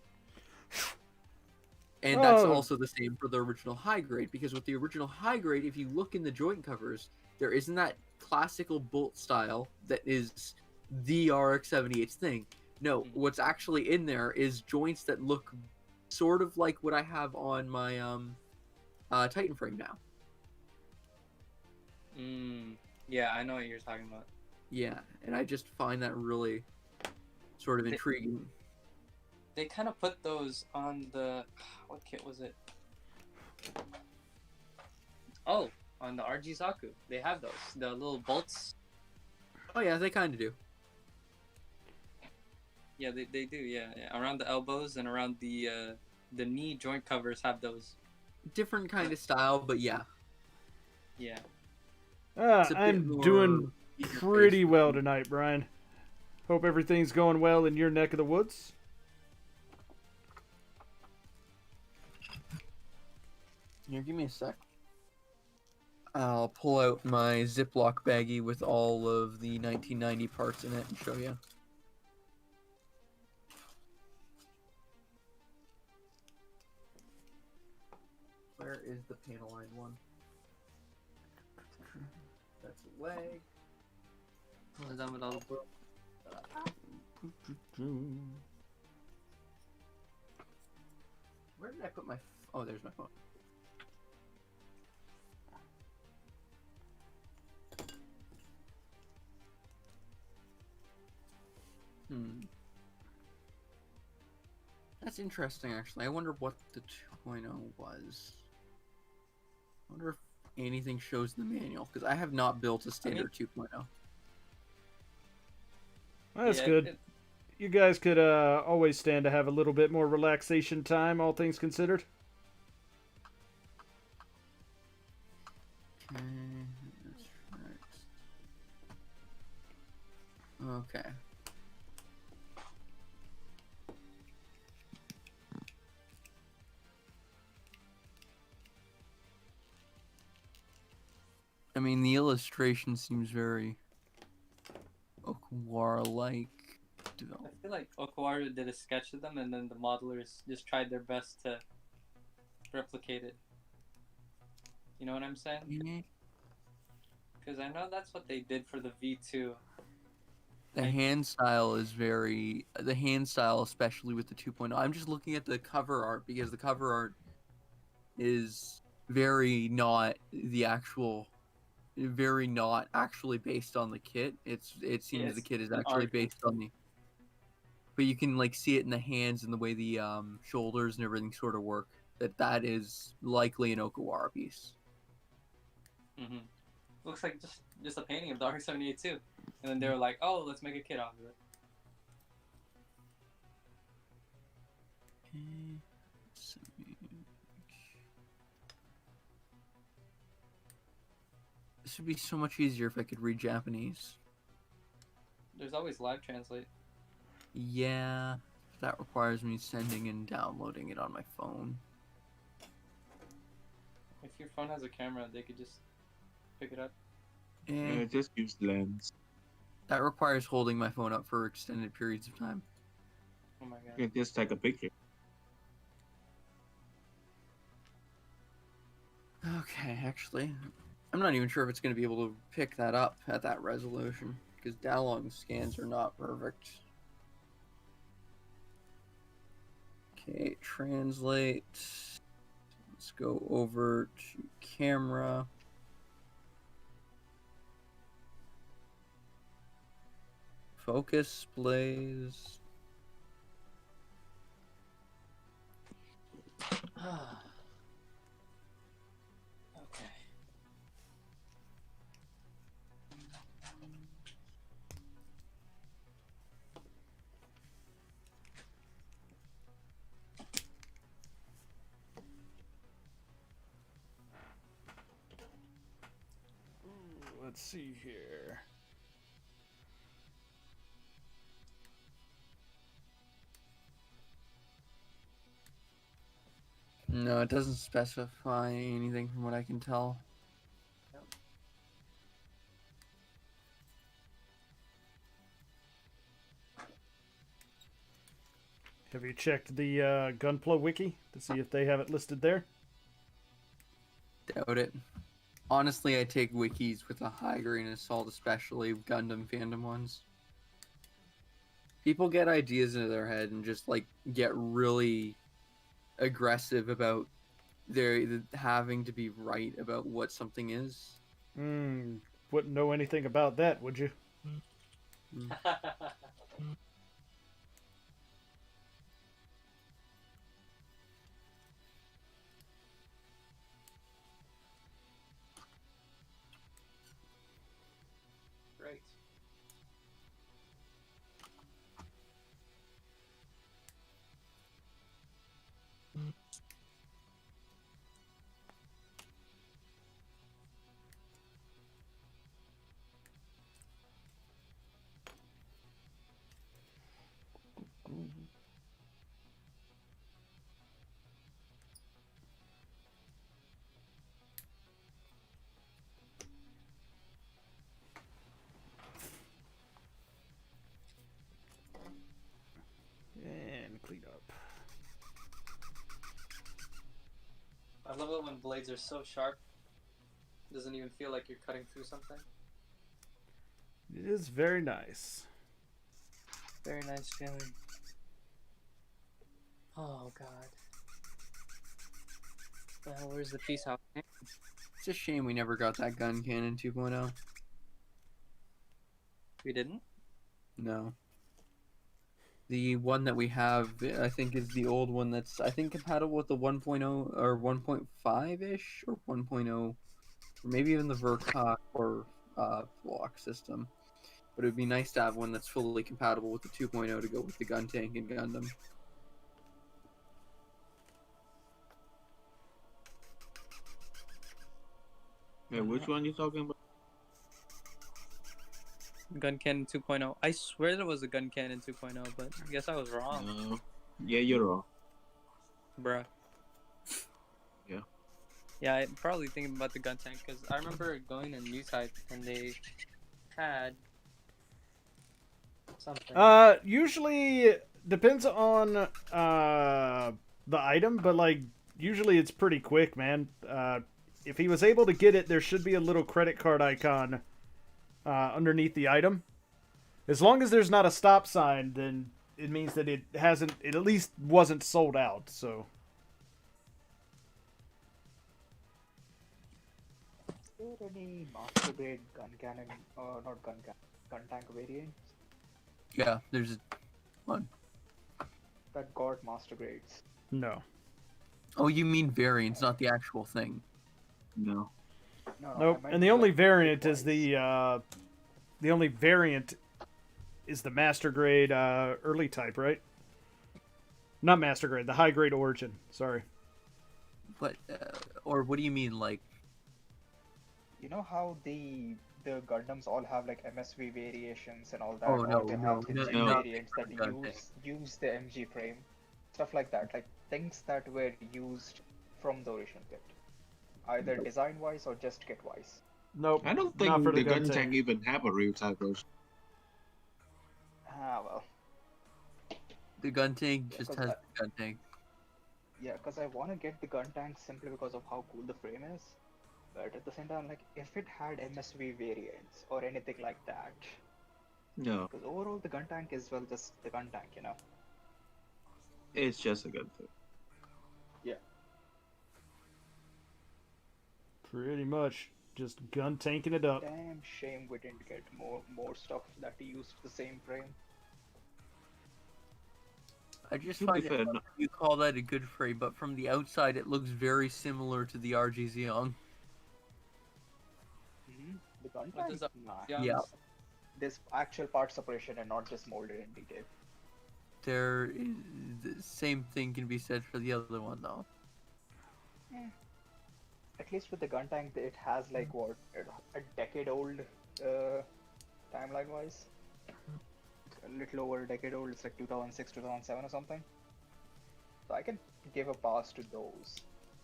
And that's also the same for the original High Grade, because with the original High Grade, if you look in the joint covers, there isn't that classical bolt style that is the RX-78's thing. No, what's actually in there is joints that look sort of like what I have on my Titan frame now. Yeah, I know what you're talking about. Yeah, and I just find that really sort of intriguing. They kind of put those on the what kit was it? Oh, on the RG Zaku. They have those, the little bolts. Oh yeah, they kind of do. Yeah, they do. Yeah, around the elbows and around the knee joint covers have those. Different kind of style, but yeah. Yeah. I'm doing pretty well tonight, Brian. Hope everything's going well in your neck of the woods. Here, give me a sec. I'll pull out my Ziploc baggie with all of the 1990 parts in it and show you. Where is the panel line one? That's a leg. Where did I put my... Oh, there's my phone. That's interesting, actually. I wonder what the 2.0 was. I wonder if anything shows in the manual, because I have not built a standard 2.0. That's good. You guys could always stand to have a little bit more relaxation time, all things considered. Okay, that's right. Okay. I mean, the illustration seems very Okawara-like. I feel like Okawara did a sketch of them, and then the modelers just tried their best to replicate it. You know what I'm saying? Because I know that's what they did for the V2. The hand style is very... The hand style, especially with the 2.0. I'm just looking at the cover art, because the cover art is very not the actual... Very not actually based on the kit. It seems the kit is actually based on the... But you can like see it in the hands and the way the shoulders and everything sort of work. That is likely an Okawara piece. Looks like just a painting of the RX-78 too. And then they were like, oh, let's make a kit off of it. This would be so much easier if I could read Japanese. There's always live translate. Yeah, that requires me sending and downloading it on my phone. If your phone has a camera, they could just pick it up. Eh, Just use lens. that requires holding my phone up for extended periods of time. Oh my You god. can just take a picture. Okay, actually, I'm not even sure if it's going to be able to pick that up at that resolution, because Dalong scans are not perfect. Okay, translate. Let's go over to camera. Focus plays. Okay. Let's see here. No, it doesn't specify anything from what I can tell. Have you checked the Gunpla wiki to see if they have it listed there? Doubt it. Honestly, I take wikis with a high grain of salt, especially Gundam fandom ones. People get ideas into their head and just like get really aggressive about their having to be right about what something is. Wouldn't know anything about that, would you? Great. And clean up. I love it when blades are so sharp. It doesn't even feel like you're cutting through something. It is very nice. Very nice feeling. Oh god. Well, where's the peace out? It's a shame we never got that gun cannon 2.0. We didn't? No. The one that we have, I think, is the old one that's, I think, compatible with the 1.0 or 1.5-ish or 1.0, or maybe even the Verkok or block system. But it would be nice to have one that's fully compatible with the 2.0 to go with the gun tank and Gundam. Yeah, which one you talking about? Gun Cannon 2.0. I swear there was a Gun Cannon 2.0, but I guess I was wrong. No. Yeah, you're wrong. Bruh. Yeah. Yeah, I'm probably thinking about the gun tank because I remember going to New Type and they had something. Usually depends on the item, but like usually it's pretty quick, man. If he was able to get it, there should be a little credit card icon underneath the item. As long as there's not a stop sign, then it means that it at least wasn't sold out. So Is there any master grade gun cannon, not gun cannon, gun tank variants Yeah, there's one. that got master grades? no. Oh, you mean variants, not the actual thing. No. No, Nope. I meant And the only like variant is grade-wise. the only variant is the master grade early type, right? Not master grade, the high grade origin. Sorry. But, or what do you mean, like, You know how the Gundams all have like MSV variations and all that, Oh, or no, they no, have the no, G no. variants that Gunting. use the MG frame, stuff like that, like things that were used from the original kit, either design wise or just kit wise. Nope. I don't not for think the gun gun tank. tank even have a real type version. Ah well, The gun tank just Because has the gun tank. yeah, because I want to get the gun tank simply because of how cool the frame is. But at the same time, like if it had MSV variants or anything like that, No, because overall the gun tank is well just the gun tank, you know. it's just a gun tank. Yeah. Pretty much just gun tanking it up. Damn shame we didn't get more stuff that used the same frame. I just To be find it fair, funny you call that a good frame, but from the outside it looks very similar to the RG Xeon. The gun What tank? is up? Nah. Yeah. There's actual part separation and not just molded in detail. There is the same thing can be said for the other one though. At least with the gun tank, it has like what, a decade old timeline wise. A little over a decade old. It's like 2006, 2007 or something. So I can give a pass to those.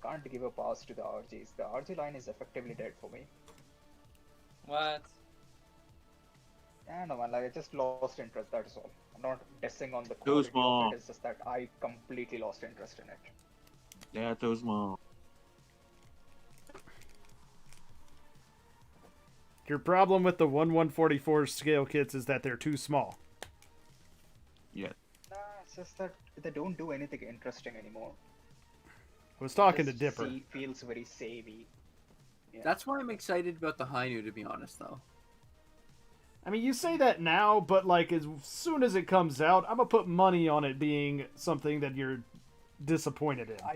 Can't give a pass to the RGs. The RG line is effectively dead for me. What? Yeah, no man, like I just lost interest, that is all. I'm not dissing on the Too quality small. of it, it's just that I completely lost interest in it. They're too small. Your problem with the 1/144 scale kits is that they're too small. Yeah. Nah, it's just that they don't do anything interesting anymore. I was talking to Just Dipper. feels very samey. Yeah. That's why I'm excited about the Hainu, to be honest though. I mean, you say that now, but like as soon as it comes out, I'm gonna put money on it being something that you're disappointed in. I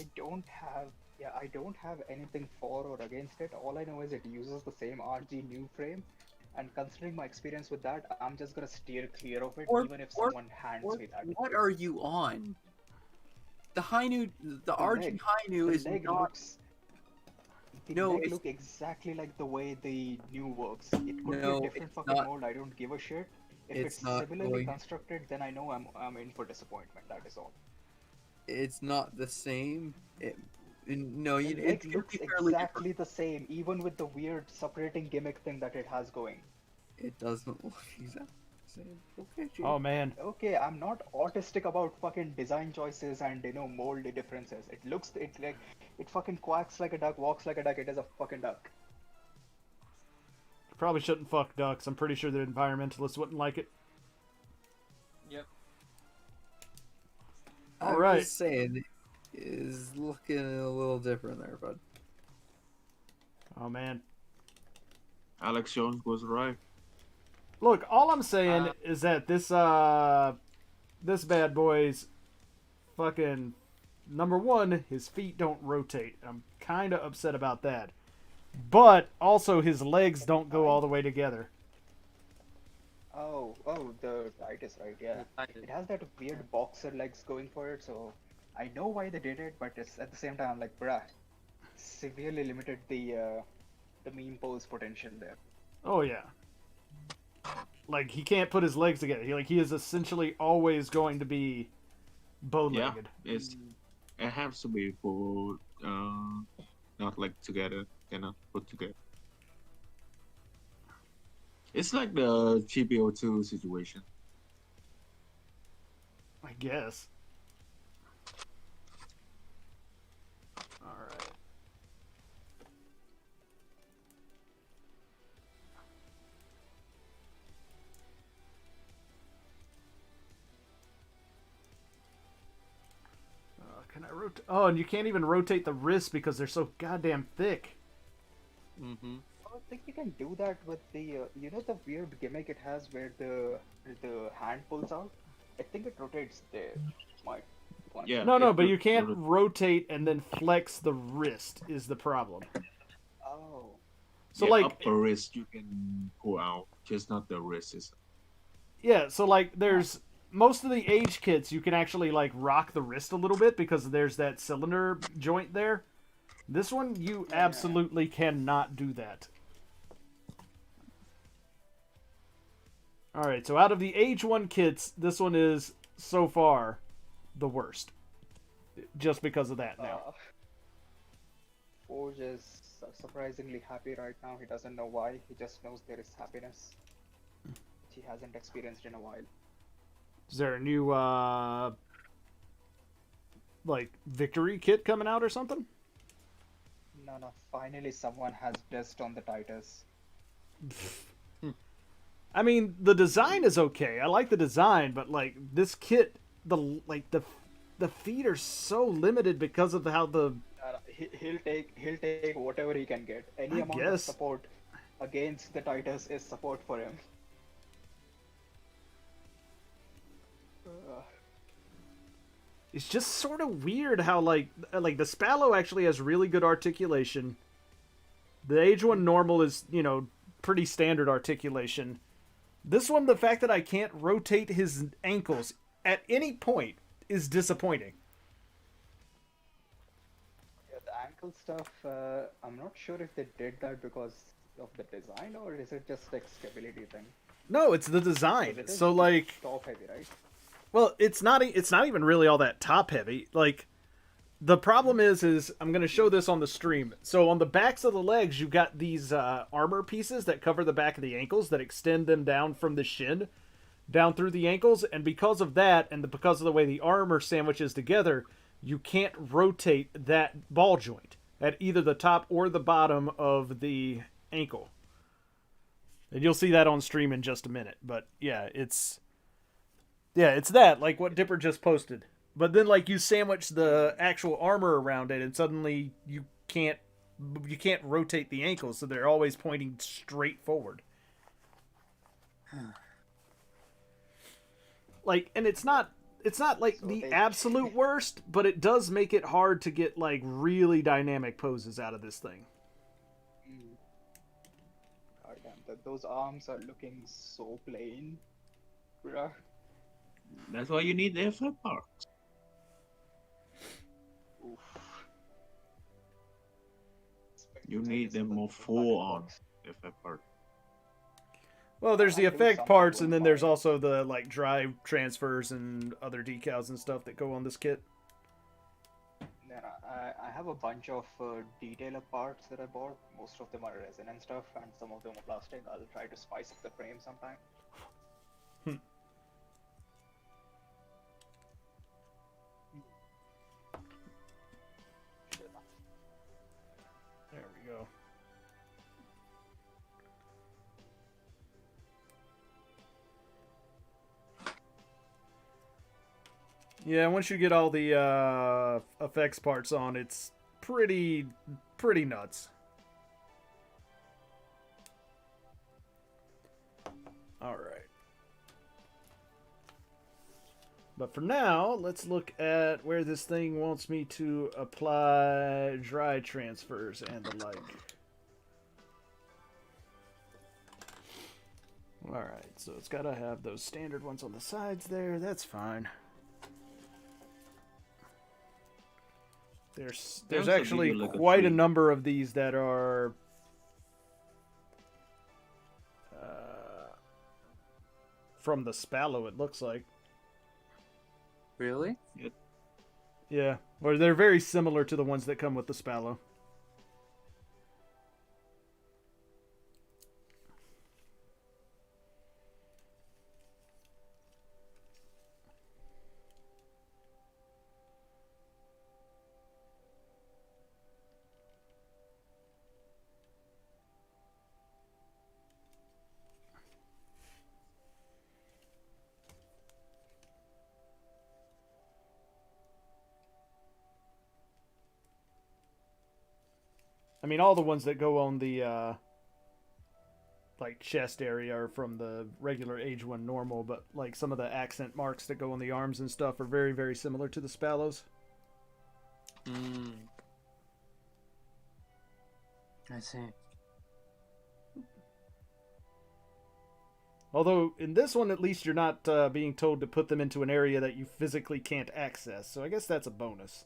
don't have anything for or against it. All I know is it uses the same RG new frame, and considering my experience with that, I'm just gonna steer clear of it, even if someone hands me that. What are you on? The Hainu, the RG leg. Hainu The is leg not. looks. The No, leg it's- look exactly like the way the new works. It could No, be a different it's fucking not. mold. I don't give a shit. If It's it's not similarly going- constructed, then I know I'm in for disappointment. That is all. It's not the same. No, The you. leg It looks be fairly exactly the same, even with the weird separating gimmick thing that it has going. different. It doesn't look exactly the same. Okay, Jay. Oh man, Okay, I'm not autistic about fucking design choices and mold differences. It fucking quacks like a duck, walks like a duck. It is a fucking duck. probably shouldn't fuck ducks. I'm pretty sure the environmentalists wouldn't like it. Yep. I'm Alright. just saying, is looking a little different there, bud. Oh man. Alex Jones was right. Look, all I'm saying is that this bad boy's fucking number one, his feet don't rotate. I'm kind of upset about that. But also his legs don't go all the way together. Oh, the Titus, right? Yeah. It has that weird boxer legs going for it, so I know why they did it, but it's at the same time I'm like, bruh, severely limited the meme pose potential there. Oh yeah. Like he can't put his legs together. He is essentially always going to be bow-legged. Yeah, it has to be for not like together, cannot put together. It's like the GPO2 situation. I guess. Alright. Can I rotate? Oh, and you can't even rotate the wrists because they're so goddamn thick. Mm-hmm. I think you can do that with the the weird gimmick it has where the hand pulls out. I think it rotates there. Might. Yeah. No, it but would- you can't would- rotate and then flex the wrist is the problem. Oh. So yeah, like, upper wrist you can pull out, just not the wrist. yeah, so like there's most of the age kits you can actually like rock the wrist a little bit because there's that cylinder joint there. This one you absolutely cannot do that. All right, so out of the AGE-1 kits, this one is so far the worst, just because of that. Now, Forge is surprisingly happy right now. He doesn't know why. He just knows there is happiness, which he hasn't experienced in a while. is there a new like victory kit coming out or something? No, finally someone has blessed on the Titus. I mean, the design is okay. I like the design, but like this kit, the feet are so limited because of how the. He'll take whatever he can get. Any amount of support against the Titus is support for him. It's just sort of weird how like the Spallo actually has really good articulation. The AGE-1 normal is, you know, pretty standard articulation. This one, the fact that I can't rotate his ankles at any point is disappointing. Yeah, the ankle stuff, I'm not sure if they did that because of the design or is it just like stability thing? No, it's the design. So like top heavy, right? Well, it's not even really all that top heavy. Like the problem is I'm going to show this on the stream. So on the backs of the legs, you got these armor pieces that cover the back of the ankles that extend them down from the shin down through the ankles, and because of that and because of the way the armor sandwiches together, you can't rotate that ball joint at either the top or the bottom of the ankle. And you'll see that on stream in just a minute. But yeah, it's that, like what Dipper just posted. But then, like, you sandwich the actual armor around it, and suddenly you can't rotate the ankles, so they're always pointing straight forward. Like, and it's not like so the absolute worst, but it does make it hard to get like really dynamic poses out of this thing. God damn, those arms are looking so plain, bruh. That's why you need the FF parts. Oof. You need them more full on FF parts. Well, there's the effect parts, and then there's also the like drive transfers and other decals and stuff that go on this kit. Then I have a bunch of detailer parts that I bought. Most of them are resin and stuff, and some of them are plastic. I'll try to spice up the frame sometime. There we go. Yeah, once you get all the effects parts on, it's pretty nuts. All right. But for now, let's look at where this thing wants me to apply dry transfers and the like. Alright, so it's got to have those standard ones on the sides there. That's fine. There's actually quite a number of these that are from the Spallo, it looks like. Really? Yeah, or they're very similar to the ones that come with the Spallo. I mean, all the ones that go on the like chest area are from the regular AGE-1 normal, but like some of the accent marks that go on the arms and stuff are very, very similar to the Spallos. I see. Although in this one, at least you're not being told to put them into an area that you physically can't access, so I guess that's a bonus.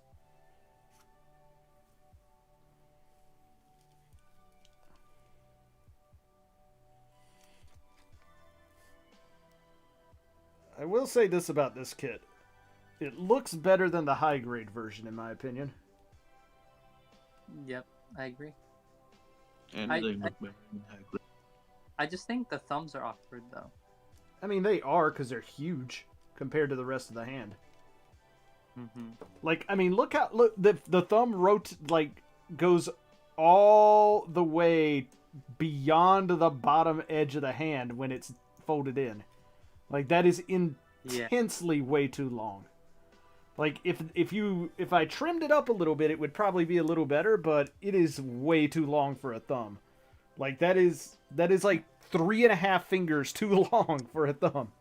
will say this about this kit. It looks better than the high grade version, in my opinion. Yep, I agree. Anything look better than high grade. I just think the thumbs are awkward though. I mean, they are because they're huge compared to the rest of the hand. Mm-hmm. Like, I mean, look the thumb goes all the way beyond the bottom edge of the hand when it's folded in. Like, that is intensely way too long. Like, if I trimmed it up a little bit, it would probably be a little better, but it is way too long for a thumb. Like, that is like 3.5 fingers too long for a thumb.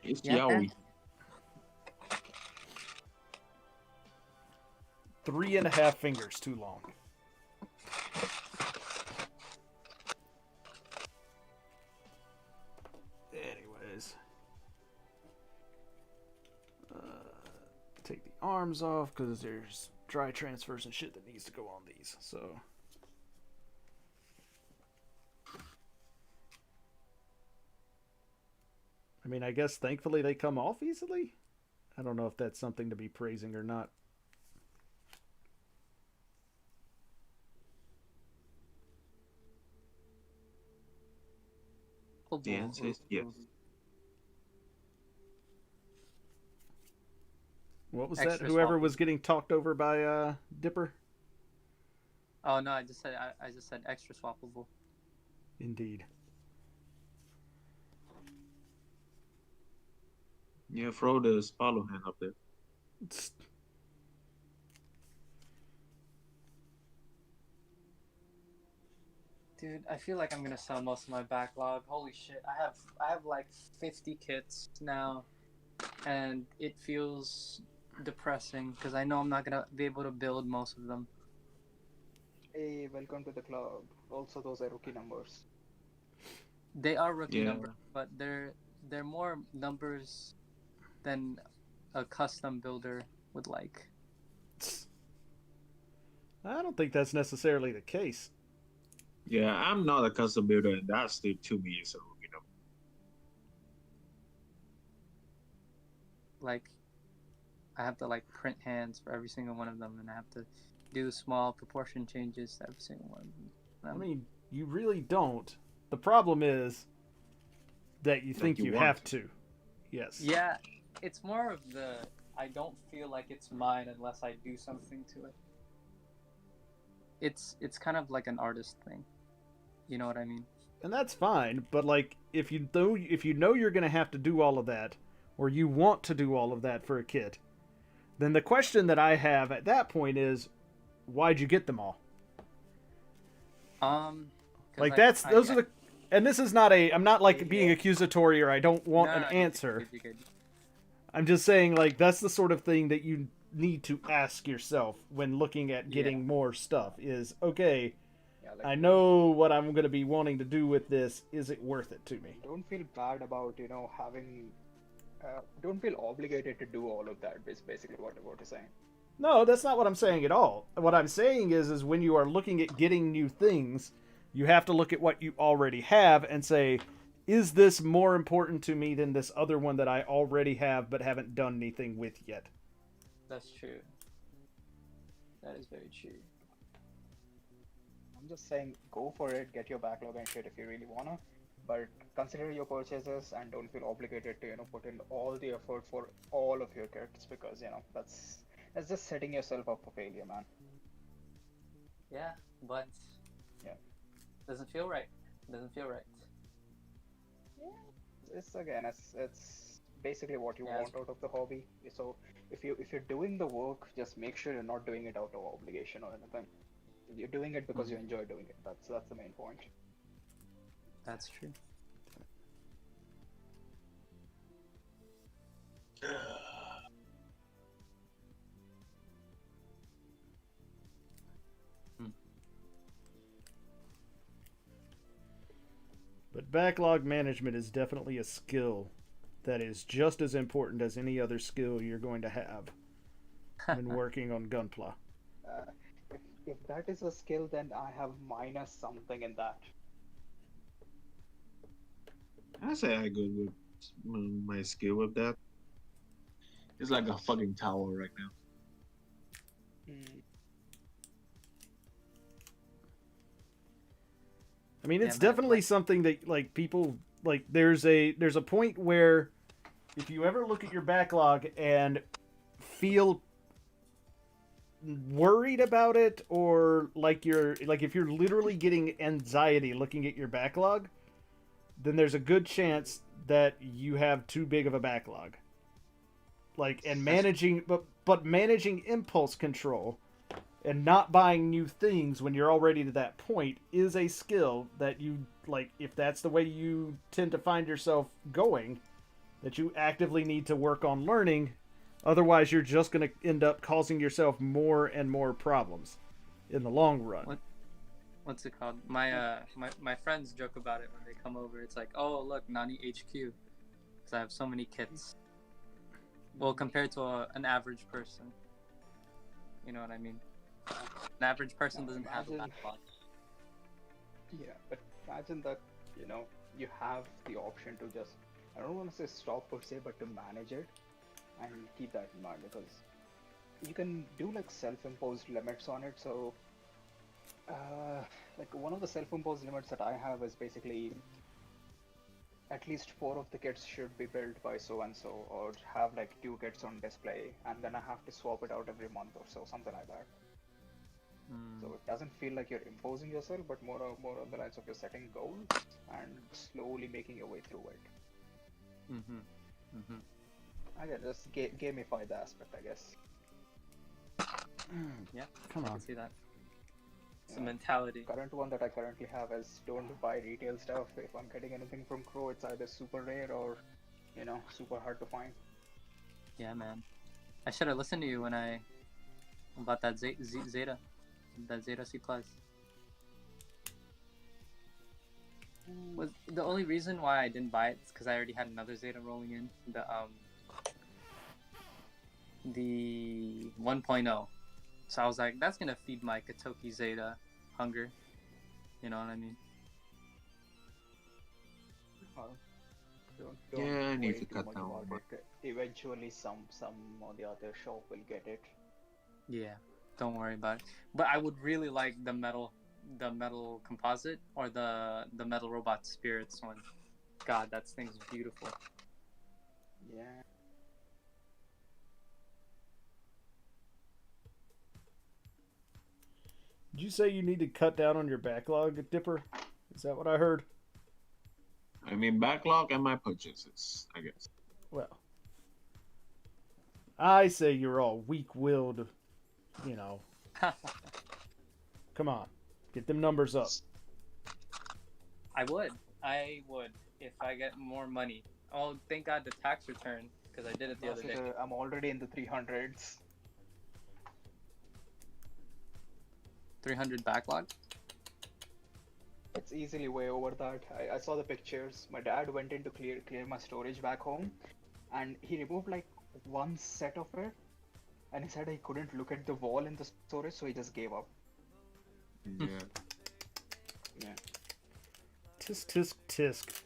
It's Yeah. yaoi. 3.5 fingers too long. Anyways. Take the arms off because there's dry transfers and shit that needs to go on these. So. I mean, I guess thankfully they come off easily. I don't know if that's something to be praising or not. The answer is yes. What was Extra that? Whoever swap. was getting talked over by Dipper? Oh no, I just said extra swappable. Indeed. Yeah, throw the follow hand up there. Dude, I feel like I'm gonna sell most of my backlog. Holy shit, I have like 50 kits now, and it feels depressing because I know I'm not gonna be able to build most of them. Hey, welcome to the club. Also, those are rookie numbers. They are rookie Yeah. numbers, but they're more numbers than a custom builder would like. I don't think that's necessarily the case. Yeah, I'm not a custom builder, and that's still to me is a rookie number. Like, I have to like print hands for every single one of them, and I have to do small proportion changes to every single one of them. I mean, you really don't. The problem is that you think you you want have to. Yes. Yeah, it's more of the I don't feel like it's mine unless I do something to it. It's kind of like an artist thing. You know what I mean? And that's fine, but like if you know you're going to have to do all of that, or you want to do all of that for a kit, then the question that I have at that point is, why'd you get them all? 'Cause Like I- those I- are the, and this is not I'm not like being accusatory or I don't want No, an no, answer. you're good. I'm just saying like that's the sort of thing that you need to ask yourself when looking at getting more stuff is, okay, Yeah, like, I know what I'm going to be wanting to do with this. Is it worth it to me? don't feel bad about having. Don't feel obligated to do all of that. Is basically what you're saying. No, that's not what I'm saying at all. What I'm saying is when you are looking at getting new things, you have to look at what you already have and say, is this more important to me than this other one that I already have but haven't done anything with yet? That's true. That is very true. I'm just saying, go for it, get your backlog and shit if you really wanna, but consider your purchases and don't feel obligated to put in all the effort for all of your kits because that's just setting yourself up for failure, man. Yeah, but Yeah. doesn't feel right. Doesn't feel right. It's basically what you Yeah, want out of the hobby. So if you're doing the work, just make sure you're not doing it out of obligation or anything. You're doing it because you enjoy doing it. That's the main point. That's true. But backlog management is definitely a skill that is just as important as any other skill you're going to have when working on Gunpla. If that is a skill, then I have minus something in that. I say I good with my skill with that. It's like a fucking tower right now. I mean, it's man, definitely something that like people like. There's a point where if you ever look at your backlog and feel worried about it, or like if you're literally getting anxiety looking at your backlog, then there's a good chance that you have too big of a backlog. Like, and managing, but managing impulse control and not buying new things when you're already to that point is a skill that you like. If that's the way you tend to find yourself going, that you actively need to work on learning. Otherwise, you're just going to end up causing yourself more and more problems in the long run. What's it called? My friends joke about it when they come over. It's like, oh look, Nani HQ, because I have so many kits. Well, compared to an average person, you know what I mean. An average person doesn't have a backlog. Yeah, but imagine that, you have the option to just, I don't want to say stop per se, but to manage it and keep that in mind, because you can do like self-imposed limits on it. So, like one of the self-imposed limits that I have is basically at least 4 of the kits should be built by so and so, or have like 2 kits on display, and then I have to swap it out every month or so, something like that. So it doesn't feel like you're imposing yourself, but more on the lines of you're setting goals and slowly making your way through it. Again, just gamify the aspect, I guess. Yeah, Come I on. can see that. It's a mentality. Current one that I currently have is don't buy retail stuff. If I'm getting anything from Crow, it's either super rare or, super hard to find. Yeah, man. I should have listened to you when I about that Zeta, that Zeta C plus. Was the only reason why I didn't buy it is because I already had another Zeta rolling in, the 1.0. So I was like, that's gonna feed my Katoki Zeta hunger. You know what I mean? Don't Yeah, I need worry to too cut much down about on it. Eventually, some or the other shop will get it. Yeah, don't worry about it. But I would really like the metal composite, or the metal robot spirits one. God, that thing's beautiful. Yeah. Did you say you need to cut down on your backlog, Dipper? Is that what I heard? I mean, backlog and my purchases, I guess. Well, I say you're all weak-willed, Come on. Get them numbers up. I would if I get more money. Oh, thank God the tax return, because I did it the other day. I'm already in the 300s. 300 backlog. It's easily way over that. I saw the pictures. My dad went in to clear my storage back home, and he removed like one set of it, and he said he couldn't look at the wall in the storage, so he just gave up. Yeah. Yeah. Tisk, tisk, tisk.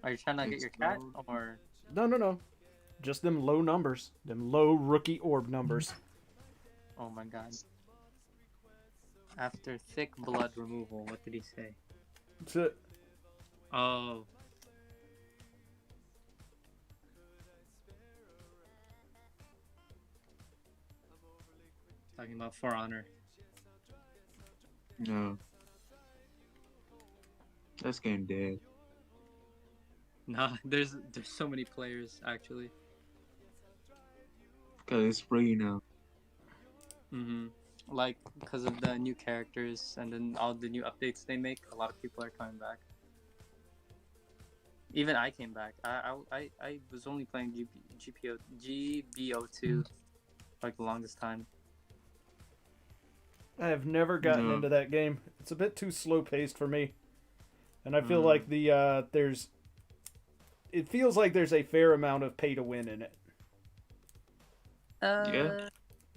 Are you trying to get your cat, or? No. Just them low numbers. Them low rookie orb numbers. Oh my God. After thick blood removal, what did he say? That's it. Oh. Talking about For Honor. No. That's game dead. Nah, there's so many players actually. Because it's free now. Like, because of the new characters and then all the new updates they make, a lot of people are coming back. Even I came back. I was only playing GBO2 like the longest time. I have never gotten into that game. It's a bit too slow paced for me, and I feel like it feels like there's a fair amount of pay to win in it. Yeah.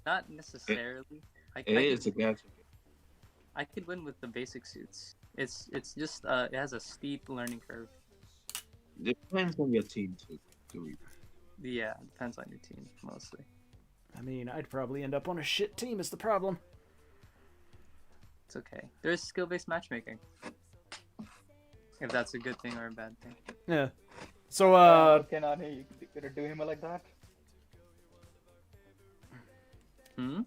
Not necessarily. It's a gadget. I could win with the basic suits. It's just it has a steep learning curve. Depends on your team too. Do Yeah, depends on your team mostly. I mean, I'd probably end up on a shit team is the problem. It's okay. There's skill-based matchmaking. If that's a good thing or a bad thing. Yeah. So, Okay, Nani, you gonna do him like that? Hmm?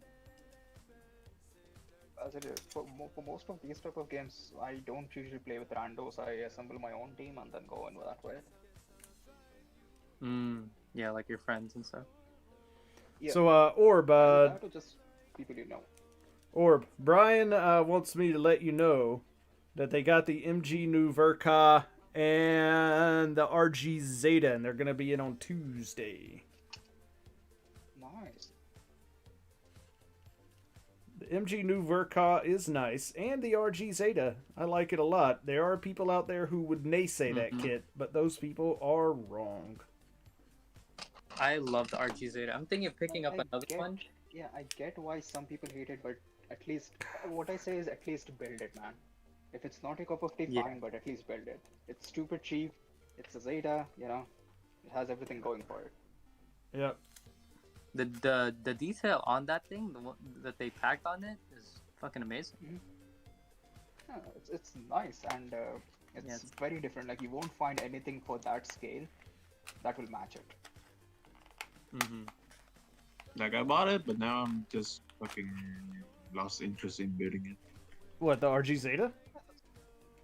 As it is, for most of these type of games, I don't usually play with randos. I assemble my own team and then go in that way. Yeah, like your friends and stuff. Yeah. so Orb, That or just people you know. Orb, Brian wants me to let you know that they got the MG new Verka and the RG Zeta, and they're gonna be in on Tuesday. Nice. The MG new Verka is nice, and the RG Zeta, I like it a lot. There are people out there who would naysay that kit, but those people are wrong. I love the RG Zeta. I'm thinking of picking up another one. Yeah, I get why some people hate it, but at least what I say is at least build it, man. If it's not your cup of tea, Yeah. fine, but at least build it. It's stupid cheap. It's a Zeta, you know. It has everything going for it. Yep. The detail on that thing, the one that they packed on it, is fucking amazing. Yeah, it's nice and it's very different. Like you won't find anything for that scale that will match it. Like I bought it, but now I'm just fucking lost interest in building it. What, the RG Zeta?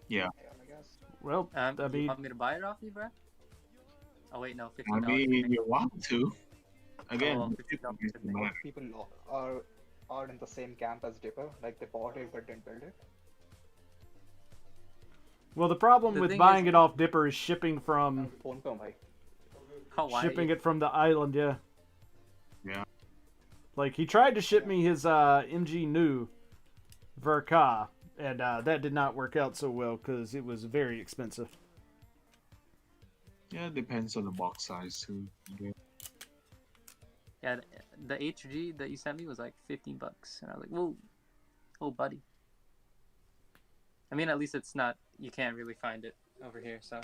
Yeah. I guess. Well, I You mean, want me to buy it off you, bro? Oh wait, no, $50. I mean, you want to. Again, well, the $50 is shipping. mine. People are in the same camp as Dipper. Like they bought it but didn't build it. well, the problem The with thing buying is- it off Dipper is shipping from Phone call, bhai. Hawaii. shipping it from the island. Yeah. Yeah. Like he tried to ship me his MG new Verka, and that did not work out so well because it was very expensive. Yeah, it depends on the box size too. Yeah. Yeah, the HG that you sent me was like $15, and I was like, whoa, oh buddy. I mean, at least it's not. You can't really find it over here, so.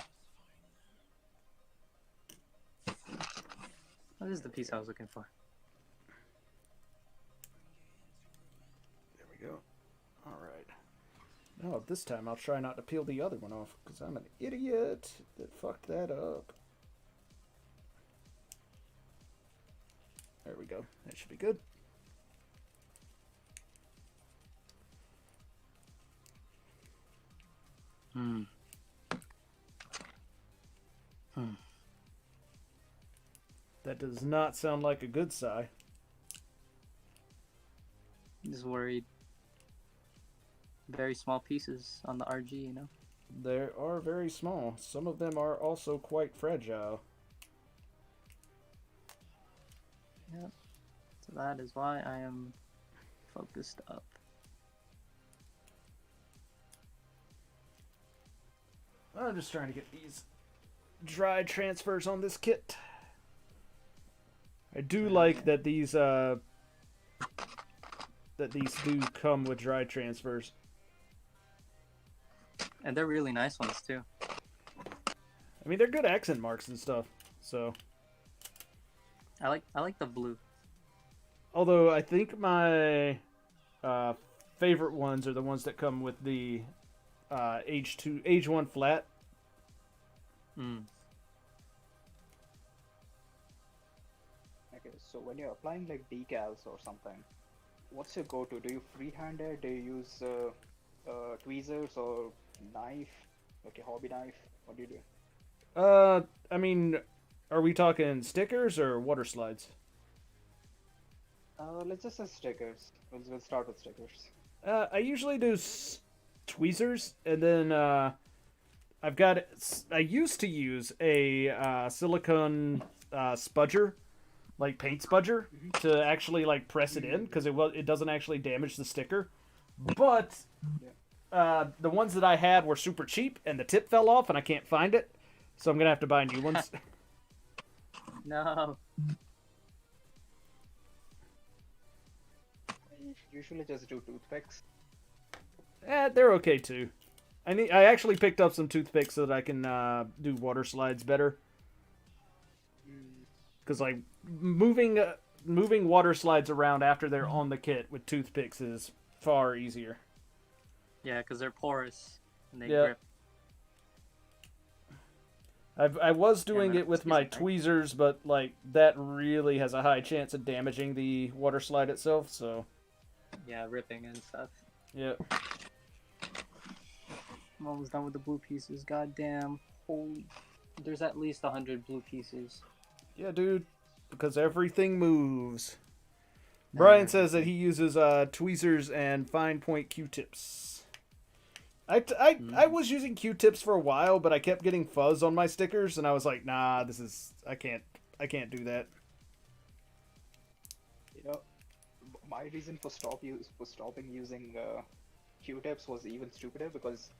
Oh, this is the piece I was looking for. There we go. All right. Now this time I'll try not to peel the other one off because I'm an idiot that fucked that up. There we go. That should be good. That does not sound like a good sigh. Just worried. Very small pieces on the RG, you know? They are very small. Some of them are also quite fragile. Yep. So that is why I am focused up. I'm just trying to get these dry transfers on this kit. I do like that these do come with dry transfers. And they're really nice ones too. I mean, they're good accent marks and stuff. So, I like the blue. although I think my favorite ones are the ones that come with the AGE-1 flat. Okay, so when you're applying like decals or something, what's your go-to? Do you freehand it? Do you use tweezers or knife, like a hobby knife? What do you do? I mean, are we talking stickers or water slides? Let's just say stickers. We'll start with stickers. I usually do tweezers, and then I used to use a silicone spudger, like paint spudger, to actually like press it in because it doesn't actually damage the sticker. But the ones that I had were super cheap, and the tip fell off, and I can't find it, so I'm gonna have to buy new ones. No. I usually just do toothpicks. They're okay too. I actually picked up some toothpicks so that I can do water slides better. Because like moving water slides around after they're on the kit with toothpicks is far easier. Yeah, because they're porous and they Yeah. grip. I was doing man, it with it's my decent, right? tweezers, but like that really has a high chance of damaging the water slide itself. So Yeah, ripping and stuff. yeah. I'm almost done with the blue pieces. God damn. Holy. There's at least 100 blue pieces. Yeah, dude, because everything moves. Brian says that he uses tweezers and fine point Q-tips. I was using Q-tips for a while, but I kept getting fuzz on my stickers, and I was like, nah, I can't do that. You know, my reason for stopping using Q-tips was even stupider because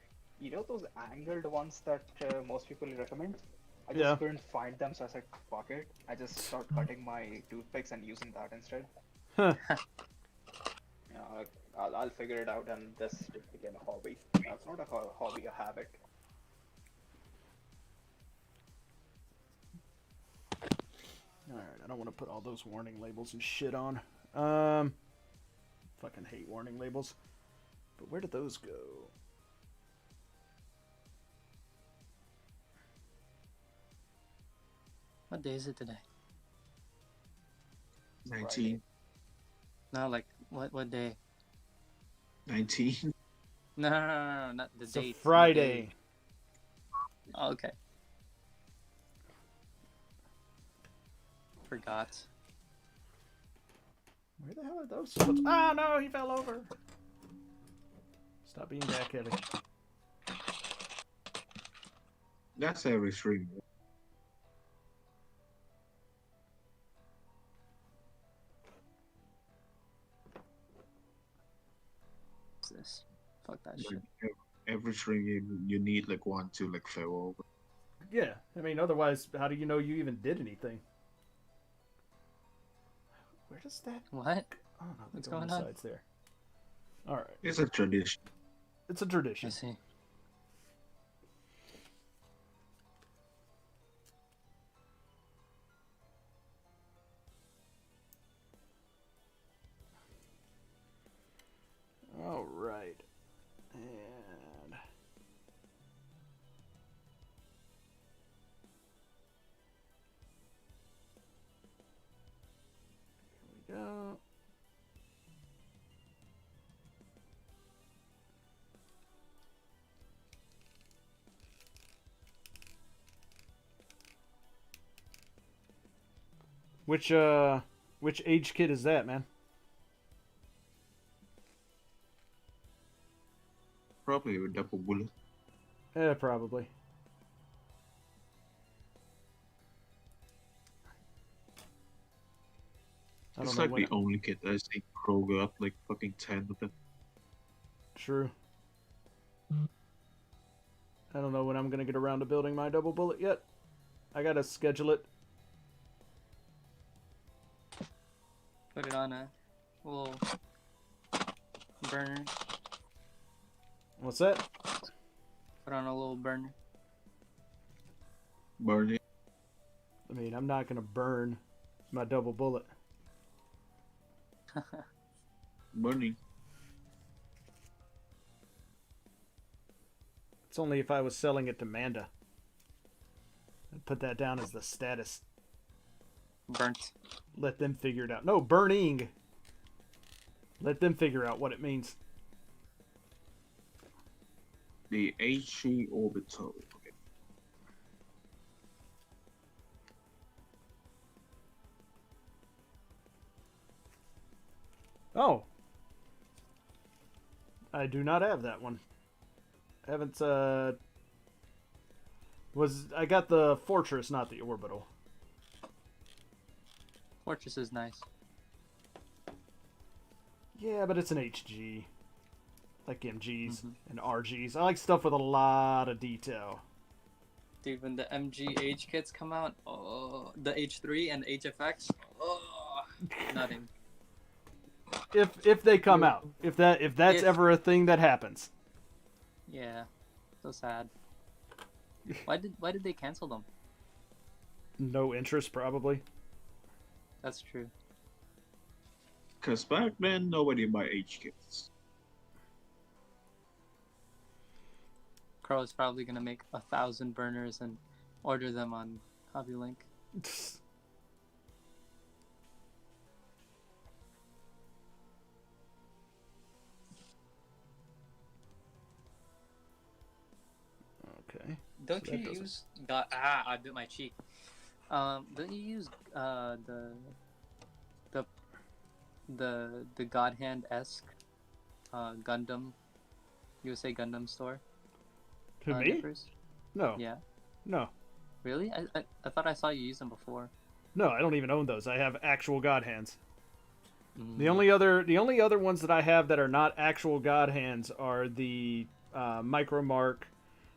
you know those angled ones that most people recommend. I just Yeah. couldn't find them, so I said, "Fuck it." I just started cutting my toothpicks and using that instead. Huh. You know, I'll figure it out, and this became a hobby. It's not a hobby, a habit. Alright, I don't want to put all those warning labels and shit on. Fucking hate warning labels. But where did those go? What day is it today? 19. No, like, what day? 19. No, not the It's a date. the Friday. day. Oh, okay. Forgot. Where the hell are those? Ah, no, he fell over. Stop being back heavy. That's every stream. What's this? Fuck that Like, shit. every stream you need like one to like fail over. Yeah, I mean, otherwise, how do you know you even did anything? Where does that? What? Oh no, What's the going on? sides there. All right, It's a tradition. it's a I tradition. see. All right, and here we go. Which age kit is that, man? Probably a double bullet. Yeah, probably. I It's don't know like when the only kit I see Kroger up like fucking 10 of them. True. I don't know when I'm gonna get around to building my double bullet yet. I gotta schedule it. Put it on a little burner. What's that? Put on a little burner. Burning. I mean, I'm not gonna burn my double bullet. Burning. It's only if I was selling it to Manda. I'd put that down as the status. Burnt. Let them figure it out. No, burning. Let them figure out what it means. The AGE orbital. Okay. Oh. I do not have that one. I haven't, I got the Fortress, not the Orbital. Fortress is nice. Yeah, but it's an HG. Like MGs and RGs. I like stuff with a lot of detail. Dude, when the MG Age kits come out, oh, the H3 and HFX, oh, nothing. If they come out. If that's If- ever a thing that happens. Yeah. So sad. Why did they cancel them? No interest, probably. That's true. Because back then, nobody buy Age kits. Crow is probably gonna make 1,000 burners and order them on HobbyLink. Okay. Don't So you that doesn't- use God? I bit my cheek. Don't you use the God Hand esque Gundam USA Gundam store? To me? Nippers? No. Yeah. No. Really? I thought I saw you use them before. No, I don't even own those. I have actual God hands. Mm. The only other ones that I have that are not actual God hands are the Micro Mark,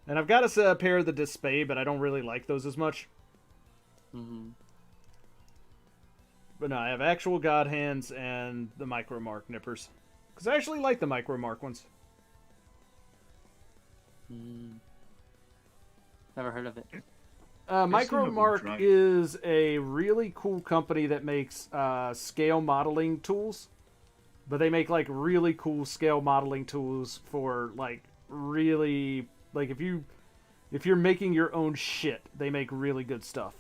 and I've got a pair of the Display, but I don't really like those as much. Mm-hmm. But no, I have actual God hands and the Micro Mark nippers, because I actually like the Micro Mark ones. Mm. Never heard of it. Micro haven't Mark tried. is a really cool company that makes scale modeling tools, but they make like really cool scale modeling tools for like really like if you're making your own shit, they make really good stuff.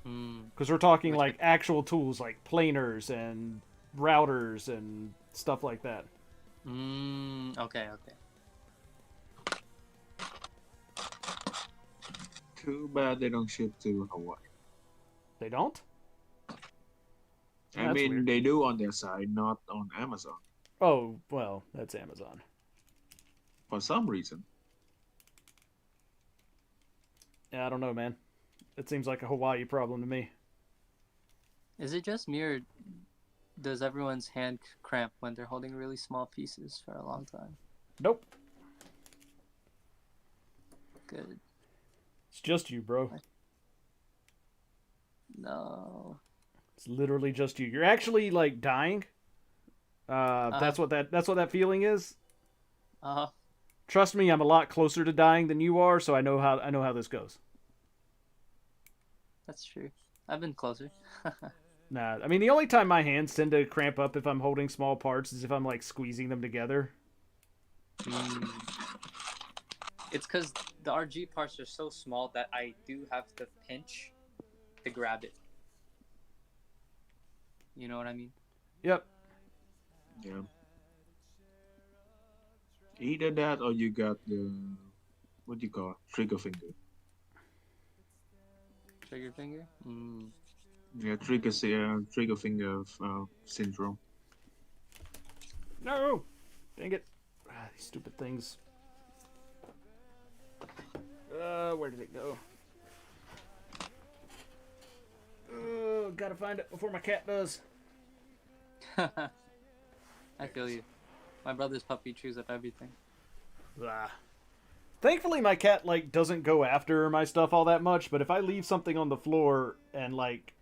Mm. Because we're talking like actual tools like planers and routers and stuff like that. Okay, okay. Too bad they don't ship to Hawaii. They don't? I That's mean, weird. they do on their side, not on Amazon. Oh, well, that's Amazon. For some reason. Yeah, I don't know, man. It seems like a Hawaii problem to me. Is it just me, or does everyone's hand cramp when they're holding really small pieces for a long time? Nope. Good. It's just you, bro. No. It's literally just you. You're actually like dying. That's what that feeling is. Uh-huh. Trust me, I'm a lot closer to dying than you are, so I know how this goes. That's true. I've been closer. Nah, I mean the only time my hands tend to cramp up if I'm holding small parts is if I'm like squeezing them together. It's because the RG parts are so small that I do have to pinch to grab it. You know what I mean? Yep. Yeah. Either that or you got the, what do you call it? Trigger finger. Trigger finger? Yeah, trigger finger syndrome. No! Dang it. These stupid things. Where did it go? Oh, gotta find it before my cat does. I feel you. My brother's puppy chews up everything. Ah. Thankfully, my cat like doesn't go after my stuff all that much. But if I leave something on the floor and like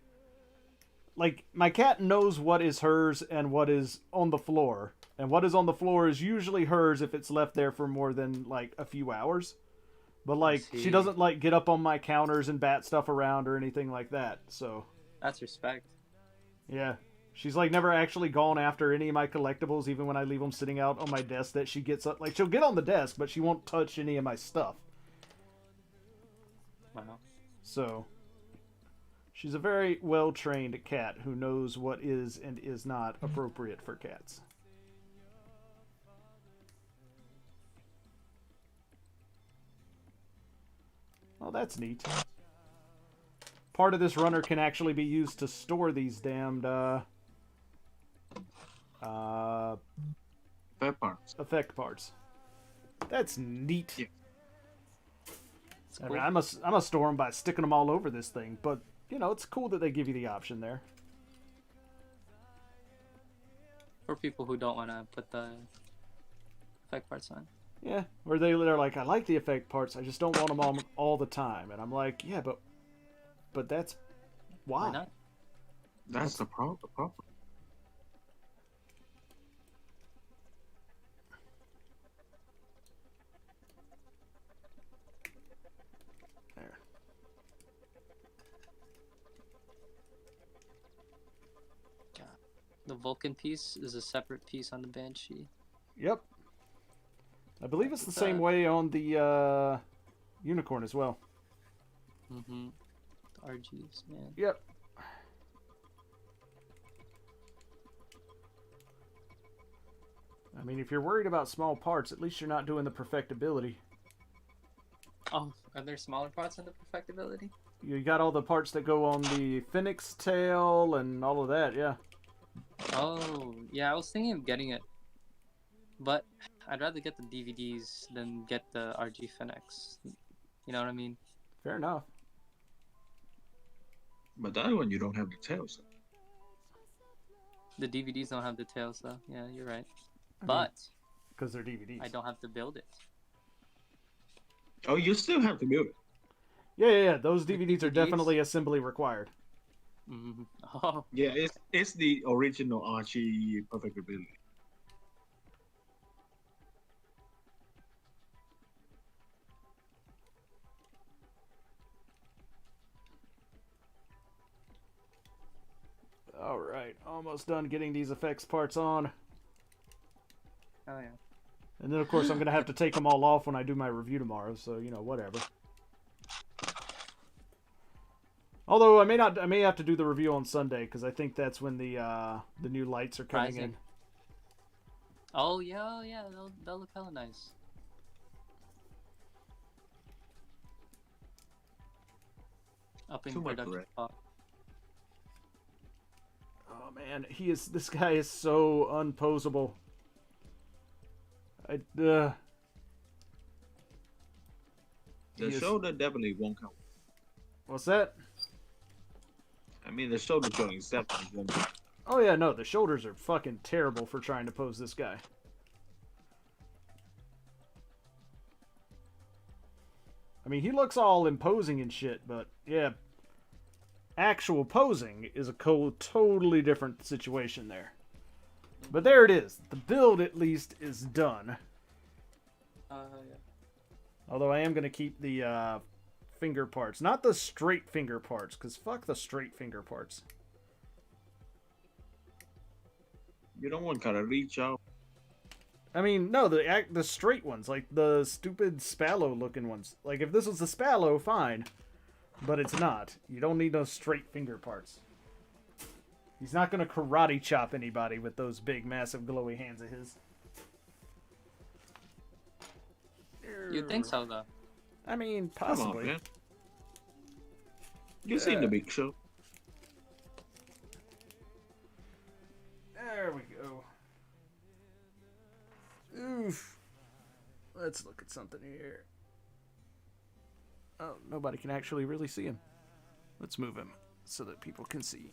my cat knows what is hers and what is on the floor, and what is on the floor is usually hers if it's left there for more than like a few hours. But like she doesn't like get up on my counters and bat stuff around or anything like that. So That's respect. yeah. She's like never actually gone after any of my collectibles, even when I leave them sitting out on my desk. That she gets up, like she'll get on the desk, but she won't touch any of my stuff. Wow. So she's a very well trained cat who knows what is and is not appropriate for cats. Oh, that's neat. Part of this runner can actually be used to store these damned effect parts. That's neat. Yeah. It's I cool. mean, I must store them by sticking them all over this thing, but you know, it's cool that they give you the option there. For people who don't want to put the effect parts on. Yeah, or they're like, I like the effect parts, I just don't want them on all the time, and I'm like, yeah, but that's Why not? That's the problem. The Vulcan piece is a separate piece on the Banshee. Yep. I believe it's the What's same that? way on the Unicorn as well. Mm-hmm. The RGs, man. Yep. I mean, if you're worried about small parts, at least you're not doing the perfectibility. Oh, are there smaller parts in the perfectibility? You got all the parts that go on the Phoenix tail and all of that, yeah. Oh, yeah, I was thinking of getting it. But I'd rather get the DVDs than get the RG Phoenix. You know what I mean? Fair enough. But that one you don't have the tails. The DVDs don't have the tails, though. Yeah, you're right. I mean, But because they're DVDs. I don't have to build it. Oh, you still have to build it. Yeah. Those DVDs are DVDs? definitely assembly required. Mm-hmm. Oh, Yeah, it's the original Archie perfectibility. All right, almost done getting these effects parts on. oh yeah. And then, of course, I'm going to have to take them all off when I do my review tomorrow, so, you know, whatever. Although, I may have to do the review on Sunday, because I think that's when the new lights are coming Rising. in. Oh yeah, they'll look hella nice. Up in Too much production red. spot. Oh, man, this guy is so unposable. The He is- shoulder definitely won't count. What's that? I mean, the shoulder joints definitely won't count. Oh, yeah, no, the shoulders are fucking terrible for trying to pose this guy. I mean, he looks all imposing and shit, but, yeah, actual posing is a totally different situation there. But there it is. The build, at least, is done. Yeah. Although I am going to keep the finger parts. Not the straight finger parts, because fuck the straight finger parts. You don't want kind of reach out. I mean, no, the straight ones, like the stupid Spallow-looking ones. Like, if this was the Spallow, fine. But it's not. You don't need those straight finger parts. He's not going to karate chop anybody with those big, massive, glowy hands of his. You'd think so, though. I mean, Come possibly. on, man. You seen the Big Show? There we go. Oof. Let's look at something here. Oh, nobody can actually really see him. Let's move him so that people can see.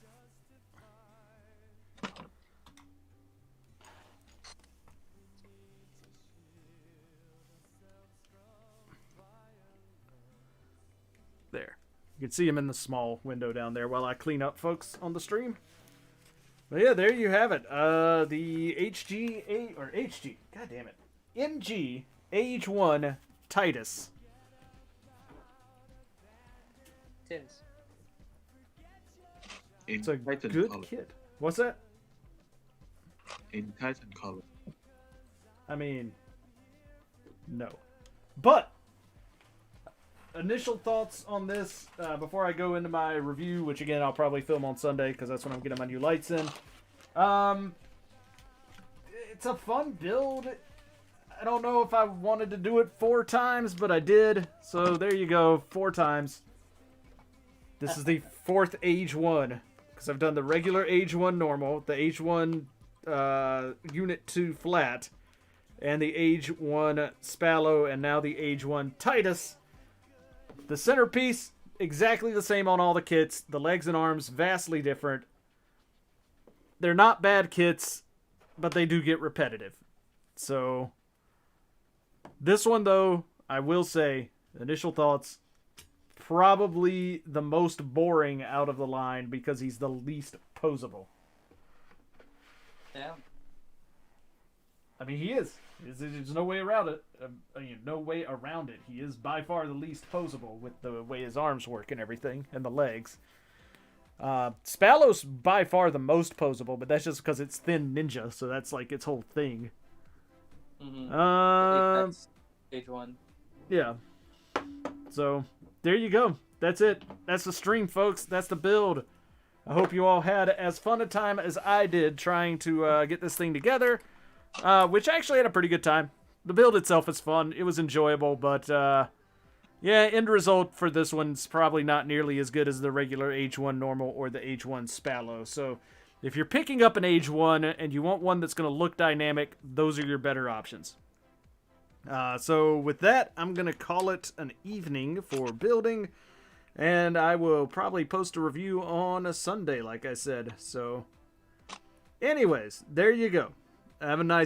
There. You can see him in the small window down there while I clean up, folks, on the stream. But yeah, there you have it. The HG, god damn it, MG AGE-1 Titus. Tis. In It's a Titan good color. kit. What's that? In Titan color. I mean, no. But, initial thoughts on this before I go into my review, which again I'll probably film on Sunday because that's when I'm getting my new lights in. It's a fun build. I don't know if I wanted to do it 4 times, but I did. So there you go, 4 times. This is the 4th AGE-1 because I've done the regular AGE-1 normal, the AGE-1 Unit 2 flat, and the AGE-1 Spallow, and now the AGE-1 Titus. The centerpiece, exactly the same on all the kits. The legs and arms, vastly different. They're not bad kits, but they do get repetitive. So, this one, though, I will say, initial thoughts, probably the most boring out of the line because he's the least posable. Yeah. I mean, he is. There's no way around it. No way around it. He is by far the least posable with the way his arms work and everything, and the legs. Spallow's by far the most posable, but that's just because it's thin ninja, so that's like its whole thing. That's AGE-1. Yeah. So there you go. That's it. That's the stream, folks. That's the build. I hope you all had as fun a time as I did trying to get this thing together, which I actually had a pretty good time. The build itself is fun. It was enjoyable, but yeah, end result for this one's probably not nearly as good as the regular AGE-1 normal or the AGE-1 Spallow. So if you're picking up an AGE-1 and you want one that's going to look dynamic, those are your better options. So with that, I'm going to call it an evening for building. And I will probably post a review on a Sunday, like I said. So anyways, there you go. Have a nice